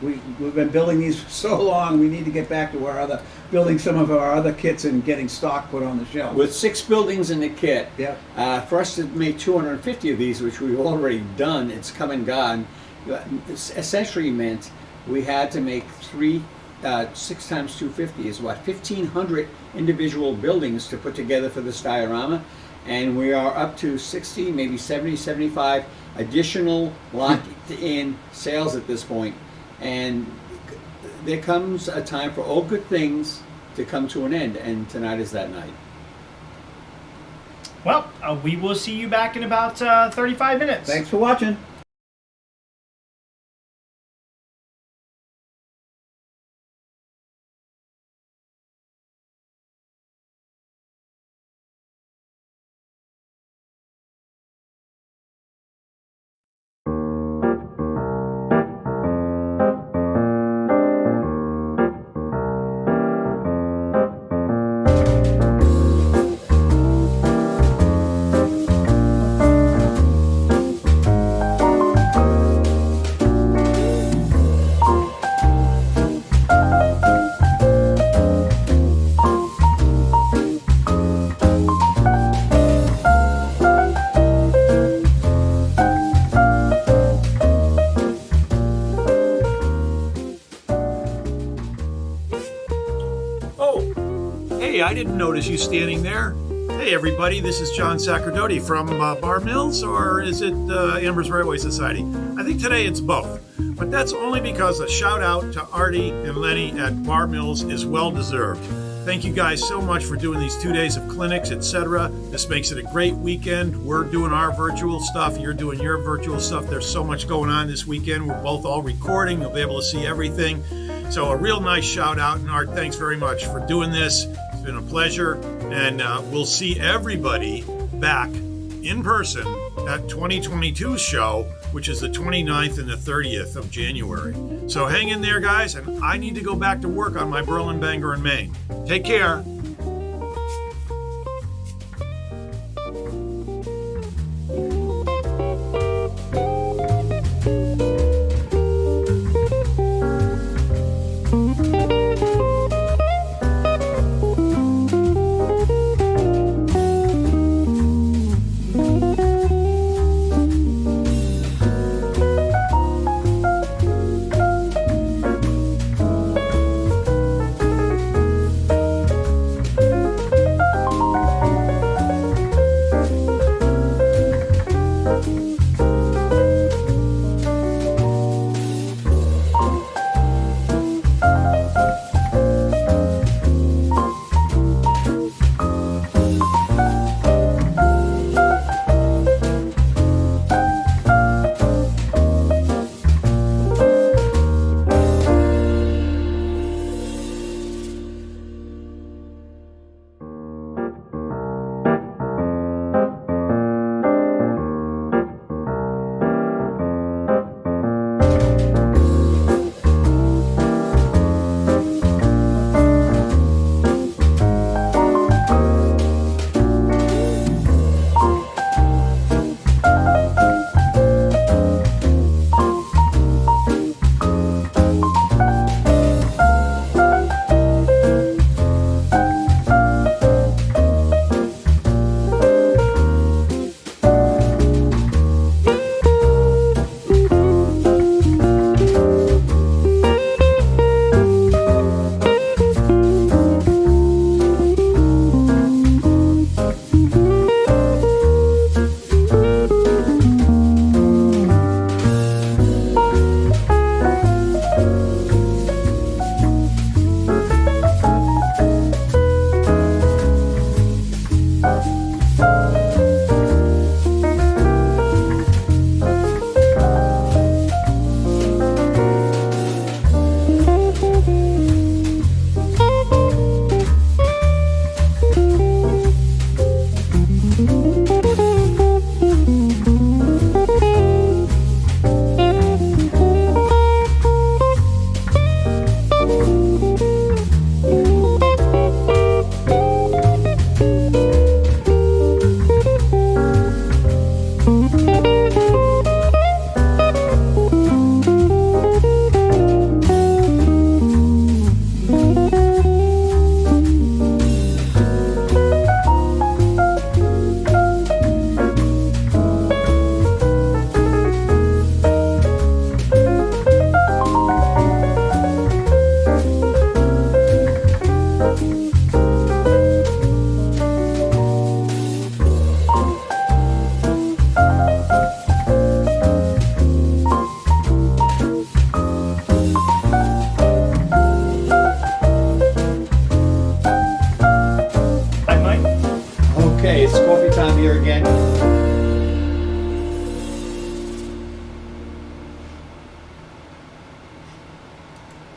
We've been building these for so long, we need to get back to building some of our other kits and getting stock put on the shelf. With 6 buildings in the kit, Yep. for us to make 250 of these, which we've already done, it's come and gone, essentially meant we had to make 6 times 250 is what, 1,500 individual buildings to put together for this diorama. And we are up to 60, maybe 70, 75 additional locked-in sales at this point. And there comes a time for all good things to come to an end, and tonight is that night. Well, we will see you back in about 35 minutes. Thanks for watching. Hey, I didn't notice you standing there. Hey, everybody, this is John Sacerdoti from Bar Mills, or is it Amber's Railway Society? I think today it's both, but that's only because a shout out to Artie and Lenny at Bar Mills is well deserved. Thank you guys so much for doing these 2 days of clinics, etc. This makes it a great weekend. We're doing our virtual stuff. You're doing your virtual stuff. There's so much going on this weekend. We're both all recording. You'll be able to see everything. So a real nice shout out. And Art, thanks very much for doing this. It's been a pleasure. And we'll see everybody back in person at 2022's show, which is the 29th and the 30th of January. So hang in there, guys, and I need to go back to work on my Berlin Banger in Maine. Take care.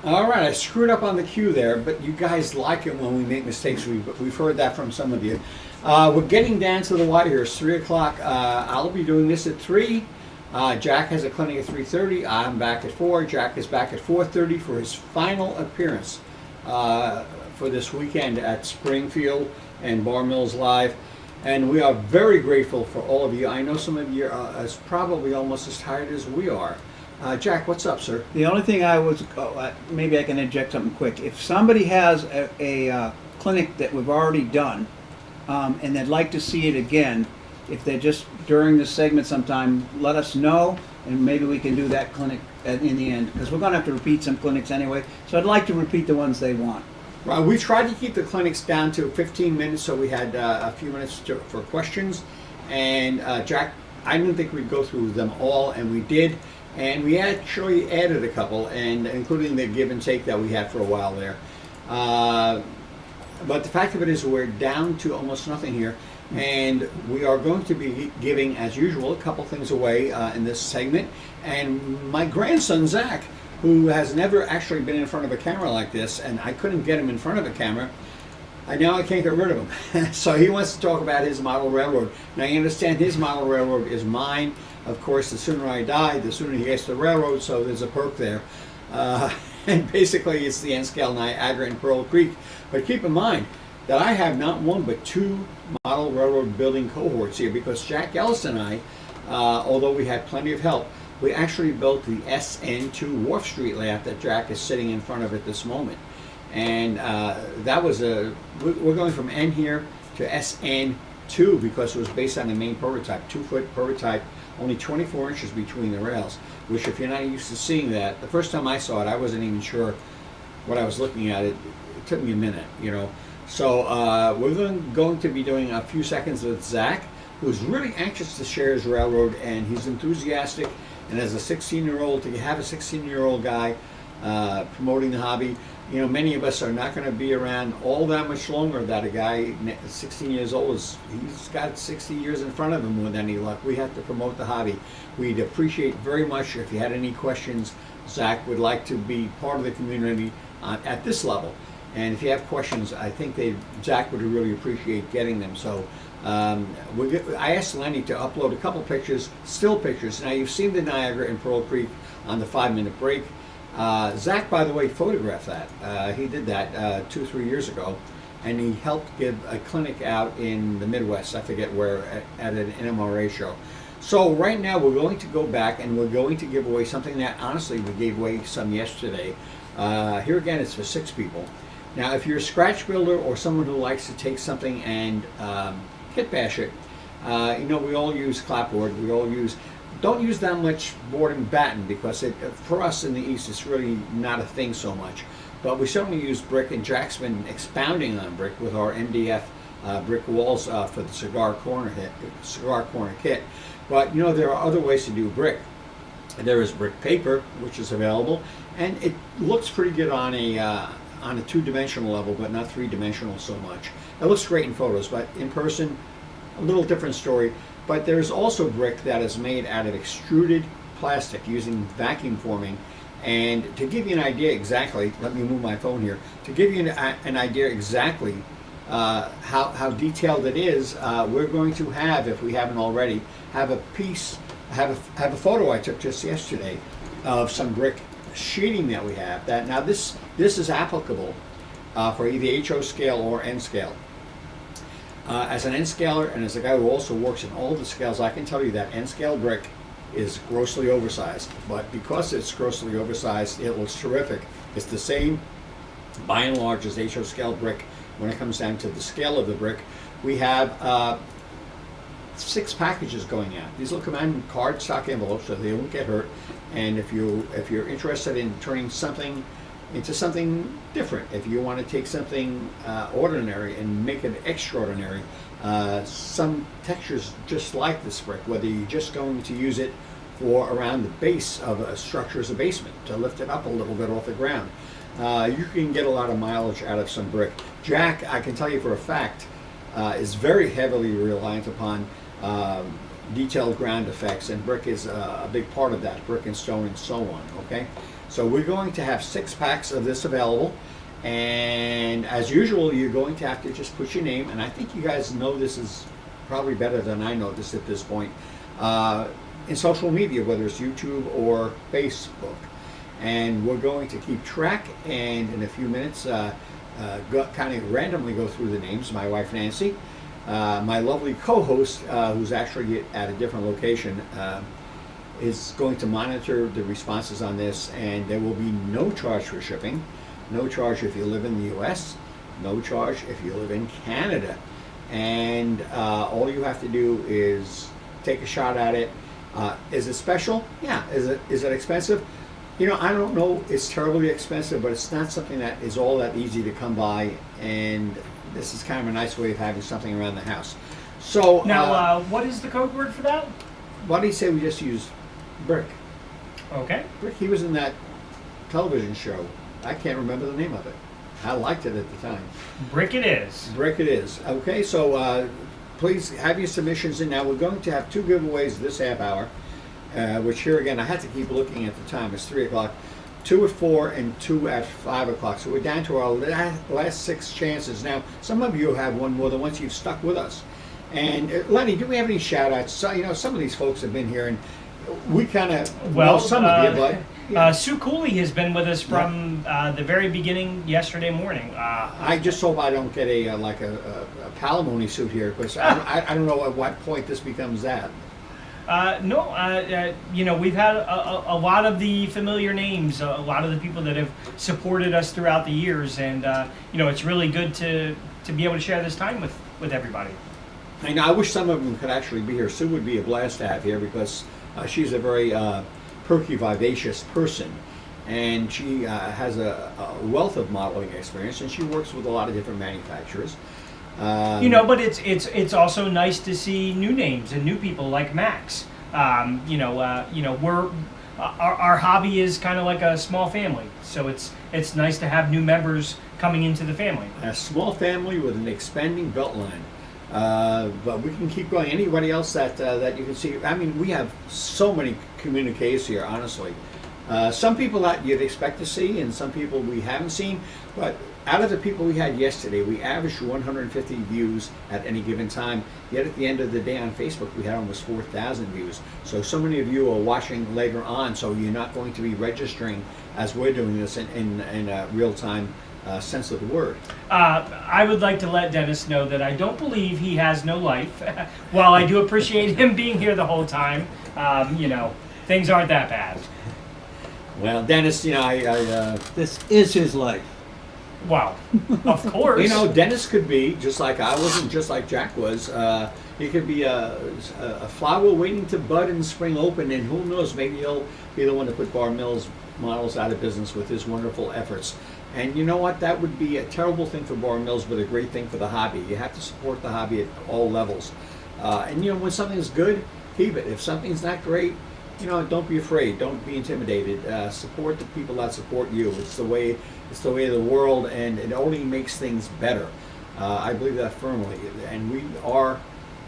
All right, I screwed up on the cue there, but you guys like it when we make mistakes. We've heard that from some of you. We're getting down to the wire here. It's 3 o'clock. I'll be doing this at 3. Jack has a clinic at 3:30. I'm back at 4. Jack is back at 4:30 for his final appearance for this weekend at Springfield and Bar Mills Live. And we are very grateful for all of you. I know some of you are probably almost as tired as we are. Jack, what's up, sir? The only thing I was, maybe I can inject something quick. If somebody has a clinic that we've already done, and they'd like to see it again, if they're just during this segment sometime, let us know, and maybe we can do that clinic in the end, because we're going to have to repeat some clinics anyway. So I'd like to repeat the ones they want. We tried to keep the clinics down to 15 minutes, so we had a few minutes for questions. And Jack, I didn't think we'd go through them all, and we did. And we actually added a couple, and including the give and take that we had for a while there. But the fact of it is we're down to almost nothing here. And we are going to be giving, as usual, a couple things away in this segment. And my grandson, Zach, who has never actually been in front of a camera like this, and I couldn't get him in front of a camera, I can't get rid of him. So he wants to talk about his model railroad. Now you understand his model railroad is mine. Of course, the sooner I die, the sooner he gets to the railroad, so there's a perk there. And basically it's the N-scale Niagara and Pearl Creek. But keep in mind that I have not one but 2 model railroad building cohorts here, because Jack Ellis and I, although we had plenty of help, we actually built the SN2 Wharf Street layout that Jack is sitting in front of at this moment. And that was we're going from N here to SN2 because it was based on the main prototype, 2-foot prototype, only 24 inches between the rails, which if you're not used to seeing that, the first time I saw it, I wasn't even sure what I was looking at. It took me a minute, you know. So we're going to be doing a few seconds with Zach, who's really anxious to share his railroad, and he's enthusiastic. And as a 16-year-old, to have a 16-year-old guy promoting the hobby, you know, many of us are not going to be around all that much longer. That a guy 16 years old he's got 60 years in front of him with any luck. We have to promote the hobby. We'd appreciate very much if you had any questions. Zach would like to be part of the community at this level. And if you have questions, I think Zach would really appreciate getting them. So I asked Lenny to upload a couple pictures, still pictures. Now you've seen the Niagara and Pearl Creek on the 5-minute break. Zach, by the way, photographed that. He did that 2-3 years ago, and he helped give a clinic out in the Midwest. I forget where, at an NMRA show. So right now we're going to go back and we're going to give away something that honestly we gave away some yesterday. Here again, it's for 6 people. Now, if you're a scratch builder or someone who likes to take something and kit bash it, you know, we all use clapboard. Don't use that much board and batten because for us in the East, it's really not a thing so much. But we certainly use brick, and Jack's been expounding on brick with our MDF brick walls for the cigar corner kit. But you know, there are other ways to do brick. There is brick paper, which is available, and it looks pretty good on a 2-dimensional level, but not 3-dimensional so much. It looks great in photos, but in person, a little different story. But there's also brick that is made out of extruded plastic using vacuum forming. And to give you an idea exactly, let me move my phone here, to give you an idea exactly how detailed it is, we're going to have, if we haven't already, have a photo I took just yesterday of some brick sheeting that we have. Now this is applicable for either HO scale or N scale. As an N scaler and as a guy who also works in all the scales, I can tell you that N scale brick is grossly oversized. But because it's grossly oversized, it looks terrific. It's the same, by and large, as HO scale brick. When it comes down to the scale of the brick, we have 6 packages going out. These will come in cardstock envelopes, so they won't get hurt. And if you're interested in turning something into something different, if you want to take something ordinary and make it extraordinary, some textures just like this brick, whether you're just going to use it for around the base of a structure as a basement to lift it up a little bit off the ground, you can get a lot of mileage out of some brick. Jack, I can tell you for a fact, is very heavily reliant upon detailed ground effects, and brick is a big part of that, brick and stone and so on, okay? So we're going to have 6 packs of this available. And as usual, you're going to have to just put your name, and I think you guys know this is probably better than I know this at this point, in social media, whether it's YouTube or Facebook. And we're going to keep track, and in a few minutes, kind of randomly go through the names. My wife Nancy, my lovely co-host, who's actually at a different location, is going to monitor the responses on this, and there will be no charge for shipping. No charge if you live in the U.S., no charge if you live in Canada. And all you have to do is take a shot at it. Is it special? Yeah. Is it expensive? You know, I don't know. It's terribly expensive, but it's not something that is all that easy to come by. And this is kind of a nice way of having something around the house. So Now, what is the code word for that? why do you say we just use Brick? Okay. Brick, he was in that television show. I can't remember the name of it. I liked it at the time. Brick it is. Brick it is. Okay, so please have your submissions in now. We're going to have 2 giveaways this half hour, which here again, I had to keep looking at the time. It's 3 o'clock. 2 at 4 and 2 at 5 o'clock. So we're down to our last 6 chances. Now, some of you have won more than once. You've stuck with us. And Lenny, do we have any shout outs? So, you know, some of these folks have been here, and we kind of know some of you, but... Sue Cooley has been with us from the very beginning yesterday morning. I just hope I don't get a palimony suit here, because I don't know at what point this becomes that. You know, we've had a lot of the familiar names, a lot of the people that have supported us throughout the years, and you know, it's really good to be able to share this time with everybody. I know. I wish some of them could actually be here. Sue would be a blast to have here, because she's a very perky, vivacious person, and she has a wealth of modeling experience, and she works with a lot of different manufacturers. You know, but it's also nice to see new names and new people like Max. You know, we're our hobby is kind of like a small family, so it's nice to have new members coming into the family. A small family with an expanding belt line. But we can keep going. Anybody else that you can see? I mean, we have so many communiques here, honestly. Some people that you'd expect to see, and some people we haven't seen. But out of the people we had yesterday, we averaged 150 views at any given time. Yet at the end of the day on Facebook, we had almost 4,000 views. So many of you are watching later on, so you're not going to be registering as we're doing this in real time. Sense of the word. I would like to let Dennis know that I don't believe he has no life. While I do appreciate him being here the whole time, you know, things aren't that bad. Well, Dennis, you know, This is his life. Wow, of course. you know, Dennis could be just like I was, and just like Jack was. He could be a flower waiting to bud and spring open, and who knows, maybe he'll be the one to put Bar Mills models out of business with his wonderful efforts. And you know what? That would be a terrible thing for Bar Mills, but a great thing for the hobby. You have to support the hobby at all levels. And you know, when something's good, keep it. If something's not great, you know, don't be afraid. Don't be intimidated. Support the people that support you. It's the way of the world, and it only makes things better. I believe that firmly. And we are.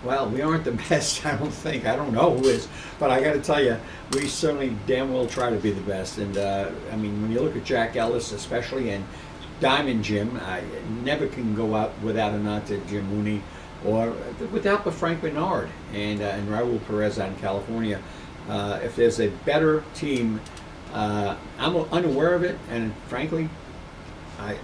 Well, we aren't the best, I don't think. I don't know who is. But I got to tell you, we certainly damn well try to be the best. And, I mean, when you look at Jack Ellis especially, and Diamond Jim, I never can go out without a nod to Jim Mooney, or without the Frank Bernard and Raul Perez out in California. If there's a better team, I'm unaware of it, and frankly,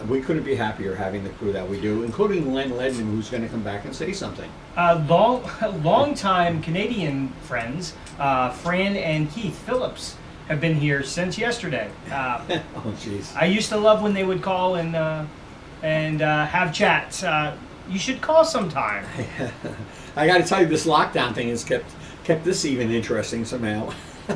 we couldn't be happier having the crew that we do, including Len Ledman, who's going to come back and say something. Long-time Canadian friends, Fran and Keith Phillips, have been here since yesterday. Oh, jeez. I used to love when they would call and have chats. You should call sometime. I got to tell you, this lockdown thing has kept this even interesting somehow.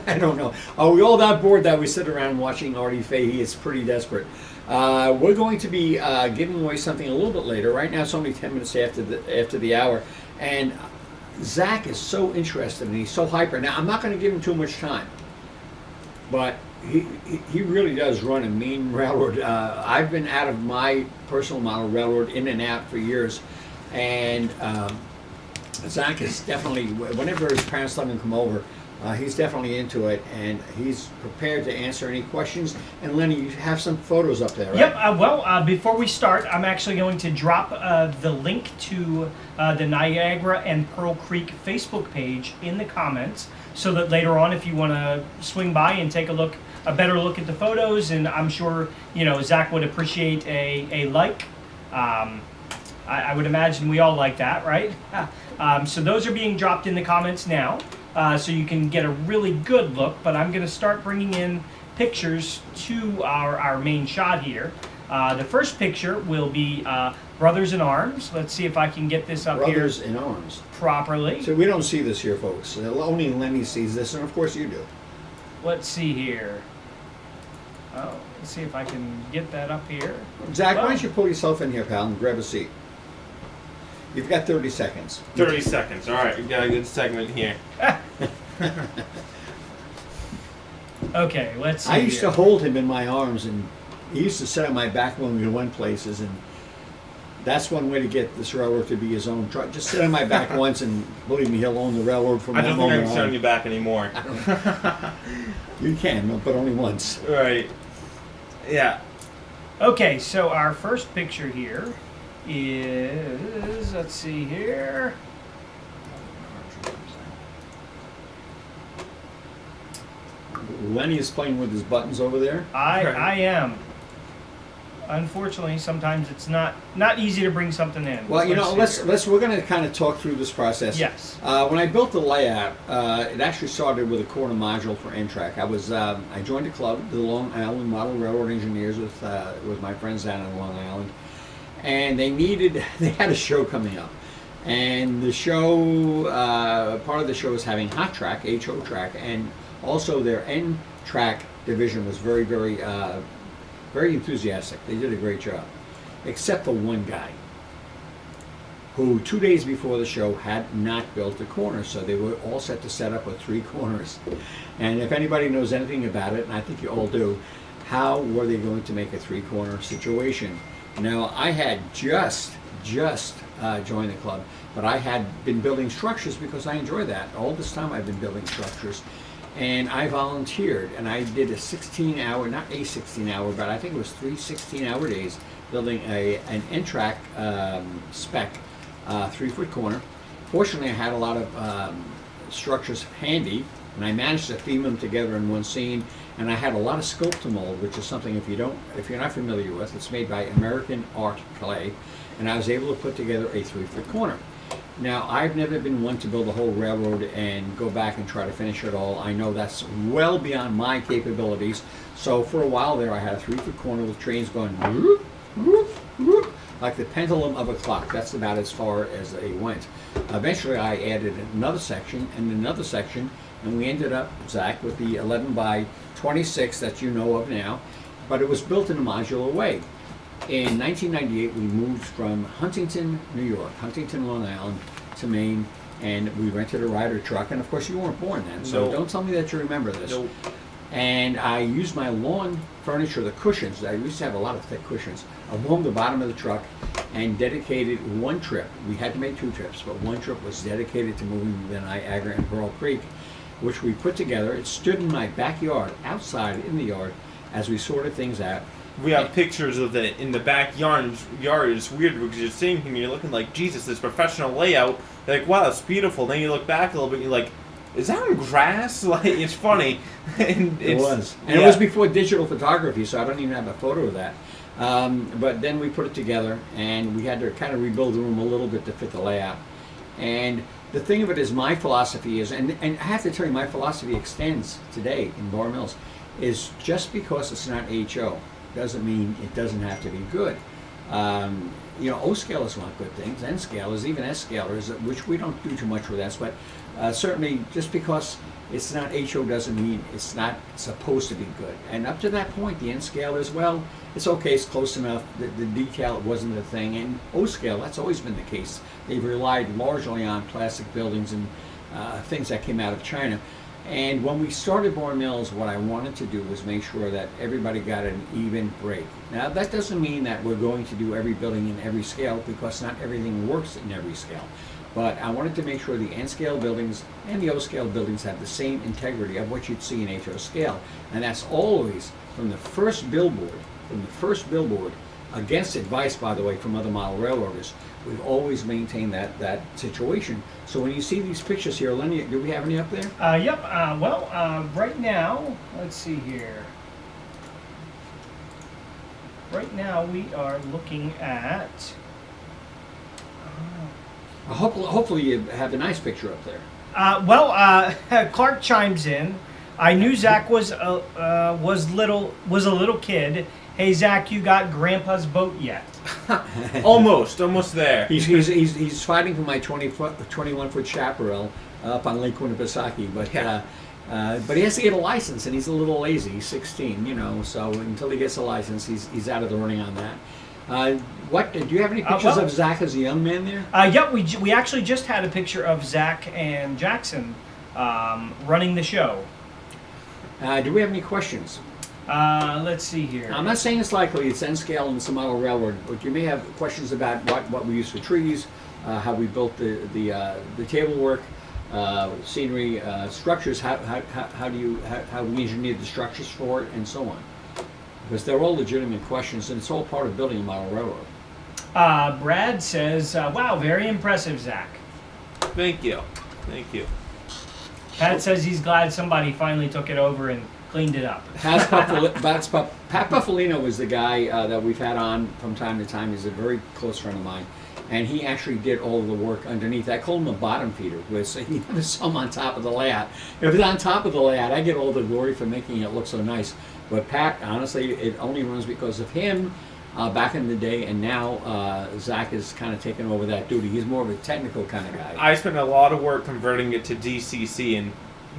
I don't know. Are we all that bored that we sit around watching Artie Fahey? It's pretty desperate. We're going to be giving away something a little bit later. Right now, it's only 10 minutes after the hour, and Zach is so interested and he's so hyper. Now, I'm not going to give him too much time, but he really does run a mean railroad. I've been out of my personal model railroad in and out for years, and Zach is definitely, whenever his parents let him come over, He's definitely into it, and he's prepared to answer any questions. And Lenny, you have some photos up there, right? Yep. Before we start, I'm actually going to drop the link to the Niagara and Pearl Creek Facebook page in the comments, so that later on, if you want to swing by and take a better look at the photos, and I'm sure Zach would appreciate a like. I would imagine we all like that, right? So those are being dropped in the comments now. So you can get a really good look, but I'm going to start bringing in pictures to our main shot here. The first picture will be Brothers in Arms. Let's see if I can get this up Brothers here in Arms properly. So we don't see this here, folks. Only Lenny sees this, and of course you do. Let's see here. Oh, let's see if I can get that up here. Zach, why don't you pull yourself in here, pal, and grab a seat? You've got 30 seconds. 30 seconds. All right, we got a good segment here. Okay, let's see. I used to hold him in my arms, and he used to sit on my back when we went places, and that's one way to get this railroad to be his own. Just sit on my back once, and believe me, he'll own the railroad from I that don't think I moment can sit on on. your back anymore. You can, but only once. Right. Yeah. Okay, so our first picture here is, let's see here. Lenny is playing with his buttons over there. I am. Unfortunately, sometimes it's not easy to bring something in. Well, see here. we're going to kind of talk through this process. Yes. When I built the layout, it actually started with a corner module for N-Track. I joined a club, the Long Island Model Railroad Engineers, with my friends down in Long Island, and they had a show coming up, and the show, part of the show was having hot track, HO track, and also their N-Track division was very, very very enthusiastic. They did a great job, except for one guy who 2 days before the show had not built a corner, so they were all set to set up with 3 corners. And if anybody knows anything about it, and I think you all do, how were they going to make a 3-corner situation? Now, I had just joined the club, but I had been building structures because I enjoy that. All this time I've been building structures. And I volunteered, and I did a 16-hour, not a 16-hour, but I think it was 3 16-hour days building an N-Track spec 3-foot corner. Fortunately, I had a lot of structures handy, and I managed to theme them together in one scene. And I had a lot of scope to mold, which is something if you're not familiar with, it's made by American Art Clay, and I was able to put together a 3-foot corner. Now, I've never been one to build a whole railroad and go back and try to finish it all. I know that's well beyond my capabilities. So for a while there, I had a 3-foot corner with trains going whoop, whoop, whoop, like the pendulum of a clock. That's about as far as they went. Eventually, I added another section and another section, and we ended up, Zach, with the 11 by 26 that you know of now, but it was built in a modular way. In 1998, we moved from Huntington, New York, Huntington, Long Island, to Maine, and we rented a Ryder truck. And of course, you weren't born then, so don't tell me that you remember this. Nope. And I used my lawn furniture, the cushions. I used to have a lot of thick cushions along the bottom of the truck, and dedicated one trip. We had to make 2 trips, but one trip was dedicated to moving the Niagara and Pearl Creek, which we put together. It stood in my backyard, outside in the yard, as we sorted things out. We have pictures of it in the backyard. It's weird because you're seeing him, you're looking like, Jesus, this professional layout. You're like, wow, it's beautiful. Then you look back a little bit, you're like, is that on grass? Like, it's funny. And It was. And it was before digital photography, so I don't even have a photo of that. But then we put it together, and we had to kind of rebuild the room a little bit to fit the layout. And the thing of it is, my philosophy is, and I have to tell you, my philosophy extends today in Bar Mills, is just because it's not HO doesn't mean it doesn't have to be good. O-scalers want good things, N-scalers, even S-scalers, which we don't do too much with S, but certainly just because it's not HO doesn't mean it's not supposed to be good. And up to that point, the N-scalers, well, it's okay, it's close enough, the detail wasn't the thing, and O-scale, that's always been the case. They've relied largely on plastic buildings and things that came out of China. And when we started Bourne Mills, what I wanted to do was make sure that everybody got an even break. Now, that doesn't mean that we're going to do every building in every scale, because not everything works in every scale. but I wanted to make sure the N-scale buildings and the O-scale buildings have the same integrity of what you'd see in HO scale. And that's always from the first billboard, against advice, by the way, from other model railroaders. We've always maintained that situation. So when you see these pictures here, Lenny, do we have any up there? Yep. Right now, let's see here. Right now, we are looking at. Hopefully you have a nice picture up there. Clark chimes in. I knew Zach was a little kid. Hey Zach, you got Grandpa's boat yet? almost there. He's fighting for my 21-foot chaparral up on Lake Winnipesaukee, but he has to get a license, and he's a little lazy. He's 16, so until he gets a license, he's out of the running on that. Do you have any pictures of Zach as a young man there? Yep, we actually just had a picture of Zach and Jackson running the show. Do we have any questions? Let's see here. I'm not saying it's likely. It's N-scale and it's a model railroad, but you may have questions about what we use for trees, how we built the table work, scenery, structures. How we engineered the structures for it, and so on. Because they're all legitimate questions, and it's all part of building a model railroad. Brad says, "Wow, very impressive, Zach." Thank you. Pat says he's glad somebody finally took it over and cleaned it up. Pat Buffalino was the guy that we've had on from time to time. He's a very close friend of mine, and he actually did all of the work underneath. I call him a bottom feeder, because he never saw him on top of the layout. If it's on top of the layout, I get all the glory for making it look so nice. But Pat, honestly, it only runs because of him back in the day, and now Zach has kind of taken over that duty. He's more of a technical kind of guy. I spent a lot of work converting it to DCC and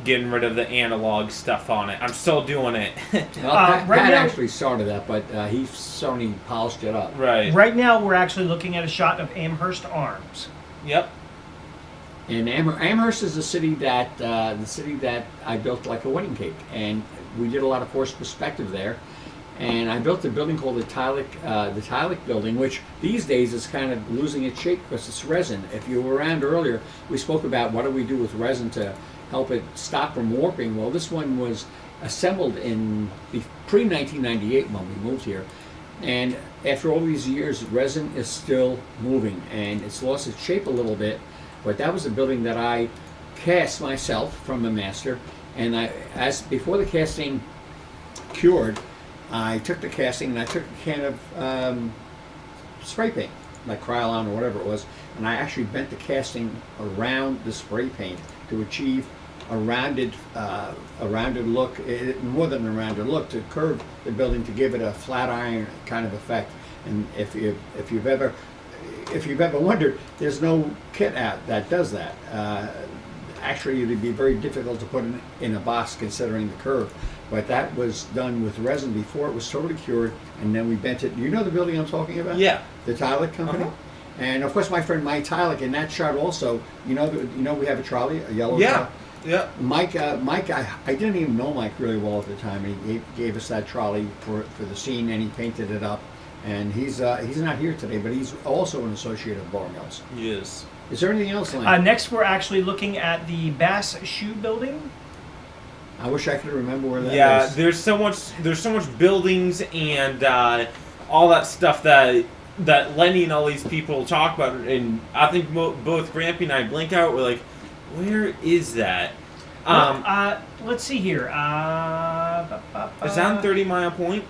getting rid of the analog stuff on it. I'm still doing it. Pat actually started that, but he Sony polished it up. Right. Right now, we're actually looking at a shot of Amherst Arms. Yep. And Amherst is the city that I built like a wedding cake, and we did a lot of forced perspective there. And I built a building called the Tylic building, which these days is kind of losing its shape because it's resin. If you were around earlier, we spoke about what do we do with resin to help it stop from warping. Well, this one was assembled in pre-1998 when we moved here. And after all these years, resin is still moving, and it's lost its shape a little bit. But that was a building that I cast myself from a master. And before the casting cured, I took the casting and I took a can of spray paint, like Krylon or whatever it was, and I actually bent the casting around the spray paint to achieve a rounded look, more than a rounded look, to curve the building to give it a flat iron kind of effect. And if you've ever wondered, there's no kit out that does that. Actually, it'd be very difficult to put in a box considering the curve. But that was done with resin before it was totally cured, and then we bent it. You know the building I'm talking about? Yeah. The Tylic company? Uh-huh. And of course my friend Mike Tylic, in that shot also, we have a trolley, a yellow trolley. Yeah. Mike, I didn't even know Mike really well at the time. He gave us that trolley for the scene, and he painted it up. And he's not here today, but he's also an associate of Bar Mills. Yes. Is there anything else, Lane? Next, we're actually looking at the Bass Shoe Building. I wish I could remember where that is. Yeah, there's so much buildings and all that stuff that Lenny and all these people talk about, and I think both Grampy and I blink out. We're like, where is that? Let's see here. Is that on 30 Mile Point?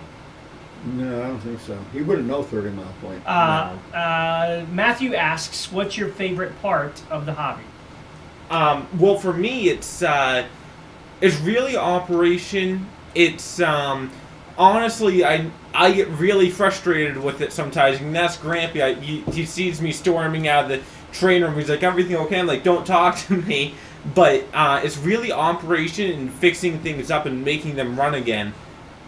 No, I don't think so. He wouldn't know 30 Mile Point. No. Matthew asks, what's your favorite part of the hobby? Well, for me, it's really operation. It's honestly, I get really frustrated with it sometimes, and that's Grampy. He sees me storming out of the train room. He's like, everything okay? I'm like, don't talk to me. But it's really operation and fixing things up and making them run again.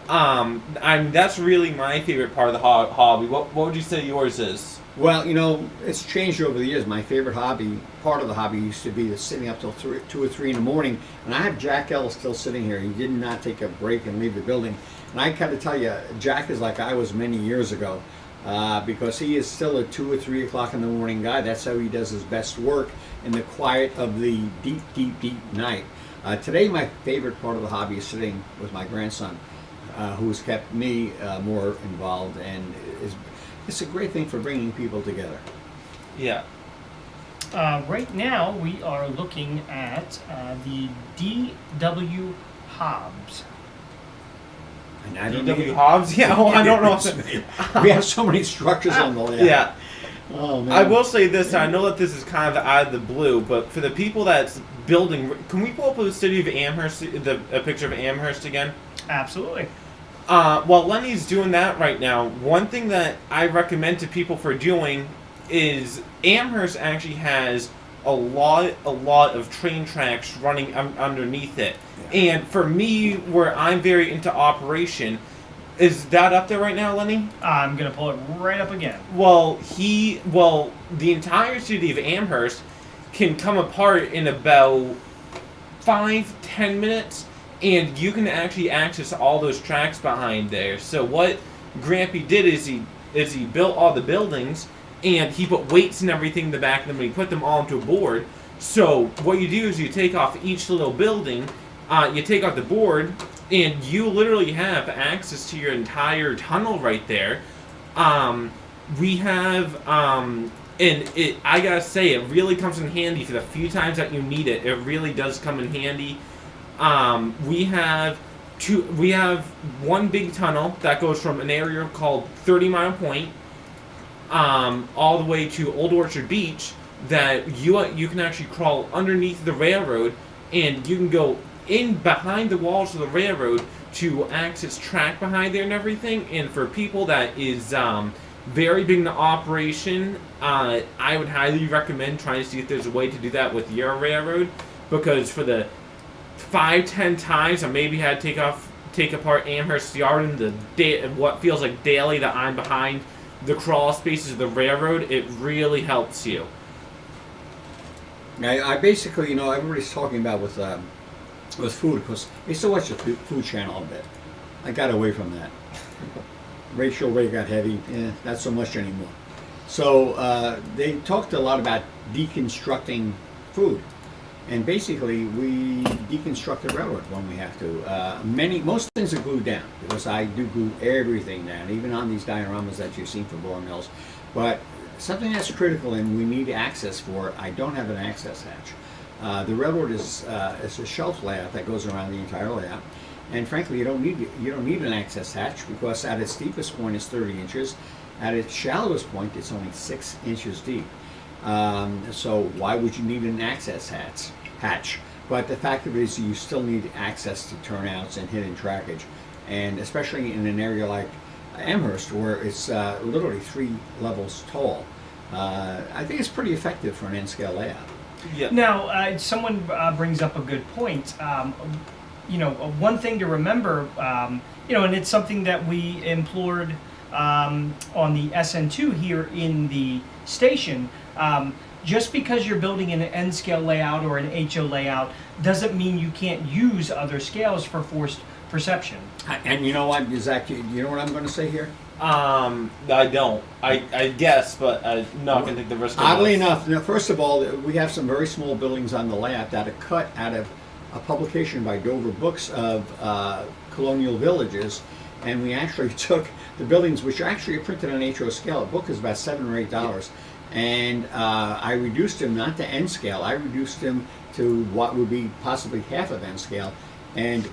That's really my favorite part of the hobby. What would you say yours is? Well, it's changed over the years. My favorite part of the hobby used to be sitting up till 2 or 3 in the morning. And I have Jack Ellis still sitting here. He did not take a break and leave the building. And I got to tell you, Jack is like I was many years ago. because he is still a 2 or 3 o'clock in the morning guy. That's how he does his best work in the quiet of the deep, deep, deep night. Today, my favorite part of the hobby is sitting with my grandson, who has kept me more involved, and it's a great thing for bringing people together. Yeah. Right now, we are looking at the D.W. Hobbs. And I don't D.W. know- Hobbs? Yeah, well, I don't know. We have so many structures on the layout. Yeah. Oh man. I will say this, I know that this is kind of out of the blue, but for the people that's building, can we pull up the city of Amherst, a picture of Amherst again? Absolutely. While Lenny's doing that right now, one thing that I recommend to people for doing is Amherst actually has a lot of train tracks running underneath it. Yeah. And for me, where I'm very into operation, is that up there right now, Lenny? I'm going to pull it right up again. Well, the entire city of Amherst can come apart in about 5-10 minutes, and you can actually access all those tracks behind there. So what Grampy did is he built all the buildings, and he put weights and everything in the back of them, and he put them all into a board. So what you do is you take off each little building, you take out the board, and you literally have access to your entire tunnel right there. We have, I gotta say, it really comes in handy for the few times that you need it. It really does come in handy. We have one big tunnel that goes from an area called 30 Mile Point, all the way to Old Orchard Beach, that you can actually crawl underneath the railroad, and you can go in behind the walls of the railroad to access track behind there and everything. And for people that is very big into operation, I would highly recommend trying to see if there's a way to do that with your railroad, because for the 5-10 times I maybe had to take apart Amherst Yard in what feels like daily that I'm behind the crawl spaces of the railroad, it really helps you. I basically, everybody's talking about with food, because I used to watch the Food Channel a bit. I got away from that. Racial rate got heavy, not so much anymore. So they talked a lot about deconstructing food. And basically, we deconstruct the railroad when we have to. Most things are glued down, because I do glue everything down, even on these dioramas that you've seen for Bar Mills. But something that's critical and we need access for, I don't have an access hatch. The railroad is a shelf layout that goes around the entire layout, and frankly, you don't need an access hatch, because at its deepest point it's 30 inches, at its shallowest point it's only 6 inches deep. So why would you need an access hatch? But the fact of it is, you still need access to turnouts and hidden trackage, and especially in an area like Amherst, where it's literally 3 levels tall. I think it's pretty effective for an N-scale layout. Yeah. Now, someone brings up a good point. One thing to remember, and it's something that we implored on the SN2 here in the station. Just because you're building an N-scale layout or an HO layout doesn't mean you can't use other scales for forced perception. And you know what, Zach, you know what I'm going to say here? I don't. I guess, but I'm not going to take the risk. Oddly enough, first of all, we have some very small buildings on the layout that are cut out of a publication by Dover Books of colonial villages, and we actually took the buildings, which actually are printed on HO scale. A book is about $7 or $8, and I reduced them not to N scale. I reduced them to what would be possibly half of N scale, and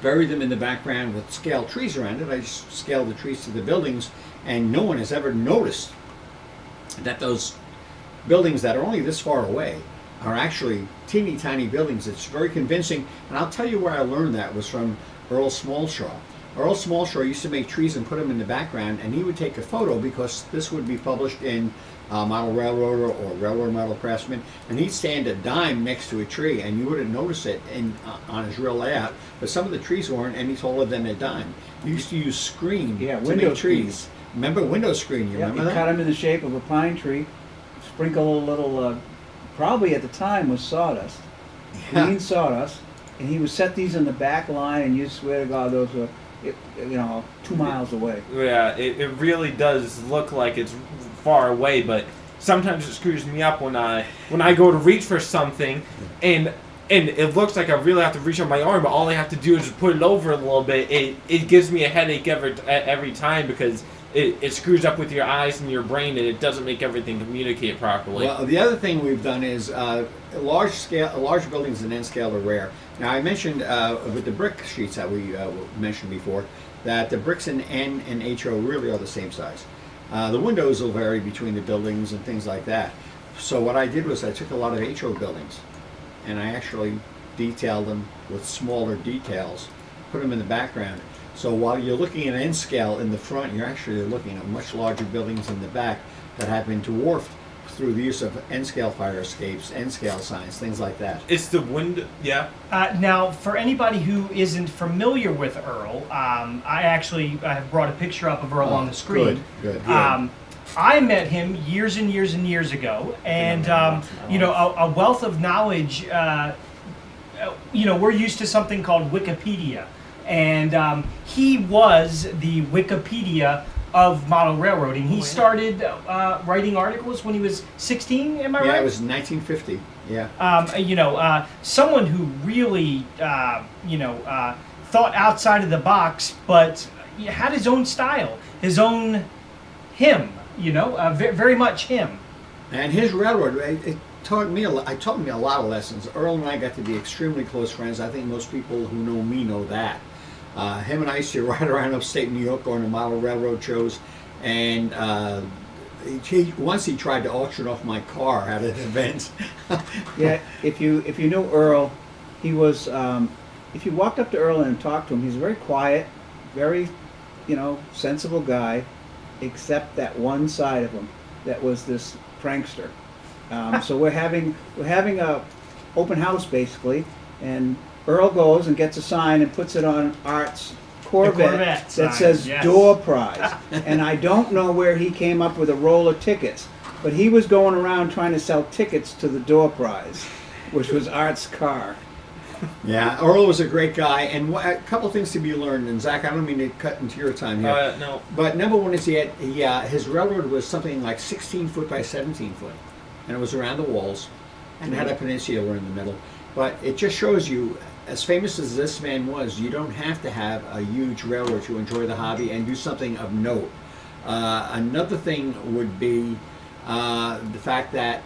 buried them in the background with scaled trees around it. I just scaled the trees to the buildings, and no one has ever noticed that those buildings that are only this far away are actually teeny tiny buildings. It's very convincing, and I'll tell you where I learned that was from Earl Smallshaw. Earl Smallshaw used to make trees and put them in the background, and he would take a photo, because this would be published in Model Railroader or Railroad Model Craftsman, and he'd stand a dime next to a tree, and you wouldn't notice it on his real layout, but some of the trees weren't any taller than a dime. You used to use screen to window make trees. Remember window screen? You remember you that? cut them in the shape of a pine tree, sprinkle a little, probably at the time was sawdust, green sawdust, and he would set these in the back line, and you swear to God those were it, 2 miles away. Yeah, it really does look like it's far away, but sometimes it screws me up when I go to reach for something, and it looks like I really have to reach on my arm, but all I have to do is just put it over a little bit. It gives me a headache every time because it screws up with your eyes and your brain, and it doesn't make everything communicate properly. Well, the other thing we've done is large buildings in N scale are rare. Now I mentioned with the brick sheets that we mentioned before that the bricks in N and HO really are the same size. The windows will vary between the buildings and things like that. So what I did was I took a lot of HO buildings and I actually detailed them with smaller details, put them in the background. So while you're looking at N scale in the front, you're actually looking at much larger buildings in the back that have been dwarfed through the use of N scale fire escapes, N scale signs, things like that. It's the window, yeah. Now, for anybody who isn't familiar with Earl, I actually have brought a picture up of Earl on the screen. Good. I met him years and years and years ago, and a wealth of knowledge. We're used to something called Wikipedia, and he was the Wikipedia of model railroading. He started writing articles when he was 16. Am I right? Yeah, it was 1950. Yeah. Someone who really, thought outside of the box, but had his own style, his own him. Very much him. And his railroad, it taught me a lot of lessons. Earl and I got to be extremely close friends. I think most people who know me know that. Him and I used to ride around upstate New York going to model railroad shows, and once he tried to auction off my car at an event. Yeah, if you knew Earl, he was. If you walked up to Earl and talked to him, he's very quiet, very, sensible guy, except that one side of him that was this prankster. So we're having a open house basically, and Earl goes and gets a sign and puts it on Art's Corvette that sign, says yes. door prize. And I don't know where he came up with a roll of tickets, but he was going around trying to sell tickets to the door prize, which was Art's car. Yeah, Earl was a great guy, and a couple things to be learned. And Zach, I don't mean to cut into your time here. No. But number one is his railroad was something like 16 foot by 17 foot, and it was around the walls, and had a peninsula in the middle. But it just shows you, as famous as this man was, you don't have to have a huge railroad to enjoy the hobby and do something of note. Another thing would be the fact that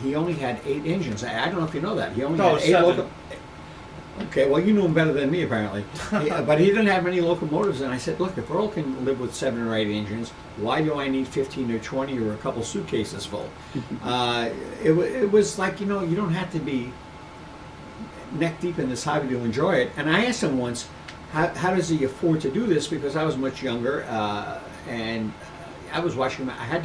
he only had 8 engines. I don't know if you know that. He only had 8 7. Okay, well, you knew him better than me, apparently. But he didn't have any locomotives, and I said, look, if Earl can live with 7 or 8 engines, why do I need 15 or 20 or a couple suitcases full? It was like, you don't have to be neck deep in this hobby to enjoy it. And I asked him once, how does he afford to do this? Because I was much younger, and I was watching. I had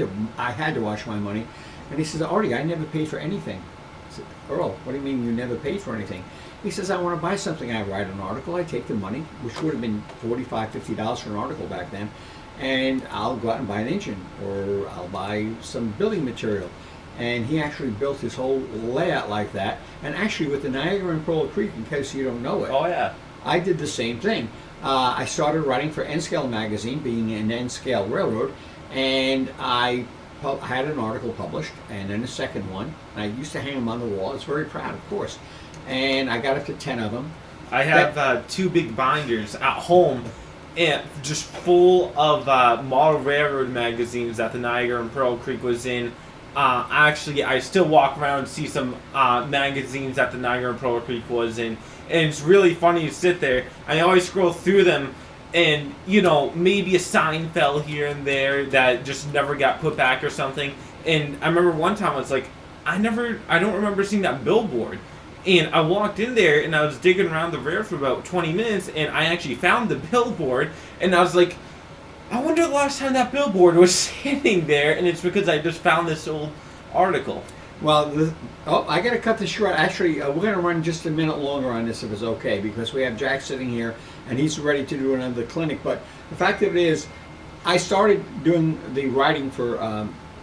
to watch my money. And he says, Artie, I never paid for anything. I said, Earl, what do you mean you never paid for anything? He says, I want to buy something. I write an article. I take the money, which would have been $45, $50 for an article back then, and I'll go out and buy an engine, or I'll buy some building material. And he actually built his whole layout like that. And actually, with the Niagara and Pearl Creek, in case you don't know it, Oh yeah. I did the same thing. I started writing for N-Scale magazine, being an N-Scale railroad, and I had an article published, and then a second one. And I used to hang them on the wall. I was very proud, of course. And I got up to 10 of them. I have 2 big binders at home, and just full of model railroad magazines that the Niagara and Pearl Creek was in. Actually, I still walk around and see some magazines that the Niagara and Pearl Creek was in, and it's really funny to sit there. I always scroll through them, and maybe a sign fell here and there that just never got put back or something. And I remember one time I was like, I don't remember seeing that billboard. And I walked in there and I was digging around the rail for about 20 minutes, and I actually found the billboard, and I was like, I wonder the last time that billboard was sitting there, and it's because I just found this old article. Well, I got to cut this short. Actually, we're going to run just a minute longer on this if it's okay, because we have Jack sitting here, and he's ready to do another clinic. But the fact of it is, I started doing the writing for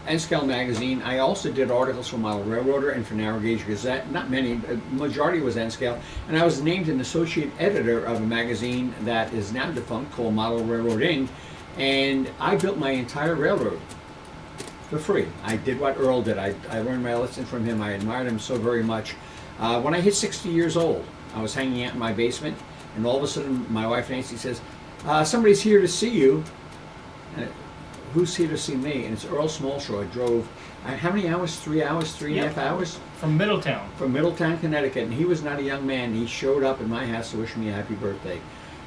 N-Scale magazine. I also did articles for Model Railroader and for Narrow Gauge Gazette. Not many, majority was N-Scale. And I was named an associate editor of a magazine that is now defunct called Model Railroading. And I built my entire railroad for free. I did what Earl did. I learned my lesson from him. I admired him so very much. When I hit 60 years old, I was hanging out in my basement, and all of a sudden my wife Nancy says, somebody's here to see you. Who's here to see me? And it's Earl Smallshaw. I drove, how many hours? 3 hours, three and a half hours? From Middletown. From Middletown, Connecticut. And he was not a young man. He showed up at my house to wish me a happy birthday.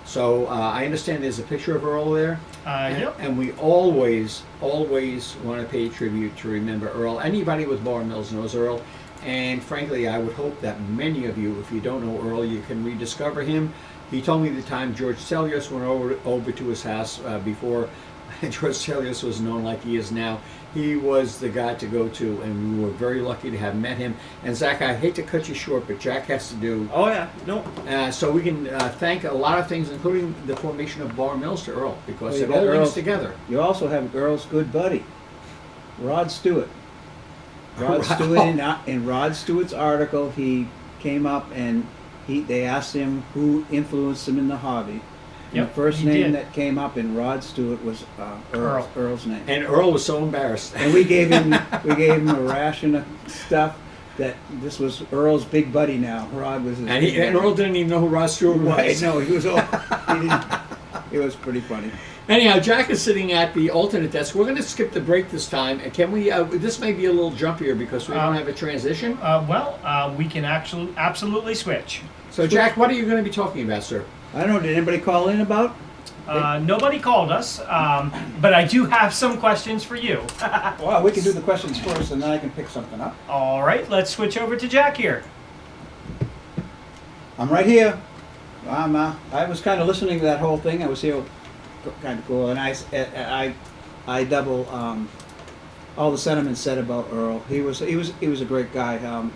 So I understand there's a picture of Earl there. Yep. And we always want to pay tribute to remember Earl. Anybody with Bar Mills knows Earl. And frankly, I would hope that many of you, if you don't know Earl, you can rediscover him. He told me the time George Sellius went over to his house before George Sellius was known like he is now. He was the guy to go to, and we were very lucky to have met him. And Zach, I hate to cut you short, but Jack has to do. Oh yeah, no. So we can thank a lot of things, including the formation of Bar Mills, to Earl, because Well, it you all got links Earl's- together. You also have Earl's good buddy, Rod Stewart. Rod Rod- Stewart, in Rod Stewart's article, he came up and they asked him who influenced him in the hobby. And Yep, the first he name did. that came up in Rod Stewart was Earl's name. And Earl was so embarrassed. And we gave him a ration of stuff that this was Earl's big buddy now. Rod was his And, big and buddy. Earl didn't even know who Rod Stewart was. Right, no, he was all, he didn't, it was pretty funny. Anyhow, Jack is sitting at the alternate desk. We're going to skip the break this time. And can we? This may be a little jumpier because we don't have a transition. We can actually absolutely switch. So, Jack, what are you going to be talking about, sir? I don't know, did anybody call in about? Nobody called us, but I do have some questions for you. Well, we can do the questions first and then I can pick something up. All right, let's switch over to Jack here. I'm right here. I was kind of listening to that whole thing. I was here, kind of cool, and I double all the sentiments said about Earl. He was a great guy.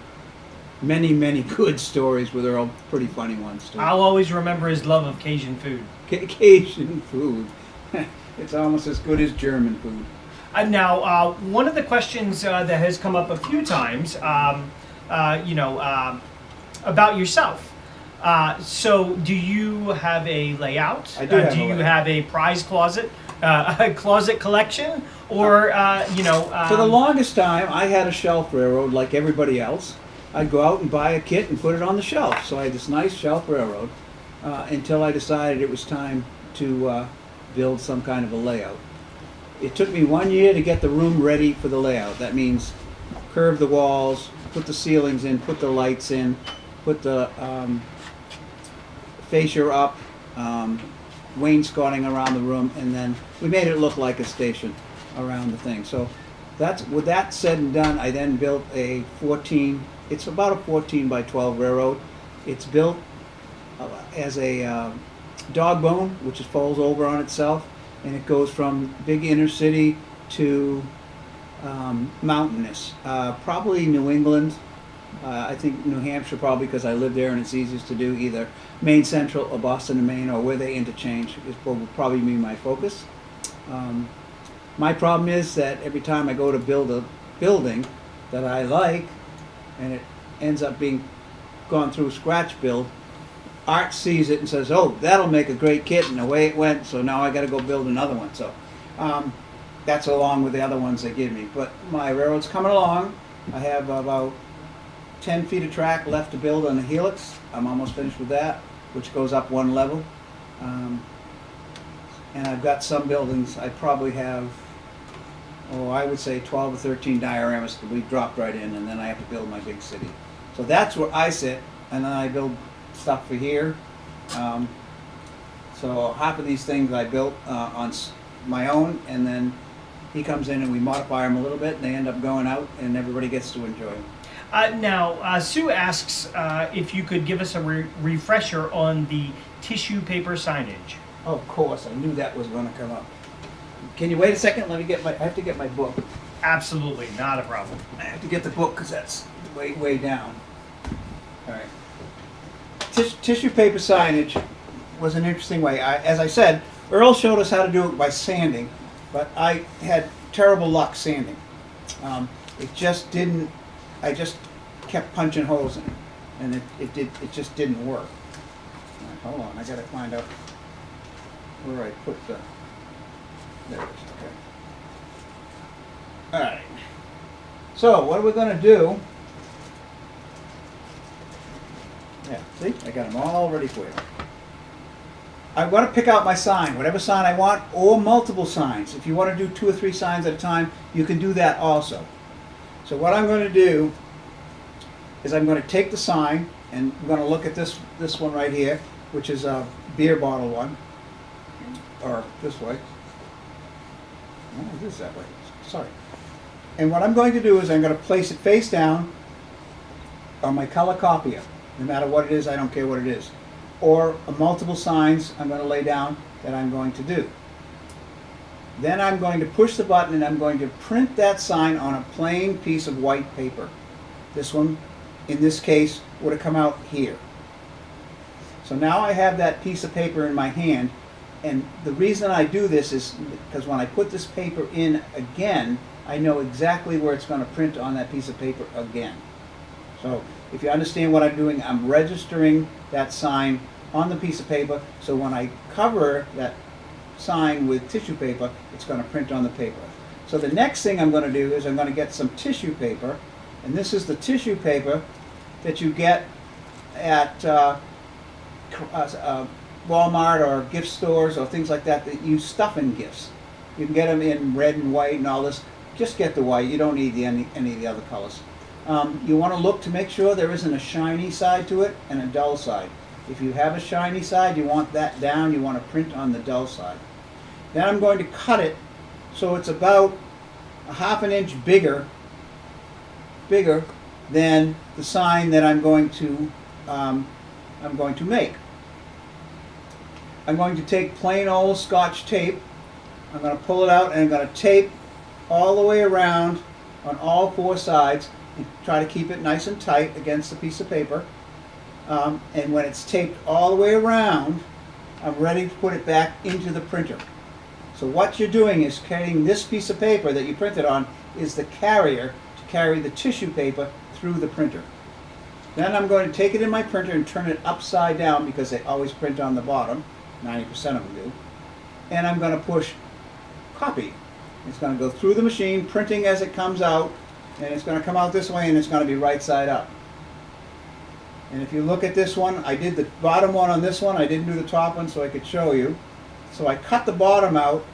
Many good stories with Earl, pretty funny ones too. I'll always remember his love of Cajun food. Cajun food. It's almost as good as German food. Now, one of the questions that has come up a few times, about yourself. So, do you have a layout? I do have a Do you layout. have a prize closet, a closet collection, or For the longest time, I had a shelf railroad like everybody else. I'd go out and buy a kit and put it on the shelf. So I had this nice shelf railroad until I decided it was time to build some kind of a layout. It took me 1 year to get the room ready for the layout. That means curve the walls, put the ceilings in, put the lights in, put the fascia up, wainscoting around the room, and then we made it look like a station around the thing. So with that said and done, I then built a 14, it's about a 14 by 12 railroad. It's built as a dog bone, which folds over on itself, and it goes from big inner city to mountainous. Probably New England. I think New Hampshire probably because I live there and it's easiest to do either Maine Central or Boston and Maine or where they interchange will probably be my focus. My problem is that every time I go to build a building that I like and it ends up being gone through scratch build, Art sees it and says, oh, that'll make a great kit, and away it went, so now I got to go build another one. So that's along with the other ones they give me. But my railroad's coming along. I have about 10 feet of track left to build on the helix. I'm almost finished with that, which goes up one level. And I've got some buildings, I probably have, I would say 12 or 13 dioramas that we dropped right in, and then I have to build my big city. So that's where I sit, and then I build stuff for here. So half of these things I built on my own, and then he comes in and we modify them a little bit, and they end up going out, and everybody gets to enjoy them. Now, Sue asks if you could give us a refresher on the tissue paper signage. Oh, of course, I knew that was going to come up. Can you wait a second? I have to get my book. Absolutely, not a problem. I have to get the book because that's way down. All right. Tissue paper signage was an interesting way. As I said, Earl showed us how to do it by sanding, but I had terrible luck sanding. It just didn't, I just kept punching holes in it, and it just didn't work. All right, hold on, I gotta find out where I put the, there it is, okay. All right, so what we're gonna do, yeah, see, I got them all ready for you. I want to pick out my sign, whatever sign I want, or multiple signs. If you want to do 2 or 3 signs at a time, you can do that also. So what I'm going to do is I'm going to take the sign, and I'm going to look at this one right here, which is a beer bottle one, or this way. No, it is that way. Sorry. And what I'm going to do is I'm going to place it face down on my color copier. No matter what it is, I don't care what it is. Or multiple signs I'm going to lay down that I'm going to do. Then I'm going to push the button and I'm going to print that sign on a plain piece of white paper. This one, in this case, would have come out here. So now I have that piece of paper in my hand, and the reason I do this is because when I put this paper in again, I know exactly where it's going to print on that piece of paper again. So if you understand what I'm doing, I'm registering that sign on the piece of paper, so when I cover that sign with tissue paper, it's going to print on the paper. So the next thing I'm going to do is I'm going to get some tissue paper, and this is the tissue paper that you get at Walmart or gift stores or things like that you stuff in gifts. You can get them in red and white and all this. Just get the white. You don't need any of the other colors. You want to look to make sure there isn't a shiny side to it and a dull side. If you have a shiny side, you want that down. You want to print on the dull side. Then I'm going to cut it so it's about a ½ inch bigger than the sign that I'm going to make. I'm going to take plain old Scotch tape. I'm going to pull it out and I'm going to tape all the way around on all 4 sides and try to keep it nice and tight against the piece of paper. And when it's taped all the way around, I'm ready to put it back into the printer. So what you're doing is carrying this piece of paper that you printed on is the carrier to carry the tissue paper through the printer. Then I'm going to take it in my printer and turn it upside down because they always print on the bottom, 90% of them do. And I'm going to push copy. It's going to go through the machine, printing as it comes out, and it's going to come out this way and it's going to be right side up. And if you look at this one, I did the bottom one on this one, I didn't do the top one so I could show you. So I cut the bottom out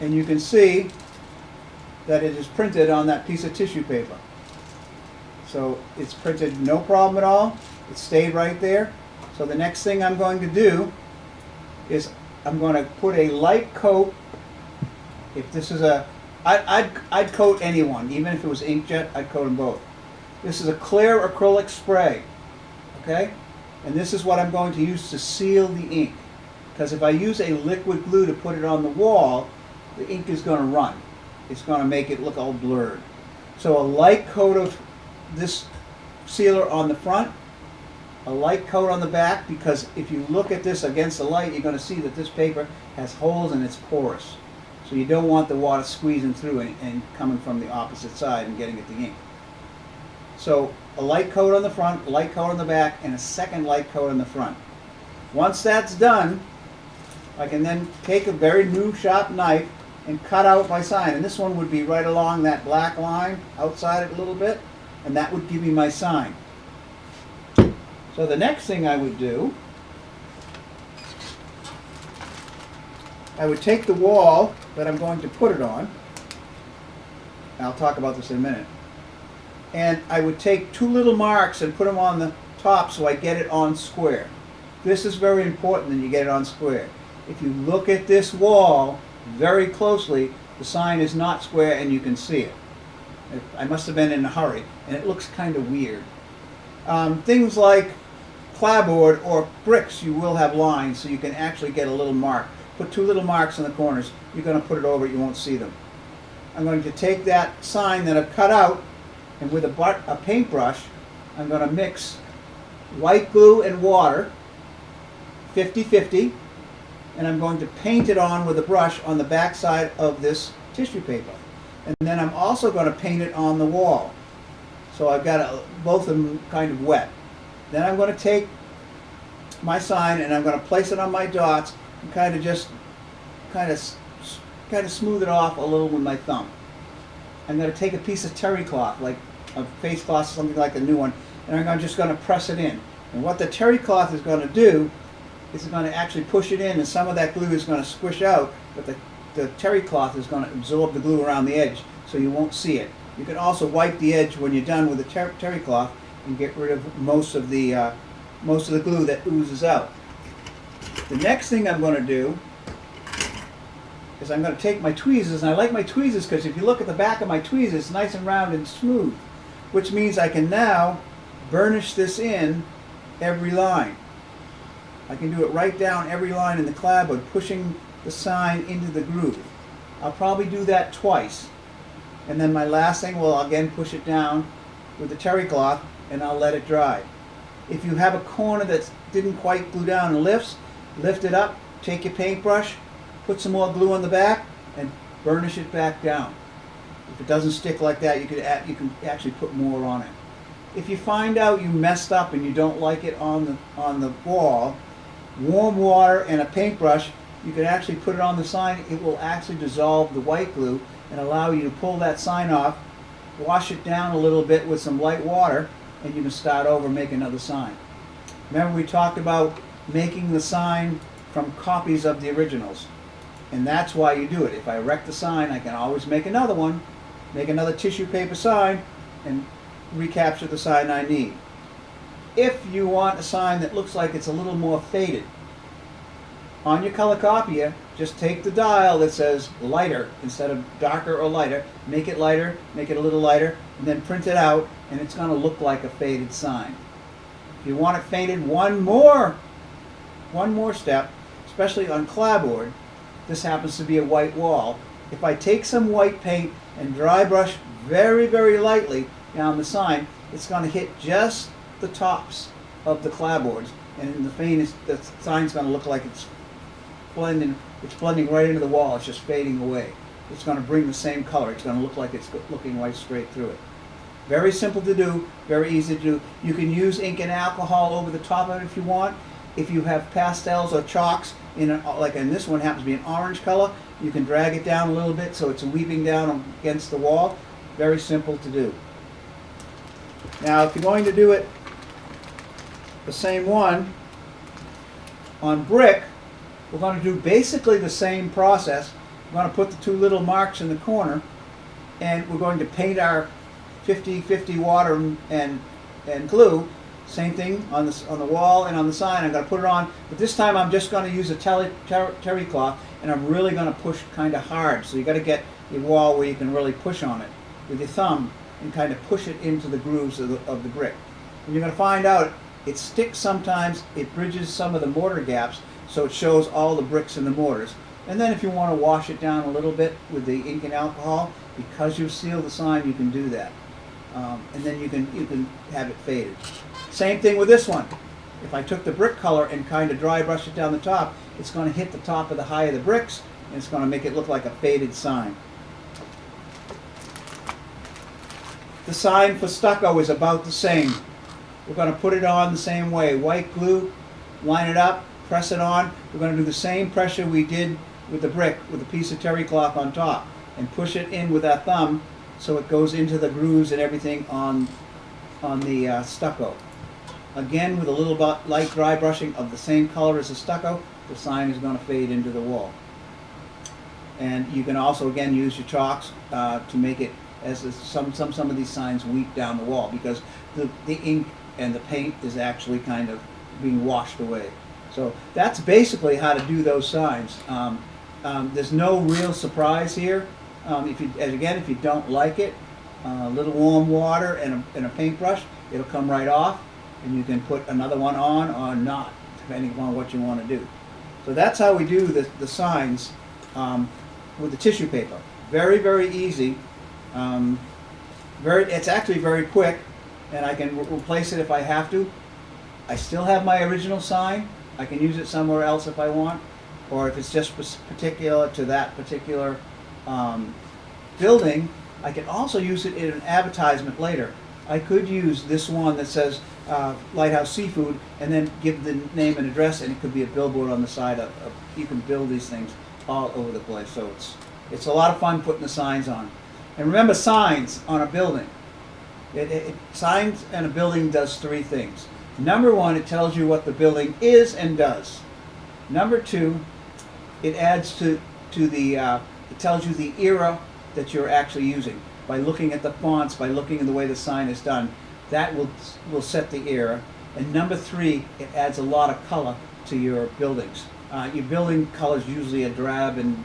and you can see that it is printed on that piece of tissue paper. So it's printed no problem at all, it stayed right there. So the next thing I'm going to do is I'm going to put a light coat. If this is I'd coat anyone, even if it was inkjet, I'd coat them both. This is a clear acrylic spray, okay? And this is what I'm going to use to seal the ink. Because if I use a liquid glue to put it on the wall, the ink is going to run. It's going to make it look all blurred. So a light coat of this sealer on the front, a light coat on the back, because if you look at this against the light, you're going to see that this paper has holes and it's porous. So you don't want the water squeezing through and coming from the opposite side and getting at the ink. So a light coat on the front, a light coat on the back, and a second light coat on the front. Once that's done, I can then take a very new sharp knife and cut out my sign. And this one would be right along that black line, outside it a little bit, and that would give me my sign. So the next thing I would do, I would take the wall that I'm going to put it on, and I'll talk about this in a minute, and I would take 2 little marks and put them on the top so I get it on square. This is very important that you get it on square. If you look at this wall very closely, the sign is not square and you can see it. I must have been in a hurry, and it looks kind of weird. Things like clapboard or bricks, you will have lines, so you can actually get a little mark. Put 2 little marks in the corners. You're going to put it over it, you won't see them. I'm going to take that sign that I've cut out, and with a paintbrush, I'm going to mix white glue and water, 50-50, and I'm going to paint it on with a brush on the back side of this tissue paper. And then I'm also going to paint it on the wall. So I've got both of them kind of wet. Then I'm going to take my sign and I'm going to place it on my dots and kind of smooth it off a little with my thumb. I'm going to take a piece of terry cloth, like a face cloth or something like the new one, and I'm just going to press it in. And what the terry cloth is going to do is it's going to actually push it in, and some of that glue is going to squish out, but the terry cloth is going to absorb the glue around the edge, so you won't see it. You can also wipe the edge when you're done with the terry cloth and get rid of most of the glue that oozes out. The next thing I'm going to do is I'm going to take my tweezers, and I like my tweezers because if you look at the back of my tweezers, it's nice and round and smooth, which means I can now burnish this in every line. I can do it right down every line in the clapboard, pushing the sign into the groove. I'll probably do that twice. And then my last thing will again push it down with the terry cloth and I'll let it dry. If you have a corner that didn't quite glue down and lifts, lift it up, take your paintbrush, put some more glue on the back and burnish it back down. If it doesn't stick like that, you can actually put more on it. If you find out you messed up and you don't like it on the wall, warm water and a paintbrush, you can actually put it on the sign. It will actually dissolve the white glue and allow you to pull that sign off, wash it down a little bit with some light water, and you can start over and make another sign. Remember we talked about making the sign from copies of the originals. And that's why you do it. If I wreck the sign, I can always make another one, make another tissue paper sign, and recapture the sign I need. If you want a sign that looks like it's a little more faded, on your color copier, just take the dial that says lighter instead of darker or lighter, make it lighter, make it a little lighter, and then print it out, and it's going to look like a faded sign. If you want it faded, one more step, especially on clapboard. This happens to be a white wall. If I take some white paint and dry brush very, very lightly down the sign, it's going to hit just the tops of the clapboards, and in the sign's going to look like it's blending right into the wall. It's just fading away. It's going to bring the same color. It's going to look like it's looking right straight through it. Very simple to do, very easy to do. You can use ink and alcohol over the top of it if you want. If you have pastels or chalks, like in this one happens to be an orange color, you can drag it down a little bit so it's weeping down against the wall. Very simple to do. Now if you're going to do it the same one on brick, we're going to do basically the same process. We're going to put the two little marks in the corner, and we're going to paint our 50-50 water and glue. Same thing on the wall and on the sign. I'm going to put it on, but this time I'm just going to use a terry cloth, and I'm really going to push kind of hard. So you got to get a wall where you can really push on it with your thumb and kind of push it into the grooves of the brick. And you're going to find out it sticks sometimes. It bridges some of the mortar gaps, so it shows all the bricks in the mortars. And then if you want to wash it down a little bit with the ink and alcohol, because you've sealed the sign, you can do that. And then you can have it faded. Same thing with this one. If I took the brick color and kind of dry brush it down the top, it's going to hit the top of the high of the bricks, and it's going to make it look like a faded sign. The sign for stucco is about the same. We're going to put it on the same way. White glue, line it up, press it on. We're going to do the same pressure we did with the brick with a piece of terry cloth on top, and push it in with our thumb so it goes into the grooves and everything on the stucco. Again, with a little light dry brushing of the same color as the stucco, the sign is going to fade into the wall. And you can also again use your chalks to make it, as some of these signs weep down the wall, because the ink and the paint is actually kind of being washed away. So that's basically how to do those signs. There's no real surprise here. If you don't like it, a little warm water and a paintbrush, it'll come right off, and you can put another one on or not, depending upon what you want to do. So that's how we do the signs with the tissue paper. Very, very easy. It's actually very quick, and I can replace it if I have to. I still have my original sign. I can use it somewhere else if I want, or if it's just particular to that particular building, I can also use it in an advertisement later. I could use this one that says Lighthouse Seafood and then give the name and address, and it could be a billboard on the side of you can build these things all over the place. So it's a lot of fun putting the signs on. And remember, signs on a building. Signs in a building does three things. Number one, it tells you what the building is and does. Number two, it adds to the it tells you the era that you're actually using by looking at the fonts, by looking at the way the sign is done. That will set the era. And number three, it adds a lot of color to your buildings. Your building colors usually are drab and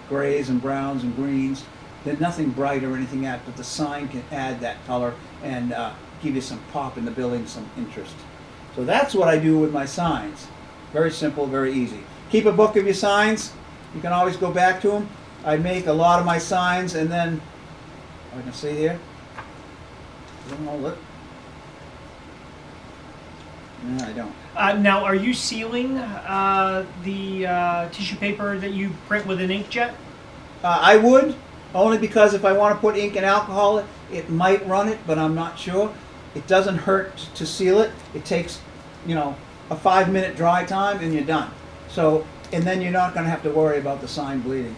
grays and browns and greens. They're nothing bright or anything like that, but the sign can add that color and give you some pop in the building, some interest. So that's what I do with my signs. Very simple, very easy. Keep a book of your signs. You can always go back to them. I make a lot of my signs, and then I can see here. Look. No, I don't. Now, are you sealing the tissue paper that you print with an inkjet? I would, only because if I want to put ink and alcohol, it might run it, but I'm not sure. It doesn't hurt to seal it. It takes, a 5-minute dry time, and you're done. So, and then you're not going to have to worry about the sign bleeding.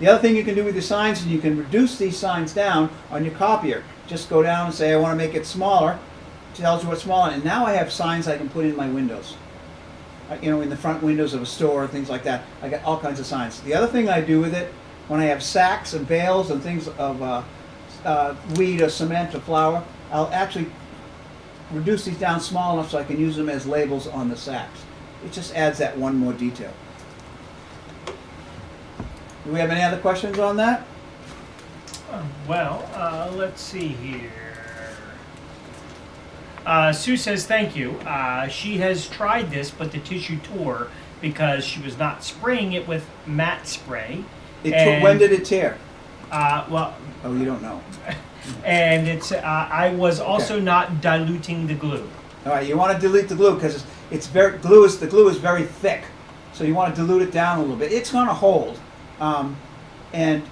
The other thing you can do with your signs is you can reduce these signs down on your copier. Just go down and say, I want to make it smaller. It tells you what's smaller. And now I have signs I can put in my windows. In the front windows of a store, things like that. I got all kinds of signs. The other thing I do with it, when I have sacks and bales and things of weed or cement or flour, I'll actually reduce these down small enough so I can use them as labels on the sacks. It just adds that one more detail. Do we have any other questions on that? Let's see here. Sue says thank you. She has tried this, but the tissue tore because she was not spraying it with matte spray. When did it tear? Oh, you don't know. And I was also not diluting the glue. All right, you want to dilute the glue because the glue is very thick, so you want to dilute it down a little bit. It's going to hold, and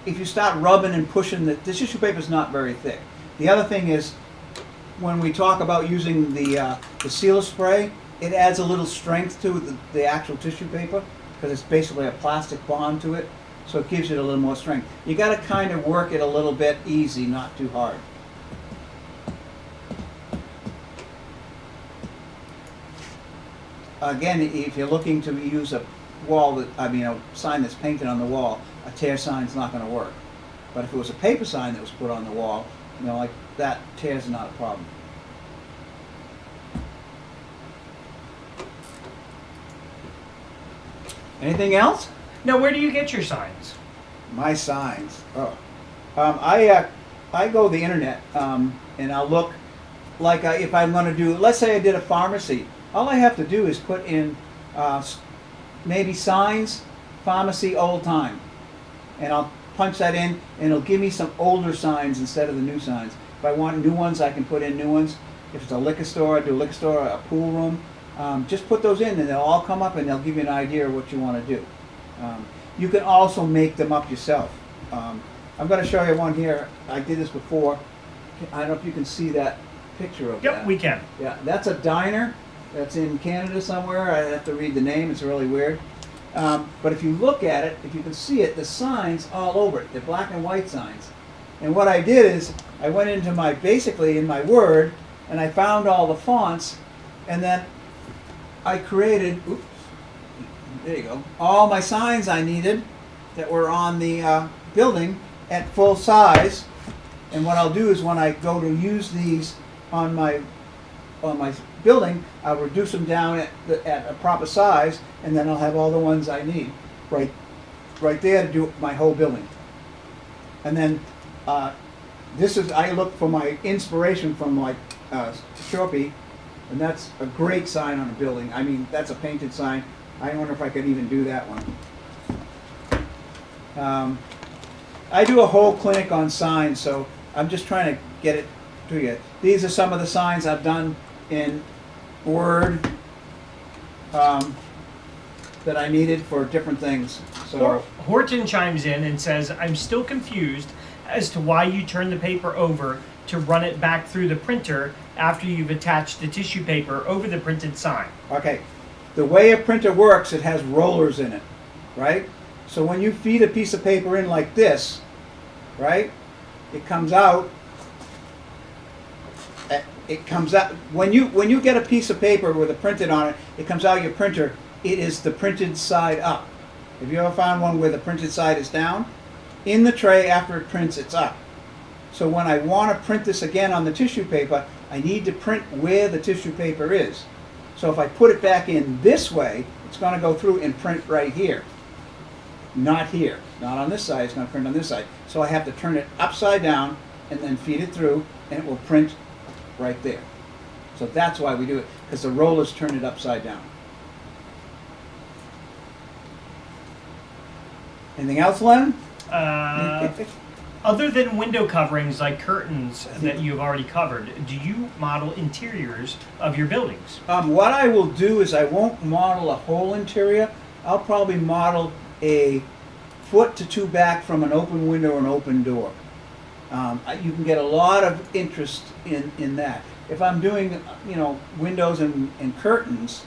if you start rubbing and pushing, the tissue paper is not very thick. The other thing is, when we talk about using the sealer spray, it adds a little strength to the actual tissue paper because it's basically a plastic bond to it, so it gives it a little more strength. You got to kind of work it a little bit easy, not too hard. Again, if you're looking to use a sign that's painted on the wall, a tear sign's not going to work. But if it was a paper sign that was put on the wall, like that, tear's not a problem. Anything else? Now, where do you get your signs? My signs. I go to the internet and I'll look. Like if I'm going to do, let's say I did a pharmacy. All I have to do is put in maybe signs, pharmacy, old time, and I'll punch that in, and it'll give me some older signs instead of the new signs. If I want new ones, I can put in new ones. If it's a liquor store, I do a liquor store, a pool room. Just put those in, and they'll all come up, and they'll give you an idea of what you want to do. You can also make them up yourself. I'm going to show you one here. I did this before. I don't know if you can see that picture of that. Yep, we can. Yeah, that's a diner. That's in Canada somewhere. I have to read the name. It's really weird. But if you look at it, if you can see it, the signs all over it. They're black and white signs. And what I did is I went into in my Word, and I found all the fonts, and then I created, there you go, all my signs I needed that were on the building at full size. And what I'll do is when I go to use these on my building, I'll reduce them down at a proper size, and then I'll have all the ones I need right there to do my whole building. And then I look for my inspiration from Sharpie, and that's a great sign on a building. I mean, that's a painted sign. I wonder if I could even do that one. I do a whole clinic on signs, so I'm just trying to get it to you. These are some of the signs I've done in Word. that I needed for different things. So Horton chimes in and says, I'm still confused as to why you turn the paper over to run it back through the printer after you've attached the tissue paper over the printed sign. okay, the way a printer works, it has rollers in it, right? So when you feed a piece of paper in like this, right, it comes out. It comes out when you get a piece of paper with a printed on it. It comes out your printer. It is the printed side up. Have you ever found one where the printed side is down? In the tray after it prints, it's up. So when I want to print this again on the tissue paper, I need to print where the tissue paper is. So if I put it back in this way, it's going to go through and print right here. Not here. Not on this side. It's going to print on this side. So I have to turn it upside down and then feed it through, and it will print right there. So that's why we do it, because the rollers turn it upside down. Anything else, Len? Other than window coverings like curtains that you've already covered, do you model interiors of your buildings? What I will do is I won't model a whole interior. I'll probably model a foot to two back from an open window or an open door. You can get a lot of interest in that. If I'm doing, windows and curtains,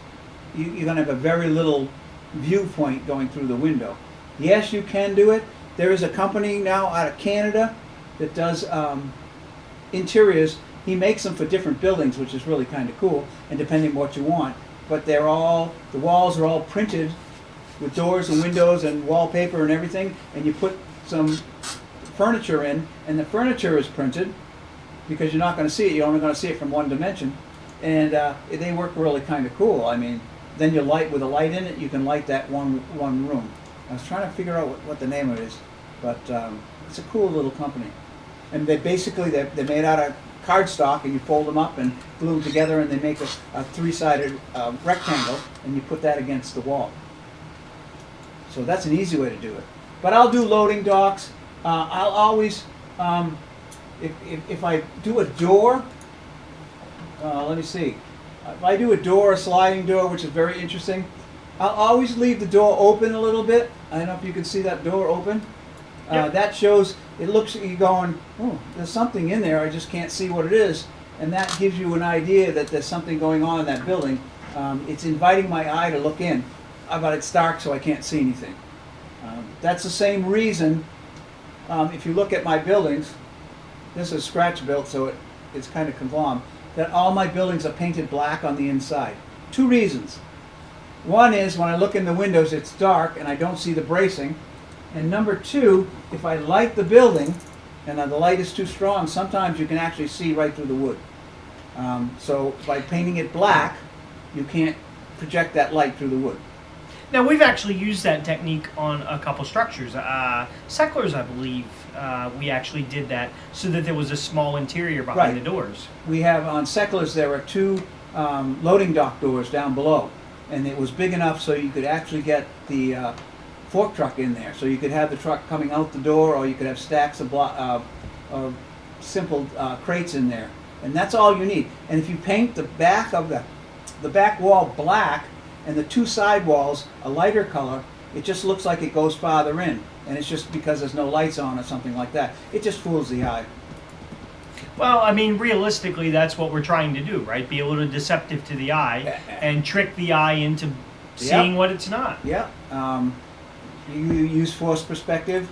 you're going to have a very little viewpoint going through the window. Yes, you can do it. There is a company now out of Canada that does interiors. He makes them for different buildings, which is really kind of cool, and depending on what you want. But the walls are all printed with doors and windows and wallpaper and everything, and you put some furniture in, and the furniture is printed because you're not going to see it. You're only going to see it from one dimension, and they work really kind of cool. I mean, then you light with a light in it. You can light that one room. I was trying to figure out what the name of it is, but it's a cool little company. And they're made out of cardstock, and you fold them up and glue them together, and they make a three-sided rectangle, and you put that against the wall. So that's an easy way to do it. But I'll do loading docks. I'll always, if I do a door, let me see. If I do a door, a sliding door, which is very interesting, I'll always leave the door open a little bit. I don't know if you can see that door open. Yep. That shows, it looks at you going, oh, there's something in there, I just can't see what it is. And that gives you an idea that there's something going on in that building. It's inviting my eye to look in, but it's dark so I can't see anything. That's the same reason, if you look at my buildings, this is scratch built, so it's kind of conglomerate, that all my buildings are painted black on the inside. Two reasons. One is when I look in the windows, it's dark and I don't see the bracing. And number two, if I light the building and the light is too strong, sometimes you can actually see right through the wood. So by painting it black, you can't project that light through the wood. Now, we've actually used that technique on a couple structures. Secklers, I believe, we actually did that so that there was a small interior behind Right. the doors. We have on Secklers, there are two loading dock doors down below. And it was big enough so you could actually get the fork truck in there. So you could have the truck coming out the door, or you could have stacks of simple crates in there. And that's all you need. And if you paint the back of the back wall black and the two side walls a lighter color, it just looks like it goes farther in. And it's just because there's no lights on or something like that. It just fools the eye. Well, I mean, realistically, that's what we're trying to do, right? Be a little deceptive to the eye and trick the eye into seeing what it's not. Yeah. You use forced perspective.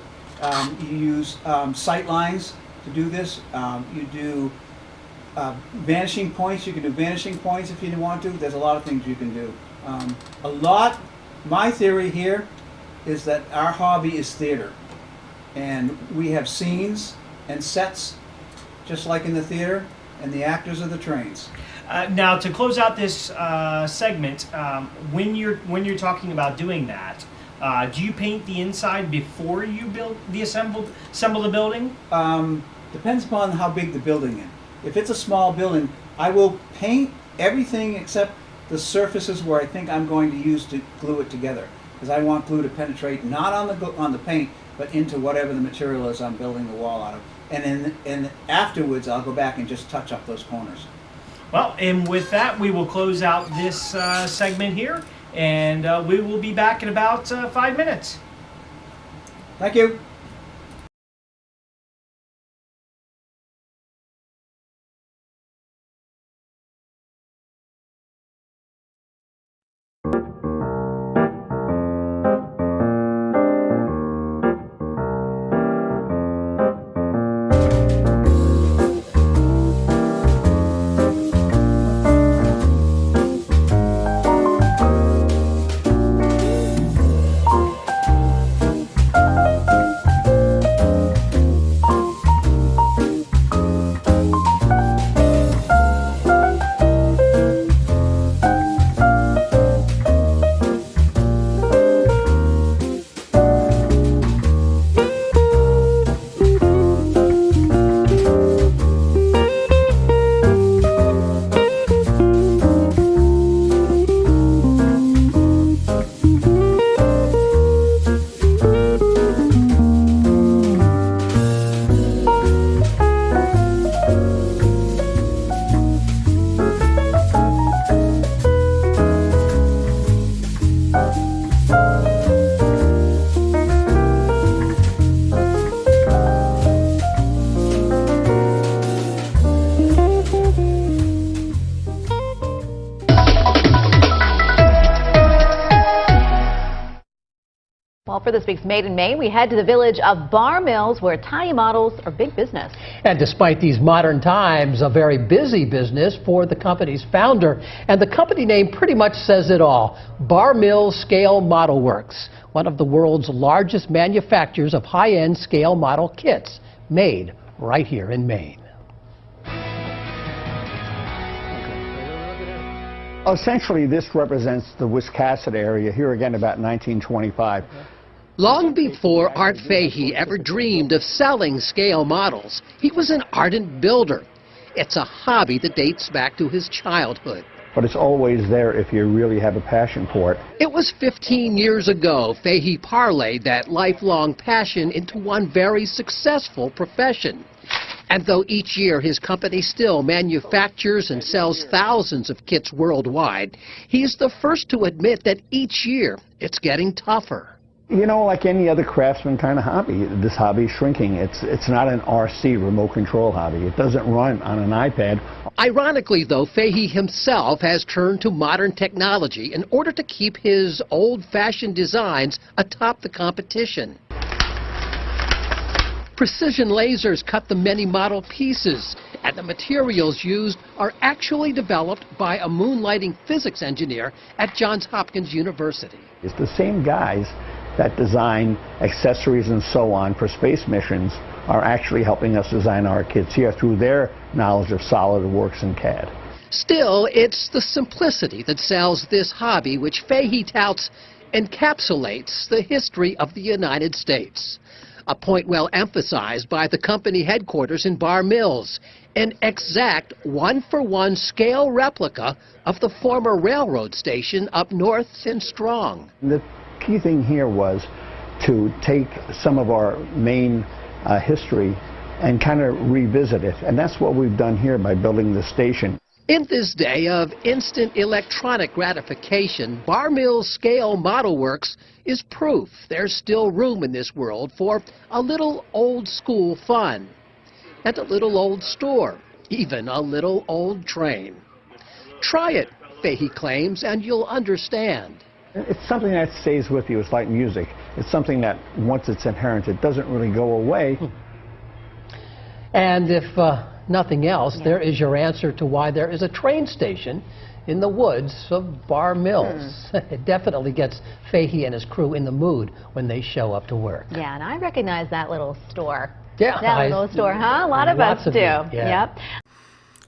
You use sight lines to do this. You do vanishing points. You can do vanishing points if you want to. There's a lot of things you can do. My theory here is that our hobby is theater. And we have scenes and sets just like in the theater, and the actors are the trains. Now, to close out this segment, when you're talking about doing that, do you paint the inside before you assemble the building? Depends upon how big the building is. If it's a small building, I will paint everything except the surfaces where I think I'm going to use to glue it together, because I want glue to penetrate not on the paint, but into whatever the material is I'm building the wall out of. And afterwards, I'll go back and just touch up those corners. Well, and with that, we will close out this segment here, and we will be back in about 5 minutes. Thank you. Well, for this week's Made in Maine, we head to the village of Bar Mills, where tiny models are big business. And despite these modern times, a very busy business for the company's founder. And the company name pretty much says it all. Bar Mills Scale Model Works, one of the world's largest manufacturers of high-end scale model kits, made right here in Maine. Essentially, this represents the Wiscasset area, here again about 1925. Long before Art Fahey ever dreamed of selling scale models, he was an ardent builder. It's a hobby that dates back to his childhood. But it's always there if you really have a passion for it. It was 15 years ago Fahey parlayed that lifelong passion into one very successful profession. And though each year his company still manufactures and sells thousands of kits worldwide, he's the first to admit that each year it's getting tougher. You know, like any other craftsman kind of hobby, this hobby is shrinking. It's not an RC, remote control hobby. It doesn't run on an iPad. Ironically, though, Fahey himself has turned to modern technology in order to keep his old-fashioned designs atop the competition. Precision lasers cut the many model pieces, and the materials used are actually developed by a moonlighting physics engineer at Johns Hopkins University. It's the same guys that design accessories and so on for space missions are actually helping us design our kits here through their knowledge of SolidWorks and CAD. Still, it's the simplicity that sells this hobby, which Fahey touts encapsulates the history of the United States. A point well emphasized by the company headquarters in Bar Mills, an exact one-for-one scale replica of the former railroad station up north in Strong. The key thing here was to take some of our main history and kind of revisit it, and that's what we've done here by building the station. In this day of instant electronic gratification, Bar Mills Scale Model Works is proof there's still room in this world for a little old-school fun, and a little old store, even a little old train. Try it, Fahey claims, and you'll understand. It's something that stays with you. It's like music. It's something that once it's inherent, it doesn't really go away. And if nothing else, there is your answer to why there is a train station in the woods of Bar Mills. It definitely gets Fahey and his crew in the mood when they show up to work. Yeah, and I recognize that little store. Yeah, That little store, huh? A lot of us do. Yeah. Yep.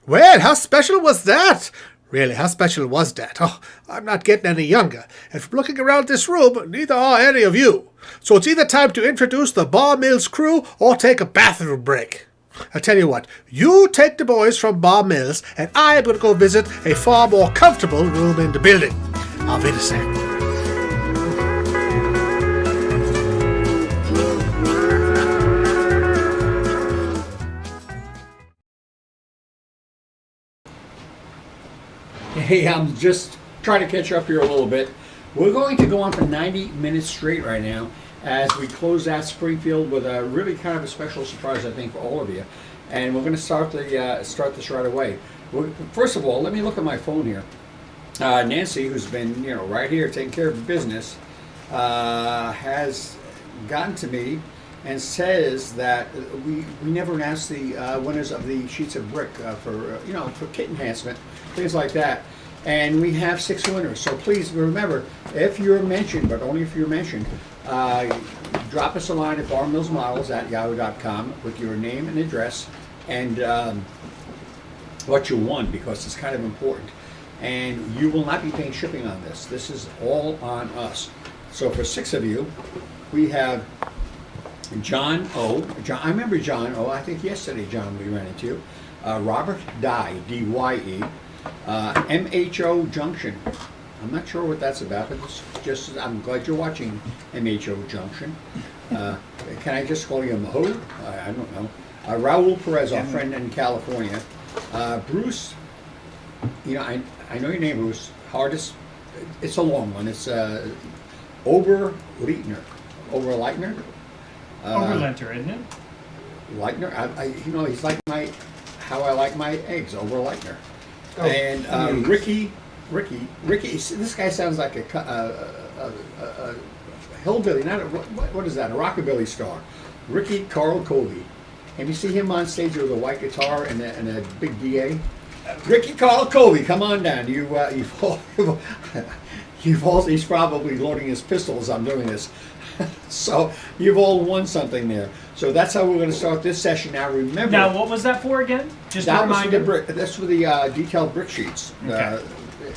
Well, how special was that? Really, how special was that? Oh, I'm not getting any younger. And from looking around this room, neither are any of you. So it's either time to introduce the Bar Mills crew or take a bathroom break. I tell you what, you take the boys from Bar Mills, and I'm going to go visit a far more comfortable room in the building. I'll be the same. Hey, I'm just trying to catch up here a little bit. We're going to go on for 90 minutes straight right now as we close out Springfield with a really kind of a special surprise, I think, for all of you. And we're going to start this right away. First of all, let me look at my phone here. Nancy, who's been right here taking care of business, has gotten to me and says that we never announced the winners of the sheets of brick for kit enhancement, things like that. And we have 6 winners. So please remember, if you're mentioned, but only if you're mentioned, drop us a line at barmillsmodels@yahoo.com with your name and address and what you won, because it's kind of important. And you will not be paying shipping on this. This is all on us. So for 6 of you, we have John O. I remember John O. I think yesterday, John, we ran into. Robert Dye, D-Y-E. MHO Junction. I'm not sure what that's about, but it's just, I'm glad you're watching MHO Junction. Can I just call you Maho? I don't know. Raul Perez, our friend in California. Bruce, I know your name, Bruce. Hardest, it's a long one. It's Oberleitner. Oberleitner? Overlenter, isn't it? Leitner? He's like how I like my eggs, Oberleitner. Oh, and Ricky, this guy sounds like a hillbilly, not what is that, a rockabilly star. Ricky Carl Covey. And you see him on stage with a white guitar and a big DA. Ricky Carl Covey, come on down. He's probably loading his pistol as I'm doing this. So you've all won something there. So that's how we're going to start this session. Now remember. Now what was that for again? Just that was for the brick. That's for the detailed brick sheets. Okay.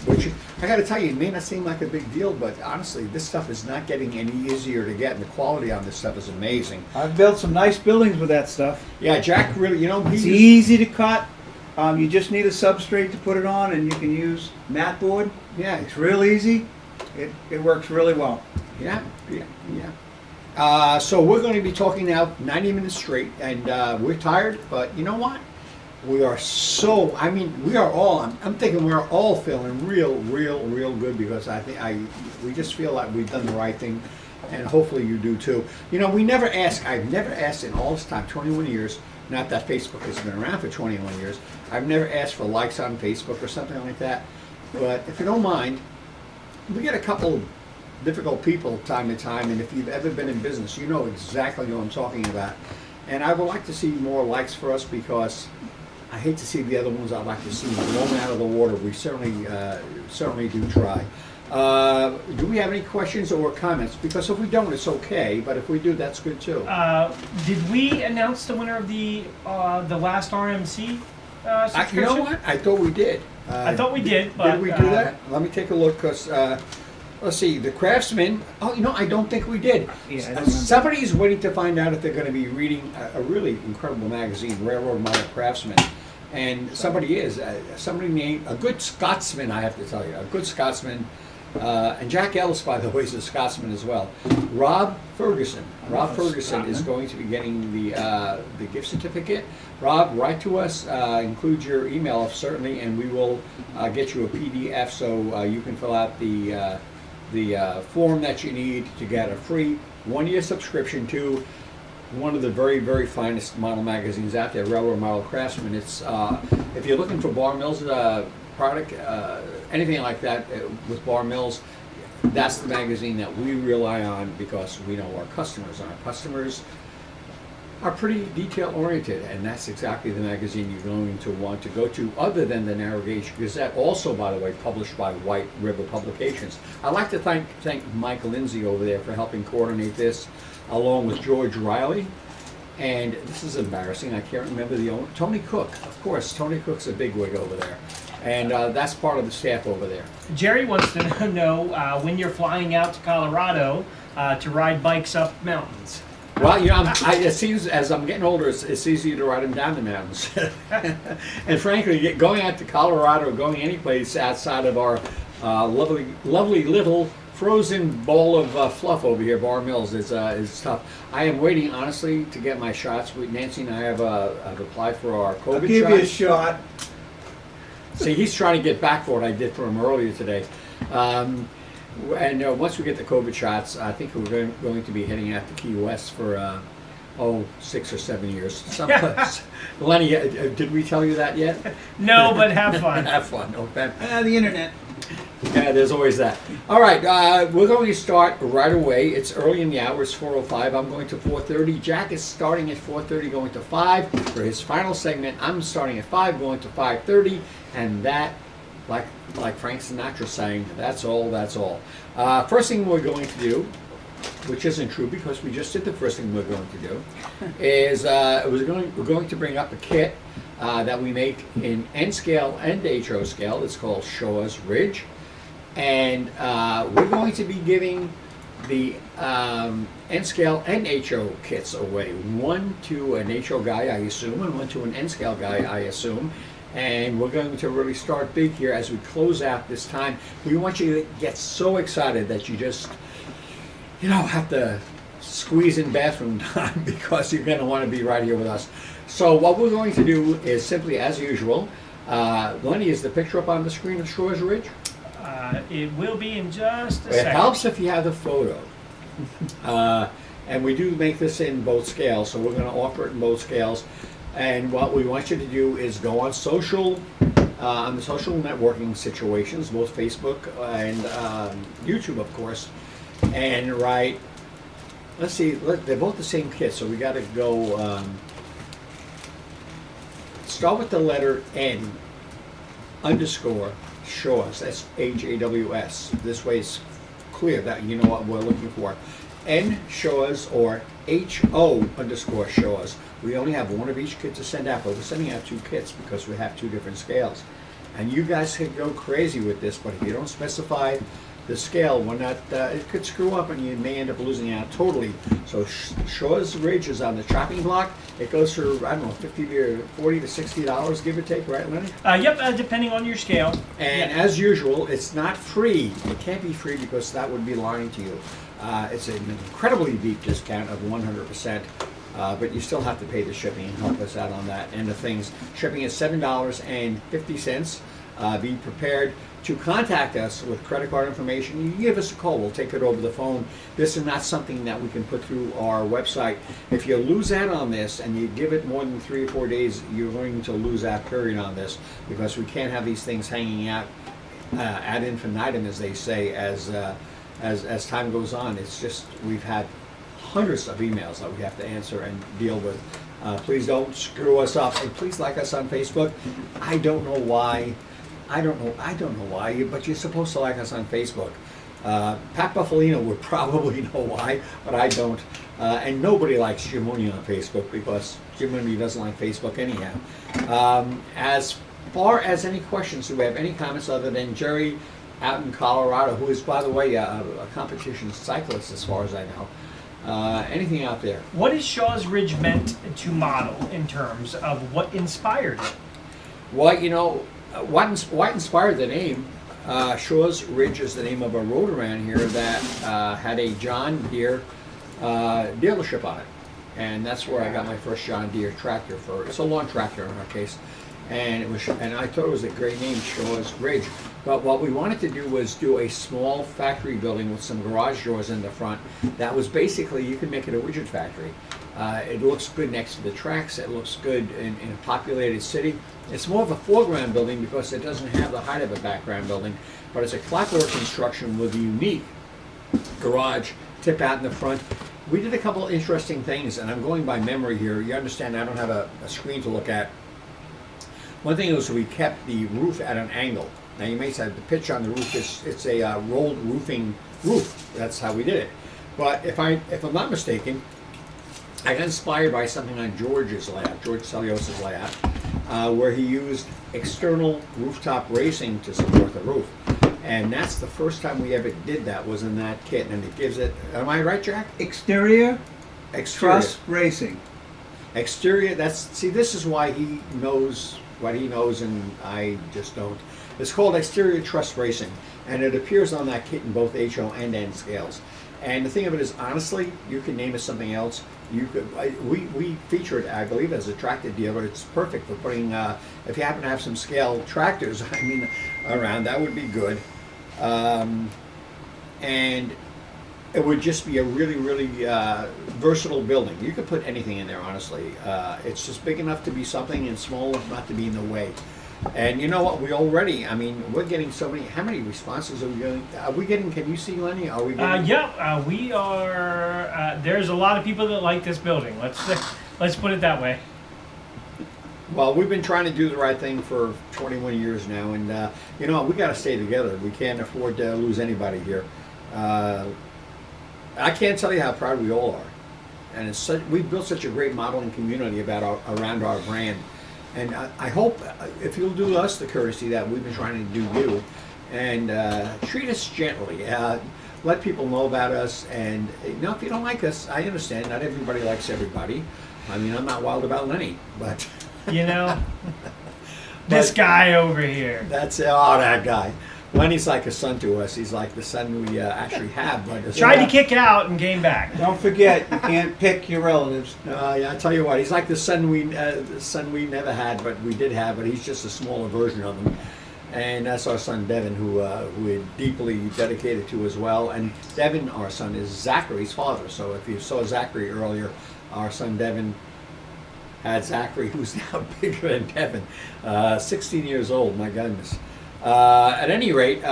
Which I got to tell you, it may not seem like a big deal, but honestly, this stuff is not getting any easier to get, and the quality on this stuff is amazing. I've built some nice buildings with that stuff. Yeah, Jack really, it's easy to cut. You just need a substrate to put it on, and you can use mat board. Yeah, it's real easy. It works really well. Yeah. So we're going to be talking now 90 minutes straight, and we're tired, but you know what? We are I'm thinking we're all feeling real good, because we just feel like we've done the right thing, and hopefully you do too. I've never asked in all this time, 21 years, not that Facebook has been around for 21 years, I've never asked for likes on Facebook or something like that, but if you don't mind, we get a couple difficult people time to time, and if you've ever been in business, you know exactly what I'm talking about. And I would like to see more likes for us, because I hate to see the other ones. I'd like to see blown out of the water. We certainly do try. Do we have any questions or comments? Because if we don't, it's okay, but if we do, that's good too. Did we announce the winner of the last RMC subscription? You know what? I thought we did. I thought we did, but did we do that? Let me take a look, because let's see, the Craftsman. I don't think we did. Yeah, somebody's waiting to find out if they're going to be reading a really incredible magazine, Railroad Model Craftsman. And somebody named, a good Scotsman, I have to tell you, a good Scotsman. And Jack Ellis, by the way, is a Scotsman as well. Rob Ferguson. Rob Ferguson is going to be getting the gift certificate. Rob, write to us, include your email certainly, and we will get you a PDF so you can fill out the form that you need to get a free 1-year subscription to one of the very finest model magazines out there, Railroad Model Craftsman. It's if you're looking for Bar Mills product, anything like that with Bar Mills, that's the magazine that we rely on, because we know our customers, and our customers are pretty detail oriented, and that's exactly the magazine you're going to want to go to, other than the Narrow Gauge Gazette, also, by the way, published by White River Publications. I'd like to thank Mike Lindsay over there for helping coordinate this, along with George Riley. And this is embarrassing, I can't remember the owner. Tony Cook, of course. Tony Cook's a bigwig over there. And that's part of the staff over there. Jerry wants to know when you're flying out to Colorado to ride bikes up mountains. Well, it seems as I'm getting older, it's easier to ride them down the mountains. And frankly, going out to Colorado, going any place outside of our lovely little frozen ball of fluff over here, Bar Mills, is tough. I am waiting, honestly, to get my shots. Nancy and I have applied for our COVID shots. I'll give you a shot. See, he's trying to get back for what I did for him earlier today. And once we get the COVID shots, I think we're going to be heading out to Key West for 6 or 7 years. Someplace. Lenny, did we tell you that yet? No, but have fun. Have fun. Okay. The internet. Yeah, there's always that. All right, we're going to start right away. It's early in the hour. It's 4:05. I'm going to 4:30. Jack is starting at 4:30, going to 5 for his final segment. I'm starting at 5, going to 5:30, and that, like Frank Sinatra sang, that's all. That's all. First thing we're going to do, which isn't true because we just did the first thing we're going to do, is we're going to bring up a kit that we make in N scale and HO scale. It's called Shaw's Ridge. And we're going to be giving the N scale and HO kits away. One to an HO guy, I assume, and one to an N scale guy, I assume. And we're going to really start big here as we close out this time. We want you to get so excited that you just, have to squeeze in bathroom time because you're going to want to be right here with us. So what we're going to do is simply, as usual, Lenny, is the picture up on the screen of Shaw's Ridge? It will be in just a It second. helps if you have the photo. And we do make this in both scales, so we're going to offer it in both scales. And what we want you to do is go on the social networking situations, both Facebook and YouTube, of course, and write. Let's see, they're both the same kit, so we got to go. Start with the letter N _ Shaws. That's HAWS. This way it's clear that you know what we're looking for. N Shaws or HO _ Shaws. We only have one of each kit to send out, but we're sending out 2 kits because we have 2 different scales. And you guys can go crazy with this, but if you don't specify the scale, we're not, it could screw up and you may end up losing out totally. So Shaw's Ridge is on the chopping block. It goes for, I don't know, $40 to $60, give or take, right, Lenny? Yep, depending on your scale. And as usual, it's not free. It can't be free because that would be lying to you. It's an incredibly deep discount of 100%, but you still have to pay the shipping and help us out on that end of things. Shipping is $7.50. Be prepared to contact us with credit card information. You can give us a call. We'll take it over the phone. This is not something that we can put through our website. If you lose out on this and you give it more than 3 or 4 days, you're going to lose out, period, on this, because we can't have these things hanging out ad infinitum, as they say, as time goes on. It's just, we've had hundreds of emails that we have to answer and deal with. Please don't screw us up, and please like us on Facebook. I don't know why, but you're supposed to like us on Facebook. Pat Buffalino would probably know why, but I don't. And nobody likes Jim Mooney on Facebook because Jim Mooney doesn't like Facebook anyhow. As far as any questions, do we have any comments other than Jerry out in Colorado, who is, by the way, a competition cyclist as far as I know. Anything out there? What is Shaw's Ridge meant to model in terms of what inspired it? Well, what inspired the name? Shaw's Ridge is the name of a road around here that had a John Deere dealership on it. And that's where I got my first John Deere tractor for. It's a lawn tractor in our case. And I thought it was a great name, Shaw's Ridge. But what we wanted to do was do a small factory building with some garage doors in the front. That was basically, you can make it a widget factory. It looks good next to the tracks. It looks good in a populated city. It's more of a foreground building because it doesn't have the height of a background building, but it's a clapboard construction with a unique garage tip out in the front. We did a couple of interesting things, and I'm going by memory here. You understand I don't have a screen to look at. One thing was we kept the roof at an angle. Now you may say the pitch on the roof it's a rolled roofing roof. That's how we did it. But if I'm not mistaken, I got inspired by something on George's layout, George Celios's layout, where he used external rooftop racing to support the roof. And that's the first time we ever did that, was in that kit. And it gives it, am I right, Jack? Exterior Exterior. truss racing. Exterior, this is why he knows what he knows and I just don't. It's called exterior truss racing, and it appears on that kit in both HO and N scales. And the thing of it is, honestly, you can name it something else. You could, we feature it, I believe, as a tractor dealer. It's perfect for putting, if you happen to have some scale tractors, around, that would be good. and it would just be a really, really versatile building. You could put anything in there, honestly. It's just big enough to be something and small enough not to be in the way. And you know what? We're getting so many. How many responses are we getting? Can you see, Lenny? Are we getting? We are. There's a lot of people that like this building. Let's put it that way. Well, we've been trying to do the right thing for 21 years now, and you know, we got to stay together. We can't afford to lose anybody here. I can't tell you how proud we all are, and we've built such a great modeling community around our brand. And I hope if you'll do us the courtesy that we've been trying to do you, and treat us gently. Let people know about us, and you know, if you don't like us, I understand. Not everybody likes everybody. I mean, I'm not wild about Lenny, but you know, this guy over here. That guy. Lenny's like a son to us. He's like the son we actually have. But tried to kick out and came back. Don't forget, you can't pick your relatives. Yeah, I tell you what, he's like the son we never had, but we did have. But he's just a smaller version of him. And that's our son Devin, who we're deeply dedicated to as well. And Devin, our son, is Zachary's father. So if you saw Zachary earlier, our son Devin had Zachary, who's now bigger than Devin. 16 years old, my goodness. At any rate,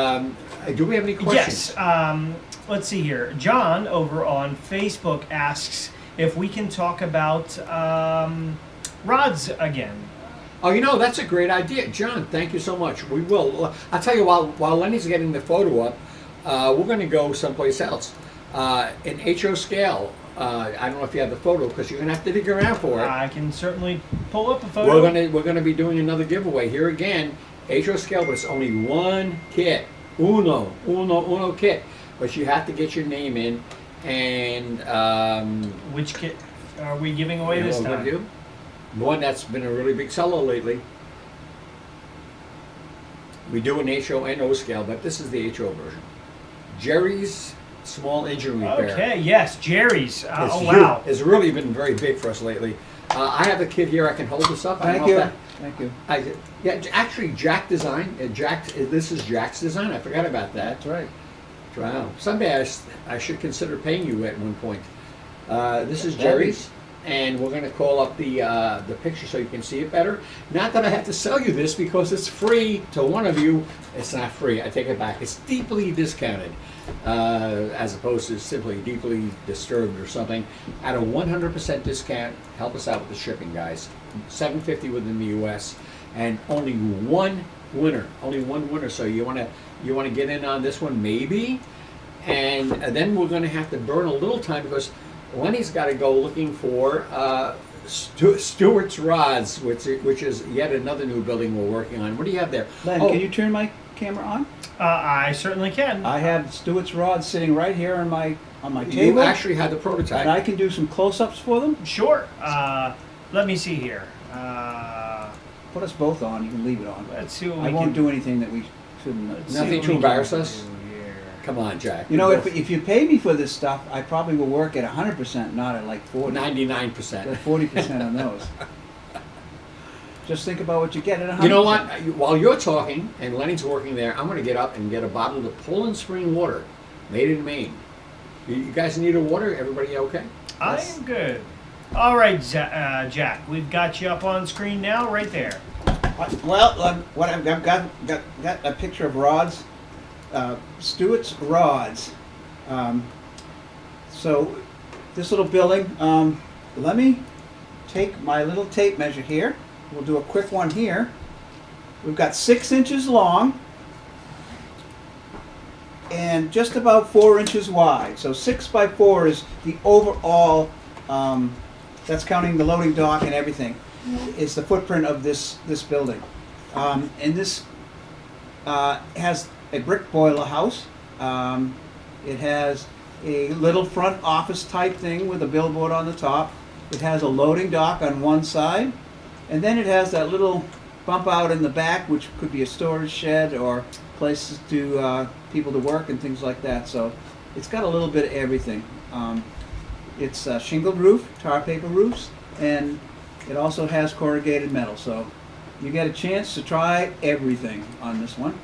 do we have any questions? Yes. Let's see here. John over on Facebook asks if we can talk about rods again. Oh, you know, that's a great idea. John, thank you so much. We will. I'll tell you, while Lenny's getting the photo up, we're going to go someplace else. In HO scale, I don't know if you have the photo, because you're going to have to dig around for it. I can certainly pull up a photo. We're going to be doing another giveaway here again. HO scale, but it's only one kit. Uno kit. But you have to get your name in. And which kit are we giving away this time? Do? One that's been a really big seller lately. We do an HO and O scale, but this is the HO version. Jerry's small engine repair. Okay, yes, Jerry's. Wow. It's really been very big for us lately. I have a kit here. I can hold this up. Thank you. Yeah, actually, Jack design. This is Jack's design. I forgot about that. That's right. Wow. Someday I should consider paying you at one point. This is Jerry's, and we're going to call up the picture so you can see it better. Not that I have to sell you this because it's free to one of you. It's not free. I take it back. It's deeply discounted, as opposed to simply deeply disturbed or something. At a 100% discount, help us out with the shipping, guys. $7.50 within the U.S. and only one winner. Only one winner. So you want to get in on this one, maybe, and then we're going to have to burn a little time because Lenny's got to go looking for Stewart's Rods, which is yet another new building we're working on. What do you have there? Len, can you turn my camera on? I certainly can. I have Stewart's Rods sitting right here on my table. You actually had the prototype. And I can do some close-ups for them? Sure. Let me see here. Put us both on. You can leave it on. Let's see what I won't do anything that we shouldn't. Nothing to embarrass us? Come on, Jack. You know, if you pay me for this stuff, I probably will work at 100%, not at like 40. 99%. 40% on those. Just think about what you get at 100%. You know what? While you're talking and Lenny's working there, I'm going to get up and get a bottle of Poland Spring water, made in Maine. You guys need a water? Everybody okay? I am good. All right, Jack, we've got you up on screen now, right there. Well, what I've got a picture of rods, Stewart's Rods. So this little building. Let me take my little tape measure here. We'll do a quick one here. We've got 6 inches long and just about 4 inches wide. So 6 by 4 is the overall. That's counting the loading dock and everything. Is the footprint of this building, and this has a brick boiler house. It has a little front office type thing with a billboard on the top. It has a loading dock on one side, and then it has that little bump out in the back, which could be a storage shed or places to people to work and things like that. So it's got a little bit of everything. It's a shingled roof, tar paper roofs, and it also has corrugated metal. So you get a chance to try everything on this one.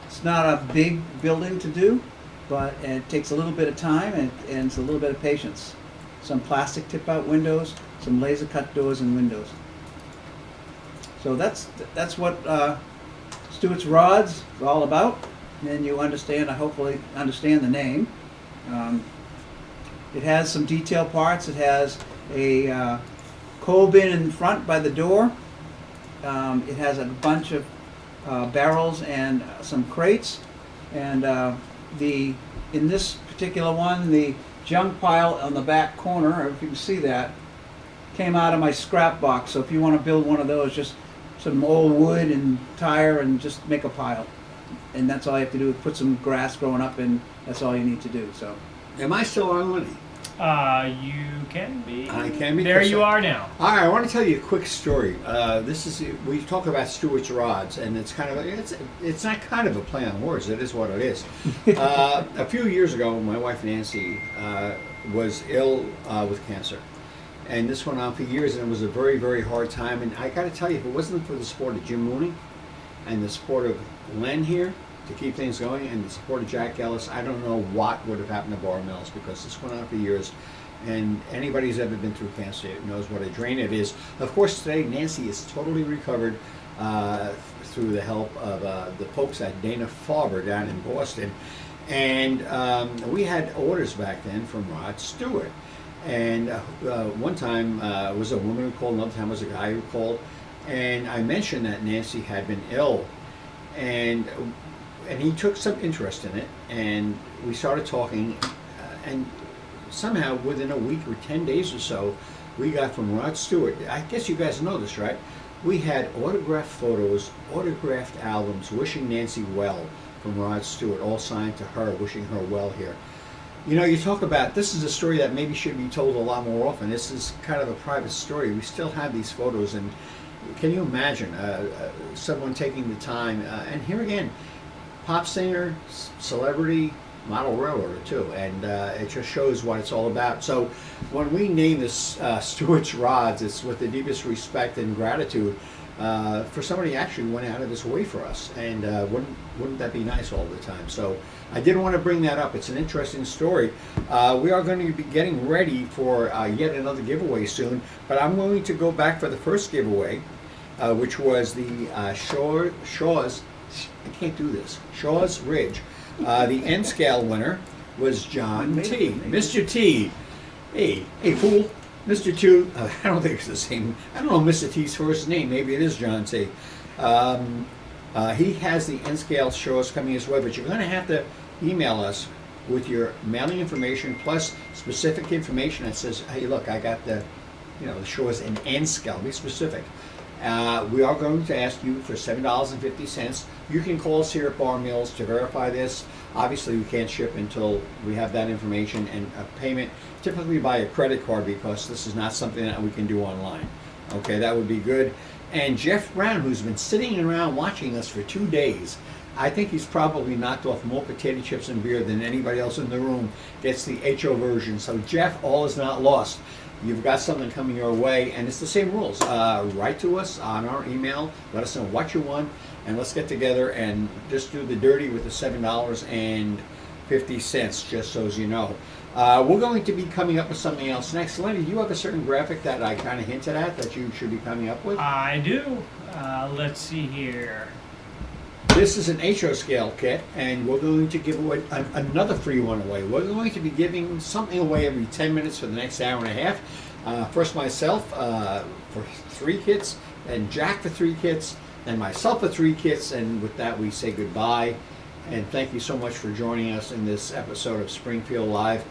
It's not a big building to do, but it takes a little bit of time and it's a little bit of patience. Some plastic tip-out windows, some laser cut doors and windows. So that's what Stewart's Rods is all about. And you understand, I hopefully understand the name. It has some detail parts. It has a coal bin in front by the door. It has a bunch of barrels and some crates. And in this particular one, the junk pile on the back corner, if you can see that, came out of my scrap box. So if you want to build one of those, just some old wood and tire and just make a pile. And that's all you have to do, put some grass growing up, and that's all you need to do. So, Am I still on, Lenny? You can be. I can be. There you are now. All right, I want to tell you a quick story. We talk about Stewart's Rods, and it's kind of it's not kind of a play on words. It is what it is. A few years ago, my wife Nancy was ill with cancer, and this went on for years, and it was a very, very hard time. And I got to tell you, if it wasn't for the support of Jim Mooney and the support of Len here to keep things going, and the support of Jack Ellis, I don't know what would have happened to Bar Mills, because this went on for years, and anybody who's ever been through cancer knows what a drain it is. Of course, today Nancy is totally recovered through the help of the folks at Dana-Farber down in Boston, and we had orders back then from Rod Stewart, and one time was a woman who called, another time was a guy who called, and I mentioned that Nancy had been ill, and he took some interest in it, and we started talking, and somehow within a week or 10 days or so, we got from Rod Stewart, I guess you guys know this, right? We had autographed photos, autographed albums wishing Nancy well from Rod Stewart, all signed to her, wishing her well here. You know, you talk about, this is a story that maybe should be told a lot more often. This is kind of a private story. We still have these photos, and can you imagine someone taking the time, and here again, pop singer, celebrity, model railroader too, and it just shows what it's all about. So when we name this Stewart's Rods, it's with the deepest respect and gratitude for somebody who actually went out of his way for us, and wouldn't that be nice all the time? So I did want to bring that up. It's an interesting story. We are going to be getting ready for yet another giveaway soon, but I'm going to go back for the first giveaway, which was the Shaw's, I can't do this, Shaw's Ridge. The N scale winner was John T. Mr. T. Hey fool. Mr. T. I don't think it's the same. I don't know Mr. T's first name. Maybe it is John T. He has the N scale Shaw's coming his way, but you're going to have to email us with your mailing information plus specific information that says, hey, look, I got the Shaw's in N scale. Be specific. We are going to ask you for $7.50. You can call us here at Bar Mills to verify this. Obviously, we can't ship until we have that information and a payment, typically by a credit card, because this is not something that we can do online. Okay, that would be good. And Jeff Brown, who's been sitting around watching us for 2 days, I think he's probably knocked off more potato chips and beer than anybody else in the room, gets the HO version. So Jeff, all is not lost. You've got something coming your way, and it's the same rules. Write to us on our email, let us know what you want, and let's get together and just do the dirty with the $7.50, just so as you know. We're going to be coming up with something else next. Lenny, do you have a certain graphic that I kind of hinted at that you should be coming up with? I do. Let's see here. This is an HO scale kit, and we're going to give away another free one away. We're going to be giving something away every 10 minutes for the next hour and a half. First myself for 3 kits, and Jack for 3 kits, and myself for 3 kits, and with that we say goodbye. And thank you so much for joining us in this episode of Springfield Live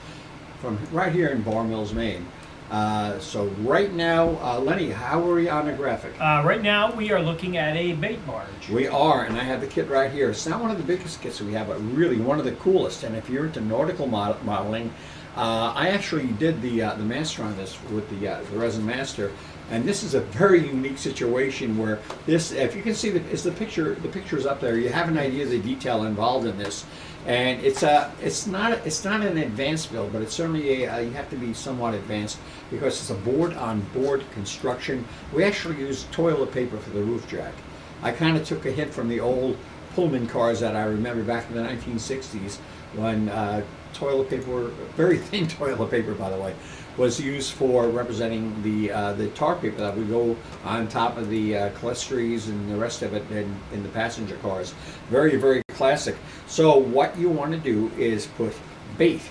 from right here in Bar Mills, Maine. So right now, Lenny, how are we on the graphic? Right now, we are looking at a bait barge. We are, and I have the kit right here. It's not one of the biggest kits we have, but really one of the coolest. And if you're into nautical modeling, I actually did the master on this with the resin master, and this is a very unique situation where this, if you can see, the picture's up there. You have an idea of the detail involved in this. And it's not an advanced build, but it's certainly you have to be somewhat advanced because it's a board-on-board construction. We actually used toilet paper for the roof jack. I kind of took a hint from the old Pullman cars that I remember back in the 1960s, when toilet paper, very thin toilet paper, by the way, was used for representing the tar paper that would go on top of the clerestories and the rest of it in the passenger cars. Very, very classic. So what you want to do is put BAIT,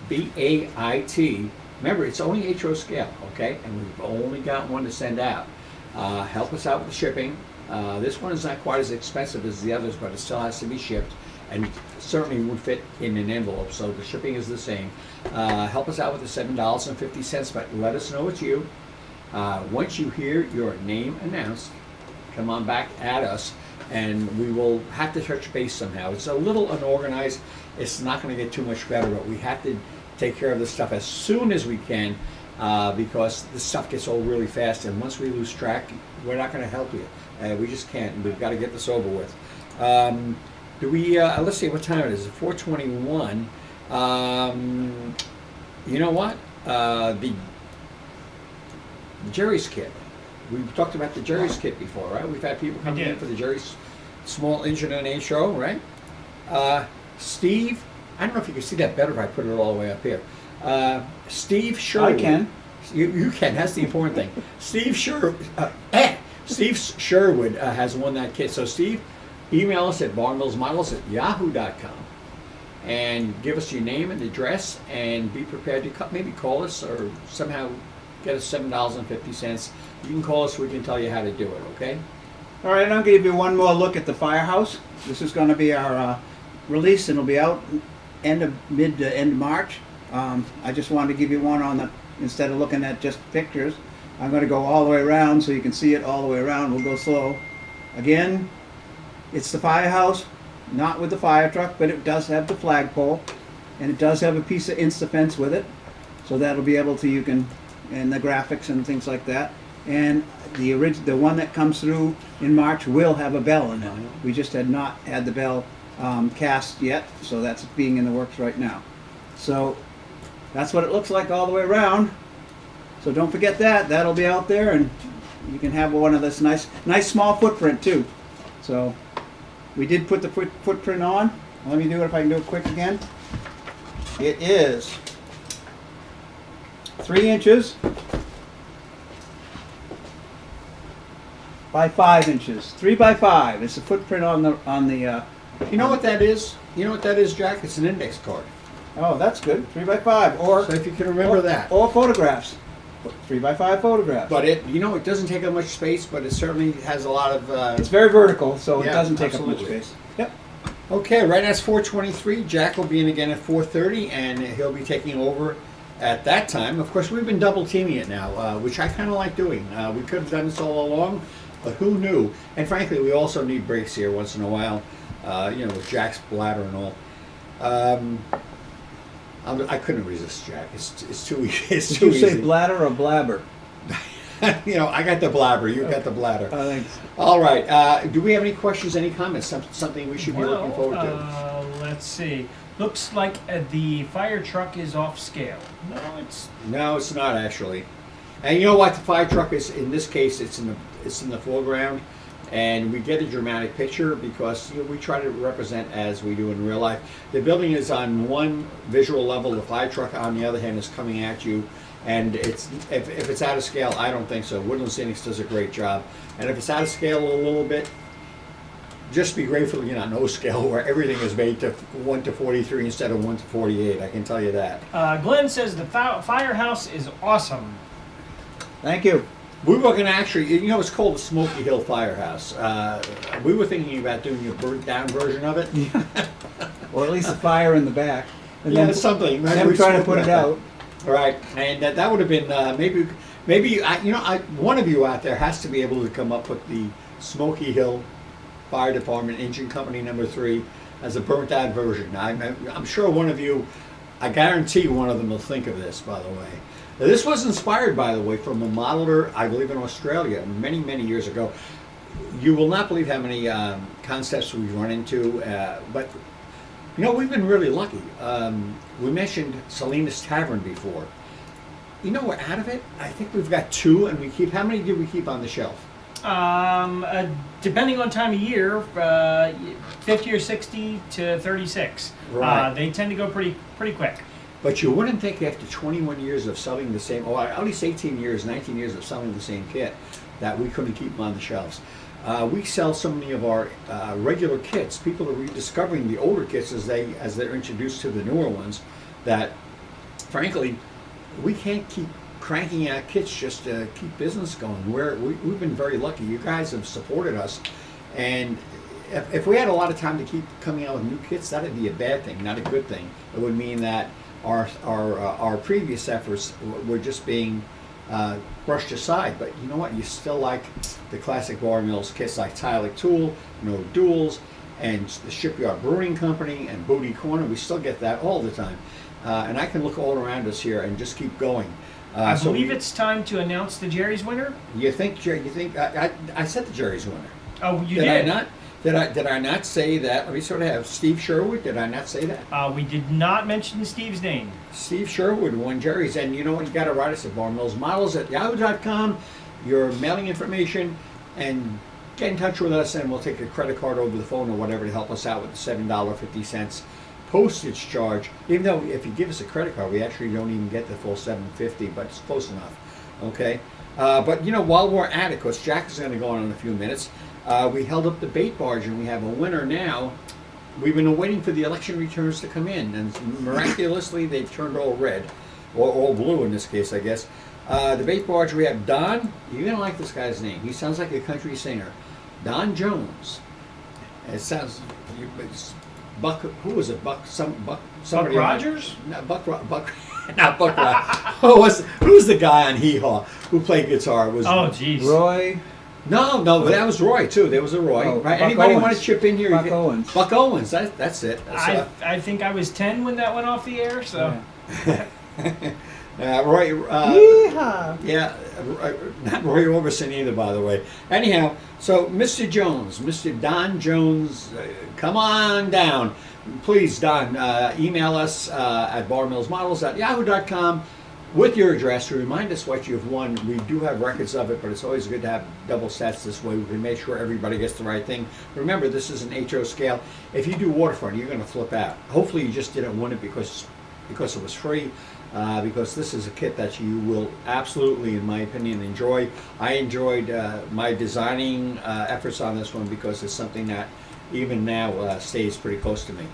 B-A-I-T. Remember, it's only HO scale, okay? And we've only got one to send out. Help us out with the shipping. This one is not quite as expensive as the others, but it still has to be shipped, and certainly would fit in an envelope, so the shipping is the same. Help us out with the $7.50, but let us know it's you. Once you hear your name announced, come on back at us, and we will have to touch base somehow. It's a little unorganized. It's not going to get too much better, but we have to take care of this stuff as soon as we can, because this stuff gets old really fast, and once we lose track, we're not going to help you. We just can't. We've got to get this over with. Do we? Let's see what time it is. 4:21. You know what? The Jerry's kit. We've talked about the Jerry's kit before, right? We've had people coming in for the Jerry's small engine and a show, right? Steve, I don't know if you can see that better if I put it all the way up here. Steve Sherwood. I can. You can. That's the important thing. Steve Sherwood has won that kit. So Steve, email us at barnmillsmodels@yahoo.com and give us your name and address, and be prepared to maybe call us or somehow get us $7.50. You can call us. We can tell you how to do it. Okay. All right, I'll give you one more look at the firehouse. This is going to be our release, and it'll be out mid to end March. I just wanted to give you one on the, instead of looking at just pictures. I'm going to go all the way around so you can see it all the way around. We'll go slow. Again, it's the firehouse, not with the fire truck, but it does have the flagpole, and it does have a piece of Insta-fence with it, so that'll be able to, you can, and the graphics and things like that. And the one that comes through in March will have a bell in it. We just had not had the bell cast yet, so that's being in the works right now. So that's what it looks like all the way around. So don't forget that. That'll be out there, and you can have one of this nice small footprint too. So we did put the footprint on. Let me do it if I can do it quick again. It is 3 inches by 5 inches. 3 by 5. It's the footprint on the. You know what that is? You know what that is, Jack? It's an index card. Oh, that's good. 3 by 5. Or so if you can remember that. Or photographs. 3 by 5 photographs. But it doesn't take up much space, but it certainly has a lot of. It's very vertical, so it yeah, doesn't take absolutely. up much space. Yep. Okay, right now it's 4:23. Jack will be in again at 4:30, and he'll be taking over at that time. Of course, we've been double teaming it now, which I kind of like doing. We could have done this all along, but who knew? And frankly, we also need breaks here once in a while, with Jack's bladder and all. I couldn't resist, Jack. It's too easy. Did you say bladder or blabber? I got the blabber. You got the bladder. Thanks. All right. Do we have any questions, any comments? Something we should be looking forward to? Let's see. Looks like the fire truck is off scale. No, it's not actually. And you know what? The fire truck is, in this case, it's in the foreground, and we get a dramatic picture because we try to represent as we do in real life. The building is on one visual level. The fire truck, on the other hand, is coming at you. And if it's out of scale, I don't think so. Woodland Scenics does a great job. And if it's out of scale a little bit, just be grateful you're not no scale where everything is made to 1:43 instead of 1:48. I can tell you that. Glenn says the firehouse is awesome. Thank you. We were going to actually, it's called the Smoky Hill Firehouse. We were thinking about doing a burnt down version of it. Or at least a fire in the back. And yeah, then something. Then we're trying to put it out. Right, and that would have been maybe one of you out there has to be able to come up with the Smoky Hill Fire Department Engine Company number 3 as a burnt out version. I'm sure one of you, I guarantee one of them will think of this. By the way, now, this was inspired, by the way, from a modeler I believe in Australia many years ago. You will not believe how many concepts we've run into, but. We've been really lucky. We mentioned Salinas Tavern before. We're out of it. I think we've got 2, and how many did we keep on the shelf? Depending on time of year, 50 or 60 to 36. Right. They tend to go pretty quick. But you wouldn't think after 21 years of selling the same, or at least 18 years, 19 years of selling the same kit, that we couldn't keep them on the shelves. We sell so many of our regular kits. People are rediscovering the older kits as they're introduced to the newer ones, that frankly, we can't keep cranking out kits just to keep business going. We've been very lucky. You guys have supported us, and if we had a lot of time to keep coming out with new kits, that'd be a bad thing, not a good thing. It would mean that our previous efforts were just being brushed aside. But you know what? You still like the classic Bar Mills kits like Tyler Tool, No Duels, and the Shipyard Brewing Company and Booty Corner. We still get that all the time. And I can look all around us here and just keep going. I believe it's time to announce the Jerry's winner. You think I said the Jerry's winner? Oh, you Did I did. not? Did I not say that? Let me sort of have Steve Sherwood. Did I not say that? We did not mention Steve's name. Steve Sherwood won Jerry's, and you know what? You got to write us at barmillsmodels@yahoo.com. Your mailing information, and get in touch with us, and we'll take a credit card over the phone or whatever to help us out with the $7.50 postage charge. Even though if you give us a credit card, we actually don't even get the full $7.50, but it's close enough. Okay. But you know, while we're at it, because Jack is going to go on in a few minutes. We held up the bait barge, and we have a winner now. We've been waiting for the election returns to come in, and miraculously they've turned all red, or all blue in this case, I guess. The bait barge, we have Don. You're going to like this guy's name. He sounds like a country singer. Don Jones. It sounds, it's Buck, who was it? Somebody. Buck Rogers? No, Buck, not Buck Rogers. Who was the guy on Hee Haw who played guitar? Was Oh, jeez. Roy. No, but that was Roy too. There was a Roy. Oh, Right? Buck Anybody Owens. want to chip in here? Buck Owens. Buck Owens. That's it. That's, I think I was 10 when that went off the air, so. Roy. Yeehaw. Yeah, not Roy Orbison either, by the way. Anyhow, so Mr. Jones, Mr. Don Jones, come on down. Please, Don, email us at barmillsmodels@yahoo.com with your address to remind us what you've won. We do have records of it, but it's always good to have double sets this way. We can make sure everybody gets the right thing. Remember, this is an HO scale. If you do waterfront, you're going to flip out. Hopefully, you just didn't win it because it was free. Because this is a kit that you will absolutely, in my opinion, enjoy. I enjoyed my designing efforts on this one because it's something that even now stays pretty close to me.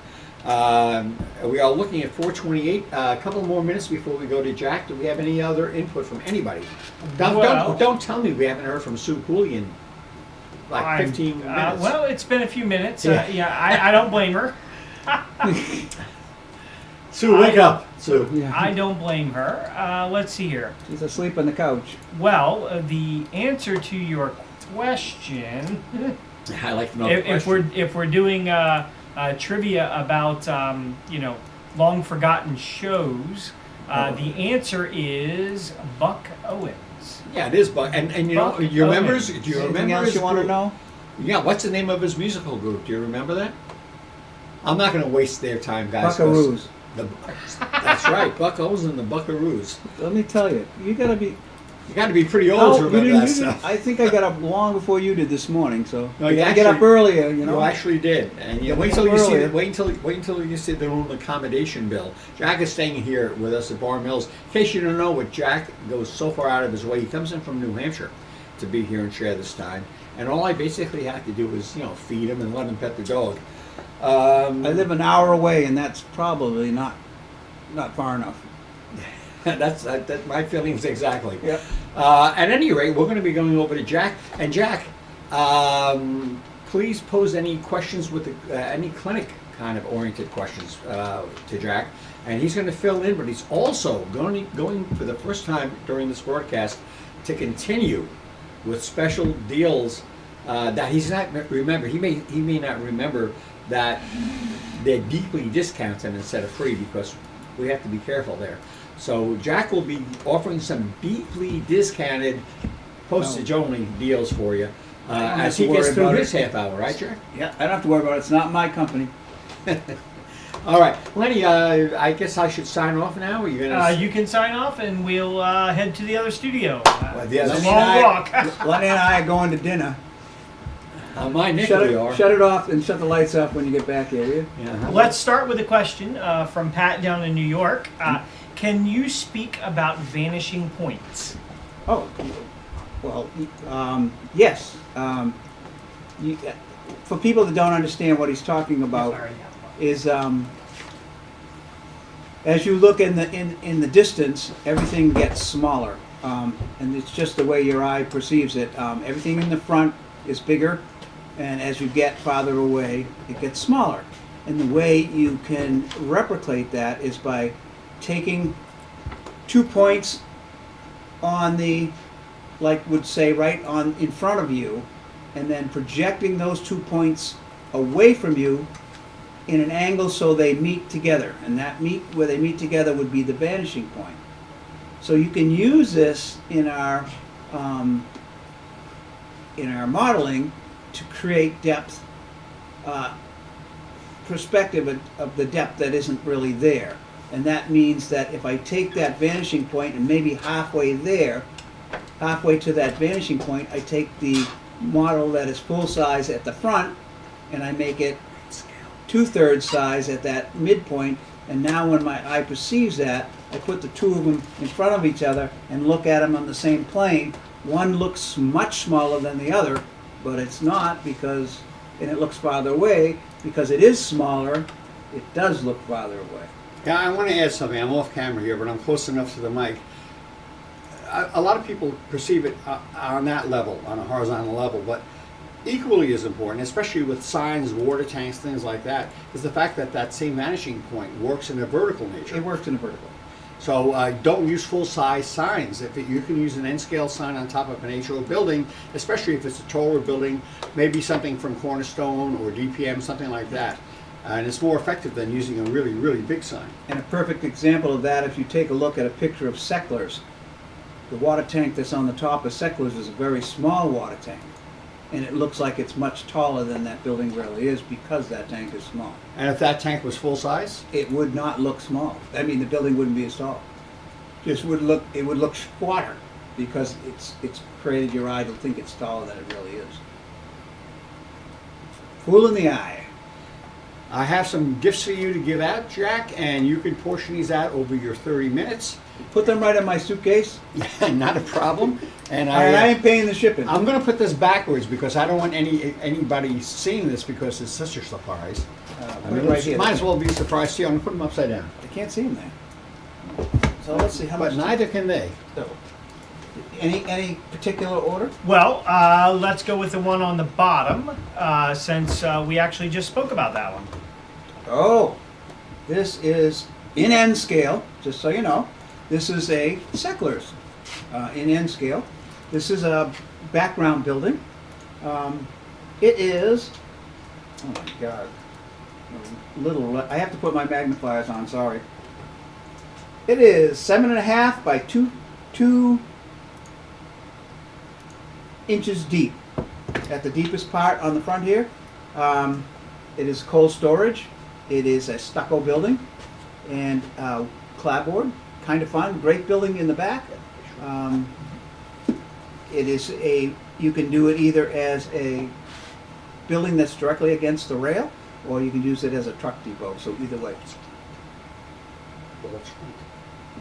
We are looking at 4:28. A couple more minutes before we go to Jack. Do we have any other input from anybody? Don't tell me we haven't heard from Sue Cooley in like 15 minutes. Well, it's been a few minutes. Yeah. I don't blame her. Sue, wake up. Sue. Yeah. I don't blame her. Let's see here. She's asleep on the couch. Well, the answer to your question, I like to know the question. if we're doing trivia about long forgotten shows, the answer is Buck Owens. Yeah, it is Buck. And you know, Buck you remember? Owens. Do you Anything remember else his you want to group? know? Yeah, what's the name of his musical group? Do you remember that? I'm not going to waste their time, guys. 'cause Buckaroos. That's right, Buck Owens and the Buckaroos. Let me tell you, you gotta be. You got to be pretty old to you remember didn't- that you didn't- stuff. I think I got up long before you did this morning, so No, I you gotta get up actually- earlier. You know. You actually did, and you Yeah, wait until you see earlier. wait until you see the room accommodation bill. Jack is staying here with us at Bar Mills. In case you don't know, what Jack goes so far out of his way. He comes in from New Hampshire to be here and share this time, and all I basically have to do is feed him and let him pet the dog. I live an hour away, and that's probably not far enough. That's my feelings exactly. Yep. At any rate, we're going to be going over to Jack. And Jack, please pose any questions with any clinic kind of oriented questions to Jack. And he's going to fill in, but he's also going for the first time during this broadcast to continue with special deals that he's not remember. He may not remember that they're deeply discounted instead of free because we have to be careful there. So Jack will be offering some deeply discounted postage-only deals for you as he gets through his half hour, right, Jack? Yeah, I don't have to worry about it. It's not my company. All right, Lenny, I guess I should sign off now. Or you gonna? You can sign off, and we'll head to the other studio. the other- It's a long walk. Lenny and I are going to dinner. My Nick, Shut we are. it off and shut the lights off when you get back here, will you? Yeah. Let's start with a question from Pat down in New York. Can you speak about vanishing points? Oh, well, yes. For people that don't understand what he's talking about, is as you look in the distance, everything gets smaller, and it's just the way your eye perceives it. Everything in the front is bigger, and as you get farther away, it gets smaller. And the way you can replicate that is by taking 2 points on the, like would say, right on in front of you, and then projecting those 2 points away from you in an angle so they meet together. And that where they meet together would be the vanishing point. So you can use this in our modeling to create depth, perspective of the depth that isn't really there. And that means that if I take that vanishing point and maybe halfway to that vanishing point, I take the model that is full size at the front and I make it 2/3 size at that midpoint, and now when my eye perceives that, I put the two of them in front of each other and look at them on the same plane. One looks much smaller than the other, but it's not, because, and it looks farther away, because it is smaller, it does look farther away. Yeah, I want to add something. I'm off camera here, but I'm close enough to the mic. A lot of people perceive it on that level, on a horizontal level, but equally as important, especially with signs, water tanks, things like that, is the fact that that same vanishing point works in a vertical nature. It works in a vertical. So don't use full-size signs. You can use an N-scale sign on top of an HO building, especially if it's a taller building, maybe something from Cornerstone or DPM, something like that. And it's more effective than using a really, really big sign. And a perfect example of that, if you take a look at a picture of Secklers, the water tank that's on the top of Secklers is a very small water tank. And it looks like it's much taller than that building really is, because that tank is small. And if that tank was full-size? It would not look small. I mean, the building wouldn't be as tall. It would look squatter, because it's created your eye to think it's taller than it really is. Fool in the eye. I have some gifts for you to give out, Jack, and you can portion these out over your 30 minutes. Put them right in my suitcase. Yeah, not a problem. And I ain't paying the shipping. I'm going to put this backwards because I don't want anybody seeing this, because it's such a surprise. Put it right here. Might as well be a surprise to you. I'm going to put them upside down. I can't see them there. So let's see how much. But neither can they. Any particular order? Well, let's go with the one on the bottom, since we actually just spoke about that one. Oh, this is in N scale, just so you know. This is a Secklers in N scale. This is a background building. It is, oh my God, I have to put my magnifiers on, sorry. It is 7.5 by 2 inches deep at the deepest part on the front here. It is cold storage. It is a stucco building and clapboard. Kind of fun. Great building in the back. It is you can do it either as a building that's directly against the rail, or you can use it as a truck depot. So either way.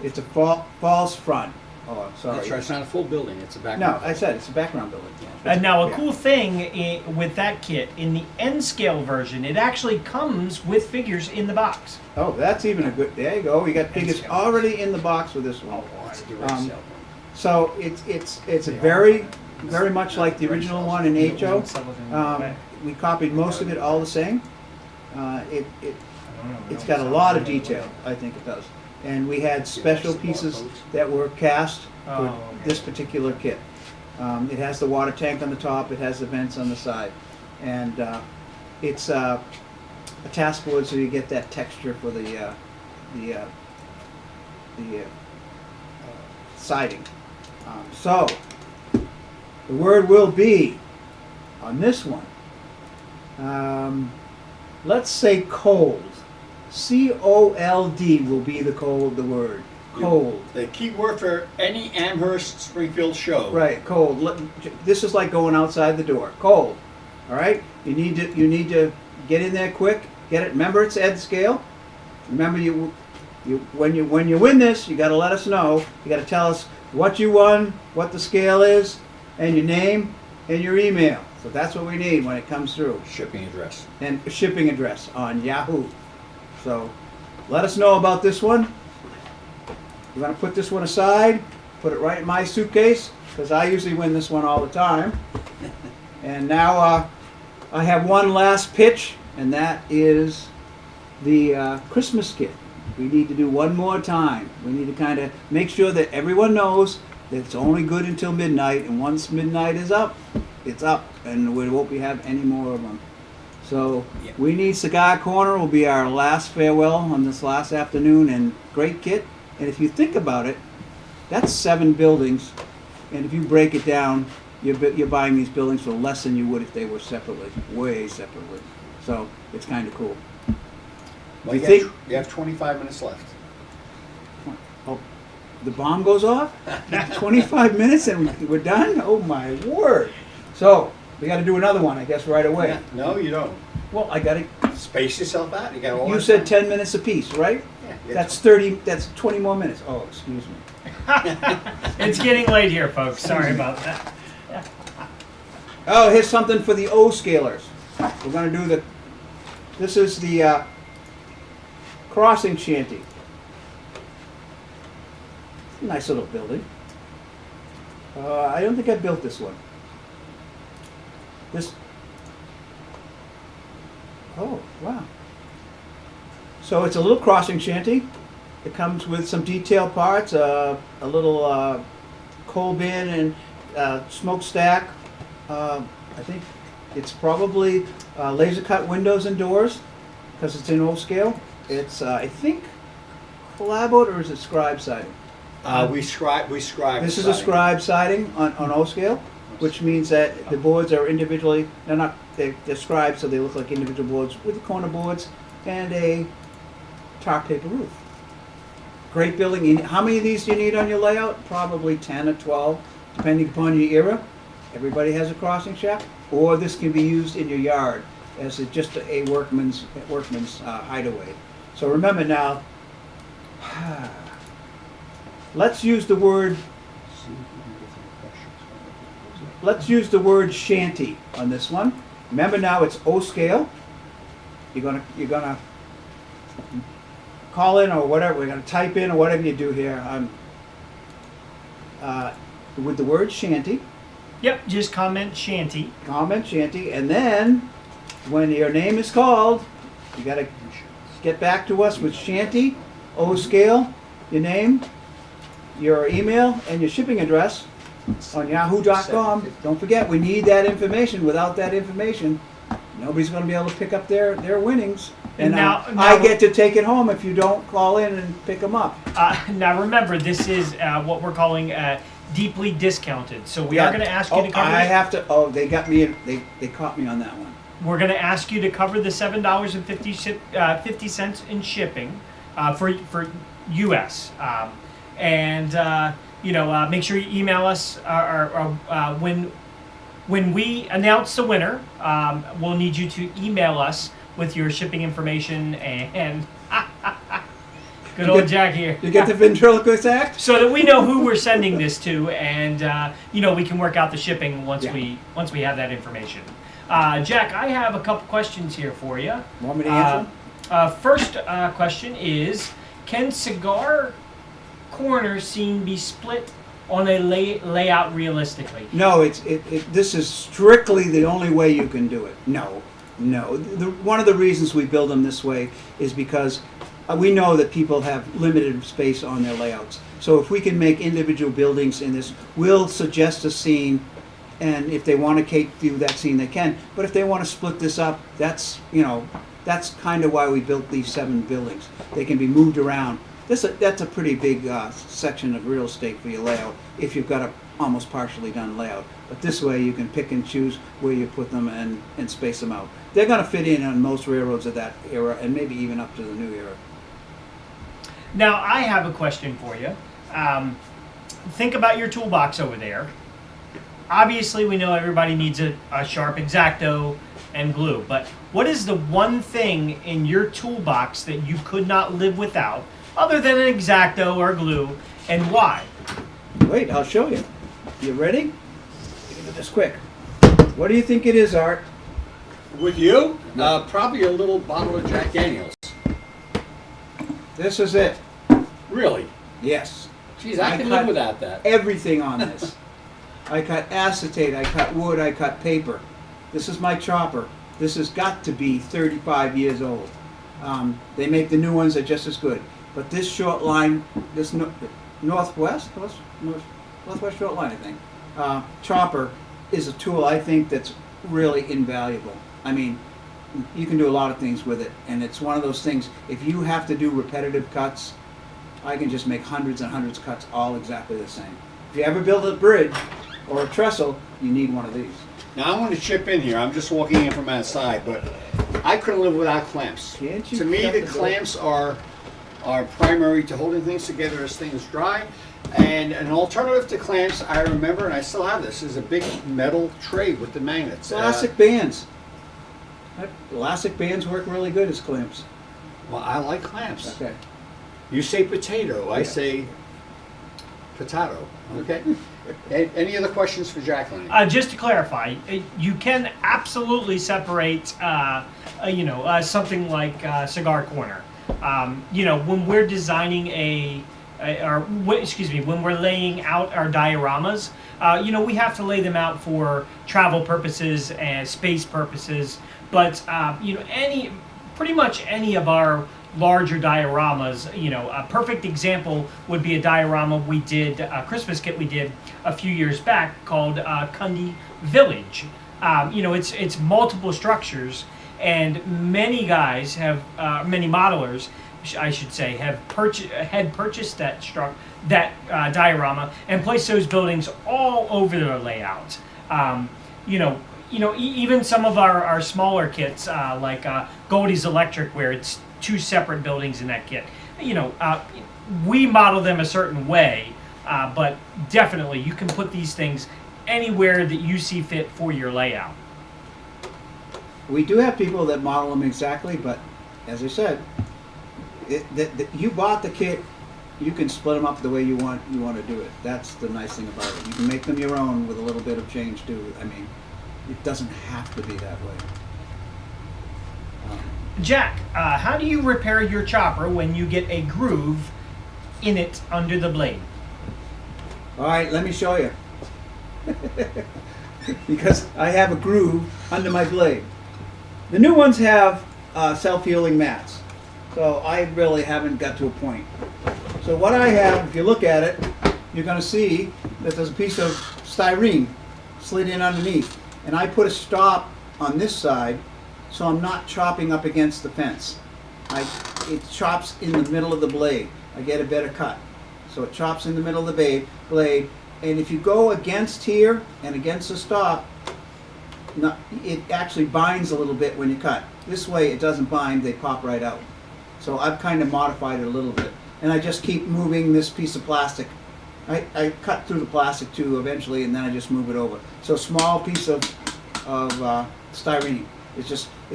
It's a false front. Oh, I'm sorry. That's right. It's not a full building. It's a background. No, I said it's a background building. And now a Yeah. cool thing with that kit, in the N-scale version, it actually comes with figures in the box. Oh, that's even a good. There you go. We got figures already in the box with this one. So it's a very much like the original one in HO. We copied most of it all the same. It's got a lot of detail. I think it does. And we had special pieces that were cast for this particular kit. It has the water tank on the top. It has the vents on the side, and it's a task board, so you get that texture for the siding. So the word will be on this one. Let's say cold. C-O-L-D will be the word. Cold. The key word for any Amherst Springfield show. Right, cold. This is like going outside the door. Cold. All right? You need to get in there quick. Get it. Remember, it's Ed scale. Remember, when you win this, you got to let us know. You got to tell us what you won, what the scale is, and your name and your email. So that's what we need when it comes through. Shipping address. And a shipping address on Yahoo. So let us know about this one. We're going to put this one aside, put it right in my suitcase, because I usually win this one all the time. And now I have one last pitch, and that is the Christmas kit. We need to do one more time. We need to kind of make sure that everyone knows that it's only good until midnight, and once midnight is up, it's up, and we won't have any more of them. So we need Cigar Corner will be our last farewell on this last afternoon, and great kit. And if you think about it, that's 7 buildings, and if you break it down, you're buying these buildings for less than you would if they were separately, way separately. So it's kind of cool. Well, you have 25 minutes left. Oh, the bomb goes off? 25 minutes and we're done? Oh my word. So we got to do another one, I guess, right away. No, you don't. Well, I got to space yourself out. You got all. You said 10 minutes apiece, right? Yeah. That's 30. That's 20 more minutes. Oh, excuse me. It's getting late here, folks. Sorry about that. Oh, here's something for the O scalers. We're going to do this is the crossing shanty. Nice little building. I don't think I built this one. Oh, wow. So it's a little crossing shanty. It comes with some detailed parts, a little coal bin and smokestack. I think it's probably laser cut windows and doors because it's in O scale. It's I think collabed or is it scribe siding? We scribe. This is a scribe siding on O scale, which means that the boards are individually. They're scribed, so they look like individual boards with the corner boards and a tar paper roof. Great building. How many of these do you need on your layout? Probably 10 or 12, depending upon your era. Everybody has a crossing shack, or this can be used in your yard as just a workman's hideaway. So remember now, let's use the word shanty on this one. Remember now it's O scale. You're gonna call in or whatever. We're gonna type in or whatever you do here with the word shanty. Yep, just comment shanty. Comment shanty, and then when your name is called, you gotta get back to us with shanty, O scale, your name, your email, and your shipping address on yahoo.com. Don't forget, we need that information. Without that information, nobody's going to be able to pick up their winnings. And now I get to take it home if you don't call in and pick them up. Now remember, this is what we're calling deeply discounted. So we are going to ask you to cover. I have to. Oh, they got me. They caught me on that one. We're going to ask you to cover the $7.50 in shipping for U.S. Make sure you email us when we announce the winner. We'll need you to email us with your shipping information and good old Jack here. You get the ventriloquist act? So that we know who we're sending this to, and we can work out the shipping once we have that information. Jack, I have a couple questions here for you. Want me to answer? First question is, can Cigar Corner scene be split on a layout realistically? No, this is strictly the only way you can do it. No. One of the reasons we build them this way is because we know that people have limited space on their layouts. So if we can make individual buildings in this, we'll suggest a scene, and if they want to view that scene, they can. But if they want to split this up, that's kind of why we built these 7 buildings. They can be moved around. That's a pretty big section of real estate for your layout if you've got a almost partially done layout. But this way you can pick and choose where you put them and space them out. They're going to fit in on most railroads of that era and maybe even up to the new era. Now, I have a question for you. Think about your toolbox over there. Obviously, we know everybody needs a sharp X-Acto and glue, but what is the one thing in your toolbox that you could not live without, other than an X-Acto or glue, and why? Wait, I'll show you. You ready? You can do this quick. What do you think it is, Art? With you? Probably a little bottle of Jack Daniels. This is it. Really? Yes. Geez, I can live without that. Everything on this. I cut acetate, I cut wood, I cut paper. This is my chopper. This has got to be 35 years old. They make the new ones that are just as good. But this short line, this Northwest short line, I think, chopper is a tool I think that's really invaluable. I mean, you can do a lot of things with it, and it's one of those things, if you have to do repetitive cuts, I can just make hundreds and hundreds of cuts all exactly the same. If you ever build a bridge or a trestle, you need one of these. Now I want to chip in here. I'm just walking in from outside, but I couldn't live without clamps. Can't you To me, shut the the door? clamps are primary to holding things together as things dry. And an alternative to clamps, I remember, and I still have this, is a big metal tray with the magnets. Elastic bands. Elastic bands work really good as clamps. Well, I like clamps. Okay. You say potato, I Yeah. say potato. Okay. Any other questions for Jacqueline? Just to clarify, you can absolutely separate, something like Cigar Corner. When we're designing when we're laying out our dioramas, we have to lay them out for travel purposes and space purposes. But pretty much any of our larger dioramas, a perfect example would be a diorama we did, a Christmas kit we did a few years back called Kundi Village. It's multiple structures, and many guys have, many modelers, I should say, had purchased that diorama and placed those buildings all over their layout. Even some of our smaller kits, like Goldie's Electric, where it's two separate buildings in that kit. We model them a certain way, but definitely you can put these things anywhere that you see fit for your layout. We do have people that model them exactly, but as I said, you bought the kit, you can split them up the way you want to do it. That's the nice thing about it. You can make them your own with a little bit of change too. I mean, it doesn't have to be that way. Jack, how do you repair your chopper when you get a groove in it under the blade? All right, let me show you. Because I have a groove under my blade. The new ones have self-healing mats, so I really haven't got to a point. So what I have, if you look at it, you're going to see that there's a piece of styrene slid in underneath. And I put a stop on this side so I'm not chopping up against the fence. It chops in the middle of the blade. I get a better cut. So it chops in the middle of the blade. And if you go against here and against the stop, it actually binds a little bit when you cut. This way it doesn't bind, they pop right out. So I've kind of modified it a little bit. And I just keep moving this piece of plastic. I cut through the plastic too eventually, and then I just move it over. So a small piece of styrene. It's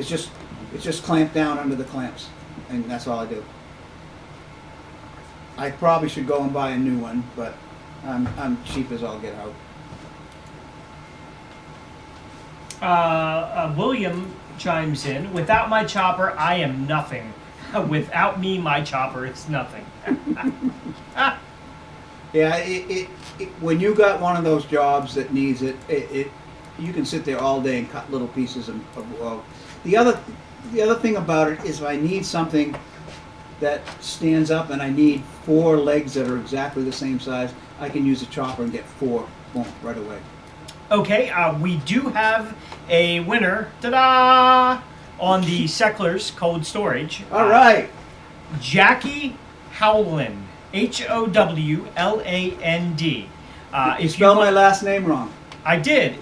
just clamped down under the clamps, and that's all I do. I probably should go and buy a new one, but I'm cheap as all get out. William chimes in, without my chopper, I am nothing. Without me, my chopper is nothing. Yeah, when you got one of those jobs that needs it, you can sit there all day and cut little pieces of wood. The other thing about it is if I need something that stands up and I need 4 legs that are exactly the same size, I can use a chopper and get 4, boom, right away. Okay, we do have a winner, ta-da, on the Secklers Cold Storage. All right. Jackie Howland, Howland. You spelled my last name wrong. I did.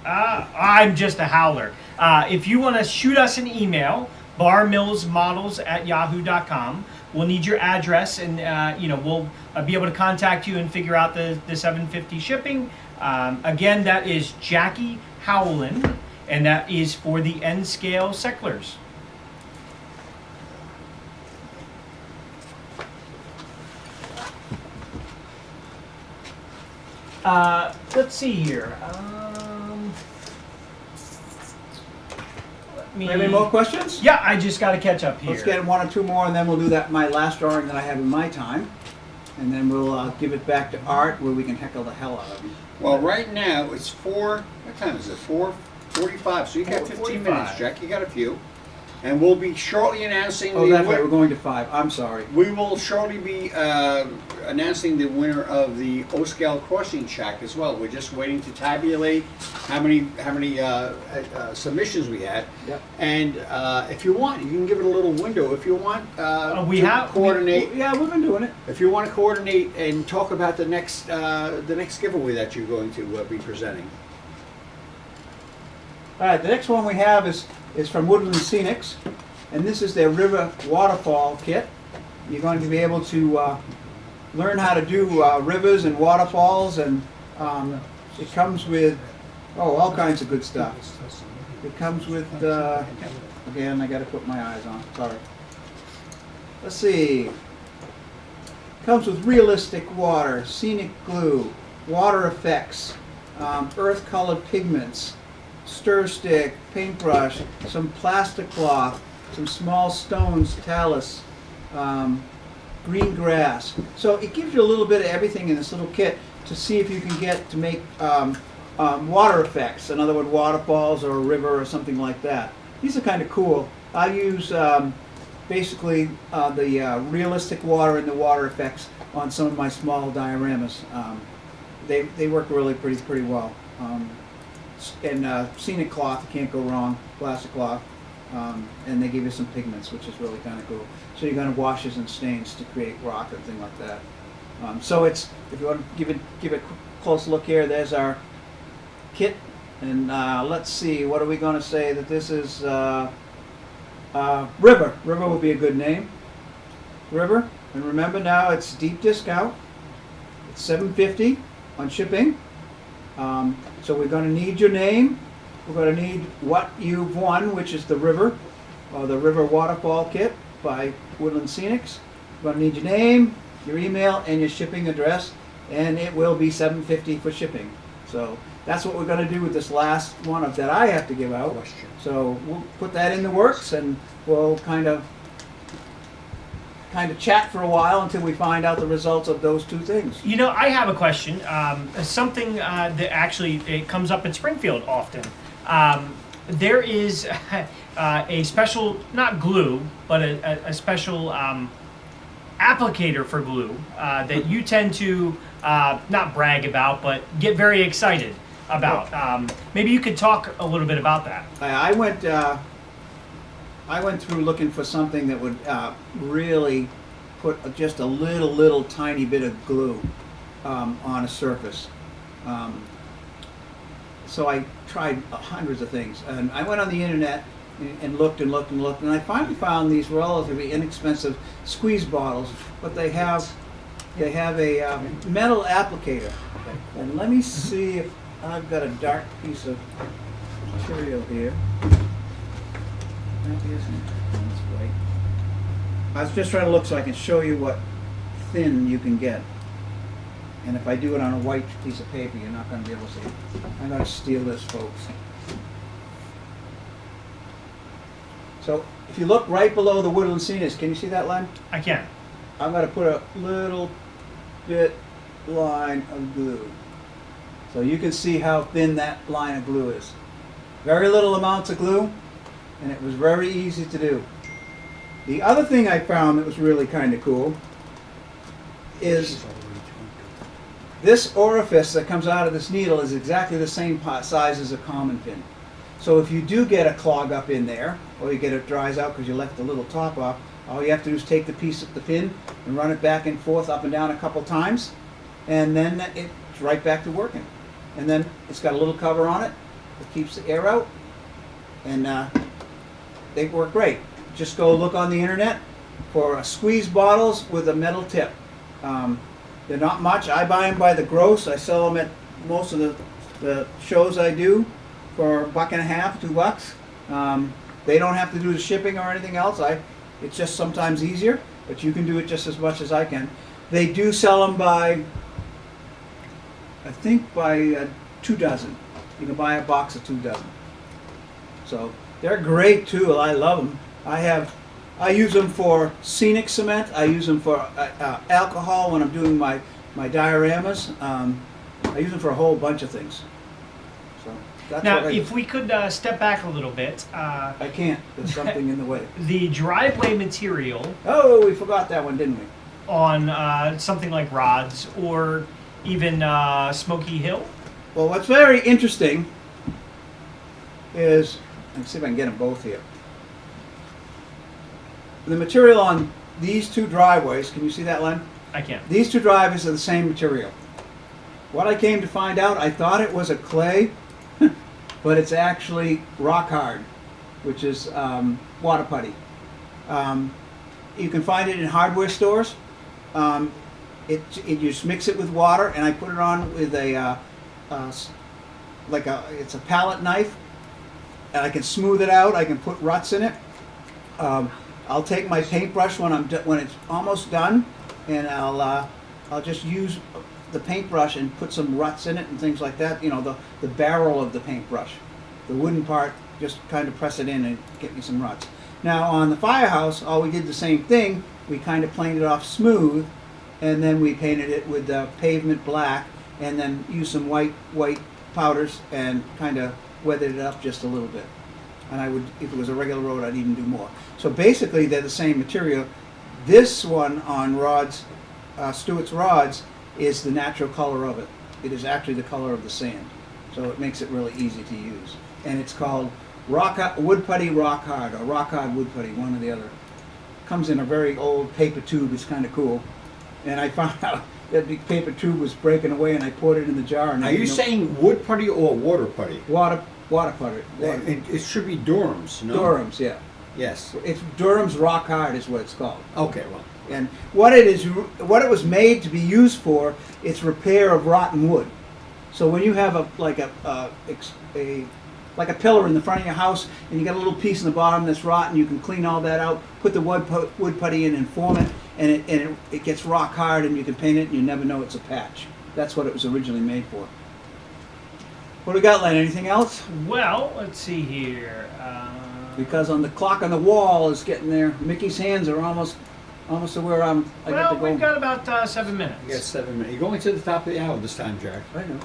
I'm just a howler. If you want to shoot us an email, barmillsmodels@yahoo.com. We'll need your address, and we'll be able to contact you and figure out the $750 shipping. Again, that is Jackie Howland, and that is for the N-scale Secklers. Let's see here. Any more questions? Yeah, I just got to catch up here. Let's get one or two more, and then we'll do that. My last drawing that I have in my time, and then we'll give it back to Art, where we can heckle the hell out of him. Well, right now it's 4. What time is it? 4:45. So you got 15 minutes, Jack. You got a few, and we'll be shortly announcing. Oh, that's right. We're going to 5. I'm sorry. We will shortly be announcing the winner of the O-scale crossing shack as well. We're just waiting to tabulate how many submissions we had. Yep. And if you want, you can give it a little window. If you want, coordinate. Yeah, we've been doing it. If you want to coordinate and talk about the next giveaway that you're going to be presenting. All right, the next one we have is from Woodland Scenics, and this is their river waterfall kit. You're going to be able to learn how to do rivers and waterfalls, and it comes with all kinds of good stuff. It comes with again, I got to put my eyes on. Sorry. Let's see. Comes with realistic water, scenic glue, water effects, earth-colored pigments, stir stick, paintbrush, some plastic cloth, some small stones, talus, green grass. So it gives you a little bit of everything in this little kit to see if you can get to make water effects. In other words, waterfalls or a river or something like that. These are kind of cool. I use basically the realistic water and the water effects on some of my small dioramas. They work really pretty well. And scenic cloth, you can't go wrong, plastic cloth, and they give you some pigments, which is really kind of cool. So you're going to washes and stains to create rock and things like that. So it's, if you want to give it a close look here, there's our kit, and let's see, what are we going to say that this is? River. River would be a good name. River, and remember now it's deep discount. It's $750 on shipping. So we're going to need your name. We're going to need what you've won, which is the river, or the river waterfall kit by Woodland Scenics. We're going to need your name, your email, and your shipping address, and it will be $750 for shipping. So that's what we're going to do with this last one that I have to give out. So we'll put that in the works, and we'll kind of chat for a while until we find out the results of those two things. You know, I have a question. Something that actually it comes up in Springfield often. There is a special, not glue, but a special applicator for glue that you tend to not brag about, but get very excited about. Maybe you could talk a little bit about that. I went through looking for something that would really put just a little tiny bit of glue on a surface. So I tried hundreds of things, and I went on the internet and looked, and I finally found these relatively inexpensive squeeze bottles, but they have a metal applicator. And let me see if I've got a dark piece of material here. That isn't. That's white. I was just trying to look so I can show you what thin you can get. And if I do it on a white piece of paper, you're not going to be able to see it. I'm going to steal this, folks. So if you look right below the Woodland Scenics, can you see that line? I can. I'm going to put a little bit line of glue. So you can see how thin that line of glue is. Very little amounts of glue, and it was very easy to do. The other thing I found that was really kind of cool is this orifice that comes out of this needle is exactly the same size as a common pin. So if you do get a clog up in there, or you get it dries out because you left the little top off, All you have to do is take the pin and run it back and forth, up and down a couple times, and then it's right back to working. And then it's got a little cover on it that keeps the air out, and they work great. Just go look on the internet for squeeze bottles with a metal tip. They're not much. I buy them by the gross. I sell them at most of the shows I do for $1.50, $2. They don't have to do the shipping or anything else. It's just sometimes easier, but you can do it just as much as I can. They do sell them by, I think, by 2 dozen. You can buy a box of 2 dozen. So they're great too. I love them. I use them for scenic cement. I use them for alcohol when I'm doing my dioramas. I use them for a whole bunch of things. So that's Now, what I if do. we could step back a little bit, I can't. There's something in the way. the driveway material Oh, we forgot that one, didn't we? on something like rods or even Smoky Hill. Well, what's very interesting is, let's see if I can get them both here. The material on these 2 driveways, can you see that, Len? I can't. These 2 driveways are the same material. What I came to find out, I thought it was a clay, but it's actually rock hard, which is water putty. You can find it in hardware stores. You just mix it with water, and I put it on with it's a palette knife, and I can smooth it out. I can put ruts in it. I'll take my paintbrush when it's almost done, and I'll just use the paintbrush and put some ruts in it and things like that. You know, the barrel of the paintbrush, the wooden part, just kind of press it in and get me some ruts. Now on the firehouse, we did the same thing. We kind of planed it off smooth, and then we painted it with pavement black, and then used some white powders and kind of weathered it up just a little bit. And I would, if it was a regular road, I'd even do more. So basically, they're the same material. This one on rods, Stewart's rods, is the natural color of it. It is actually the color of the sand, so it makes it really easy to use. And it's called wood putty rock hard, or rock hard wood putty, one or the other. Comes in a very old paper tube. It's kind of cool. And I found out that the paper tube was breaking away, and I poured it in the jar. And Are you saying wood putty or water putty? water putty? It should be Durham's, no? Durham's, yeah. Yes. It's Durham's rock hard is what it's called. Okay, well. And what it was made to be used for, it's repair of rotten wood. So when you have a pillar in the front of your house, and you got a little piece in the bottom that's rotten, you can clean all that out, put the wood putty in and form it, and it gets rock hard, and you can paint it, and you never know it's a patch. That's what it was originally made for. What do we got, Len? Anything else? Well, let's see here. Because on the clock on the wall is getting there. Mickey's hands are almost to where I get to go. We've got about 7 minutes. You got 7 minutes. You're going to the top of the hour this time, Jack. I know.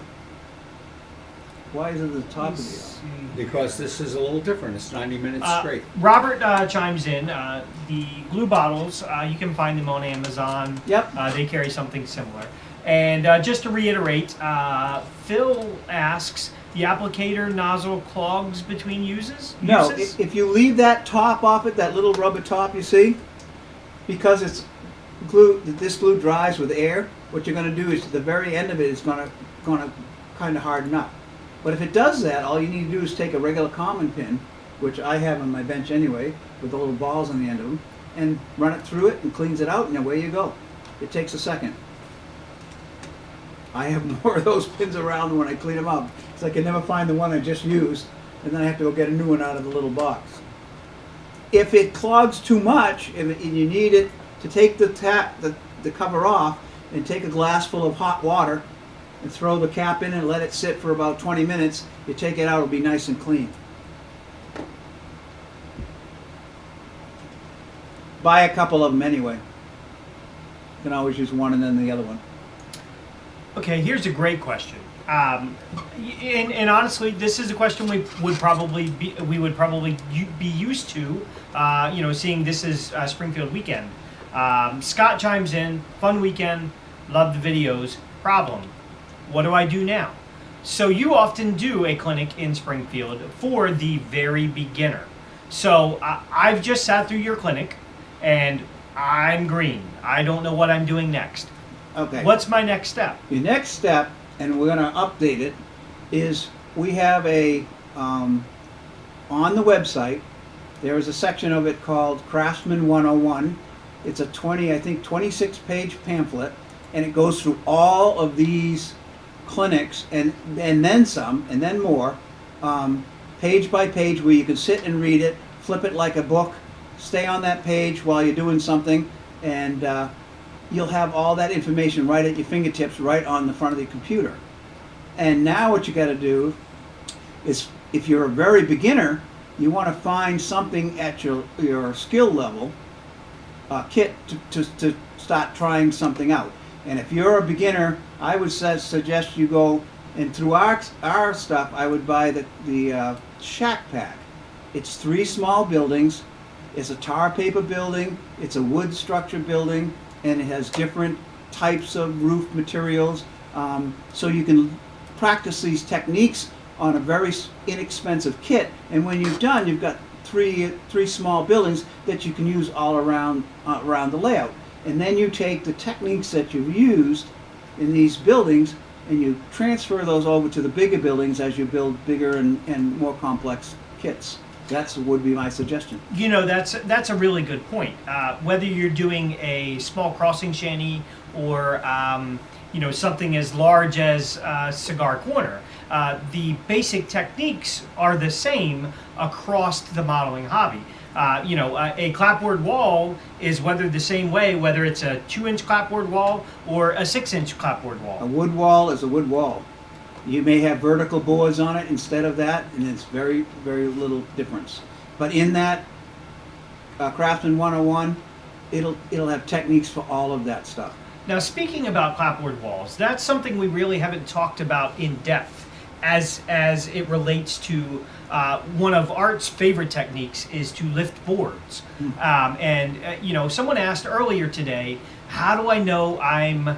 Why is it at the top of the hour? Because this is a little different. It's 90 minutes straight. Robert chimes in. The glue bottles, you can find them on Amazon. Yep. They carry something similar. And just to reiterate, Phil asks, the applicator nozzle clogs between uses? No, if you leave that top off it, that little rubber top you see, because it's glue, this glue dries with air, what you're going to do is the very end of it is going to kind of harden up. But if it does that, all you need to do is take a regular common pin, which I have on my bench anyway, with the little balls on the end of them, and run it through it and cleans it out, and away you go. It takes a second. I have more of those pins around when I clean them up. It's like I can never find the one I just used, and then I have to go get a new one out of the little box. If it clogs too much, and you need it to take the cover off, and take a glass full of hot water, and throw the cap in and let it sit for about 20 minutes, you take it out, it'll be nice and clean. Buy a couple of them anyway. You can always use one and then the other one. Okay, here's a great question. And honestly, this is a question we would probably be used to, seeing this is Springfield weekend. Scott chimes in, fun weekend, love the videos. Problem, what do I do now? So you often do a clinic in Springfield for the very beginner. So I've just sat through your clinic, and I'm green. I don't know what I'm doing next. Okay. What's my next step? Your next step, and we're going to update it, is we have a, on the website, there is a section of it called Craftsman 101. It's a 26-page pamphlet, and it goes through all of these clinics and then some, and then more, page by page, where you can sit and read it, flip it like a book, stay on that page while you're doing something, and you'll have all that information right at your fingertips, right on the front of the computer. And now what you got to do is, if you're a very beginner, you want to find something at your skill level, kit to start trying something out. And if you're a beginner, I would suggest you go, and through our stuff, I would buy the Shack Pack. It's 3 small buildings. It's a tar paper building, it's a wood structure building, and it has different types of roof materials. So you can practice these techniques on a very inexpensive kit, and when you've done, you've got three small buildings that you can use all around the layout. And then you take the techniques that you've used in these buildings and you transfer those over to the bigger buildings as you build bigger and more complex kits. That would be my suggestion. You know, that's a really good point. Whether you're doing a small crossing shanty or you know, something as large as Cigar Corner, the basic techniques are the same across the modeling hobby. You know, a clapboard wall is weathered the same way, whether it's a 2-inch clapboard wall or a 6-inch clapboard wall. A wood wall is a wood wall. You may have vertical boards on it instead of that, and it's very, very little difference. But in that Craftsman 101, it'll have techniques for all of that stuff. Now, speaking about clapboard walls, that's something we really haven't talked about in depth as it relates to one of Art's favorite techniques is to lift boards. You know, someone asked earlier today, how do I know I'm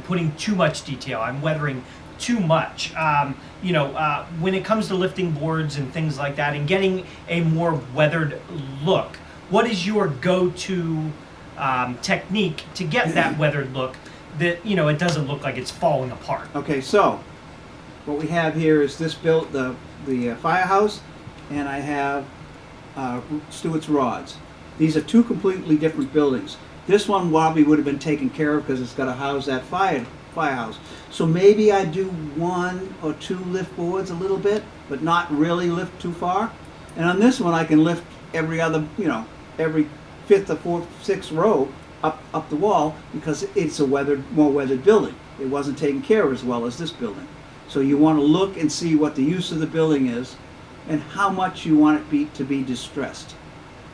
putting too much detail, I'm weathering too much? You know, when it comes to lifting boards and things like that and getting a more weathered look, what is your go-to technique to get that weathered look that, you know, it doesn't look like it's falling apart? Okay, so what we have here is this built the firehouse, and I have Stewart's rods. These are 2 completely different buildings. This one probably would have been taken care of because it's got to house that firehouse. So maybe I do 1 or 2 lift boards a little bit, but not really lift too far. And on this one, I can lift every other, you know, every 5th or 4th, 6th row up the wall because it's a more weathered building. It wasn't taken care of as well as this building. So you want to look and see what the use of the building is and how much you want it to be distressed.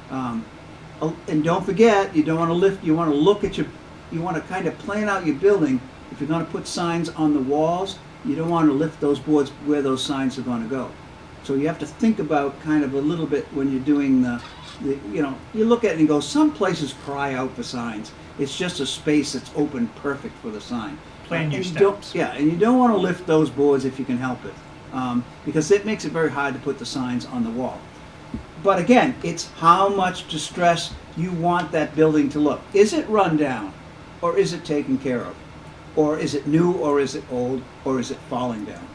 And don't forget, you don't want to lift, you want to look at you want to kind of plan out your building. If you're going to put signs on the walls, you don't want to lift those boards where those signs are going to go. So you have to think about kind of a little bit when you're doing you know, you look at it and go, some places cry out for signs. It's just a space that's open perfect for the sign. Plan your steps. Yeah, and you don't want to lift those boards if you can help it, because it makes it very hard to put the signs on the wall. But again, it's how much distress you want that building to look. Is it run down, or is it taken care of? Or is it new, or is it old, or is it falling down?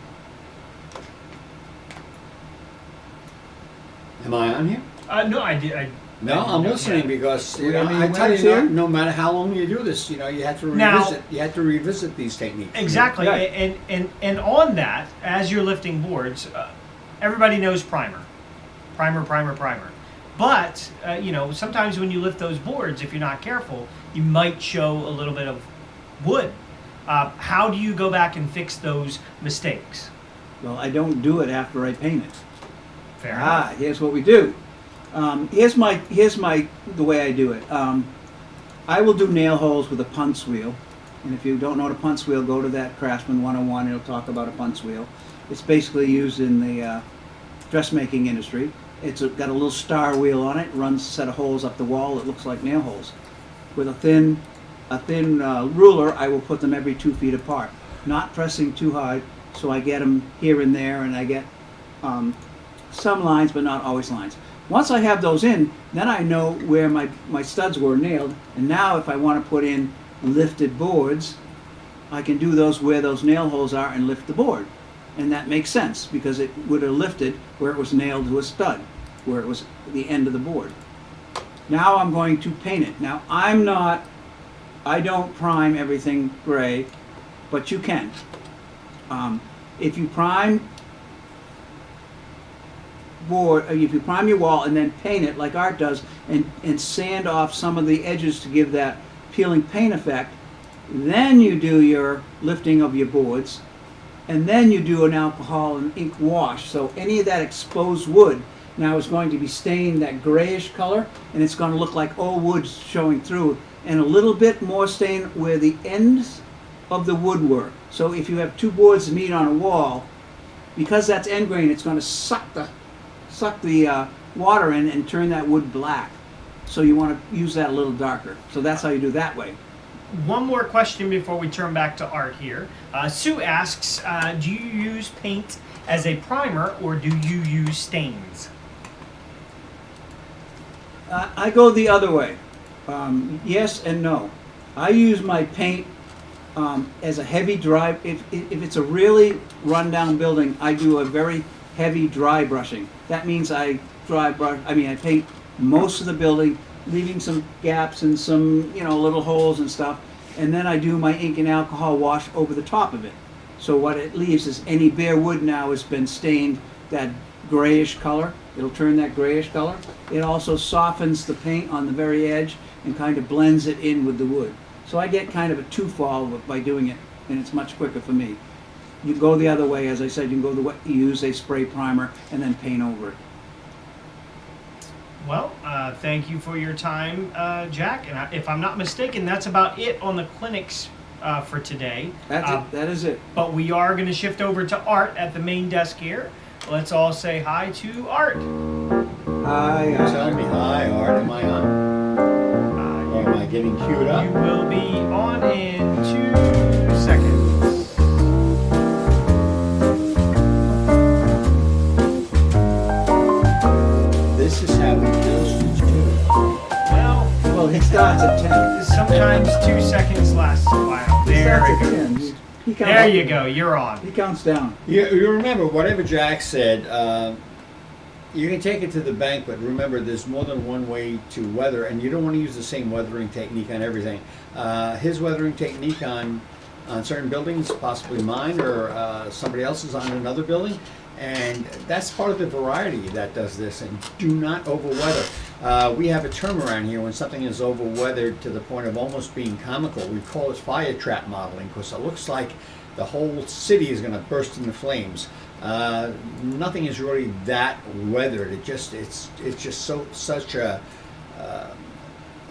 Am I on here? No, I did. No, I'm listening because you We know, have any I tell winners you, here? no matter how long you do this, you know, you have to revisit. You have to revisit these techniques. Exactly, Right. and on that, as you're lifting boards, everybody knows primer. But you know, sometimes when you lift those boards, if you're not careful, you might show a little bit of wood. How do you go back and fix those mistakes? Well, I don't do it after I paint it. Fair enough. Here's what we do. Here's the way I do it. I will do nail holes with a punch wheel, and if you don't know what a punch wheel, go to that Craftsman 101. It'll talk about a punch wheel. It's basically used in the dressmaking industry. It's got a little star wheel on it. Runs a set of holes up the wall that looks like nail holes. With a thin ruler, I will put them every 2 feet apart, not pressing too hard, so I get them here and there, and I get some lines, but not always lines. Once I have those in, then I know where my studs were nailed. And now if I want to put in lifted boards, I can do those where those nail holes are and lift the board. And that makes sense because it would have lifted where it was nailed to a stud, where it was the end of the board. Now I'm going to paint it. Now I don't prime everything gray, but you can. If you prime if you prime your wall and then paint it like Art does and sand off some of the edges to give that peeling paint effect, then you do your lifting of your boards, and then you do an alcohol and ink wash. So any of that exposed wood now is going to be stained that grayish color, and it's going to look like old wood showing through, and a little bit more stain where the ends of the wood were. So if you have two boards meet on a wall, because that's end grain, it's going to suck the water in and turn that wood black. So you want to use that a little darker. So that's how you do that way. One more question before we turn back to Art here. Sue asks, do you use paint as a primer or do you use stains? I go the other way. Yes and no. I use my paint as a heavy dry. If it's a really rundown building, I do a very heavy dry brushing. That means I paint most of the building, leaving some gaps and some little holes and stuff, and then I do my ink and alcohol wash over the top of it. So what it leaves is any bare wood now has been stained that grayish color. It'll turn that grayish color. It also softens the paint on the very edge and kind of blends it in with the wood. So I get kind of a two-fall by doing it, and it's much quicker for me. You can go the other way, as I said, you can go the way, you use a spray primer and then paint over it. Well, thank you for your time, Jack. And if I'm not mistaken, that's about it on the clinics for today. That's it. That is it. But we are going to shift over to Art at the main desk here. Let's all say hi to Art. Hi. Tell me hi, Art. Am I on? Am I getting queued up? You will be on in 2 seconds. This is how he does it too. Well, he starts at 10. Sometimes 2 seconds lasts a while. There He we starts go. at 10. He counts There up. you go. You're on. He counts down. You remember, whatever Jack said, you can take it to the bank, but remember there's more than one way to weather, and you don't want to use the same weathering technique on everything. His weathering technique on certain buildings, possibly mine or somebody else's on another building, and that's part of the variety that does this. And do not overweather. We have a term around here when something is overweathered to the point of almost being comical. We call it fire trap modeling, because it looks like the whole city is going to burst into flames. Nothing is really that weathered. It's just such a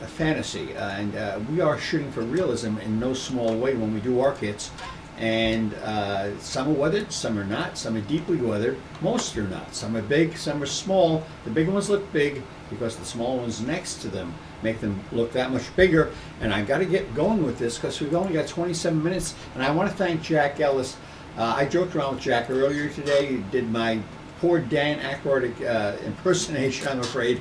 fantasy, and we are shooting for realism in no small way when we do our kits. And some are weathered, some are not. Some are deeply weathered, most are not. Some are big, some are small. The big ones look big because the small ones next to them make them look that much bigger. And I've got to get going with this because we've only got 27 minutes. And I want to thank Jack Ellis. I joked around with Jack earlier today. He did my poor Dan Aykroyd impersonation, I'm afraid.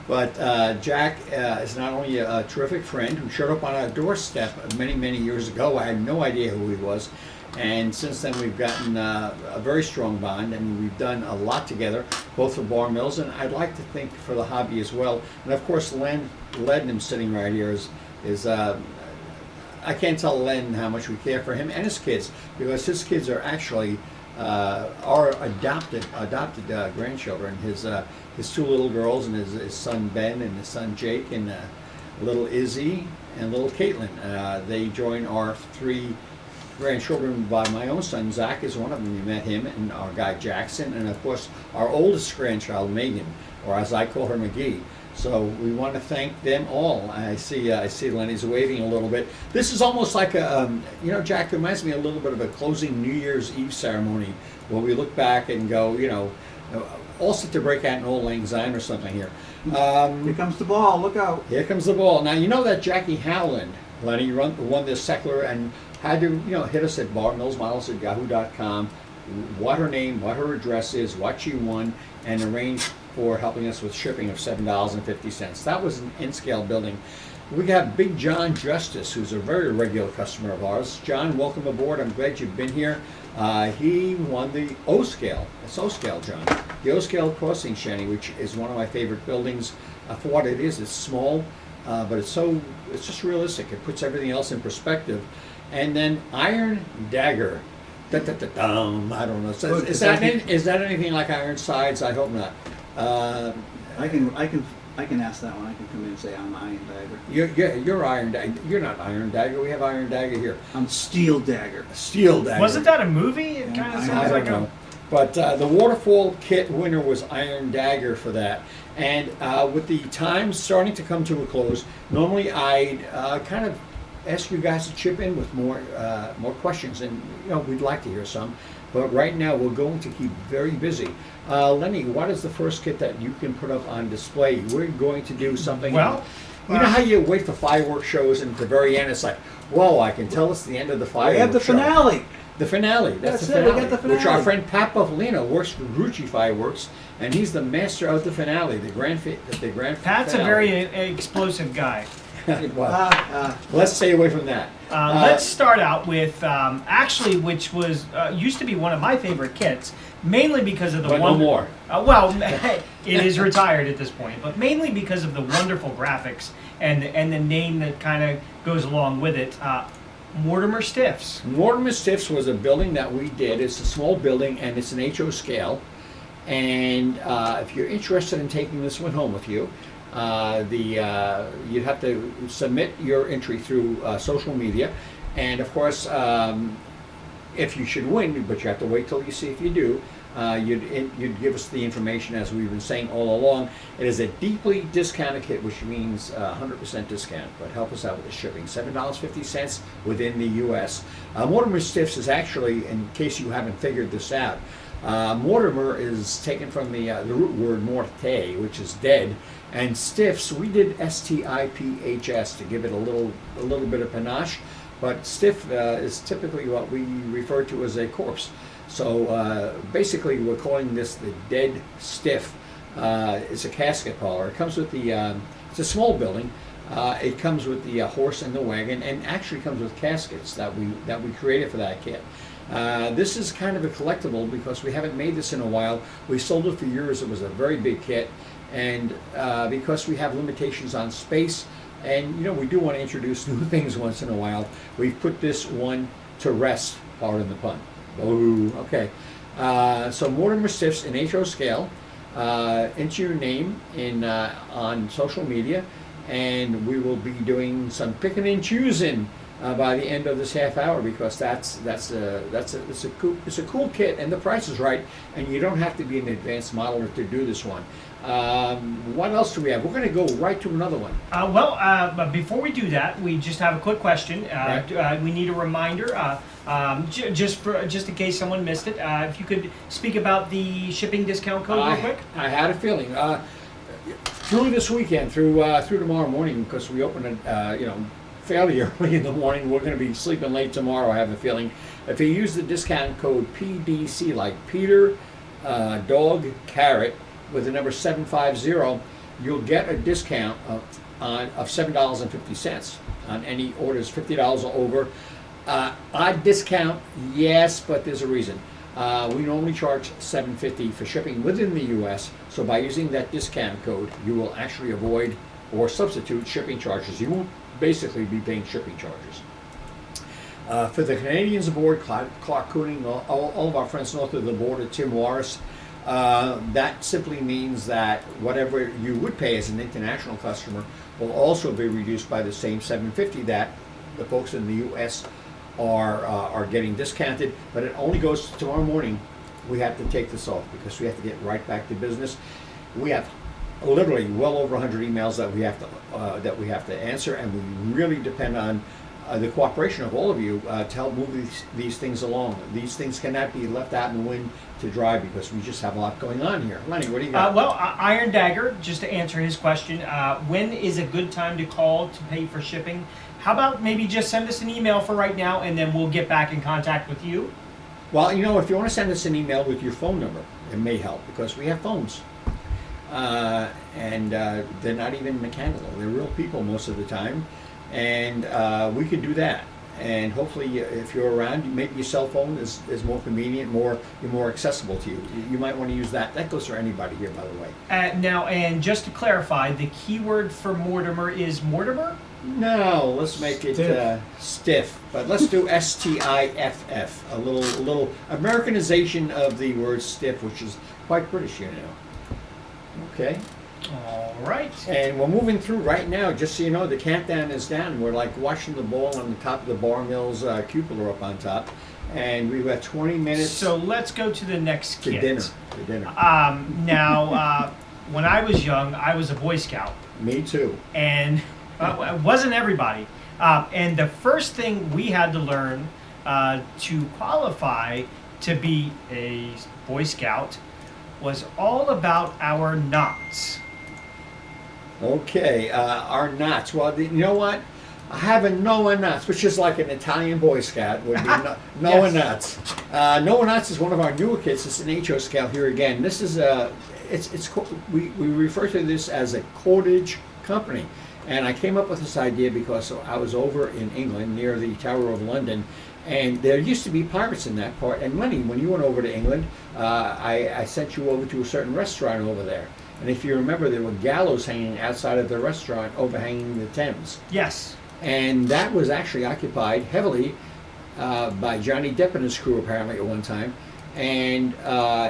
But Jack is not only a terrific friend who showed up on our doorstep many, many years ago. I had no idea who he was. And since then, we've gotten a very strong bond, and we've done a lot together, both for Bar Mills, and I'd like to think for the hobby as well. And of course, Len Lednam sitting right here is I can't tell Len how much we care for him and his kids, because his kids are actually our adopted grandchildren. His two little girls and his son Ben and his son Jake and little Izzy and little Caitlin. They join our three grandchildren by my own son. Zach is one of them. You met him, and our guy Jackson, and of course our oldest grandchild Megan, or as I call her, McGee. So we want to thank them all. I see Lenny's waving a little bit. This is almost like a, Jack reminds me a little bit of a closing New Year's Eve ceremony where we look back and go, all set to break out in Old Lang Syne or something here. Here comes the ball. Look out. Here comes the ball. Now, you know that Jackie Howland, Lenny, won this Secular and had to, hit us at barmillsmodels@yahoo.com, what her name, what her address is, what she won, and arrange for helping us with shipping of $7.50. That was an in-scale building. We got Big John Justice, who's a very regular customer of ours. John, welcome aboard. I'm glad you've been here. He won the O-scale. It's O-scale, John. The O-scale crossing shanty, which is one of my favorite buildings for what it is. It's small, but it's just realistic. It puts everything else in perspective. And then Iron Dagger. Da-da-da-dum. I don't know. So is that anything like Iron Sides? I hope not. I can ask that one. I can come in and say I'm Iron Dagger. You're Iron Dagger. You're not Iron Dagger. We have Iron Dagger here. I'm Steel Dagger. Steel Dagger. Wasn't that a movie? It kind of I sounds don't like know. But the waterfall kit winner was Iron Dagger for that. And with the time starting to come to a close, normally I'd kind of ask you guys to chip in with more questions, and we'd like to hear some. But right now we're going to keep very busy. Lenny, what is the first kit that you can put up on display? We're going to do something. Well, you know how you wait for fireworks shows, and at the very end it's like, whoa, I can tell it's the end of the fireworks We have the show. finale. The finale. That's the it, finale. we got the finale. Which our friend Pat Buffalino works for Grucci Fireworks, and he's the master of the finale, the grand Pat's finale. a very explosive guy. Well, let's stay away from that. Let's start out with actually, which was used to be one of my favorite kits, mainly because of the But no more. Well, it is retired at this point, but mainly because of the wonderful graphics and the name that kind of goes along with it. Mortimer Stiffs. Mortimer Stiffs was a building that we did. It's a small building, and it's an HO scale. And if you're interested in taking this one home with you, you have to submit your entry through social media, and of course, if you should win, but you have to wait till you see if you do. You'd give us the information, as we've been saying all along. It is a deeply discounted kit, which means 100% discount, but help us out with the shipping. $7.50 within the U.S. Mortimer Stiffs is actually, in case you haven't figured this out, Mortimer is taken from the root word morte, which is dead, and stiffs, we did S-T-I-P-H-S to give it a little bit of panache, but stiff is typically what we refer to as a corpse. So basically we're calling this the dead stiff. It's a casket parlor. It comes with the, it's a small building. It comes with the horse and the wagon, and actually comes with caskets that we created for that kit. This is kind of a collectible because we haven't made this in a while. We sold it for years. It was a very big kit, and because we have limitations on space, and we do want to introduce new things once in a while, we've put this one to rest. Pardon the pun. Oh, okay. So Mortimer Stiffs in HO scale. Enter your name on social media, and we will be doing some picking and choosing by the end of this half hour, because it's a cool kit, and the price is right, and you don't have to be an advanced modeler to do this one. What else do we have? We're going to go right to another one. But before we do that, we just have a quick question. We need a reminder, just in case someone missed it. If you could speak about the shipping discount code real quick. I had a feeling through this weekend, through tomorrow morning, because we open it, fairly early in the morning. We're going to be sleeping late tomorrow, I have a feeling. If you use the discount code PDC, like Peter, Dog, Carrot, with the number 750, you'll get a discount of $7.50 on any orders $50 or over. Odd discount, yes, but there's a reason. We normally charge $7.50 for shipping within the U.S., so by using that discount code, you will actually avoid or substitute shipping charges. You won't basically be paying shipping charges. For the Canadians aboard, Clark Cooning, all of our friends north of the border, Tim Morris, that simply means that whatever you would pay as an international customer will also be reduced by the same $7.50 that the folks in the U.S. are getting discounted. But it only goes tomorrow morning. We have to take this off because we have to get right back to business. We have literally well over 100 emails that we have to answer, and we really depend on the cooperation of all of you to help move these things along. These things cannot be left out in the wind to dry because we just have a lot going on here. Lenny, what do you got? Iron Dagger, just to answer his question, when is a good time to call to pay for shipping? How about maybe just send us an email for right now, and then we'll get back in contact with you? Well, if you want to send us an email with your phone number, it may help because we have phones. and they're not even mechanical. They're real people most of the time, and we could do that. And hopefully, if you're around, maybe your cell phone is more convenient, more accessible to you. You might want to use that. That goes for anybody here, by the way. Now, and just to clarify, the keyword for Mortimer is Mortimer? No, let's make it stiff. But let's do STIFF, a little Americanization of the word stiff, which is quite British, you know. Okay. All right. And we're moving through right now, just so you know, the countdown is down. We're like watching the ball on the top of the Bar Mills cupola up on top. And we've got 20 minutes So let's go to the next to kit. dinner. To dinner. Now, when I was young, I was a Boy Scout. Me too. And it wasn't everybody. And the first thing we had to learn to qualify to be a Boy Scout was all about our knots. Okay, our knots. Well, you know what? I have a Noah knots, which is like an Italian Boy Scout would be Noah knots. Noah knots is one of our newer kits. It's an HO scale here again. This is we refer to this as a cordage company. And I came up with this idea because I was over in England near the Tower of London, and there used to be pirates in that part. And Lenny, when you went over to England, I sent you over to a certain restaurant over there. And if you remember, there were gallows hanging outside of the restaurant overhanging the Thames. Yes. And that was actually occupied heavily by Johnny Depp and his crew apparently at one time. And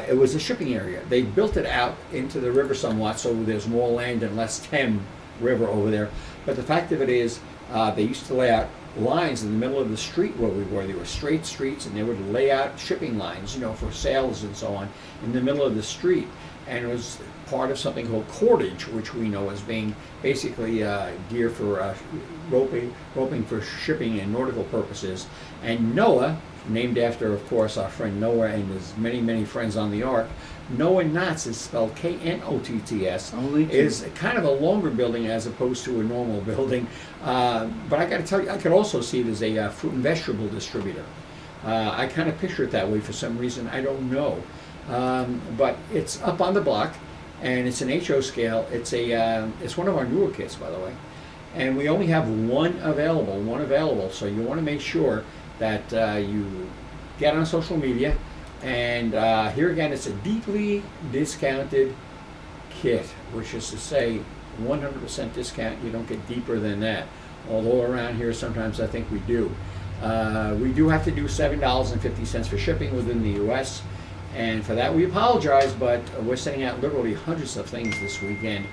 it was a shipping area. They built it out into the river somewhat, so there's more land and less Thames River over there. But the fact of it is, they used to lay out lines in the middle of the street where we were. They were straight streets, and they would lay out shipping lines, you know, for sails and so on, in the middle of the street. And it was part of something called cordage, which we know as being basically gear for roping for shipping and nautical purposes. And Noah, named after, of course, our friend Noah and his many friends on the Ark, Noah Knots is spelled Knotts. Is kind of a longer building as opposed to a normal building. But I got to tell you, I could also see it as a fruit and vegetable distributor. I kind of picture it that way for some reason. I don't know. But it's up on the block, and it's an HO scale. It's one of our newer kits, by the way. And we only have one available. So you want to make sure that you get on social media. And here again, it's a deeply discounted kit, which is to say 100% discount. You don't get deeper than that. Although around here, sometimes I think we do. We do have to do $7.50 for shipping within the U.S. And for that, we apologize, but we're sending out literally hundreds of things this weekend.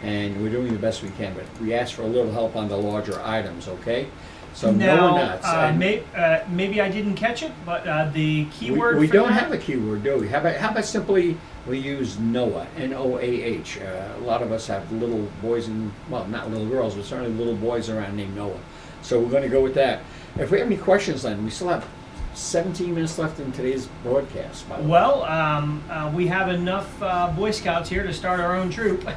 And we're doing the best we can, but we ask for a little help on the larger items, okay? So now, Noah Knots. maybe I didn't catch it, but the keyword we for don't that? have a keyword, do we? How about simply we use Noah, N-O-A-H. A lot of us have little boys and, well, not little girls, but certainly little boys around named Noah. So we're going to go with that. If we have any questions, then we still have 17 minutes left in today's broadcast, by the way. Well, we have enough Boy Scouts here to start our own troop.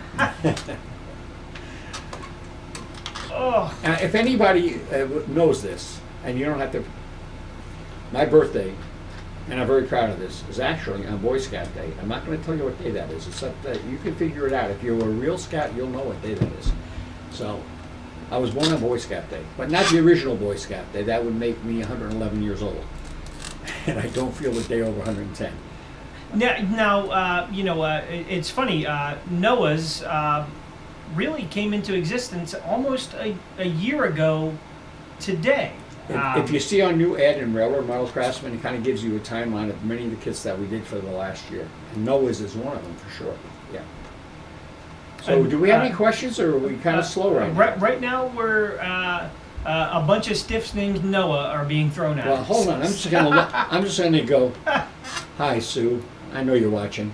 Oh. If anybody knows this, and you don't have to, my birthday, and I'm very proud of this, is actually on Boy Scout Day. I'm not going to tell you what day that is, except that you can figure it out. If you're a real scout, you'll know what day that is. So, I was born on Boy Scout Day, but not the original Boy Scout Day. That would make me 111 years old. And I don't feel a day over 110. Now, it's funny. Noah's really came into existence almost a year ago today. If you see our new ad in Railroad Model Craftsman, it kind of gives you a timeline of many of the kits that we did for the last year. And Noah's is one of them for sure. Yeah. So, do we have any questions, or are we kind of slow right now? Right now, we're a bunch of stiffs named Noah are being thrown at us. Well, hold on. I'm just gonna go. Hi, Sue. I know you're watching.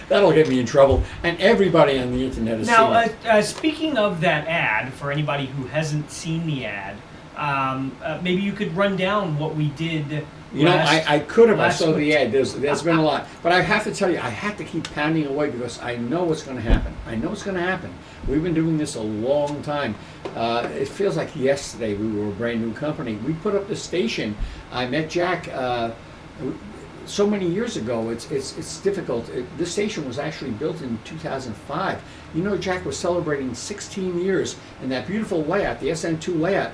That'll get me in trouble. And everybody on the internet has seen it. Now, speaking of that ad, for anybody who hasn't seen the ad, maybe you could run down what we did. I could have. I saw week. the ad. There's been a lot. But I have to tell you, I have to keep pounding away because I know what's going to happen. I know it's going to happen. We've been doing this a long time. It feels like yesterday we were a brand new company. We put up the station. I met Jack. so many years ago, it's difficult. This station was actually built in 2005. You know, Jack was celebrating 16 years, and that beautiful layout, the SN2 layout.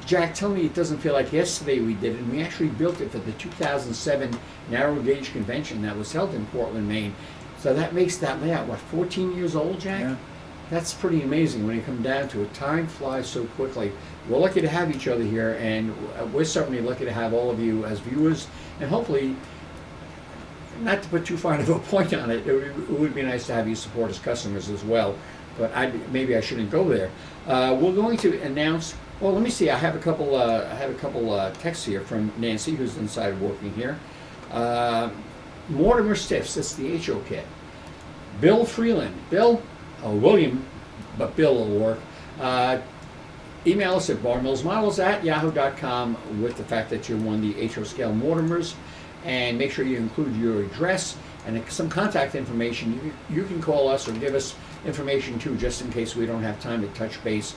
Jack, tell me it doesn't feel like yesterday we did it, and we actually built it for the 2007 Narrow Gauge Convention that was held in Portland, Maine. So that makes that layout, what, 14 years old, Jack? Yeah. That's pretty amazing when you come down to it. Time flies so quickly. We're lucky to have each other here, and we're certainly lucky to have all of you as viewers, and hopefully, not to put too fine of a point on it, it would be nice to have you support as customers as well, but maybe I shouldn't go there. We're going to announce, well, let me see, I have a couple texts here from Nancy, who's inside working here. Mortimer Stiffs, that's the HO kit. Bill Freeland, William, but Bill will work. Email us at barmillsmodels@yahoo.com with the fact that you won the HO scale Mortimers, and make sure you include your address and some contact information. You can call us or give us information too, just in case we don't have time to touch base.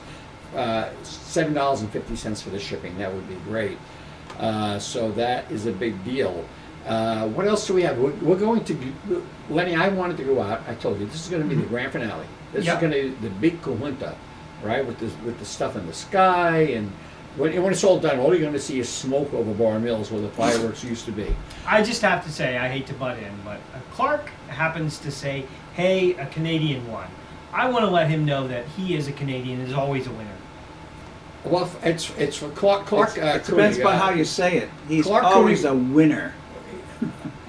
$7.50 for the shipping, that would be great. So that is a big deal. What else do we have? We're going to, Lenny, I wanted to go out. I told you, this is going to be the grand finale. This is going to be the big kahunta, right? With the stuff in the sky, and when it's all done, all you're going to see is smoke over Bar Mills where the fireworks used to be. I just have to say, I hate to butt in, but Clark happens to say, hey, a Canadian won. I want to let him know that he is a Canadian, is always a winner. Well, it's for Clark. It depends upon how you say it. He's Clark always Cooney. a winner.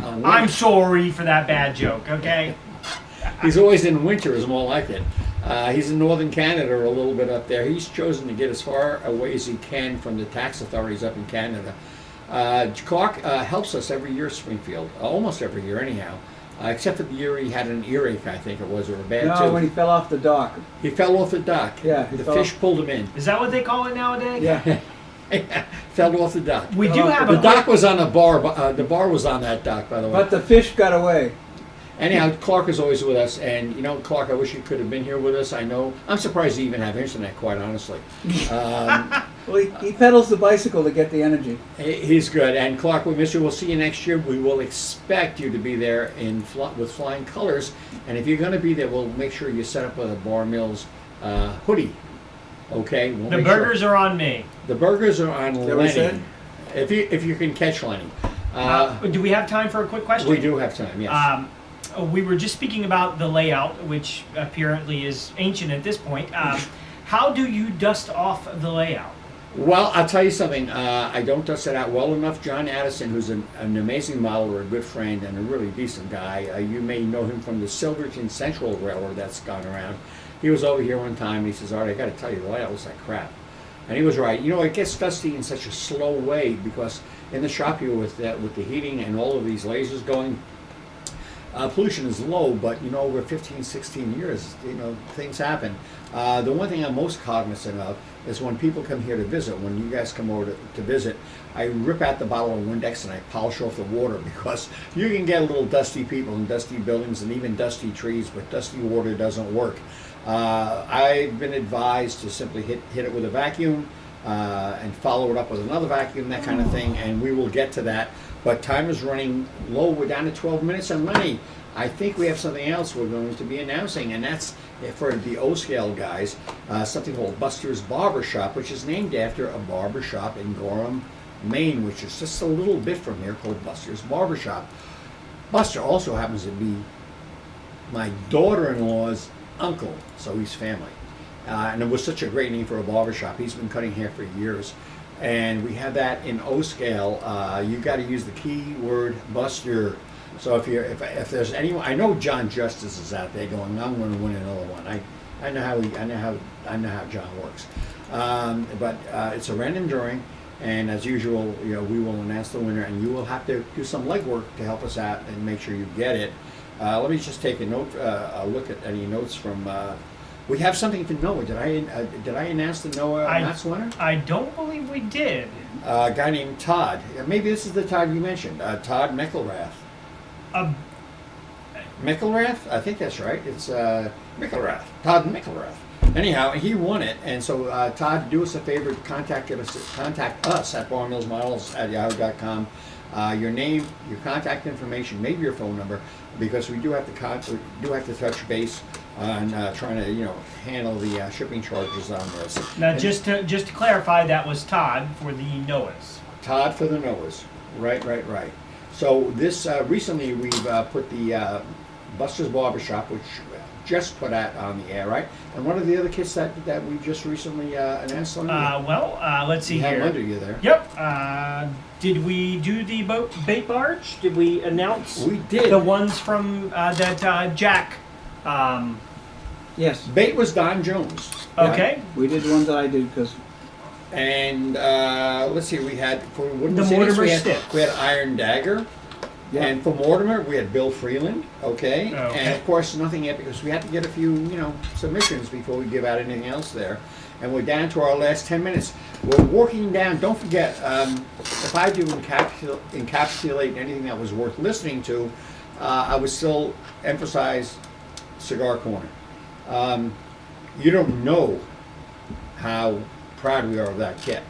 I'm sorry for that bad joke, okay? He's always in winter is more like it. He's in northern Canada, or a little bit up there. He's chosen to get as far away as he can from the tax authorities up in Canada. Clark helps us every year at Springfield, almost every year anyhow, except for the year he had an earache, I think it was, or a bad tooth. When he fell off the dock. He fell off the dock. Yeah. The fish pulled him in. Is that what they call it nowadays? Yeah. Fell off the dock. We do have the dock was on a bar. The bar was on that dock, by the way. But the fish got away. Anyhow, Clark is always with us, and you know, Clark, I wish you could have been here with us. I know. I'm surprised you even have internet, quite honestly. Well, he pedals the bicycle to get the energy. He's good, and Clark, we miss you. We'll see you next year. We will expect you to be there with flying colors, and if you're going to be there, we'll make sure you set up with a Bar Mills hoodie. Okay. We'll The burgers are on me. The burgers are on that what you Lenny. said? If you can catch Lenny. Do we have time for a quick question? We do have time. Yes. We were just speaking about the layout, which apparently is ancient at this point. How do you dust off the layout? Well, I'll tell you something. I don't dust it out well enough. John Addison, who's an amazing modeler, a good friend, and a really decent guy. You may know him from the Silverton Central Railroad that's gone around. He was over here one time, and he says, "Art, I got to tell you, the layout was like crap." And he was right. You know, it gets dusty in such a slow way because in the shop here with the heating and all of these lasers going, pollution is low, but you know, over 15, 16 years, you know, things happen. The one thing I'm most cognizant of is when people come here to visit, when you guys come over to visit, I rip out the bottle of Windex and I polish off the water because you can get a little dusty people in dusty buildings and even dusty trees, but dusty water doesn't work. I've been advised to simply hit it with a vacuum and follow it up with another vacuum, that kind of thing, and we will get to that. But time is running low. We're down to 12 minutes, and Lenny, I think we have something else we're going to be announcing, and that's for the O-Scale guys, something called Buster's Barbershop, which is named after a barbershop in Gorham, Maine, which is just a little bit from here, called Buster's Barbershop. Buster also happens to be my daughter-in-law's uncle, so he's family. And it was such a great name for a barbershop. He's been cutting hair for years. And we have that in O-Scale. You got to use the keyword Buster. So if there's anyone, I know John Justice is out there going, I'm going to win another one. I know how John works. But it's a random drawing, and as usual, you know, we will announce the winner, and you will have to do some legwork to help us out and make sure you get it. Let me just take a look at any notes from. We have something for Noah. Did I announce the Noah Knott's winner? I don't believe we did. A guy named Todd. Maybe this is the Todd you mentioned. Todd Mickelrath. Mickelrath? I think that's right. It's Mickelrath. Todd Mickelrath. Anyhow, he won it, and so Todd, do us a favor, contact us at barmillsmodels@yahoo.com. Your name, your contact information, maybe your phone number, because we do have to touch base on trying to handle the shipping charges on this. Now, just to clarify, that was Todd for the Noahs. Todd for the Noahs, right. So this recently we've put the Buster's Barbershop, which just put out on the air, right? And one of the other kits that we just recently announced on. Let's see here. Under you there. Yep. Did we do the bait barge? Did we announce? We did. The ones from that Jack. Yes. Bait was Don Jones. Okay. We did one that I did because. And let's see, we had for wooden The cities, Mortimer we sticks. had Iron Dagger. Yeah. And for Mortimer, we had Bill Freeland, okay? Okay. And of course, nothing yet because we had to get a few, submissions before we give out anything else there. And we're down to our last 10 minutes. We're working down, don't forget, if I do encapsulate anything that was worth listening to, I would still emphasize Cigar Corner. You don't know how proud we are of that kit.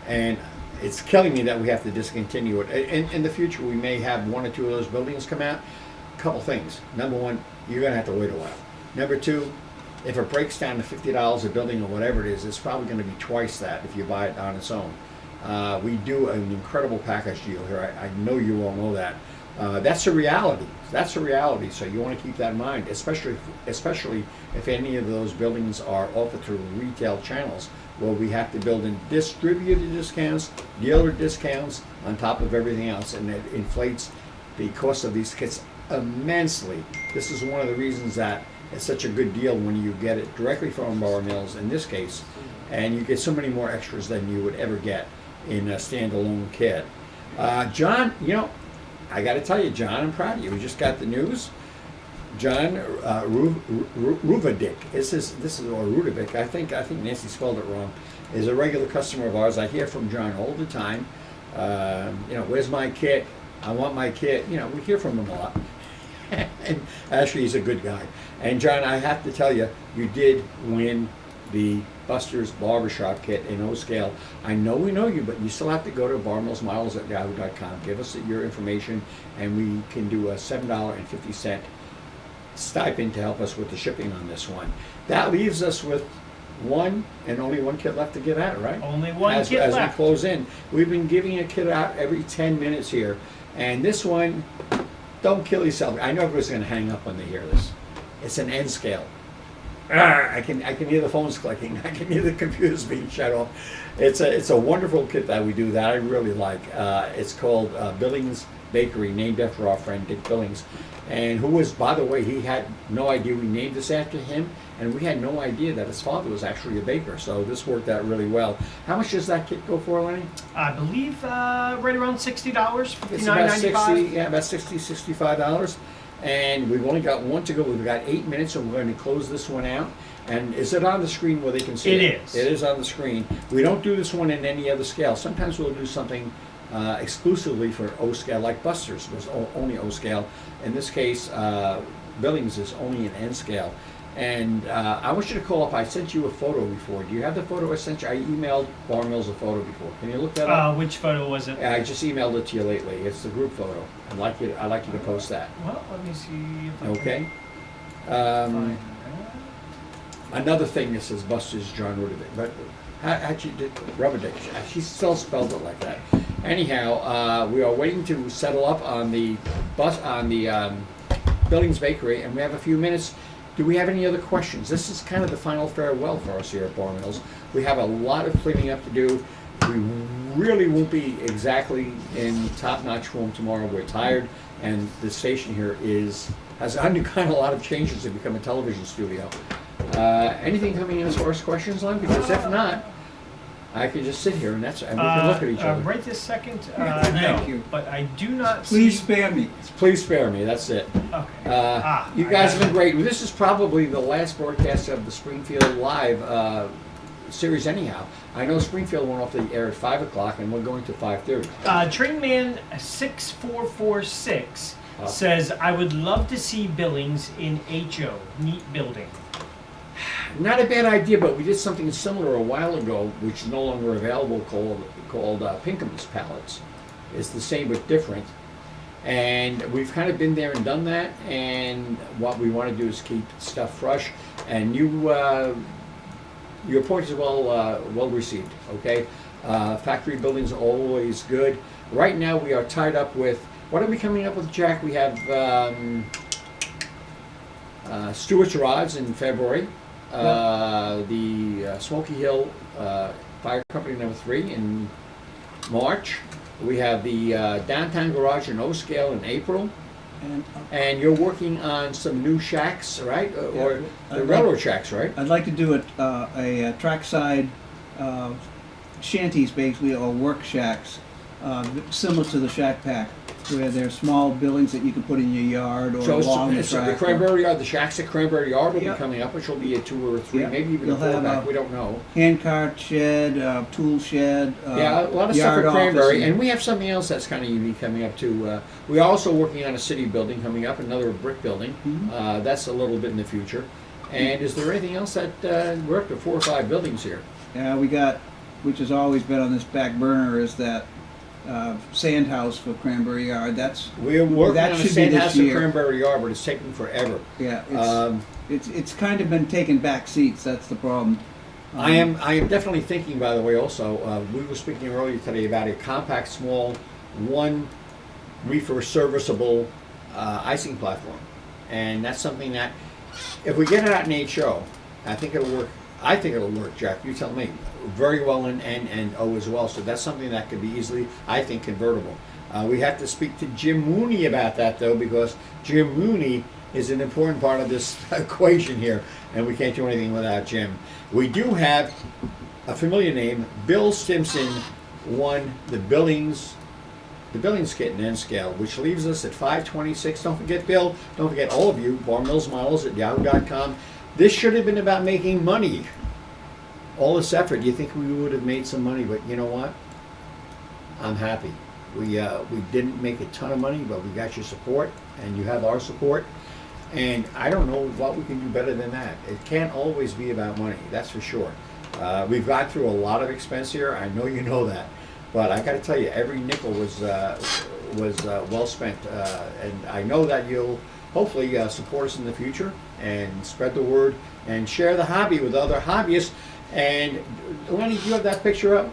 And it's killing me that we have to discontinue it. In the future, we may have one or two of those buildings come out. A couple things. Number one, you're going to have to wait a while. Number two, if it breaks down to $50 a building or whatever it is, it's probably going to be twice that if you buy it on its own. We do an incredible package deal here. I know you all know that. That's a reality. That's a reality. So you want to keep that in mind, especially if any of those buildings are offered through retail channels. Well, we have to build in distributor discounts, dealer discounts on top of everything else, and it inflates the cost of these kits immensely. This is one of the reasons that it's such a good deal when you get it directly from Bar Mills in this case, and you get so many more extras than you would ever get in a standalone kit. John, I got to tell you, John, I'm proud of you. We just got the news. John Ruvadik, this is or Rudovic. I think Nancy spelled it wrong. Is a regular customer of ours. I hear from John all the time. Where's my kit? I want my kit. We hear from him a lot. And actually, he's a good guy. And John, I have to tell you, you did win the Buster's Barbershop kit in O scale. I know we know you, but you still have to go to barmillsmodels@yahoo.com. Give us your information, and we can do a $7.50 stipend to help us with the shipping on this one. That leaves us with only one kit left to get out, right? Only one kit as left. we close in. We've been giving a kit out every 10 minutes here, and this one, don't kill yourself. I know everybody's going to hang up when they hear this. It's an N scale. I can hear the phones clicking. I can hear the computers being shut off. It's a wonderful kit that we do that I really like. It's called Billings Bakery, named after our friend Dick Billings, and who was, by the way, he had no idea we named this after him, and we had no idea that his father was actually a baker. So this worked out really well. How much does that kit go for, Lenny? I believe right around $60, It's about $59.95. about $65. And we've only got one to go. We've got 8 minutes, so we're going to close this one out. And is it on the screen where they can see it? It is. It is on the screen. We don't do this one in any other scale. Sometimes we'll do something exclusively for O scale, like Buster's was only O scale. In this case, Billings is only an N scale. And I want you to call up. I sent you a photo before. Do you have the photo I sent you? I emailed Bar Mills a photo before. Can you look that up? Which photo was it? I just emailed it to you lately. It's the group photo. I'd like you to post that. Well, let me see if I Okay. can find Another thing that says Buster's John Rudovic, but how'd you did Rudovic? She still spelled it like that. Anyhow, we are waiting to settle up on the Billings Bakery, and we have a few minutes. Do we have any other questions? This is kind of the final farewell for us here at Bar Mills. We have a lot of cleaning up to do. We really won't be exactly in top-notch form tomorrow. We're tired, and the station here has undergone a lot of changes to become a television studio. Anything coming in as far as questions, Len? Because if not, I could just sit here and we can look at each other. Right this second, Thank no, you. but I do not Please see. spare me. Please spare me. That's it. Okay. You guys have been great. This is probably the last broadcast of the Springfield Live series anyhow. I know Springfield went off the air at 5 o'clock, and we're going to 5:30. Trainman 6446 says, I would love to see Billings in HO. Neat building. Not a bad idea, but we did something similar a while ago, which is no longer available, called Pinkham's pallets. It's the same but different. And we've kind of been there and done that, and what we want to do is keep stuff fresh. And your point is well received, okay? Factory buildings are always good. Right now we are tied up with, what are we coming up with, Jack? We have Stewart's Rods in February, the Smoky Hill Fire Company number 3 in March. We have the Downtown Garage in O-Scale in April. And you're working on some new shacks, right? Or the railroad shacks, right? I'd like to do a trackside shanties, basically, or work shacks, similar to the Shack Pack, where they're small buildings that you can put in your yard or along the track. The Cranberry Yard, the shacks at Cranberry Yard will be coming up, which will be a 2 or 3, maybe even a 4-pack, we don't know. Handcart shed, tool shed, yeah, a lot of stuff at Cranberry, and we have something else that's kind of unique coming up too. We're also working on a city building coming up, another brick building. That's a little bit in the future. And is there anything else that we're up to 4 or 5 buildings here? Yeah, we got, which has always been on this back burner, is that sand house for Cranberry Yard. We're working on a sand house at Cranberry Yard, but it's taking forever. Yeah, it's kind of been taking back seats. That's the problem. I am definitely thinking, by the way, also, we were speaking earlier today about a compact, small, 1 reefer serviceable icing platform. And that's something that, if we get it out in HO, I think it'll work. I think it'll work, Jack. You tell me. Very well in N and O as well. So that's something that could be easily, I think, convertible. We have to speak to Jim Mooney about that, though, because Jim Mooney is an important part of this equation here, and we can't do anything without Jim. We do have a familiar name. Bill Stimson won the Billings kit in N-Scale, which leaves us at 526. Don't forget, Bill. Don't forget, all of you, barmillsmodels at yahoo.com. This should have been about making money. All this effort, you think we would have made some money, but you know what? I'm happy. We didn't make a ton of money, but we got your support, and you have our support. And I don't know what we can do better than that. It can't always be about money, that's for sure. We've gone through a lot of expense here. I know you know that, but I got to tell you, every nickel was well spent, and I know that you'll hopefully support us in the future and spread the word and share the hobby with other hobbyists. And Lenny, do you have that picture up?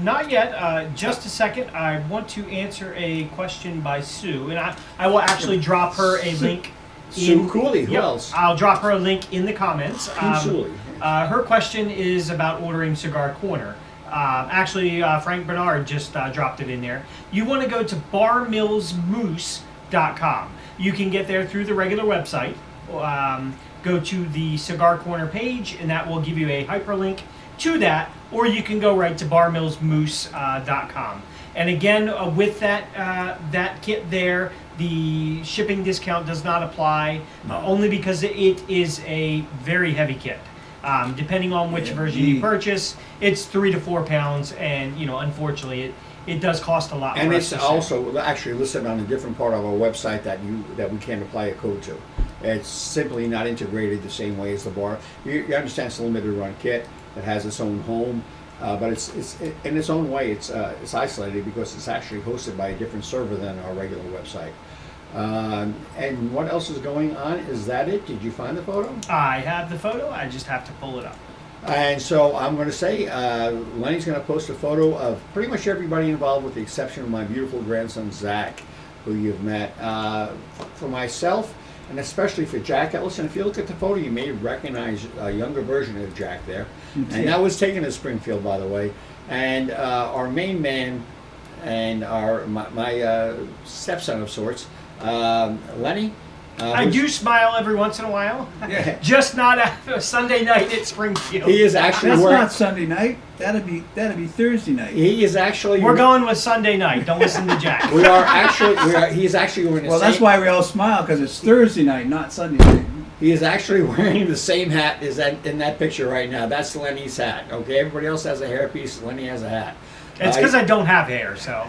Not yet. Just a second. I want to answer a question by Sue, and I will actually drop her a link. Sue Cooley. Who else? I'll drop her a link in the comments. Cooley. Her question is about ordering Cigar Corner. Actually, Frank Bernard just dropped it in there. You want to go to barmillsmoose.com. You can get there through the regular website. Go to the Cigar Corner page, and that will give you a hyperlink to that, or you can go right to barmillsmoose.com. And again, with that kit there, the shipping discount does not apply, only because it is a very heavy kit. Depending on which version you purchase, it's 3 to 4 pounds, and unfortunately, it does cost a lot. And it's also actually listed on a different part of our website that we can't apply a code to. It's simply not integrated the same way as the bar. You understand it's a limited run kit that has its own home, but it's in its own way. It's isolated because it's actually hosted by a different server than our regular website. And what else is going on? Is that it? Did you find the photo? I have the photo. I just have to pull it up. And so I'm going to say Lenny's going to post a photo of pretty much everybody involved, with the exception of my beautiful grandson Zach, who you've met. For myself, and especially for Jack Ellison, if you look at the photo, you may recognize a younger version of Jack there. And that was taken in Springfield, by the way. And our main man and my stepson of sorts, Lenny. I do smile every once in a while. Yeah. Just not a Sunday night at Springfield. He is actually That's not Sunday night. That'd be Thursday night. He is actually. We're going with Sunday night. Don't listen to Jack. He's actually wearing the same. Well, that's why we all smile, because it's Thursday night, not Sunday night. He is actually wearing the same hat as in that picture right now. That's Lenny's hat. Okay, everybody else has a hairpiece. Lenny has a hat. It's because I don't have hair, so.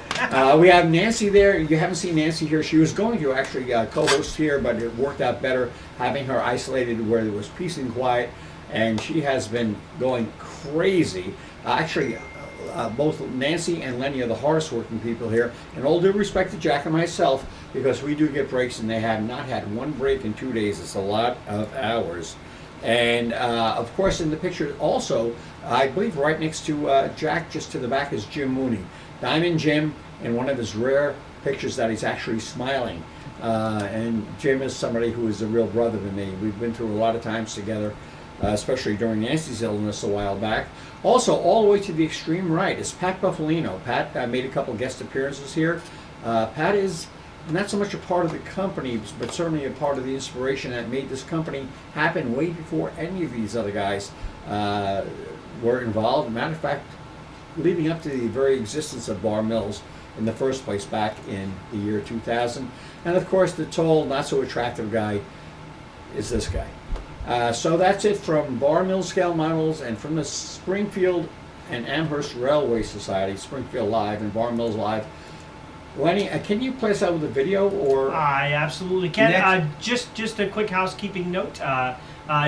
We have Nancy there. You haven't seen Nancy here. She was going to actually co-host here, but it worked out better having her isolated where there was peace and quiet. and she has been going crazy. Both Nancy and Lenny are the hardest working people here, and all due respect to Jack and myself, because we do get breaks, and they have not had one break in 2 days. It's a lot of hours. And of course, in the picture also, I believe right next to Jack, just to the back, is Jim Mooney. Diamond Jim, in one of his rare pictures that he's actually smiling. And Jim is somebody who is a real brother to me. We've been through a lot of times together, especially during Nancy's illness a while back. Also, all the way to the extreme right is Pat Buffalino. Pat made a couple guest appearances here. Pat is not so much a part of the company, but certainly a part of the inspiration that made this company happen way before any of these other guys were involved. Matter of fact, leading up to the very existence of Bar Mills in the first place back in the year 2000. And of course, the tall, not so attractive guy is this guy. So that's it from Bar Mills Scale Models and from the Springfield and Amherst Railway Society, Springfield Live and Bar Mills Live. Lenny, can you play us out with a video, or? I absolutely can. Just a quick housekeeping note.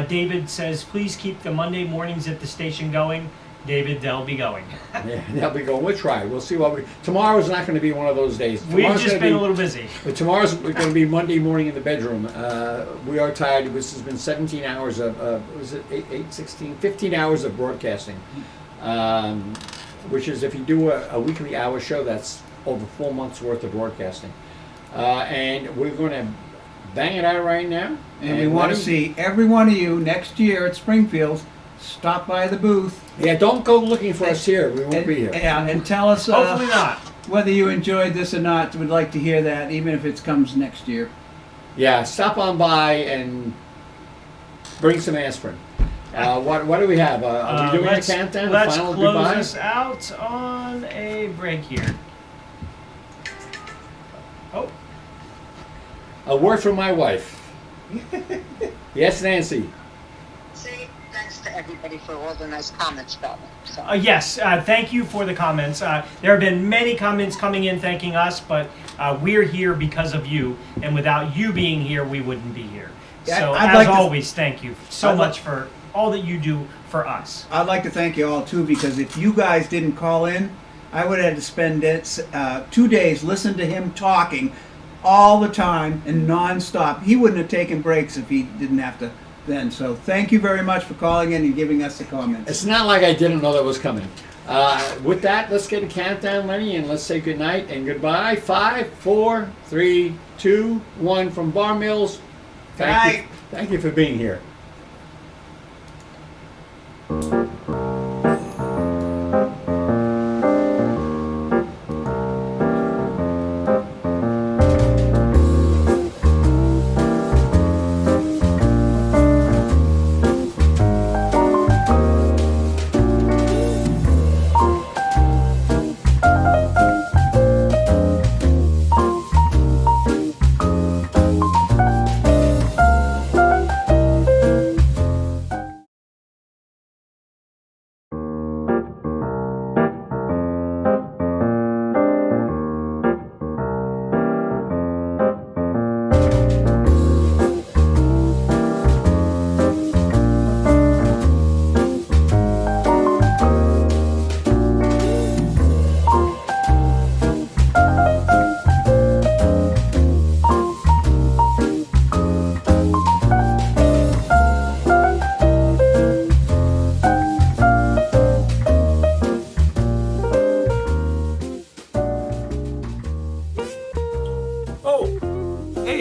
David says, please keep the Monday mornings at the station going. David, they'll be going. Yeah, they'll be going. We'll try. We'll see what we. Tomorrow's not going to be one of those days. We've just been a little busy. But tomorrow's going to be Monday morning in the bedroom. We are tired. This has been 17 hours of, was it 15 hours of broadcasting. Which is, if you do a weekly hour show, that's over 4 months worth of broadcasting. And we're going to bang it out right now. And we want to see every one of you next year at Springfield. Stop by the booth. Yeah, don't go looking for us here. We won't be here. Yeah, and tell us Hopefully not. whether you enjoyed this or not. We'd like to hear that, even if it comes next year. Yeah, stop on by and bring some aspirin. What do we have? Are we doing a countdown? Let's final close goodbye? this out on a break here. Oh. A word from my wife. Yes, Nancy. Say thanks to everybody for all the nice comments about me. So. Yes, thank you for the comments. There have been many comments coming in thanking us, but we're here because of you, and without you being here, we wouldn't be here. So, as always, thank you so much for all that you do for us. I'd like to thank you all, too, because if you guys didn't call in, I would have had to spend 2 days listening to him talking all the time and non-stop. He wouldn't have taken breaks if he didn't have to then. So thank you very much for calling in and giving us the comments. It's not like I didn't know that was coming. With that, let's get a countdown, Lenny, and let's say good night and goodbye. 5, 4, 3, 2, 1 from Bar Mills. Thank you for being here.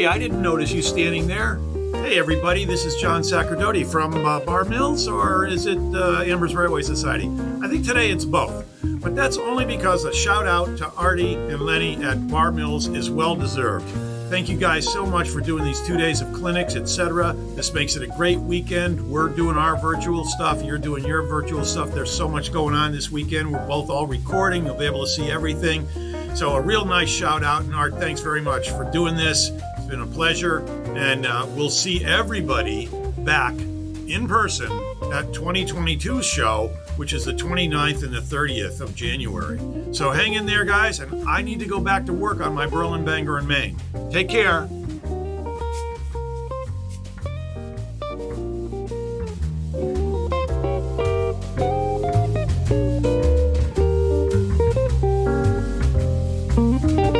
I didn't notice you standing there. Hey everybody, this is John Sacerdote from Bar Mills, or is it Amherst Railway Society? I think today it's both, but that's only because a shout out to Artie and Lenny at Bar Mills is well deserved. Thank you guys so much for doing these 2 days of clinics, etc. This makes it a great weekend. We're doing our virtual stuff, you're doing your virtual stuff. There's so much going on this weekend. We're both all recording, you'll be able to see everything. So a real nice shout out, and Art, thanks very much for doing this. It's been a pleasure, and we'll see everybody back in person at 2022's show, which is the 29th and the 30th of January. So hang in there, guys, and I need to go back to work on my Berlin Bangor in Maine. Take care. News.